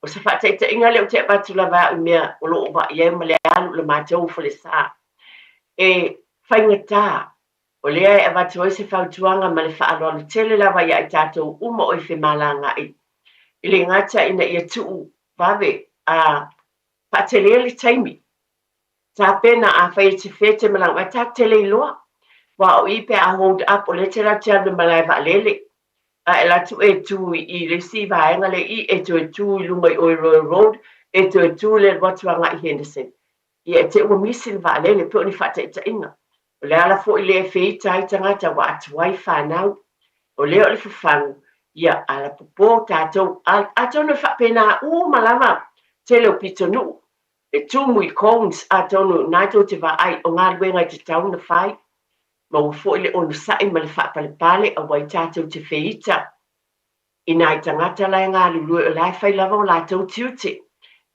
o sa whataita inga leo te batu lava i mea o loo ba iai ma le alu le mātou falesā e whaingata. O lea e awatua se whautuanga ma le whaaloalo tele lava ia i tātou uma o i whemalanga i. I le ngata ina ia tuu wawe a patelea le taimi. Tā pena a whai te whete malang wa tā tele i loa. Wa o ipe a hold up o le te la tia malai wa lele. A e la tu e tu i le si vaenga le I e tu e tu i lunga i Oiro Road e tu le watuanga i Henderson. I e te ua misil va lele pe o ni whata i ta inga. O le ala fo i le whita i tangata wa atuai whanau. O leo le whawhangu. Ia ala popo tātou. A tono whapena u malama te leo pitonu. E tu mui Combs a tono nato te va ai o ngā luenga i te tauna whai. Ma ua fo i le onu sai ma le whapale a wai tātou te whita. I nai tangata lai ngā lulue o lai whai lava o lātou tiute.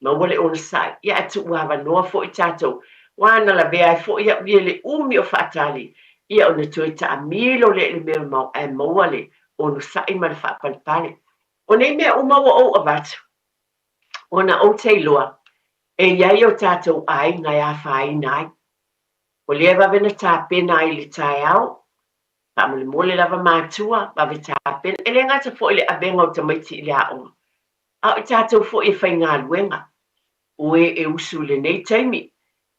Ma ua le onu sai. Ia atu uawa noa fo i tātou. Wana la bea ai fo ia ui le umi o whaatali. Ia o na tue ta amilo le mea mau e maua le onu sai ma le whapale. O nei mea umaua o avatu. O na o te loa. E iai o tātou ai ngai a whai nai. O lea vavena tā pena i le Taeao. Pamole mole lava mātua, vave tā pena. E le ngata fo i le abenga o tamaiti i le aonga. A o tātou fo i whai ngā luenga. Oe e usu le nei taimi.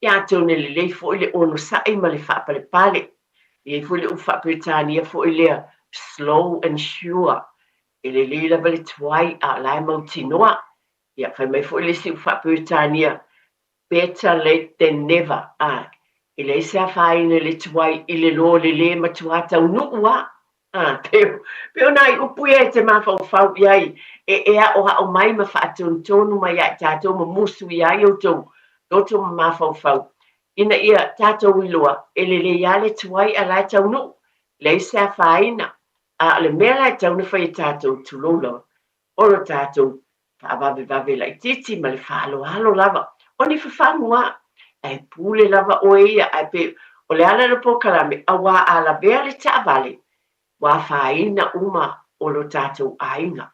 Ia tau ne le lei fo i le ono sai ma le whapale pale. Ia fo i le uwhapetania fo i lea slow and sure. E le lei lava le tuai a lai mautinoa. Ia whai mai fo i le si uwhapetania better late than never. I le se a whaine le tuai i le lo le matuata unua. Peo nai upui e te mawhau iai. E ea o hao mai ma whaatonu mai ai tātou ma musu iai o tau. Doto ma mawhau. Ina ia tātou iloa. E le ia le tuai a lai taunu. Le se a whaina. A le mea lai taunu whai tātou tulolo. Oro tātou. Whaavawe lai titi ma le whaalo halo lava. O ni whawhanua. E pule lava o ia ai pe o le ala le pokalame a wā ala bea le taavale wā whaina uma o lo tātou ainga.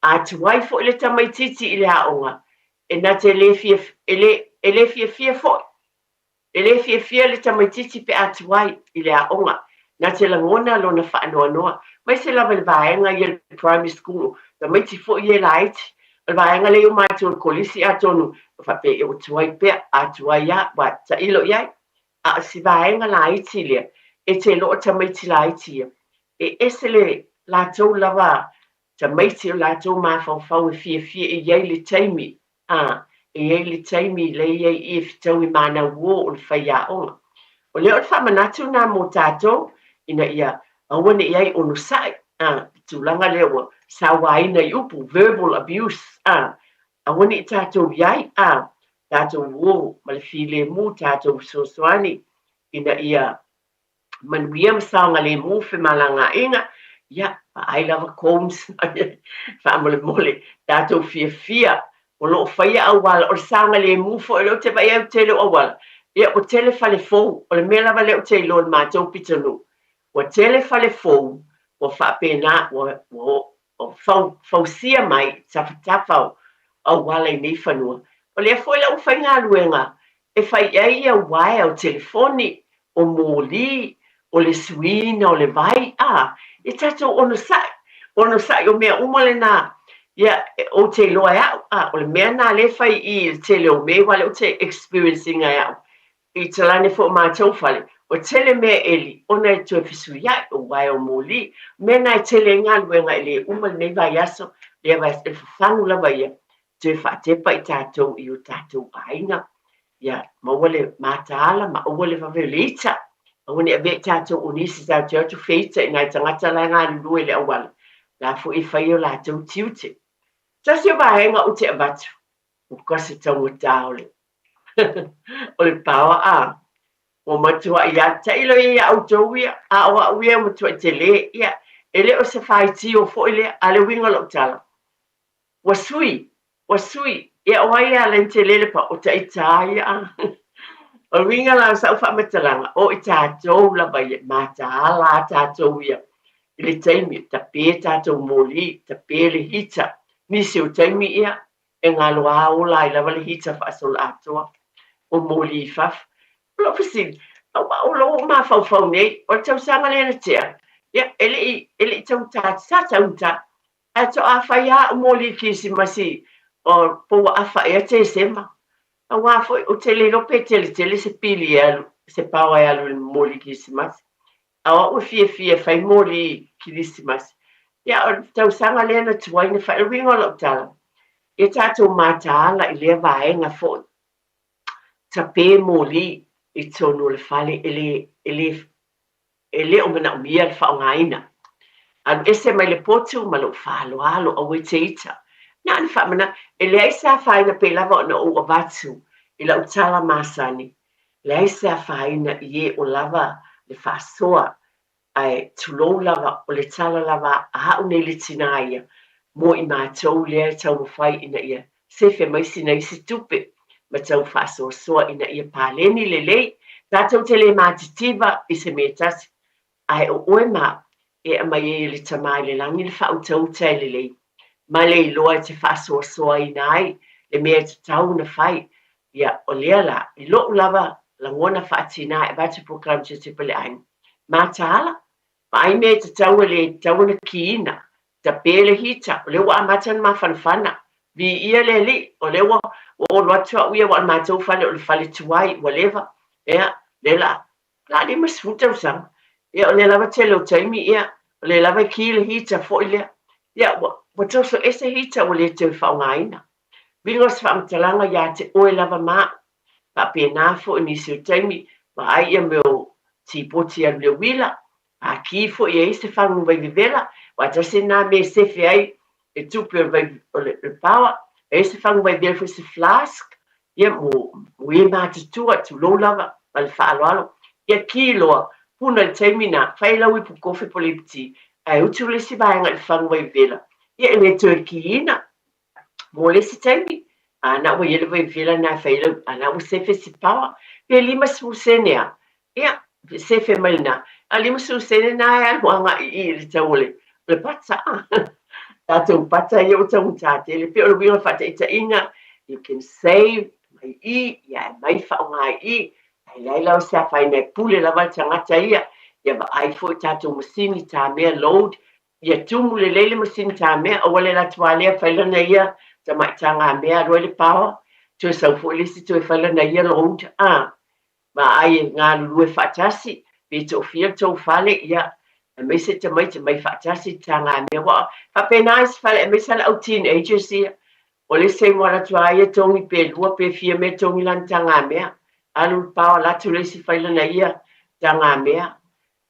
A tuai fo le tamaititi i le aonga e na te le fia foi. E le fia le tamaititi pe a tuai i le aonga na te langona lo na whaanoa noa. Mai se lava le vaenga i le primary school tamaiti fo i le laiti. Le vaenga le o mai tō kolisi a tonu whape e o tuai pea a tuai a wa ta ilo iai a si vaenga la iti lea e te loo tamaiti la iti e ese le la tau lava tamaiti o la tau ma whau e fia e iei le taimi e iei le taimi le iei i fitau i mana uo o le whai a onga o leo le whamanatu na mo tātou ina ia awane iei onu sai tūlanga leo sa waina i upu verbal abuse awani tātou iai tātou uo ma le file mu tātou sosoani ina ia manuia masaonga le mu whemalanga inga ia ai lava Combs whamole mole tātou Fiafia o loo whaia awala o le saonga le mu fo e leo te vai au tele awala ia o tele fale fou o le mea lava leo te ilo le mātou pitanu o tele fale fou o whapena o fausia mai tawhatawhau au wala i nei whanua. O lea foi la uwhai ngā luenga e whai ai au wae au telefoni o mōli o le suina o le vai e tatou ono sai o mea umale nā ia o te loa au o le mea nā le whai i te leo me wale o te experiencing ai au i te lane fo mātou whale o tele mea eli, ona e tue fisu iai o wae o mōli, mea nai tele ngā luenga ele umal nei vai aso, lea vai e whawhangu lava ia, tue whaatepa i tātou i o tātou ainga, ia, mawale mātaala, ma awale whawelita, awani a vea tātou o nisi tau te atu feita i nai tangata lai ngā lue le awala, la fu i whai o lātou tiute. Tasi o vahenga o te abatu, o kose tau o tāole, o le pawa o matua ia tailo ia autowia a o awia matua te le ia ele o se faiti o fo ile ale winga lo tala wasui ia o ia lente le pa o tai ia o winga la sa fa metalanga o ita to la vai mata ala ta to ia ile taimi ta pe ta to moli ta pe le hita ni se o taimi ia e ngalo a o la ila vale hita fa sol ato o moli faf lo pisi o lo ma fau nei o tau sanga le na tia ia ele tau ta a to a faia o moli kisimasi o po a faia te sema a wa foi o tele lo pe tele se pili alu se pawa alu le moli kisimasi a o fia fai moli kisimasi ia o tau sanga le na tuaina fa ringo lo tala e tatou mataala i lea vaega foʻi tapē moli i tonu o le fale e lē o manaʻomia le faaaogāina alu ese mai le potu ma loo faaloalo aua i te ita na ani faamana e leai sa faina pe lava ona ou avatu i lau tala masani leai sa faina i ē o lava le faasoa ae tulou lava o le tala lava aʻu nei le tinā ia mo i mātou lea tau mawhai ina ia sefe mai sina isi tupe ma tau whaasoasoa ina ia pāleni lelei tātou te le mātitiva i se metasi ai o oe mā e a mai e le tamai le langi le whautau tai lelei ma le iloa te whaasoasoa ina ai le mea te tau na whai ia o lea la i loo lava la ngona whaatina e batu program te pele aini mā tāla ma ai mea te tau le tau na kiina ta pele hita o le wa matan ma fanfana vi ia le li o le wa o lo tua ua wa matou fale o le fale tuai whatever ea le la ni masfuta usang ia o le lava tele o taimi ia o le lava ki le hita fo ile ia wa toso ese hita o le te whaongaina vingos whaamtalanga ia te oe lava ma pa pena fo ni se taimi ma ai ia meo ti poti a le wila a ki fo ia se whangu vai vivela wa tasi na me sefe ai e tupe o le pawa e se whangu vai vivela fo se flask ia mo e mātutua tu lo lava ma le whaaloalo ia ki loa puna le taimina whailau i pu kofi po le piti ai utu le si vaenga le whangu vai vivela ia e me tue ki ina mo le si taimi ana wa ele vai vivela na whailau ana wa sefe si pawa pe lima smusenia ia sefe malina a lima smusenia na e aluanga i le taule le pata tātou pata ia o tau tāte le pe o le wina whata ita inga you can save mai I ia mai whaonga I ai leila o sea whaina e pule lava tangata ia ba ai fo tātou masini tā mea load ia tumu le leile masini tā mea o wale la tualea whailana ia ta mai tanga mea roe le pawa tu e sau fo lisi tu e whailana ia load ma ai ngā lulue whatasi pe tō fia tō whale ia me se te mai whaatasi tanga mea wa whapena is whale me sala au teenagers ia o le se moara tua ia tongi pe lua pe fia me tongi lan tanga mea alu pawa latu le si whailana ia tanga mea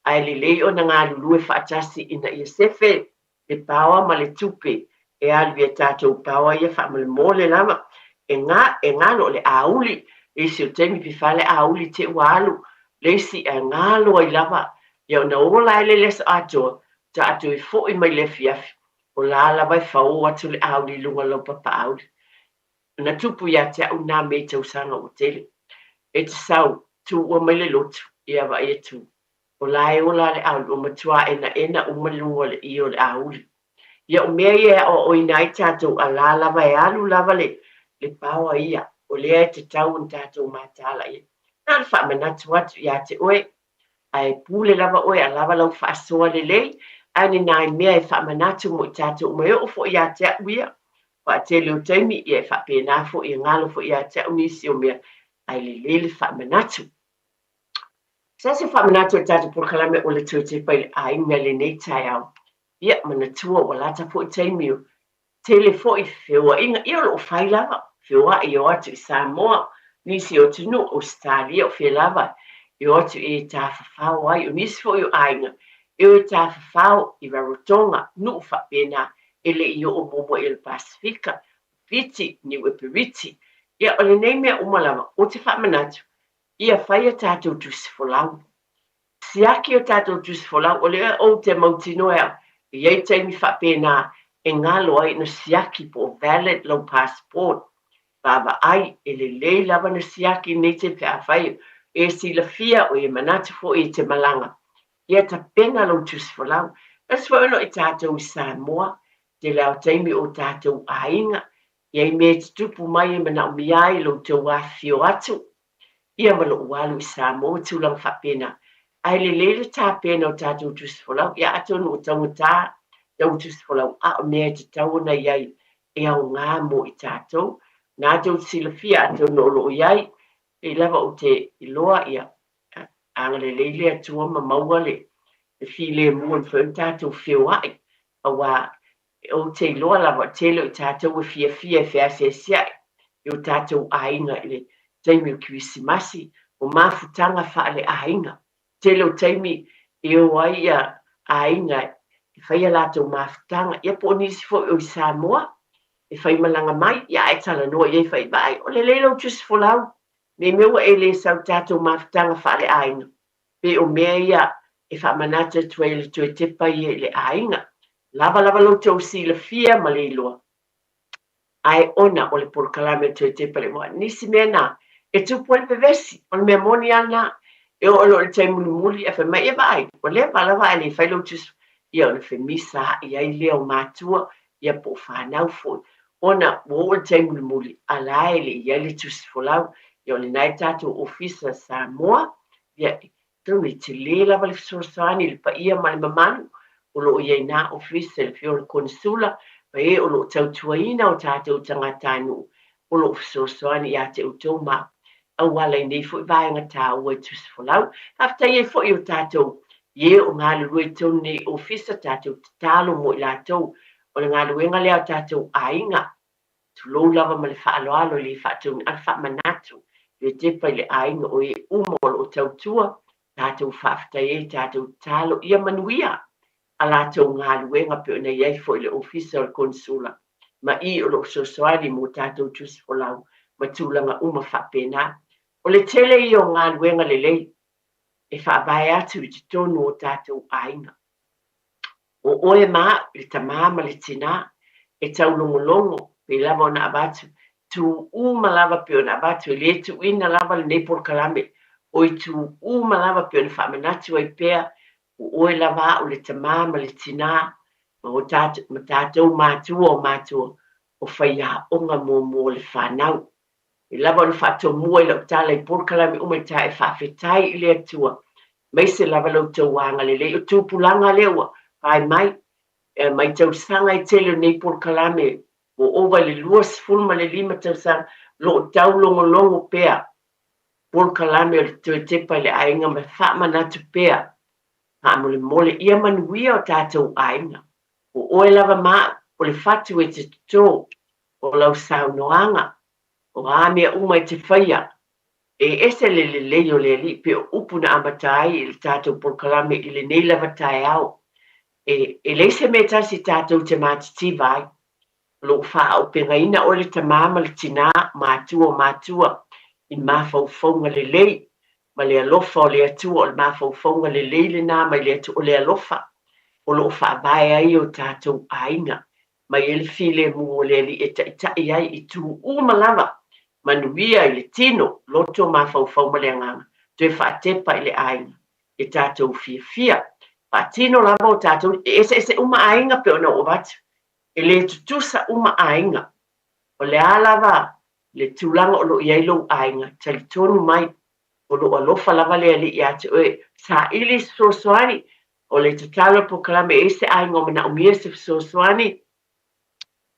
ai le lei o na ngā lulue whaatasi ina ia sefe le pawa ma le tupe e alu ia tātou pawa ia whamale mole lama e ngā lo le auli e si o temi pi whale auli te walu le si e ngā lo ai lava ia na ola ele les ato ta atu I fo I mai le fiafi o la la vai fau atu le auli lunga lo papa auli na tupu ia te au na me te usanga o tele e te sau tu o mai le lotu ia va ia tu o la e ola le auli o matua ena o malunga le I o le auli ia o mea ia o inai tatou a la la vai alu lava le paua ia o lea te tau n tatou matala ia na le wha manatu atu ia te oe ai pule lava oe a lava lau whaasoa lelei ani nai mea e whaamanatu mo I tātou mai o fo ia te uia wa te leo taimi I e whapena fo I ngalo fo ia te unisi o mea ai lelei whaamanatu sa se whaamanatu e tātou porkalame o le tūte pai a inga le nei Taeao ia manatua o lata fo I taimi o tele fo I whiua inga ia lo whai lava whiua I o atu I Samoa nisi o tunu Australia o whia lava I otu e tā whawhau ai, o nisi fo I o ainga, e o tā whawhau I Rarotonga, nuu whapena, ele I o momo I le Pasifika, Fiti, New Epiriti. Ia o le nei mea umalama, o te whamanatu, ia whaia tātou tusi folau. Siaki o tātou tusi folau, o lea o te mautinoea, I ei taimi whapena, e ngalo ai na siaki po valid low passport. Baba ai, ele lei lava na siaki nei te pia whaia, e si la fia o e manatu fo e te malanga. Ia ta pena lo tusi folau. As wano I tātou I Samoa, te leo taimi o tātou ainga, ia I me te tupu mai e mana umiai lo te wafio atu. ia malo walu Samoa tulang whapena. Ai le tā pena o tātou tusfolau, ia atonu o tangata, tau tusfolau, a o nea te tauna iai, e au ngā mo i tātou, nā tau silafia atonu o loo iai, e lava o te iloa ia, angale leile atua ma maua le file mua whaun tātou whio ai, a wā o te iloa lava telo i tātou e fiafia e whiase siai, i o tātou ainga i le taimi o Krisimasi, o mafutanga whaale ainga, telo taimi i o ai a ainga, i whaia lātou mafutanga, ia po nisi fo o i Samoa, e whai malanga mai, ia e tala noa i e whai bai, o le leilo tus folau, me meua e le sau tātou mafutanga whaale ainga, pe o mea ia e whamanata tue le tue tepa i le ainga, lava lo tau silafia ma le iloa. Ai ona o le porkalame tue tepa le moa, nisi mea nā, e tupu le pevesi, o le mea moni ana, e o lo le taimuli e whai mai e vai, o le lava e le whailo tus, ia o le whemisa, ia i lea o mātua, ia po whanau fo, ona o le taimuli, ala e le ia le tus folau, ia o le nai tātou ofisa Samoa, ia tau ni te le lava le fisoasani, le pa ia ma le mamanu, o lo iei nā ofisa le fio le konsula, pa e o lo tautuaina o tātou tangatanu, o lo fisoasani ia te utou ma, au wala nei fo i vaenga tā ua i tus folau, hafta ie fo i o tātou, ie o ngā le rui tau nei ofisa tātou talo mo i lātou, o le ngā luenga lea o tātou ainga, tu lou lava ma le whaaloalo le whātou ni alfa manatu, le tepa i le ainga o e umol o tautua, tātou whafta e tātou talo ia manuia, a lātou ngā luenga pe o nei ei fo i le ofisa o le konsula, ma i o lo sosoani mo tātou tus folau, ma tūlanga uma whapena, o le tele i o ngā luenga le lei, e whaabai atu i te tonu o tātou ainga. O oe mā, le tamama le tina, e tau longolongo, pe lava o na abatu, tu uma lava pe o na abatu, e le tu ina lava le nepor kalame, o i tu uma lava pe o na whamenatu ai pea, o oe lava o le tamama le tina, ma tātou mātua o mātua, o whaia onga mō le whanau. I lava o le whato mua i lau tala i porkalame umai tā e whawhetai i le atua, mai se lava lau tau wanga le le, o tūpulanga lewa, pai mai, mai tau sanga i tele nei porkalame, o owa le luas fulma le lima tau sanga, lo tau longo pea, porkalame o le tue tepa le ainga me whamanatu pea, ha mole ia manuia o tātou ainga, o oe lava maa, o le whatu e te tō, o lau saunoanga, o amea umai te whaia, e ese le o le li, pe o upuna amatai i le tātou porkalame i le nei lava Taeao, e leise me tasi tātou te mātiti vai, lo wha o pengaina o le tamama le tina mātua, i mawhauwhaunga le lei, ma le alofa o le atua o le mawhauwhaunga le lei le nā, mai le atu o le alofa, o lo wha vai ai o tātou ainga, mai ele file mu o le li e tai ai i tu lava, manuia i le tino, loto mawhauwhau ma le anganga, tue whatepa i le ainga, e tātou fiafia, tino lava o tātou, ese uma ainga pe ona o watu, e le tutusa uma ainga, o le alava, le tūlanga o lo iai lo ainga, tali tonu mai, o lo alofa lava le ali i ate oe, sa ili sosoani, o le tatalo po kalame ese ainga o mana umia se sosoani,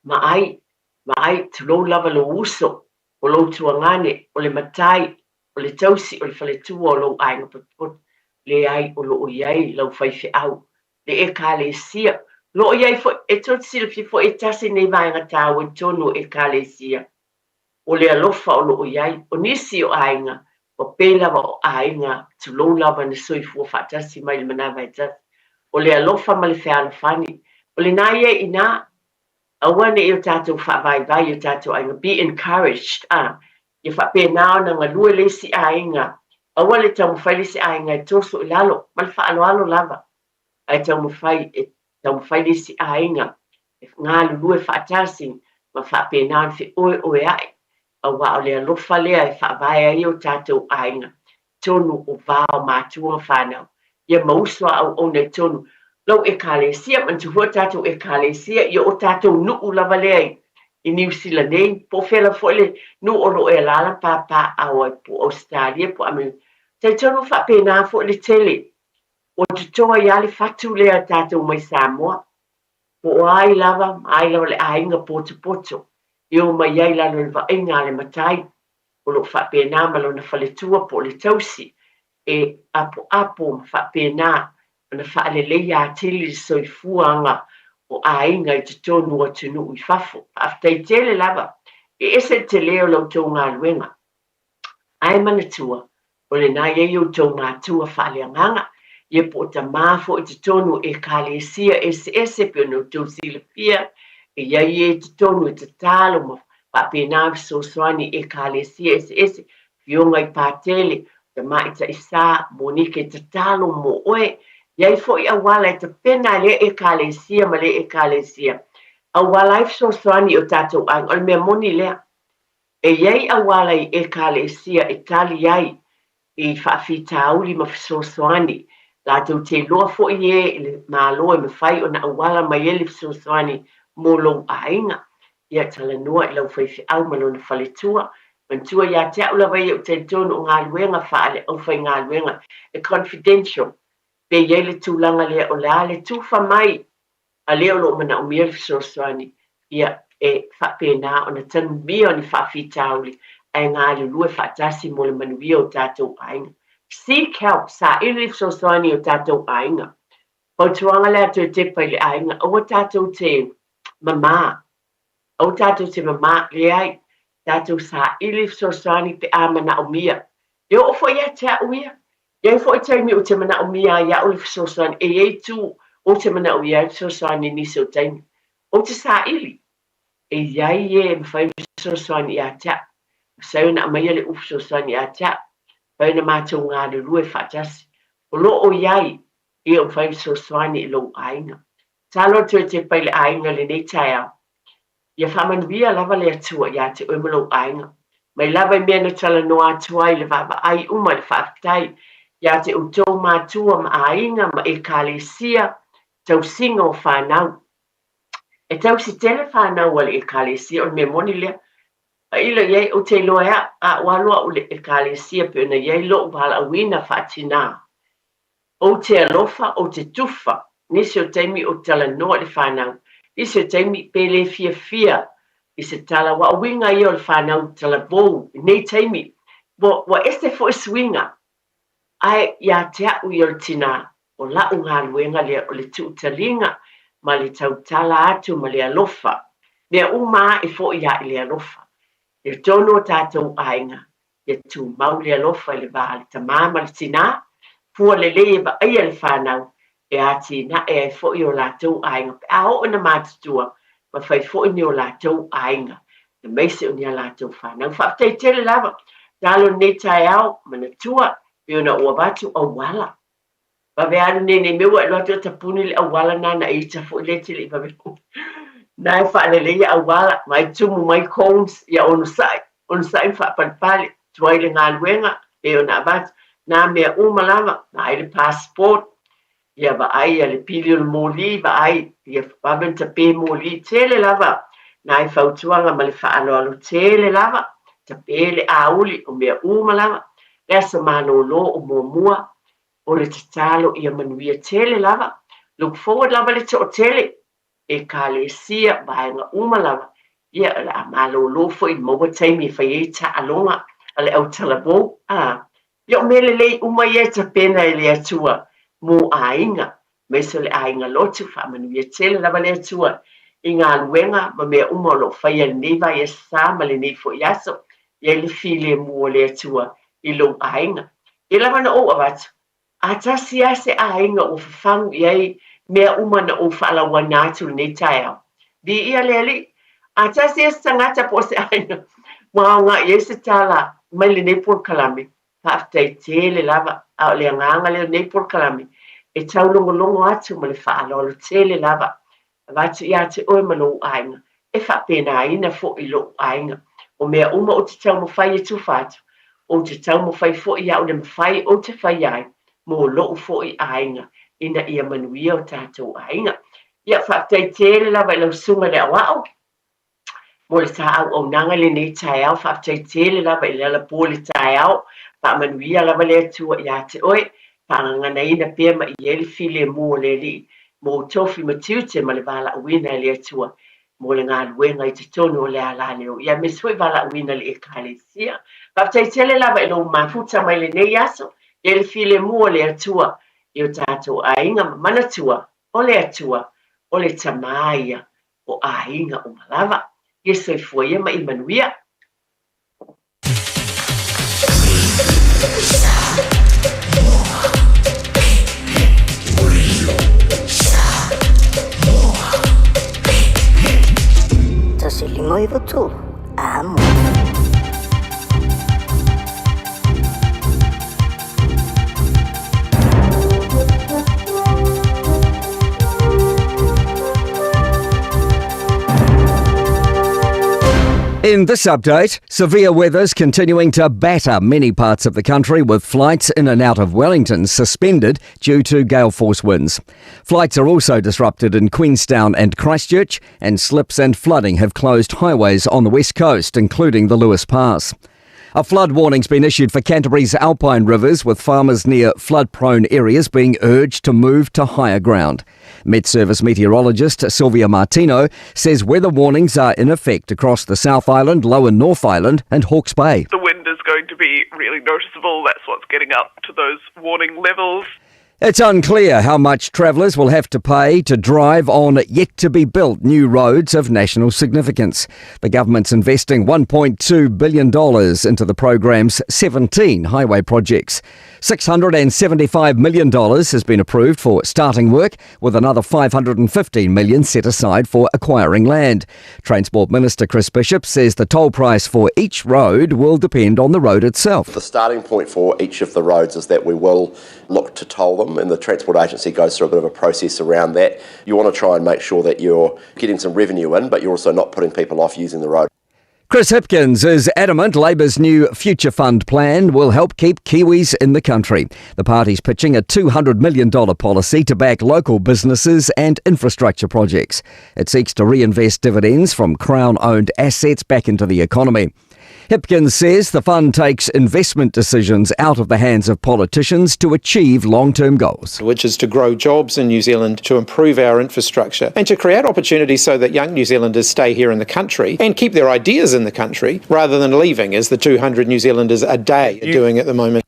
ma ai tulo lava lo uso, o lo tuangane, o le matai, o le tausi, o le faletua o lo ainga pot, le ai o lo iai lau whaife au, le e ka le sia, lo iai fo e tot silfi fo e tasi nei vaenga tāu e tonu e ka le sia, o le alofa o lo iai, o nisi o ainga, o pēlawa o ainga, tu lo lava na soi fua whatasi mai le manawa e tasi, o le alofa ma le wheala whani, o le nai e ina, awane i o tātou whawai o tātou ainga, be encouraged, i whape nao na ngā lua le si ainga, awa le tau mwhai le si ainga e toso i lalo, ma le whaaloalo lava, ai tau mwhai le si ainga, e ngā lulue whaatasi, ma whape nao ni oe ai, awa o le alofa lea e whaavai ai o tātou ainga, tonu o vāo mātua whanau, ia mauswa au ona e tonu, lau e kālesia, man tu hua tātou e kālesia, ia o tātou nuu lava lea I New Zealand nei po fela fo le no o lo e lala papa au ai po Australia po ame te tono fa pena fo le tele o te toa ia le fatu le a tātou mai Samoa po ai lava le ainga poto io mai ai lalo le vainga le matai o lo fa pena ma lo na faletua po le tausi e apo fa pena na fa le ia tili soifuanga o ainga I te tonu o tunu I fafo. After I tele lava, ese te leo lo tō ngā luenga. Ai manatua, o le nā iei o tō ngā tua whaleanganga, ie po ta māfo I te tonu e kālesia ese pio no tō Fiafia, e iei e te tonu e te tālo ma whapena so soani e kālesia ese, fionga I pātele, te maita isa, monike te tālo mo oe, Iai fo I awala te pena le e kālesia ma le e kālesia. Awala I so soani o tātou ang, o mea moni lea. E iai awala I e kālesia e tali iai I whaafita auli ma so soani. Lātou te loa fo I e le mālo e me whai o na awala mai e le so soani mō lou ainga. Ia tala noa I lau whaifi au malo na whaletua. Mantua ia te aula vai o te tono o ngā luenga whaale au whai ngā luenga. E confidential. Pe iei le tūlanga lea o lea le tūwha mai a leo lo mana o mea le fisosoani ia e whapena o na tanu mea o ni whawhitauli ai ngā le lue whaatasi mo le manuia o tātou ainga. Seek help sa ili le fisosoani o tātou ainga. Pau tuanga lea tu e te pai le ainga o tātou te mama. O tātou te mama le ai tātou sa ili le fisosoani pe amana o mea. Yo ofo ia te auia. Iai fo I taimi o te mana o mia ia o le fisosoani e iei tū o te mana o ia fisosoani nisi o taimi. O te sa ili. E iai e mwhai fisosoani ia tea. Sauna amaia le ufisosoani ia tea. Whai na mātou ngā le rue whaatasi. O lo o iai e o mwhai fisosoani I lo ainga. Talo tu e te pai le ainga le nei Taeao. Ia whamanuia lava le atua ia te oe lo ainga. Mai lava I mea na tala noa atua I le vava ai uma le whaafitai. Ia te utou mātua ma ainga ma e kālesia tau singa o whanau. E tau si tele whanau wale e kālesia o me moni lea. A ila iei o te loa a walua o le e kālesia pe ona iei lo wala awina whaatina. O te alofa o te tufa nisi o teimi o tala noa le whanau. Nisi o teimi pele Fiafia I se tala wa winga I o le whanau tala bou. Nei teimi. Wa este fo swinga. Ai ia te au I o le tina o lau ngā luenga lea o le tuutalinga ma le tautala atu ma le alofa. Mea uma e fo ia I le alofa. E tono o tātou ainga. E tu mau le alofa I le vāle tamā ma le tina. Fua le le ba aia le whanau. E ati na e ai fo I o lātou ainga. Pe a ho na mātutua ma fai fo I ni o lātou ainga. E meise o ni a lātou whanau. Whaatai tele lava. Talo ne Taeao mana tua. Piona ua watu au wala. Babe anu nene meua e loa ta puni le au wala nana e ita fo lete le babe. Nai whaale le au wala. Mai tumu mai cones ia ono sai. Ono sai wha palpale. Tuai le ngā luenga. E o na watu. Nā mea umalama. Nā le passport. Ia ba ai le pili o le mōli. Ba ai. Ia baben ta pe mōli. Tele lava. Nai whautuanga ma le whaalo alo tele lava. Ta pe le auli o mea umalama. Lea sa mālolo o mua o le tatalo ia manuia tele lava. Look forward lava le o tele. E kālesia vaenga uma lava. Ia la mālolo fo I maua taimi whai e ta alonga a le au talabo. Ia o mele lei uma ia ta pena e le atua mō ainga. Meso le ainga lotu wha manuia tele lava le atua. I ngā luenga ma mea uma lo whai al neva ia sa ma le nei fo iaso. Ia le file mua le atua. I lo ainga. I lawa na o awatu. A tasi ase ainga o whawhangu iei mea umana o whaalawa nātu nei Taeao. Di ia leli. A tasi ase tangata po se ainga. Waonga iei se tala mai le nei por kalame. Whaaftai tele lava. A le anganga le nei por kalame. E tau longo atu ma le whaalolo tele lava. Watu ia te oe malo ainga. E whapena ina fo I lo ainga. O mea uma o te tau mo whai e tufatu. O te tau mo whai fo I au le mwhai o te whai ai, mo loo fo I ainga, ina ia manuia o tātou ainga. Ia whaatai tere lawa I lau sunga le awao. mo le sa au nanga le nei Taeao whaaftaitele lava i le ala po le Taeao whaamanuia lava le atua ia te oe whaangana ina pia ma i ele file mo le li mo tofi matiute ma le vala uina le atua mo le ngā luenga i te tono o le ala leo ia me sui vala uina le ekalesia whaaftaitele lava i lo mafuta mai le nei aso ele file mo le atua i o tātou ainga manatua o le atua o le tamaia o ainga o malava e se foi ma Immanuia. Tasilimo i votu. Amo. In this update, severe weather's continuing to batter many parts of the country with flights in and out of Wellington suspended due to gale force winds. Flights are also disrupted in Queenstown and Christchurch, and slips and flooding have closed highways on the west coast, including the Lewis Pass. A flood warning's been issued for Canterbury's alpine rivers, with farmers near flood-prone areas being urged to move to higher ground. Met Service meteorologist Sylvia Martino says weather warnings are in effect across the South Island, Lower North Island and Hawke's Bay. The wind is going to be really noticeable. That's what's getting up to those warning levels. It's unclear how much travellers will have to pay to drive on yet-to-be-built new roads of national significance. The government's investing $1.2 billion into the programme's 17 highway projects. $675 million has been approved for starting work, with another $515 million set aside for acquiring land. Transport Minister Chris Bishop says the toll price for each road will depend on the road itself. The starting point for each of the roads is that we will look to toll them, and the Transport Agency goes through a bit of a process around that. You want to try and make sure that you're getting some revenue in, but you're also not putting people off using the road. Chris Hipkins is adamant Labour's new Future Fund plan will help keep Kiwis in the country. The party's pitching a $200 million policy to back local businesses and infrastructure projects. It seeks to reinvest dividends from Crown-owned assets back into the economy. Hipkins says the fund takes investment decisions out of the hands of politicians to achieve long-term goals. Which is to grow jobs in New Zealand, to improve our infrastructure and to create opportunities so that young New Zealanders stay here in the country and keep their ideas in the country rather than leaving, as the 200 New Zealanders a day are doing at the moment.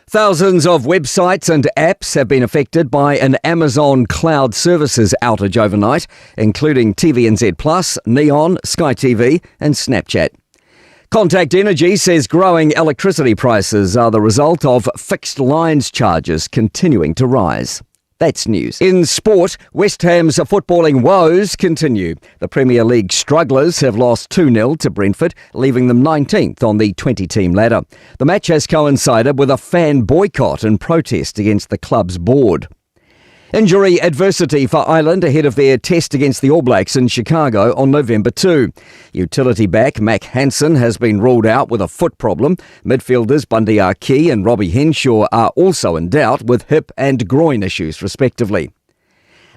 Thousands of websites and apps have been affected by an Amazon Cloud Services outage overnight, including TVNZ+, Neon, Sky TV and Snapchat. Contact Energy says growing electricity prices are the result of fixed lines charges continuing to rise. That's news. In sport, West Ham's footballing woes continue. The Premier League strugglers have lost 2-0 to Brentford, leaving them 19th on the 20-team ladder. The match has coincided with a fan boycott in protest against the club's board. Injury adversity for Ireland ahead of their test against the All Blacks in Chicago on November 2. Utility back Mac Hansen has been ruled out with a foot problem. Midfielders Bundy Arkey and Robbie Henshaw are also in doubt with hip and groin issues respectively.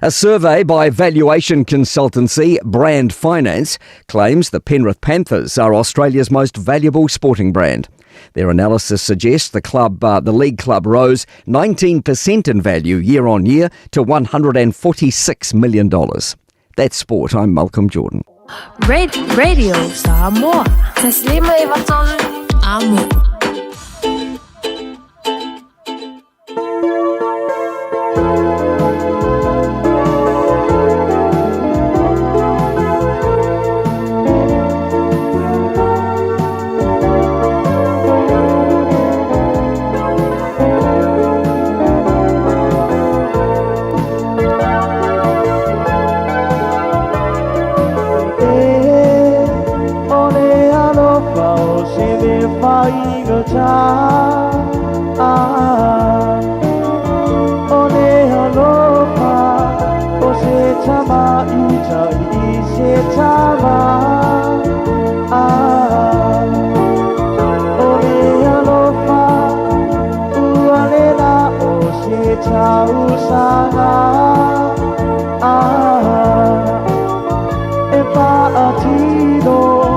A survey by valuation consultancy Brand Finance claims the Penrith Panthers are Australia's most valuable sporting brand. Their analysis suggests the league club rose 19% in value year on year to $146 million. That's sport. I'm Malcolm Jordan. Radio Samoa. Taslima ivatol amo. Atido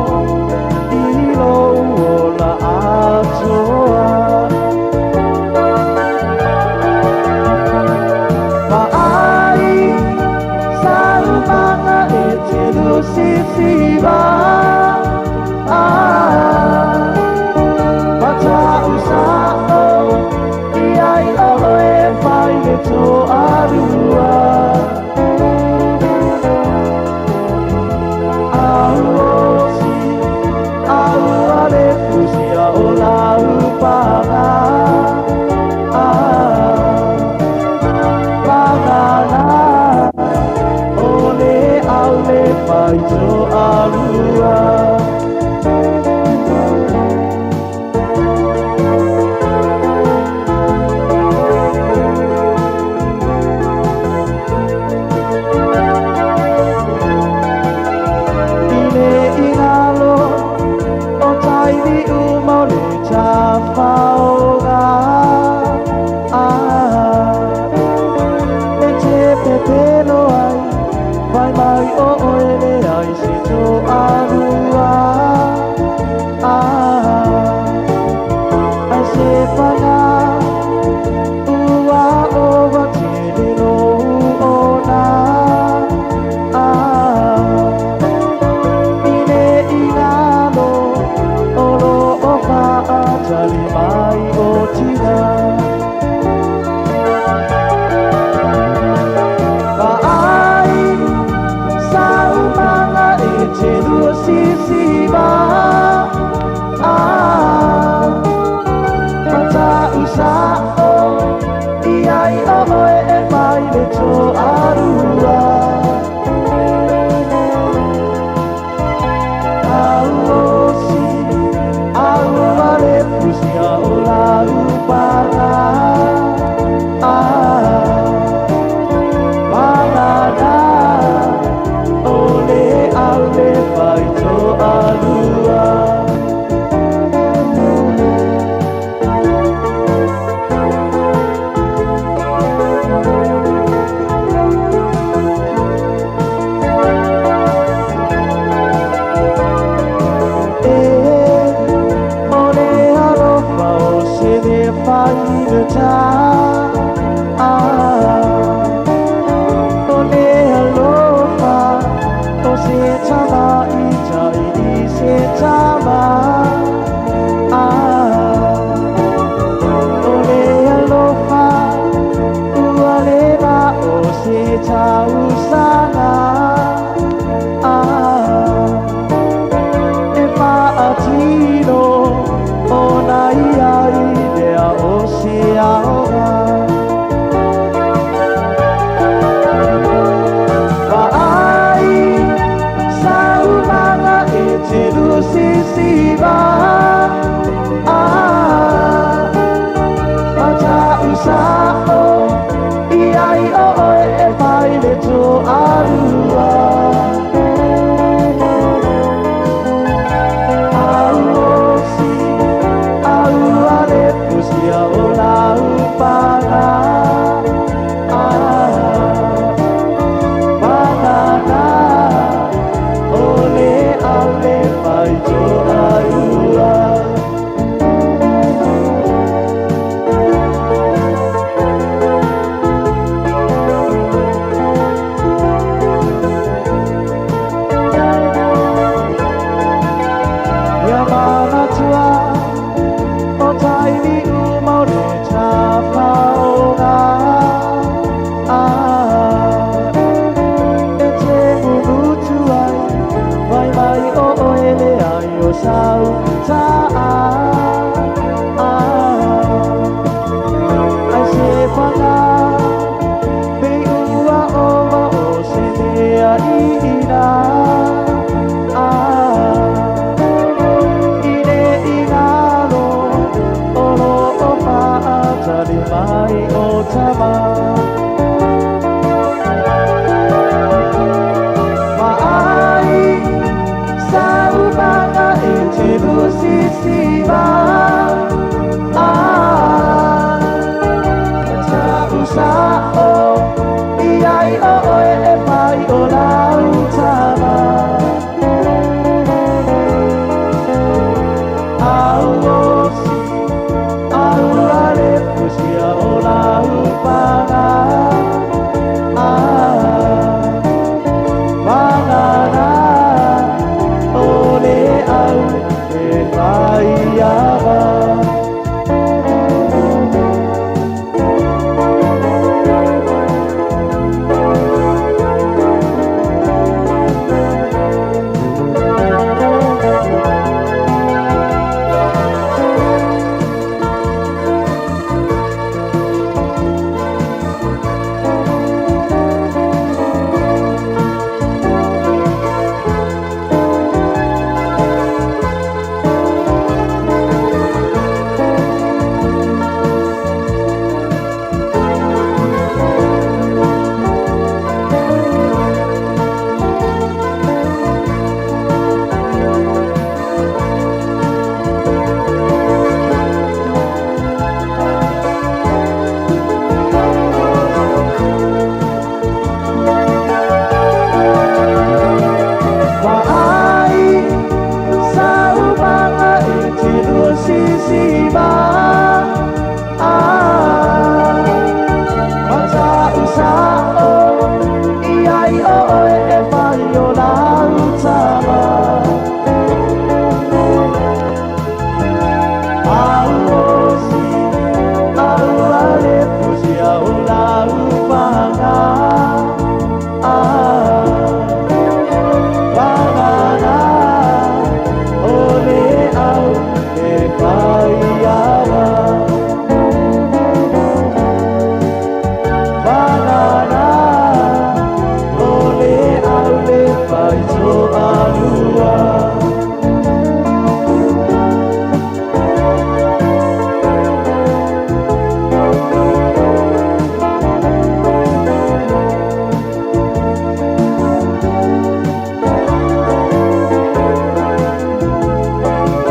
Mai o tama